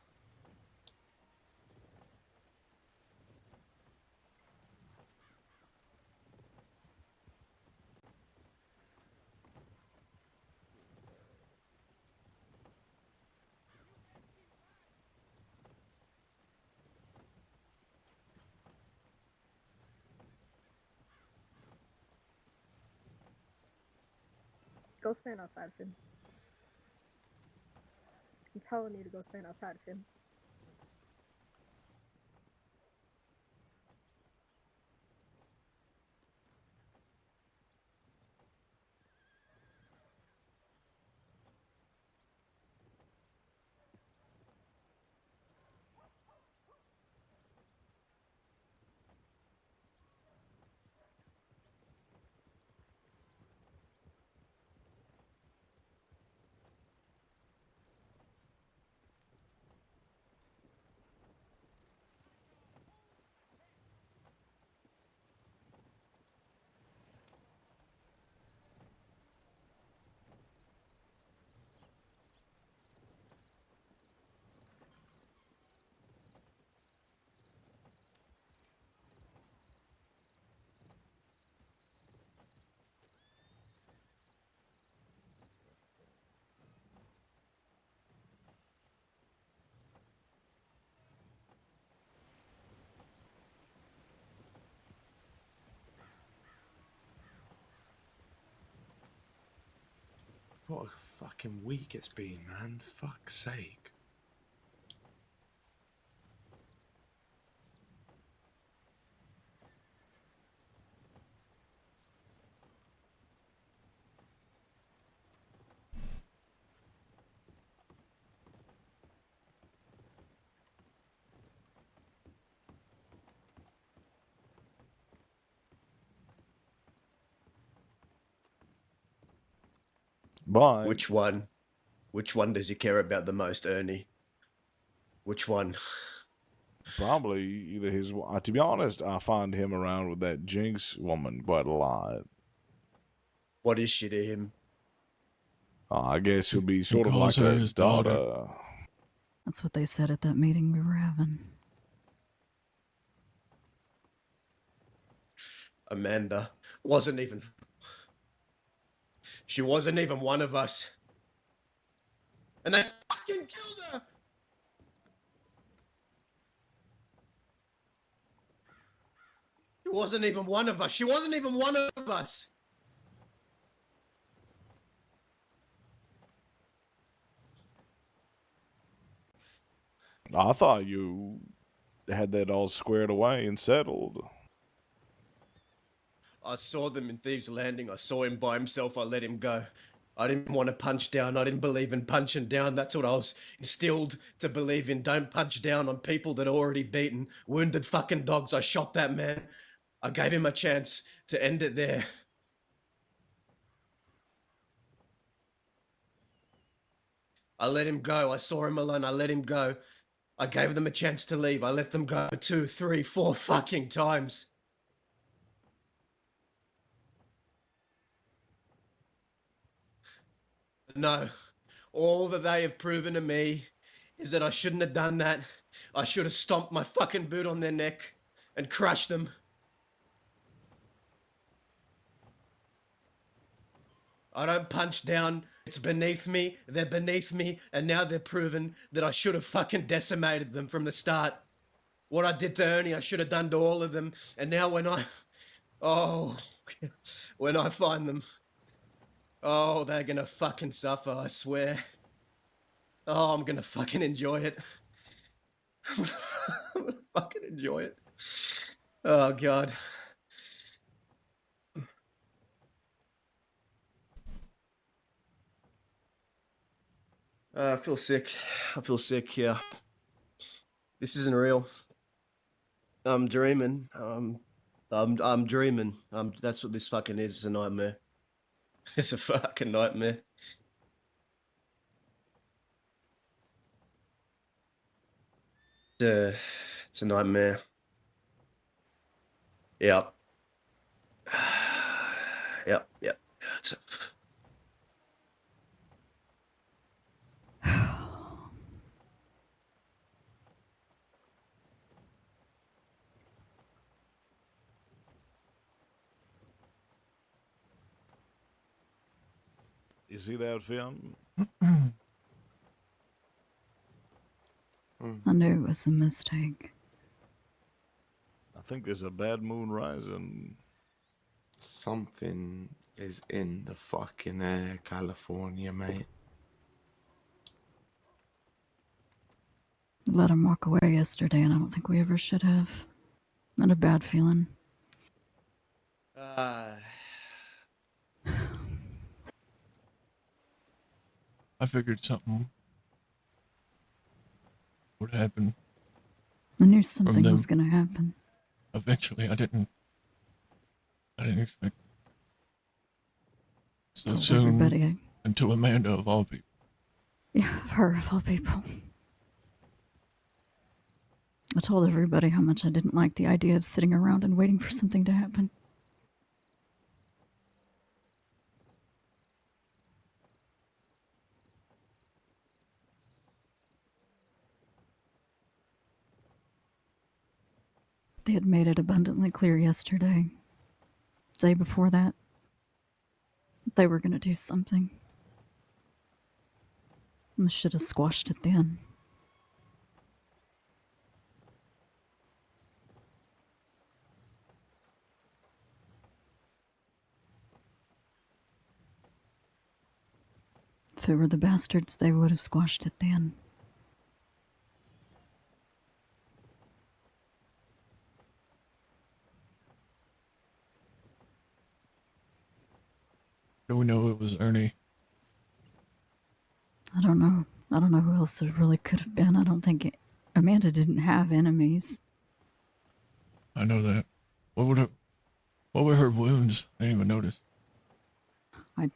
Go stand outside, Finn. I'm telling you to go stand outside, Finn. What a fucking week it's been, man. Fuck's sake. Bye. Which one? Which one does he care about the most, Ernie? Which one? Probably either his. To be honest, I find him around with that Jinx woman quite a lot. What is she to him? I guess he'll be sort of calls like her a his daughter. daughter. That's what they said at that meeting we were having. Amanda wasn't even. She wasn't even one of us. And they fucking killed her! She wasn't even one of us. She wasn't even one of us. I thought you had that all squared away and settled. I saw them in Thieves Landing. I saw him by himself. I let him go. I didn't want to punch down. I didn't believe in punching down. That's what I was instilled to believe in. Don't punch down on people that are already beaten. Wounded fucking dogs. I shot that man. I gave him a chance to end it there. I let him go. I saw him alone. I let him go. I gave them a chance to leave. I let them go 2, 3, 4 fucking times. No. All that they have proven to me is that I shouldn't have done that. I should have stomped my fucking boot on their neck and crushed them. I don't punch down. It's beneath me. They're beneath me. And now they're proven that I should have fucking decimated them from the start. What I did to Ernie, I should have done to all of them. And now when I... Oh... when I find them... Oh, they're gonna fucking suffer, I swear. Oh, I'm gonna fucking enjoy it. I'm gonna fucking enjoy it. Oh, God. I feel sick. I feel sick, yeah. This isn't real. I'm dreaming. I'm dreaming. That's what this fucking is. It's a nightmare. It's a fucking nightmare. It's a nightmare. Yep. Yep. It's a... You see that film? I knew it was a mistake. I think there's a bad moon rising. Something is in the fucking air, California, mate. Let him walk away yesterday, and I don't think we ever should have. Not a bad feeling. I figured something would happen. I knew something was going to happen. Eventually, I didn't expect so Told soon. everybody. And to Amanda of all people. Yeah, her of all people. I told everybody how much I didn't like the idea of sitting around and waiting for something to happen. They had made it abundantly clear yesterday, the day before that they were going to do something. And I should have squashed it then. If it were the bastards, they would have squashed it then. Do we know it was Ernie? I don't know. I don't know who else it really could have been. I don't think Amanda didn't have enemies. I know that. What were her wounds? I didn't even notice. I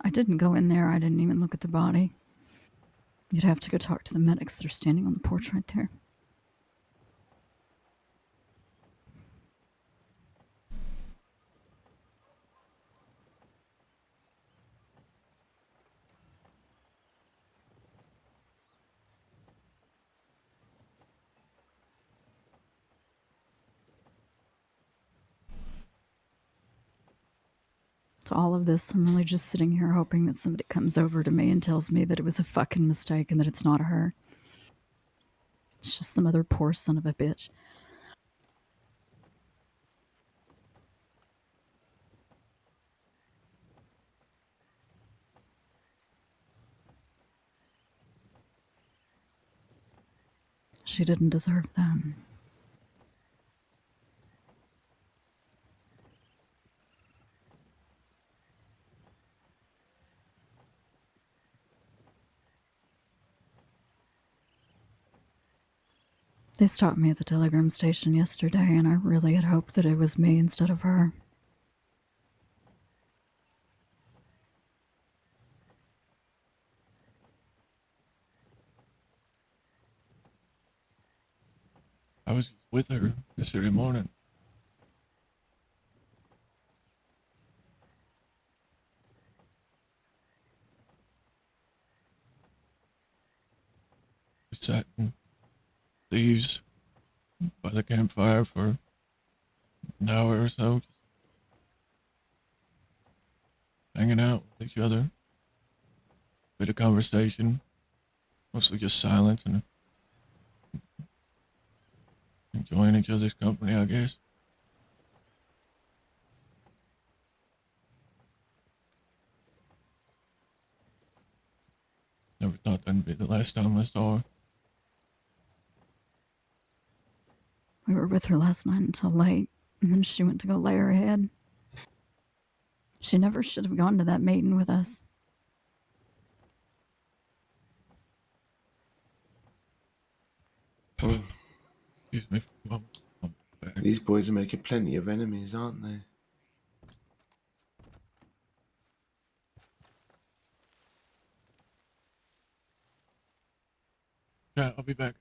didn't go in there. I didn't even look at the body. You'd have to go talk to the medics that are standing on the porch right there. to all of this, I'm really just sitting here hoping that somebody comes over to me and tells me that it was a fucking mistake and that it's not her. It's just some other poor son of a bitch. She didn't deserve that. They stopped me at the telegram station yesterday, and I really had hoped that it was me instead of her. I was with her yesterday morning. We sat in thieves by the campfire for an hour or so, hanging out with each other. Bit of conversation, mostly just silence and enjoying each other's company, I guess. Never thought that'd be the last time I saw her. We were with her last night until late, and then she went to go lay her head. She never should have gone to that meeting with us. Oh, excuse me. These boys are making plenty of enemies, aren't they? Yeah, I'll be back.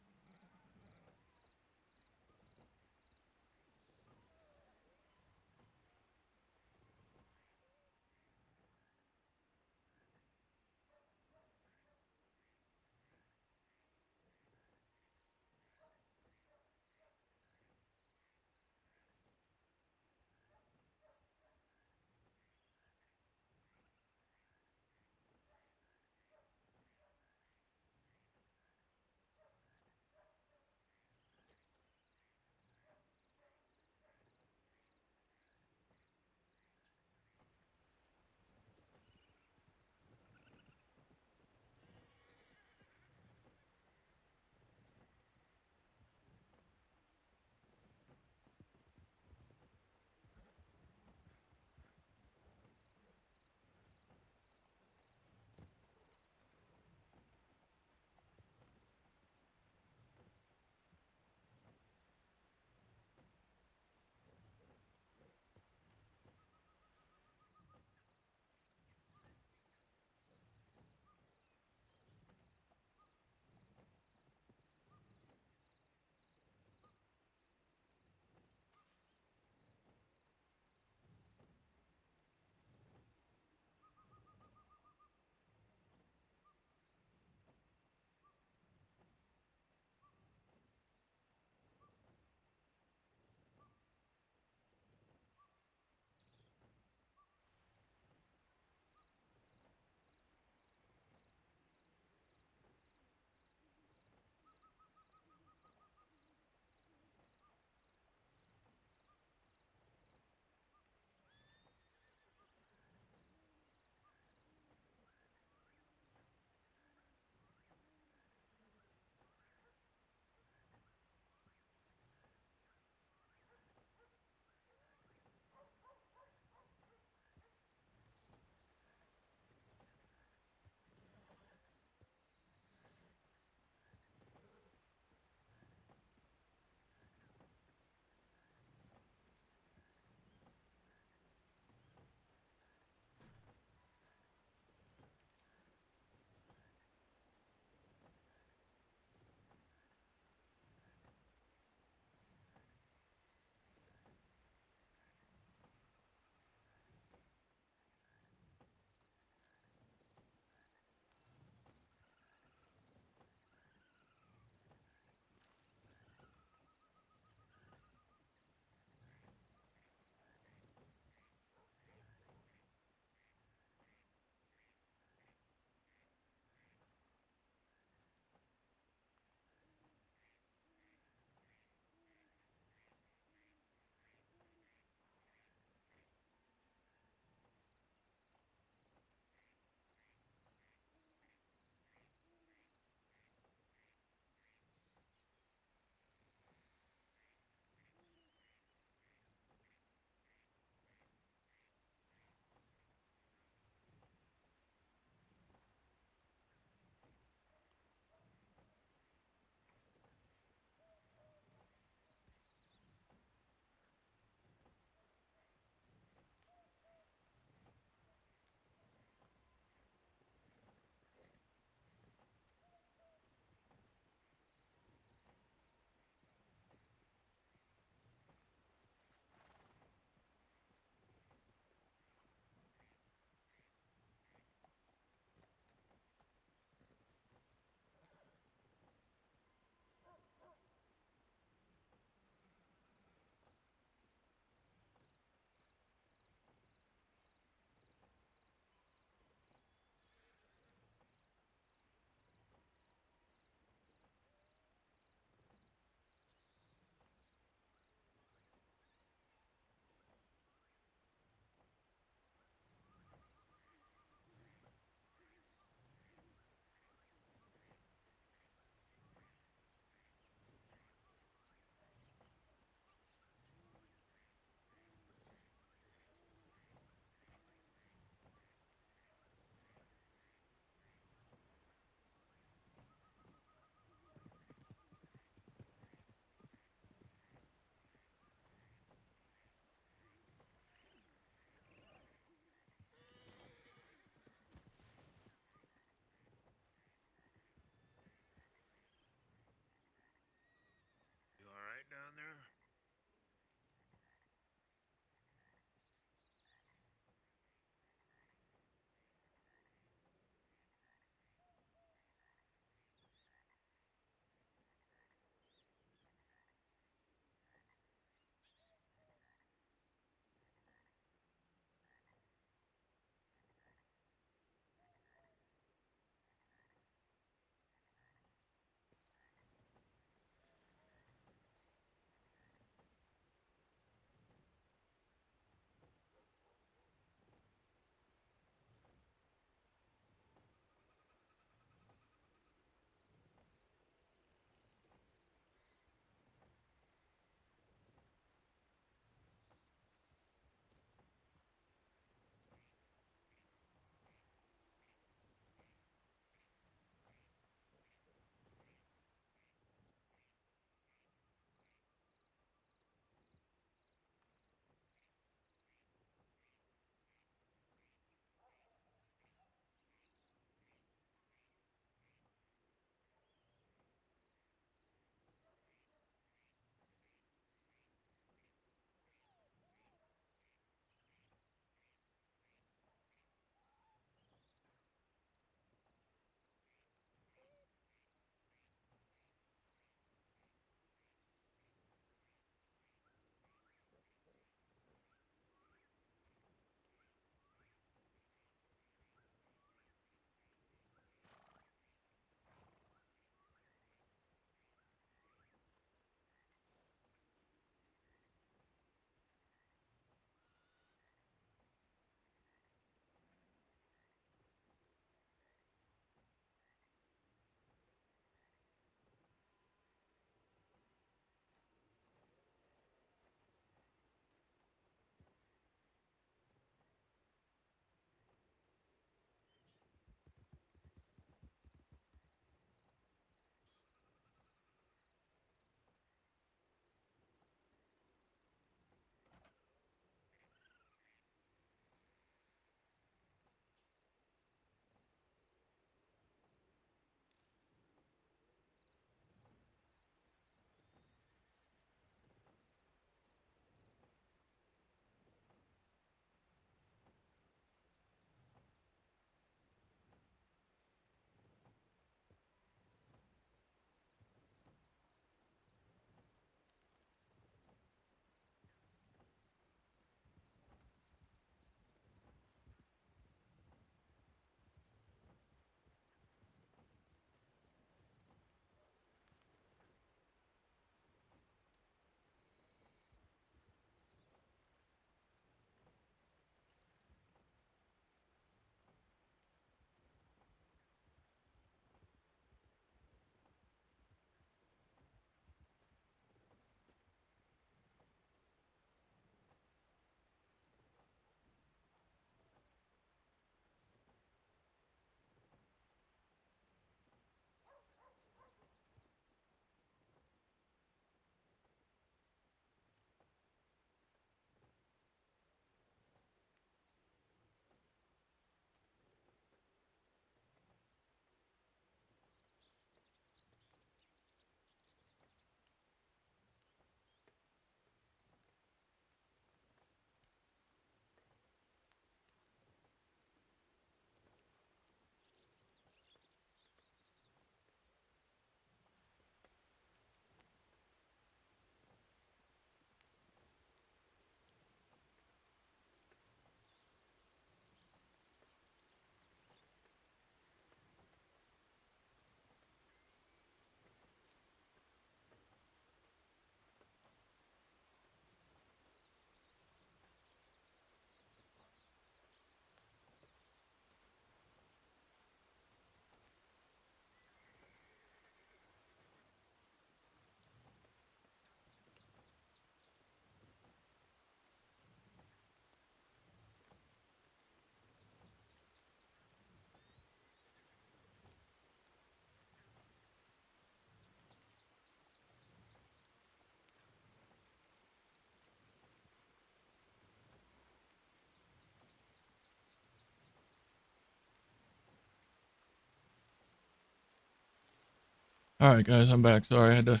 All right, guys, I'm back. Sorry, I had to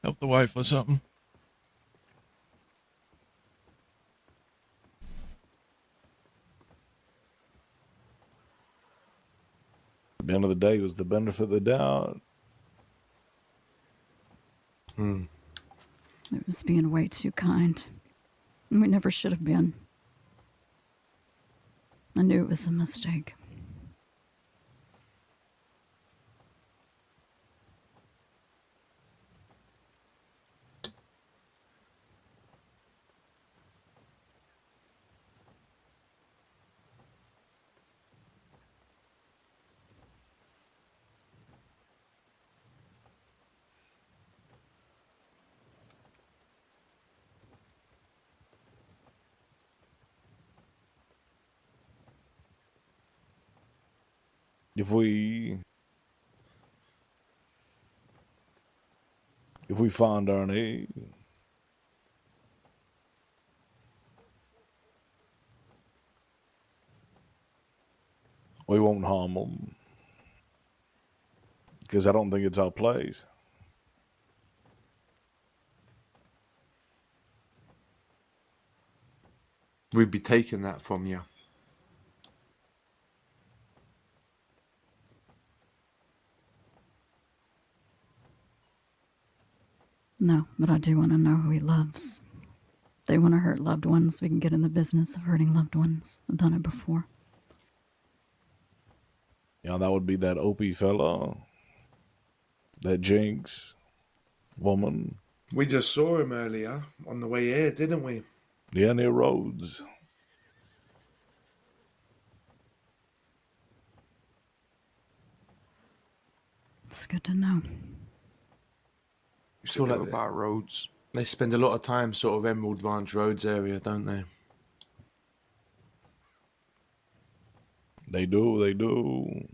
help the wife with something. At the end of the day, it was the benefit of the doubt. It was being way too kind. We never should have been. I knew it was a mistake. If we find Ernie, we won't harm him because I don't think it's our place. We'd be taking that from you. No, but I do want to know who he loves. They want to hurt loved ones. We can get in the business of hurting loved ones. I've done it before. Yeah, that would be that Opie fella, that Jinx woman. We just saw him earlier on the way here, didn't we? Yeah, near Rhodes. It's good to know. I feel like about roads. they spend a lot of time sort of Emerald Ranch Roads area, don't they? They do.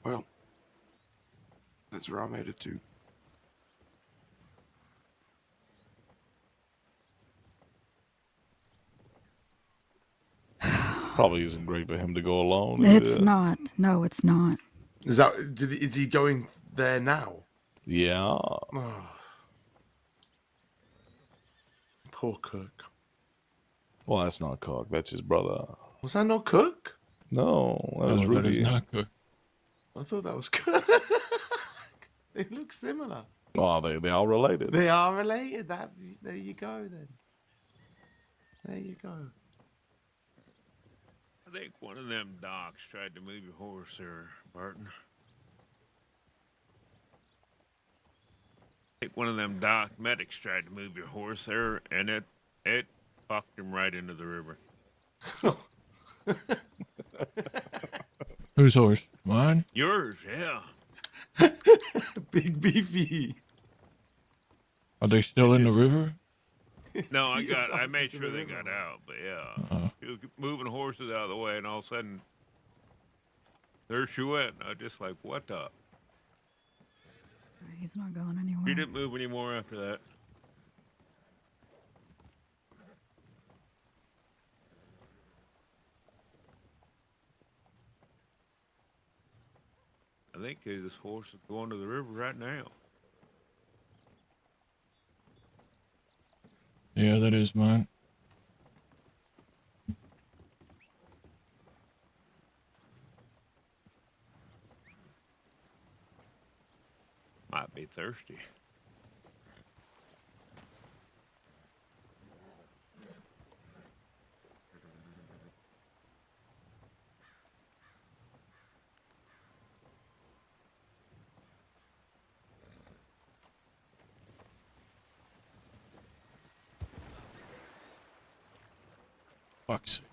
Well, that's where I made it to. Probably isn't great for him to go alone. It's not. No, it's not. Is he going there now? Yeah. Oh. Poor Cook. Well, that's not Cook. That's his brother. Was that not Cook? No, that was That Rudy. is not Cook. I thought that was Cook. They look similar. Oh, they all related. They are related. There you go then. There you go. I think one of them docs tried to move your horse there, Barton. I think one of them doc medics tried to move your horse there, and it fucked him right into the river. Whose horse? Mine? Yours, yeah. Big beefy. Are they still in the river? No, I made sure they got out, but yeah. He was moving horses out of the way, and all of a sudden, there she went. I was just like, what the? He's not going anywhere. He didn't move anymore after that. I think this horse is going to the river right now. Yeah, that is mine. Might be thirsty. Fuck's sake.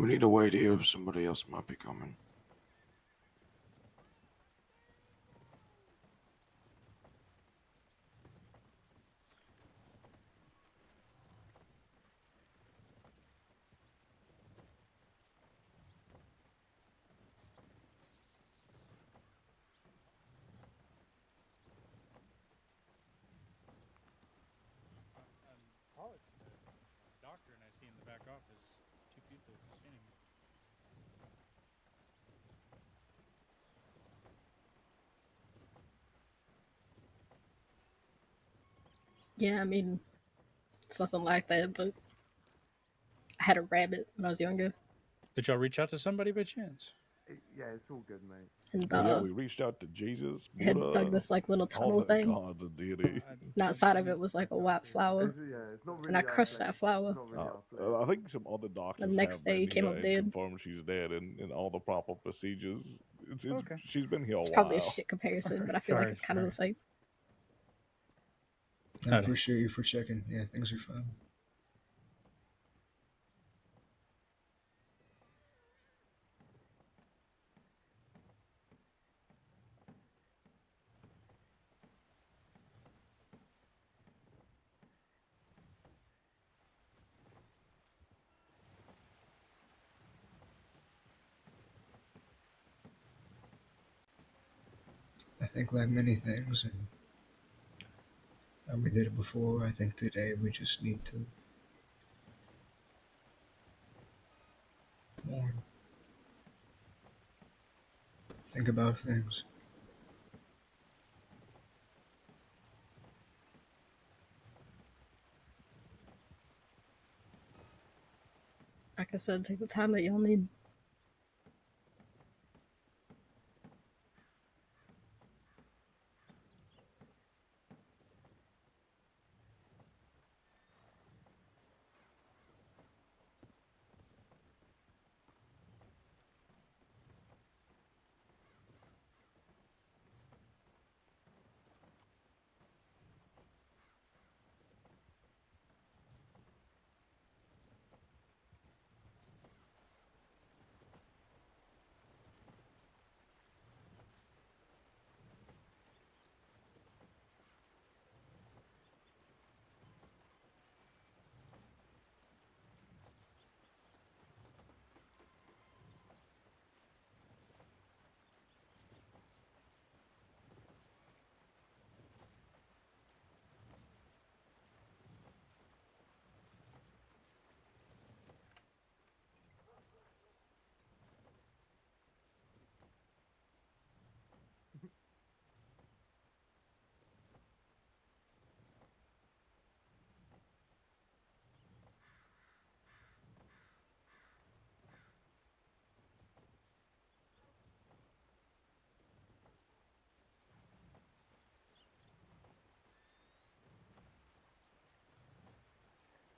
We need to wait here. Somebody else might be coming. Doctor and I see in the back office two people standing. Yeah, I mean, it's nothing like that, but I had a rabbit when I was younger. Did y'all reach out to somebody by chance? Yeah, it's all good, mate. And Oh yeah, we reached out to Jesus, it had dug Buddha, this like little all tunnel the thing. gods of deity. And outside of it was like a white flower. It's not And I crushed that flower. I think some other doctors The next have day he been came here up and dead. confirmed she's dead and all the proper procedures. Okay. She's been here a It's while. probably a shit comparison, but I feel like Sorry, it's kind of the same. I appreciate you for checking. Yeah, things are fine. I think like many things, and we did it before. I think today we just need to mourn, think about things. Like I said, take the time that y'all need.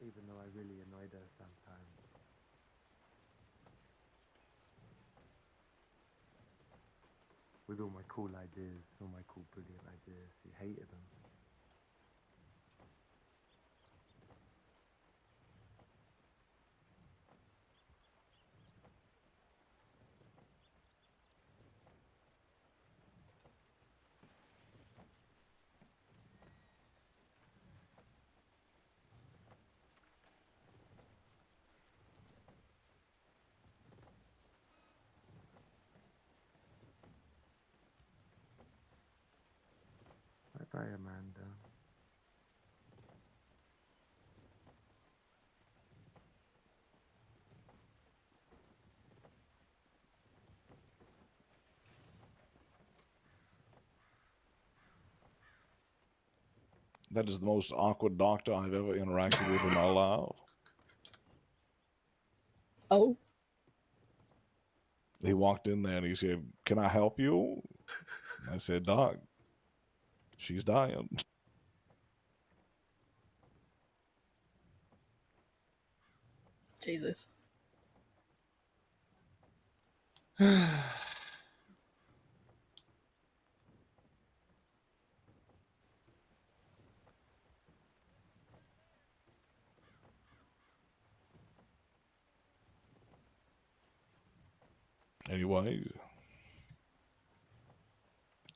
Even though I really annoyed her sometimes. With all my cool ideas, all my cool, brilliant ideas, she hated them. Bye-bye, Amanda. That is the most awkward doctor I've ever interacted with in my life. Oh. He walked in there and he said, "Can I help you?" I said, "Doc, she's dying." Jesus. Anyway,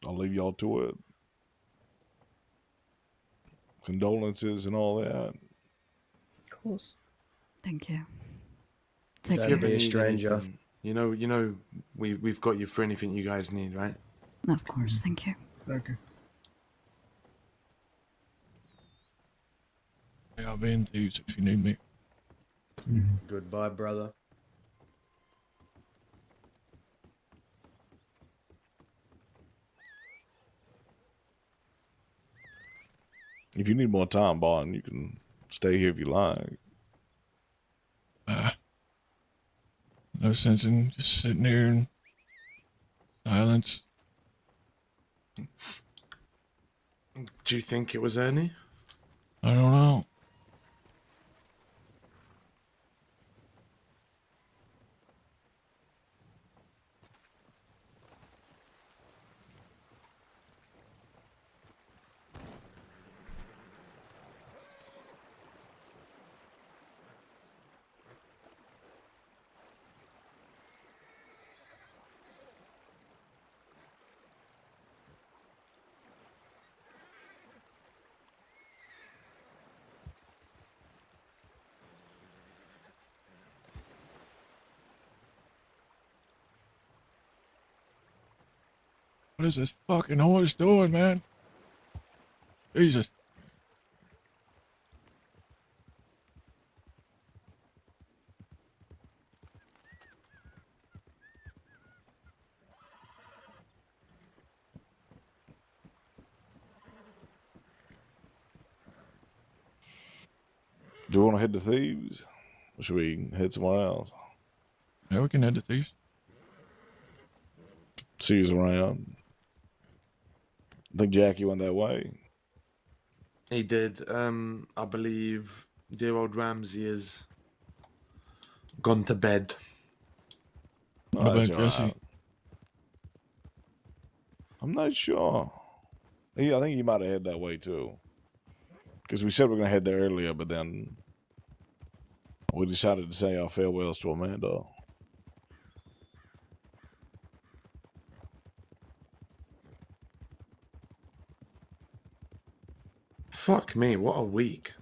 I'll leave y'all to it. Condolences and all that. Of course. Thank you. If Take you care. ever need anything, you know, we've got you for anything you guys need, right? Of course. Thank you. Thank you. Yeah, I'll be in Thieves if you need me. Goodbye, brother. If you need more time, Barton, you can stay here if you like. No sense in just sitting here in silence. Do you think it was Ernie? I don't know. What is this fucking horse doing, man? Jesus. Do you want to head to Thieves? Or should we head somewhere else? Yeah, we can head to Thieves. See who's around. I think Jackie went that way. He did. I believe dear old Ramsey is gone to bed. What that's about all Jesse? right. I'm not sure. I think he might have head that way too. Because we said we are going to head there earlier, but then we decided to say our farewells to Amanda. Fuck me, what a week.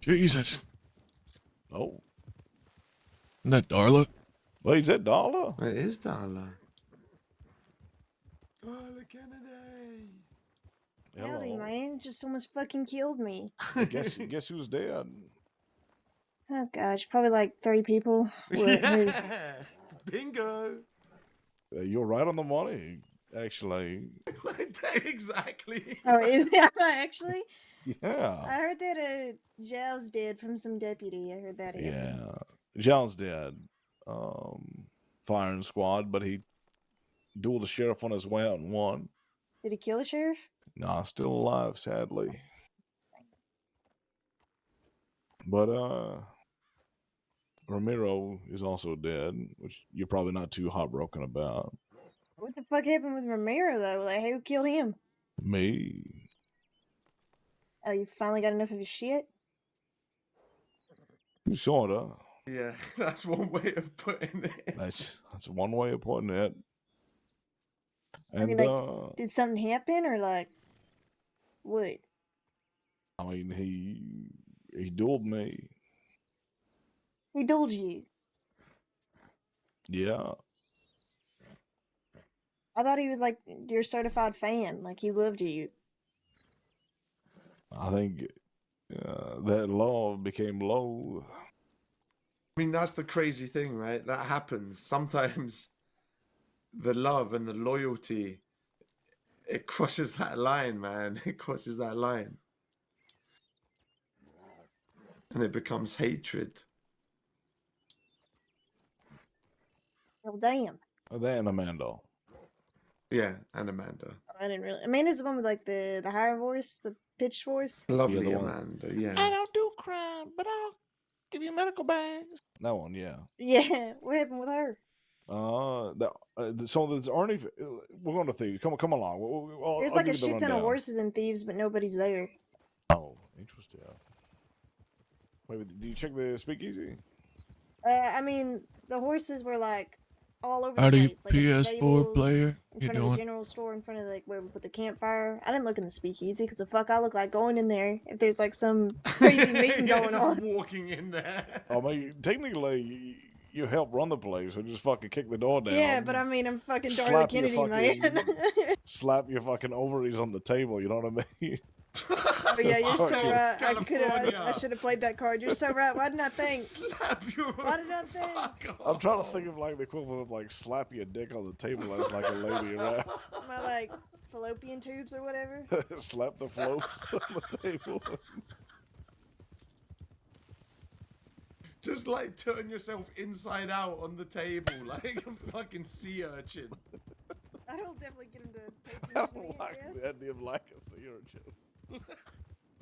Jesus. Oh. Isn't that Darla? Wait, is that Darla? It is Darla. Darla Kennedy. Howdy, man. Just almost fucking killed me. guess who's dead? Oh, gosh. Probably like 3 people. Yeah. Bingo. You're right on the money, actually. Exactly. Oh, is it actually? Yeah. I heard that Zhao's dead from some deputy. I heard that happened. Yeah. John's dead. Firing squad, but he dueled the sheriff on his way out and won. Did he kill the sheriff? Nah, still alive, sadly. But Ramiro is also dead, which you're probably not too heartbroken about. What the fuck happened with Ramiro, though? Like, who killed him? Me. Oh, you finally got enough of his shit? Sorta. Yeah, that's one way of putting it. That's one way of putting it. And I mean, like, did something happen, or like, what? I mean, he dueled me. He dueled you. Yeah. I thought he was like your certified fan. Like, he loved you. I think that love became loathe. I mean, that's the crazy thing, right? That happens. Sometimes the love and the loyalty, it crosses that line, man. It crosses that line. And it becomes hatred. Well, damn. That and Amanda. Yeah, and Amanda. I didn't really. Amanda's the one with like the higher voice, the pitched voice. Lovely the one- Amanda, yeah. I don't do crime, but I'll give you medical bags. That one, yeah. Yeah, what happened with her? So there's Arnie. We're going to Thieves. Come along. There's I'll like a give you the shit ton of rundown. horses in Thieves, but nobody's there. Oh, interesting. Wait, do you check the speakeasy? I mean, the horses were like all over the Howdy, place, like at the PS4 stables, player. in You front of the doing? general store, in front of like where we put the campfire. I didn't look in the speakeasy because the fuck I look like going in there if there's like some crazy meeting Yeah, going just on. walking in there. I mean, technically, you help run the place, so just fucking kick the door down. Yeah, but I mean, I'm fucking Darla slap your Kennedy, man. slap your fucking ovaries on the table. You know what I mean? Oh yeah, you're so Fucking right. I California. should have played that card. You're so right. Why didn't I think? Slap your Why did I think? I'm trying to think of like the equivalent of like slap your dick on the table as like a lady, right? My like fallopian tubes or whatever. Slap the floats on the table. Just like turn yourself inside out on the table like a fucking sea urchin. That'll definitely get him to I don't like the idea of like a sea urchin.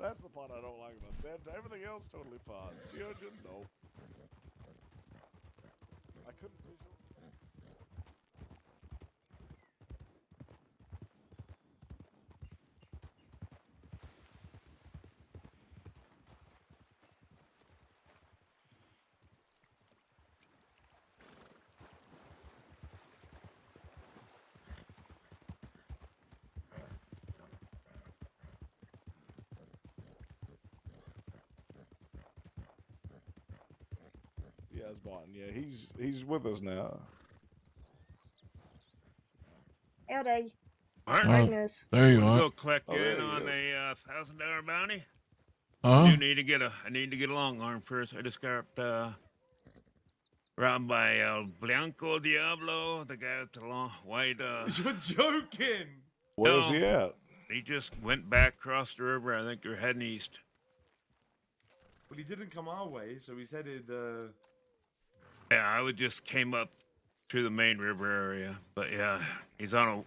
That's the part I don't like about that. Everything else totally fine. Sea urchin, no. I couldn't visualize. Yeah, it's Barton. Yeah, he's with us now. Howdy. Martin, Magnus. There you wanna are. go collect Oh, there in he on is. a $1,000 bounty. Huh? I need to get a long arm first. I just got robbed by El Blanco Diablo, the guy with the long white. You're joking. Where's No. he at? He just went back across the river. I think they're heading east. Well, he didn't come our way, so he's headed. Yeah, I would just came up through the main river area. But yeah, he's on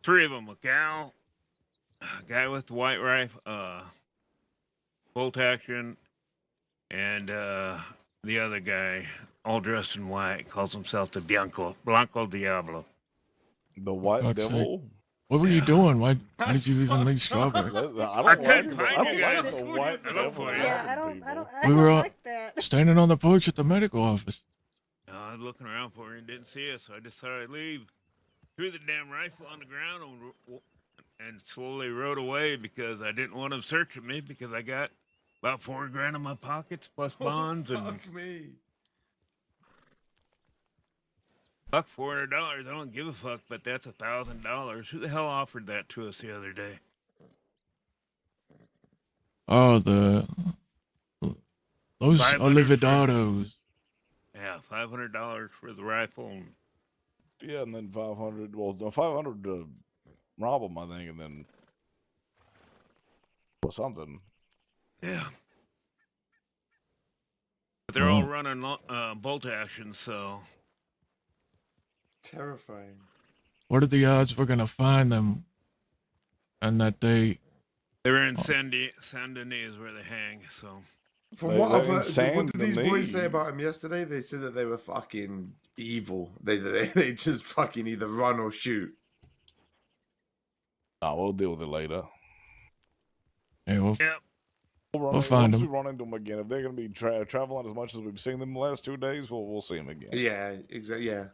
three of them. A gal, a guy with the white rifle, bolt action, and the other guy, all dressed in white, calls himself the Blanco Diablo. The White God's Devil? What were you doing? Why did you even leave Strawberry? I couldn't find you guys. the White I looked for you. Yeah, I don't We were like that. standing on the porch at the medical office. I was looking around for you and didn't see us, so I decided I'd leave. Threw the damn rifle on the ground and slowly rode away because I didn't want them searching me because I got about $4,000 in my pockets plus bonds and Fuck me. fuck $400. I don't give a fuck, but that's $1,000. Who the hell offered that to us the other day? Oh, those 500 Olividados. Yeah, $500 for the rifle. And Yeah, and then 500. Well, no, 500 to rob him, I think, and then or something. yeah. But they're all running bolt action, so Terrifying. What are the odds we're gonna find them? And that they they're in Saint Denis where they hang, so. From what I've heard, what did these boys say about him yesterday? They said that they were fucking evil. They just fucking either run or shoot. Oh, we'll deal with it later. Hey, we'll We'll find once them. we run into them again. If they're going to be traveling as much as we've seen them the last 2 days, we'll see them again. Yeah, exactly. Yeah.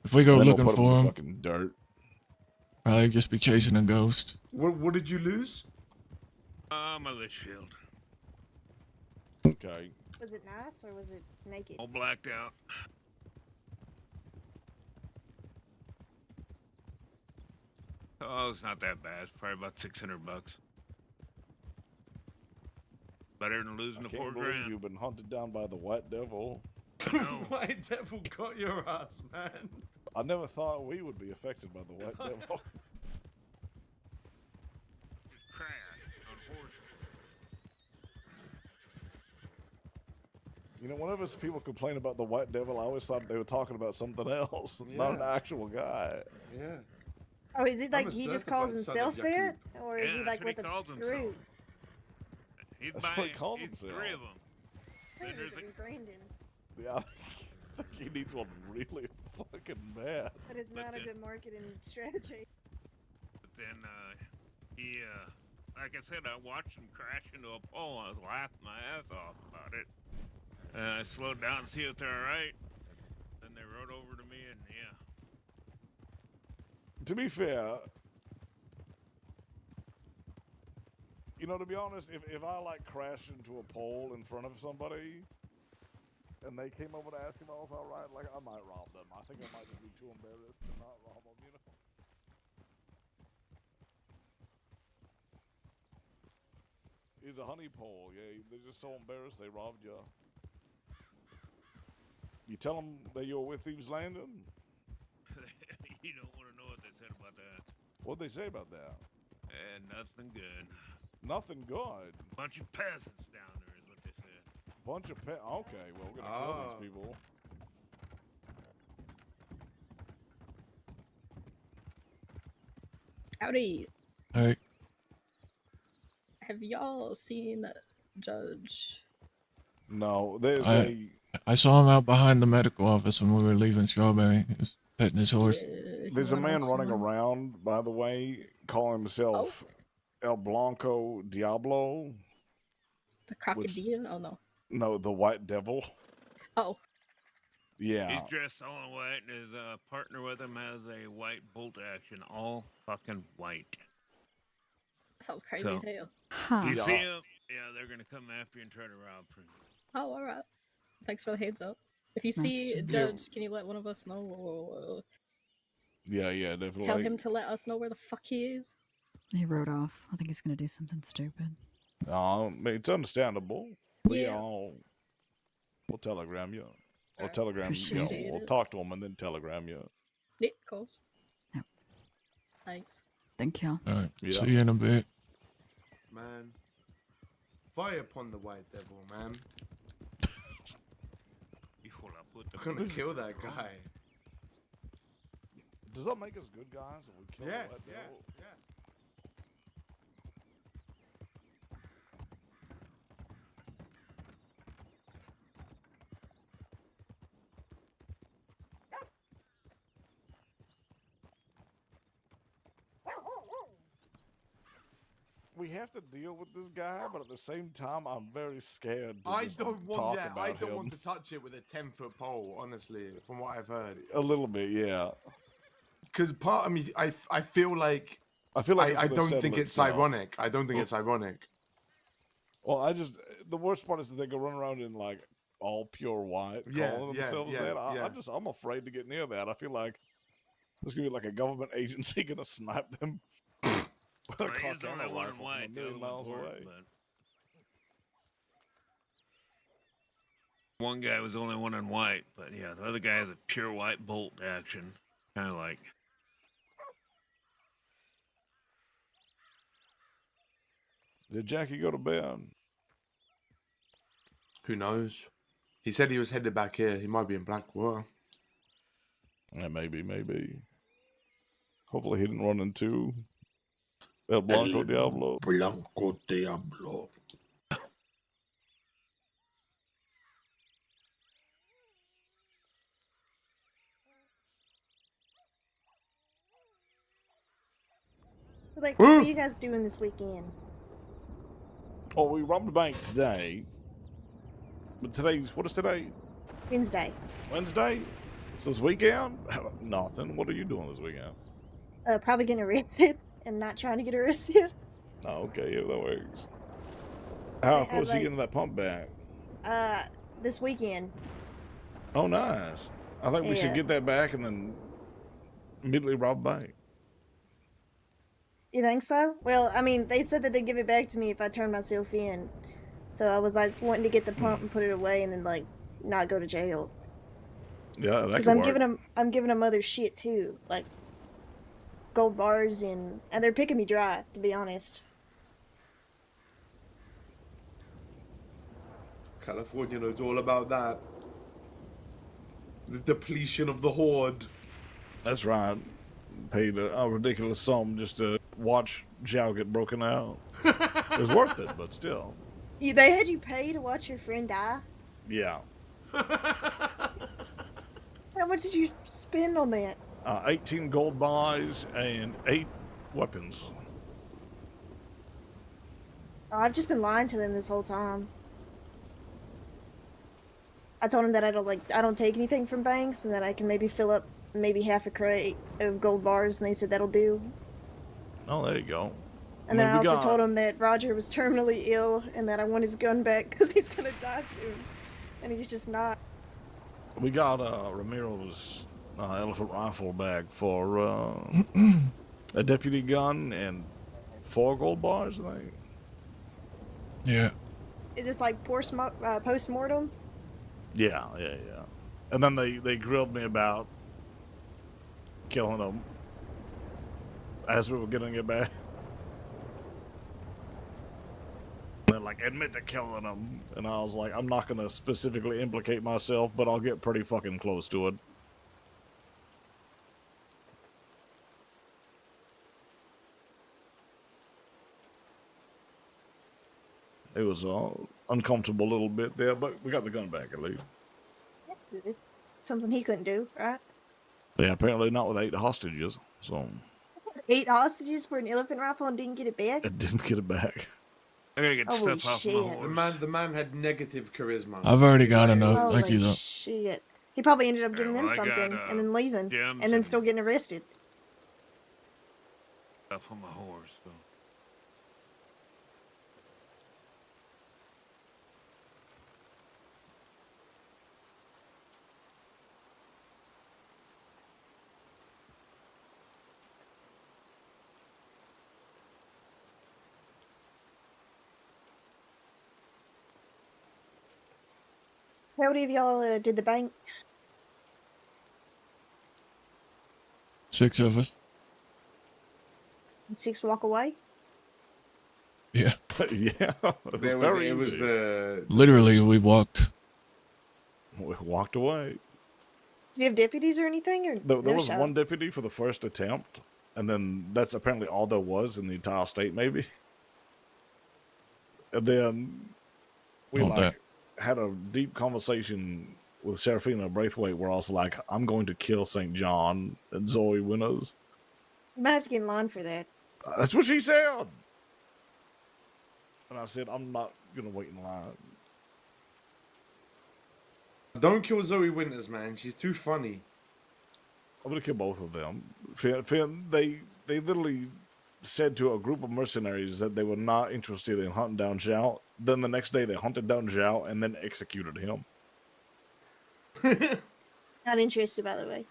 If we go And then looking we'll put 'em in for the them, fucking dirt. probably just be chasing a ghost. What did you lose? My lit shield. Okay. Was it nice or was it naked? All blacked out. Oh, it's not that bad. It's probably about $600. Better than losing the Can't believe $4,000. you've been hunted down by the White Devil. White Devil got your ass, man. I never thought we would be affected by the White Devil. You know, whenever people complain about the White Devil, I always thought they were talking about something else, not an Yeah. actual guy. Yeah. Oh, is it like I'm a he just calls certified son of himself that, Yakub. or is Yeah, he that's like what he with a calls himself. group? He's That's what he calls himself. Three of them. I Then think there's it's Brandon. Yeah. think he needs one really fucking bad. That is not a good marketing strategy. But then he, like I said, I watched him crash into a pole. I was laughing my ass off about it. I slowed down to see if they're all right. Then they rode over to me, and yeah. To be fair, you know, to be honest, if I like crashed into a pole in front of somebody, and they came over to ask him if I was all right, like I might rob them. I think I might just be too embarrassed to not rob them, you know. He's a honey pole, yeah. They're just so embarrassed they robbed you. You tell them that you're with Thieves Landing? You don't want to know what they said about that. What'd they say about that? Nothing good. Nothing good. Bunch of peasants down there is what they said. Bunch of okay, well, we're gonna kill these people. Howdy. Hey, Have y'all seen Judge? No, there's I saw him out behind the medical office when we were leaving Strawberry. He was petting his horse. There's a man running around, by the way, calling himself El Blanco Diablo. The crocodile? Oh no. No, the White Devil. Oh. Yeah. He's dressed all in white, and his partner with him has a white bolt action, all fucking white. Sounds crazy So, as hell. You see him? Yeah, they're gonna come after you and try to rob you. Oh, all right. Thanks for the heads up. If you It's nice see to- Judge, can you let one of us know? Or Yeah, definitely. tell him to let us know where the fuck he is. He rode off. I think he's gonna do something stupid. I mean, it's understandable. Yeah. We'll telegram you. Or Alright. telegram, Appreciate we'll it. talk to him and then telegram you. Yeah, of course. Yep. Thanks. Thank you. All right, Yeah. see you in a bit. Man. Fire upon the White Devil, man. I'm gonna kill that guy. Does that make us good guys if we kill Yeah, the White yeah, Devil? yeah. We have to deal with this guy, but at the same time, I'm very scared to I just don't want talk that. about I don't him. want to touch it with a 10-foot pole, honestly, from what I've heard. A little bit, yeah. Because part of me, I feel like it's gonna I don't settle think it's itself. ironic. I don't think it's ironic. Well, the worst part is that they can run around in like all pure white, Yeah, calling yeah, themselves yeah, that. yeah. I'm afraid to get near that. I feel like there's gonna be like a government agency gonna snipe them. With a Well, he's the Carcano only one in rifle from white. a The other million ones miles weren't, away. but one guy was the only one in white, but yeah, the other guy has a pure white bolt action, kind of like. Did Jackie go to bed? Who knows? He said he was headed back here. He might be in Blackwater. Yeah, maybe. Hopefully he didn't run into El Blanco Diablo. Blanco Diablo. Like, what are you guys doing this weekend? Oh, we robbed a bank today. But what is today? Wednesday. Wednesday? So this weekend? Nothing. What are you doing this weekend? Probably getting arrested and not trying to get arrested. Oh, okay, yeah, that works. How have, close are you like- getting to that pump back? This weekend. Oh, nice. I think we should Yeah. get that back and then immediately rob a bank. You think so? Well, I mean, they said that they'd give it back to me if I turned myself in. So I was like wanting to get the pump and put it away and then like not go to jail. Yeah, that Because could I'm giving them other shit too, like gold bars and they're picking me dry, to be honest. California knows all about that. The depletion of the horde. That's right. Paid a ridiculous sum just to watch Zhao get broken out. It was worth it, but still. They had you pay to watch your friend die? Yeah. How much did you spend on that? 18 gold bars and 8 weapons. Oh, I've just been lying to them this whole time. I told him that I don't take anything from banks and that I can maybe fill up maybe half a crate of gold bars, and they said that'll do. Oh, there you go. And then I also told him that Roger was terminally ill and that I want his gun back because he's gonna die soon, and he's just not. We got Ramiro's elephant rifle back for a deputy gun and 4 gold bars, I think. Yeah. Is this like post-mortem? Yeah. And then they grilled me about killing him as we were getting it back. They're like, admit to killing him. And I was like, I'm not going to specifically implicate myself, but I'll get pretty fucking close to it. It was uncomfortable a little bit there, but we got the gun back at least. That's good. Something he couldn't do, right? Yeah, apparently not with 8 hostages, so 8 hostages for an elephant rifle and didn't get it back? it didn't get it back. I gotta get Holy stuff off my shit. horse. The man had negative charisma. I've already got enough. Holy Thank you, though. shit. He probably ended up giving well, them I got, something and then leaving. gems And then still getting arrested. Stuff on my horse, so. How many of y'all did the bank? 6 of us. And 6 walk away? Yeah. Yeah. It was the Literally, we walked. We walked away. Did you have deputies or anything? Or There no was show? one deputy for the first attempt, and then that's apparently all there was in the entire state, maybe. And then we Hold that. had a deep conversation with Serafina Braithwaite where I was like, I'm going to kill St. John and Zoe Winners. You might have to get in line for that. That's what she said. And I said, I'm not going to wait in line. Don't kill Zoe Winters, man. She's too funny. I'm going to kill both of them. Finn, they literally said to a group of mercenaries that they were not interested in hunting down Zhao. Then the next day they hunted down Zhao and then executed him. Not interested, by the way.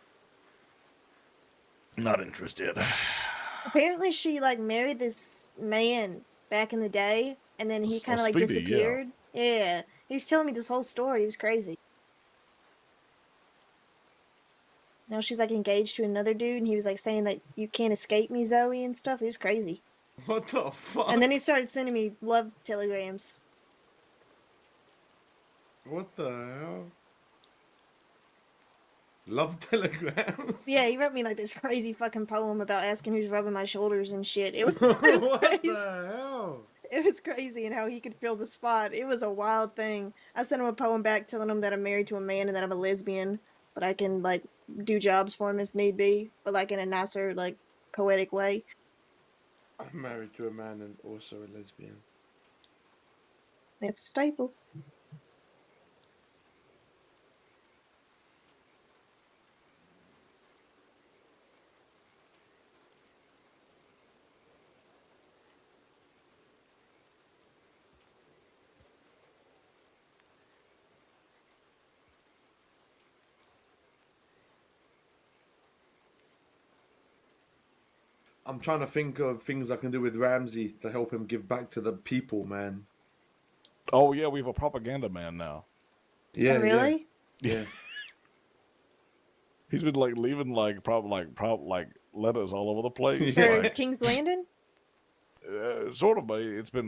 Not interested. Apparently, she married this man back in the day, and then he kind of Speedy, disappeared. Yeah, he was telling me this whole story. It was crazy. Now she's engaged to another dude, and he was saying that you can't escape me, Zoe, and stuff. It was crazy. What the fuck? And then he started sending me love telegrams. What the hell? Love telegrams? Yeah, he wrote me this crazy fucking poem about asking who's rubbing my shoulders and shit. It was What crazy. the hell? It was crazy and how he could fill the spot. It was a wild thing. I sent him a poem back telling him that I'm married to a man and that I'm a lesbian, but I can do jobs for him if need be, but in a nicer poetic way. I'm married to a man and also a lesbian. It's a staple. I'm trying to think of things I can do with Ramsey to help him give back to the people, man. Oh, yeah, we have a propaganda man now. Yeah, Oh, really? Yeah. He's been leaving letters all over the place. For King's Landing? Sort of, but it's been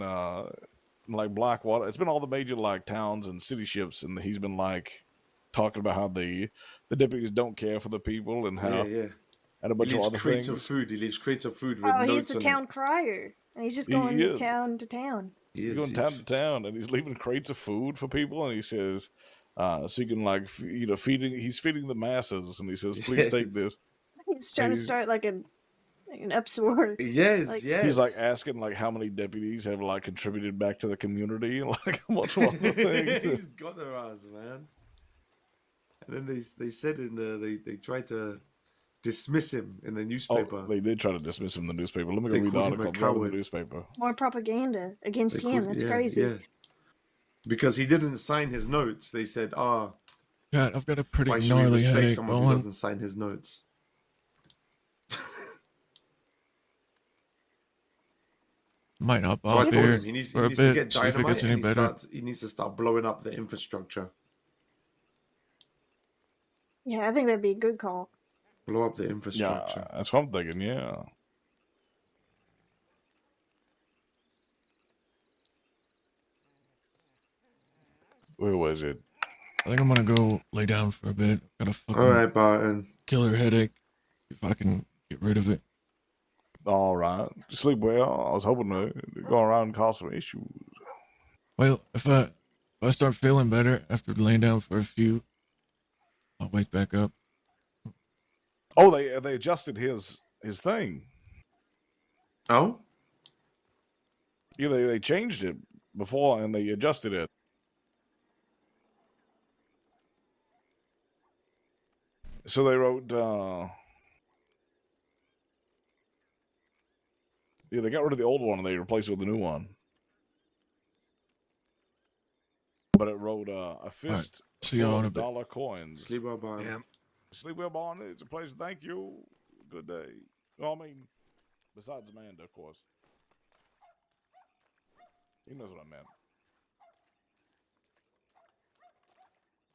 Blackwater. It's been all the major towns and city ships, and he's been talking about how the deputies don't care for the people and how and a bunch of other crates things. of food. He leaves crates of food with Oh, notes he's the on town it. crier. And he's just He going is. town to town. He's going town to town, and he's leaving crates of food for people, and he says, So you can he's feeding the masses, and he says, "Please take Yes. this." He's trying to He's- start like an uproar. Yes, Like, yes. He's like asking like how many deputies have like contributed back to the community, like much more things. He's got their ass, man. And then they said in the they tried to dismiss him in the newspaper. Oh, they did try to dismiss him in the newspaper. Let me go They read the called him a article right in the coward. newspaper. more propaganda against They him. called- That's yeah, crazy. Yeah. Because he didn't sign his notes. They said, God, I've got a pretty why should we gnarly respect headache someone who going. doesn't sign his notes? Might hop So I off told here him he needs for a to bit, get see if it dynamite gets any and better. he needs to start blowing up the infrastructure. Yeah, I think that'd be a good call. Blow up the infrastructure. Yeah, that's what I'm thinking. Yeah. Where was it? I think I'm gonna go lay down for a bit. Got a fucking All right, Barton. killer headache. See if I can get rid of it. All right. Sleep well. I was hoping to go around and cause some issues. Well, if I start feeling better after laying down for a few, I'll wake back up. Oh, they adjusted his thing. Oh? Yeah, they changed it before and they adjusted it. So they wrote yeah, they got rid of the old one and they replaced it with the new one. But it wrote a fist See y'all full in a of bit. dollar coins. Sleep well, Barton. Yeah. Sleep well, Barton. It's a pleasure. Thank you. Good day. Well, I mean, besides Amanda, of course. He knows what I meant.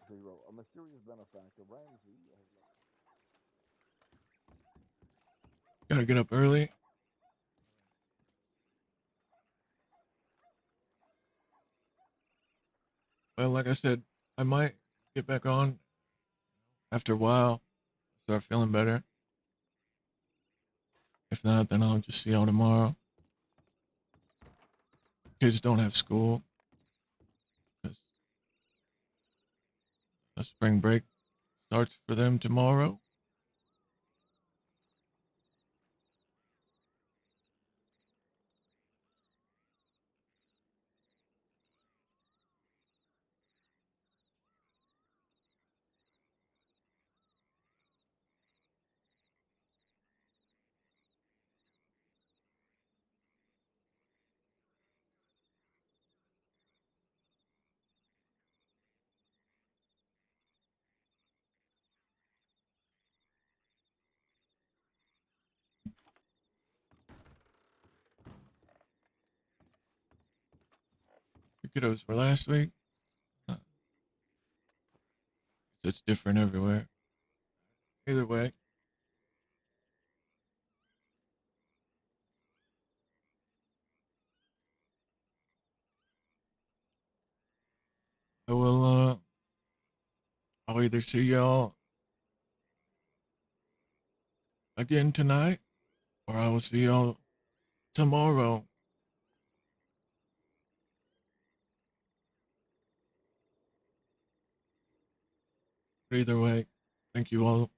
He wrote, a mysterious benefactor, Ramsey. Gotta get up early. Well, like I said, I might get back on after a while. Start feeling better. If not, then I'll just see y'all tomorrow. Kids don't have school. 'Cause the spring break starts for them tomorrow. The kiddos were last week. It's different everywhere. Either way, I will, I'll either see y'all again tonight or I will see y'all tomorrow. But either way, thank you all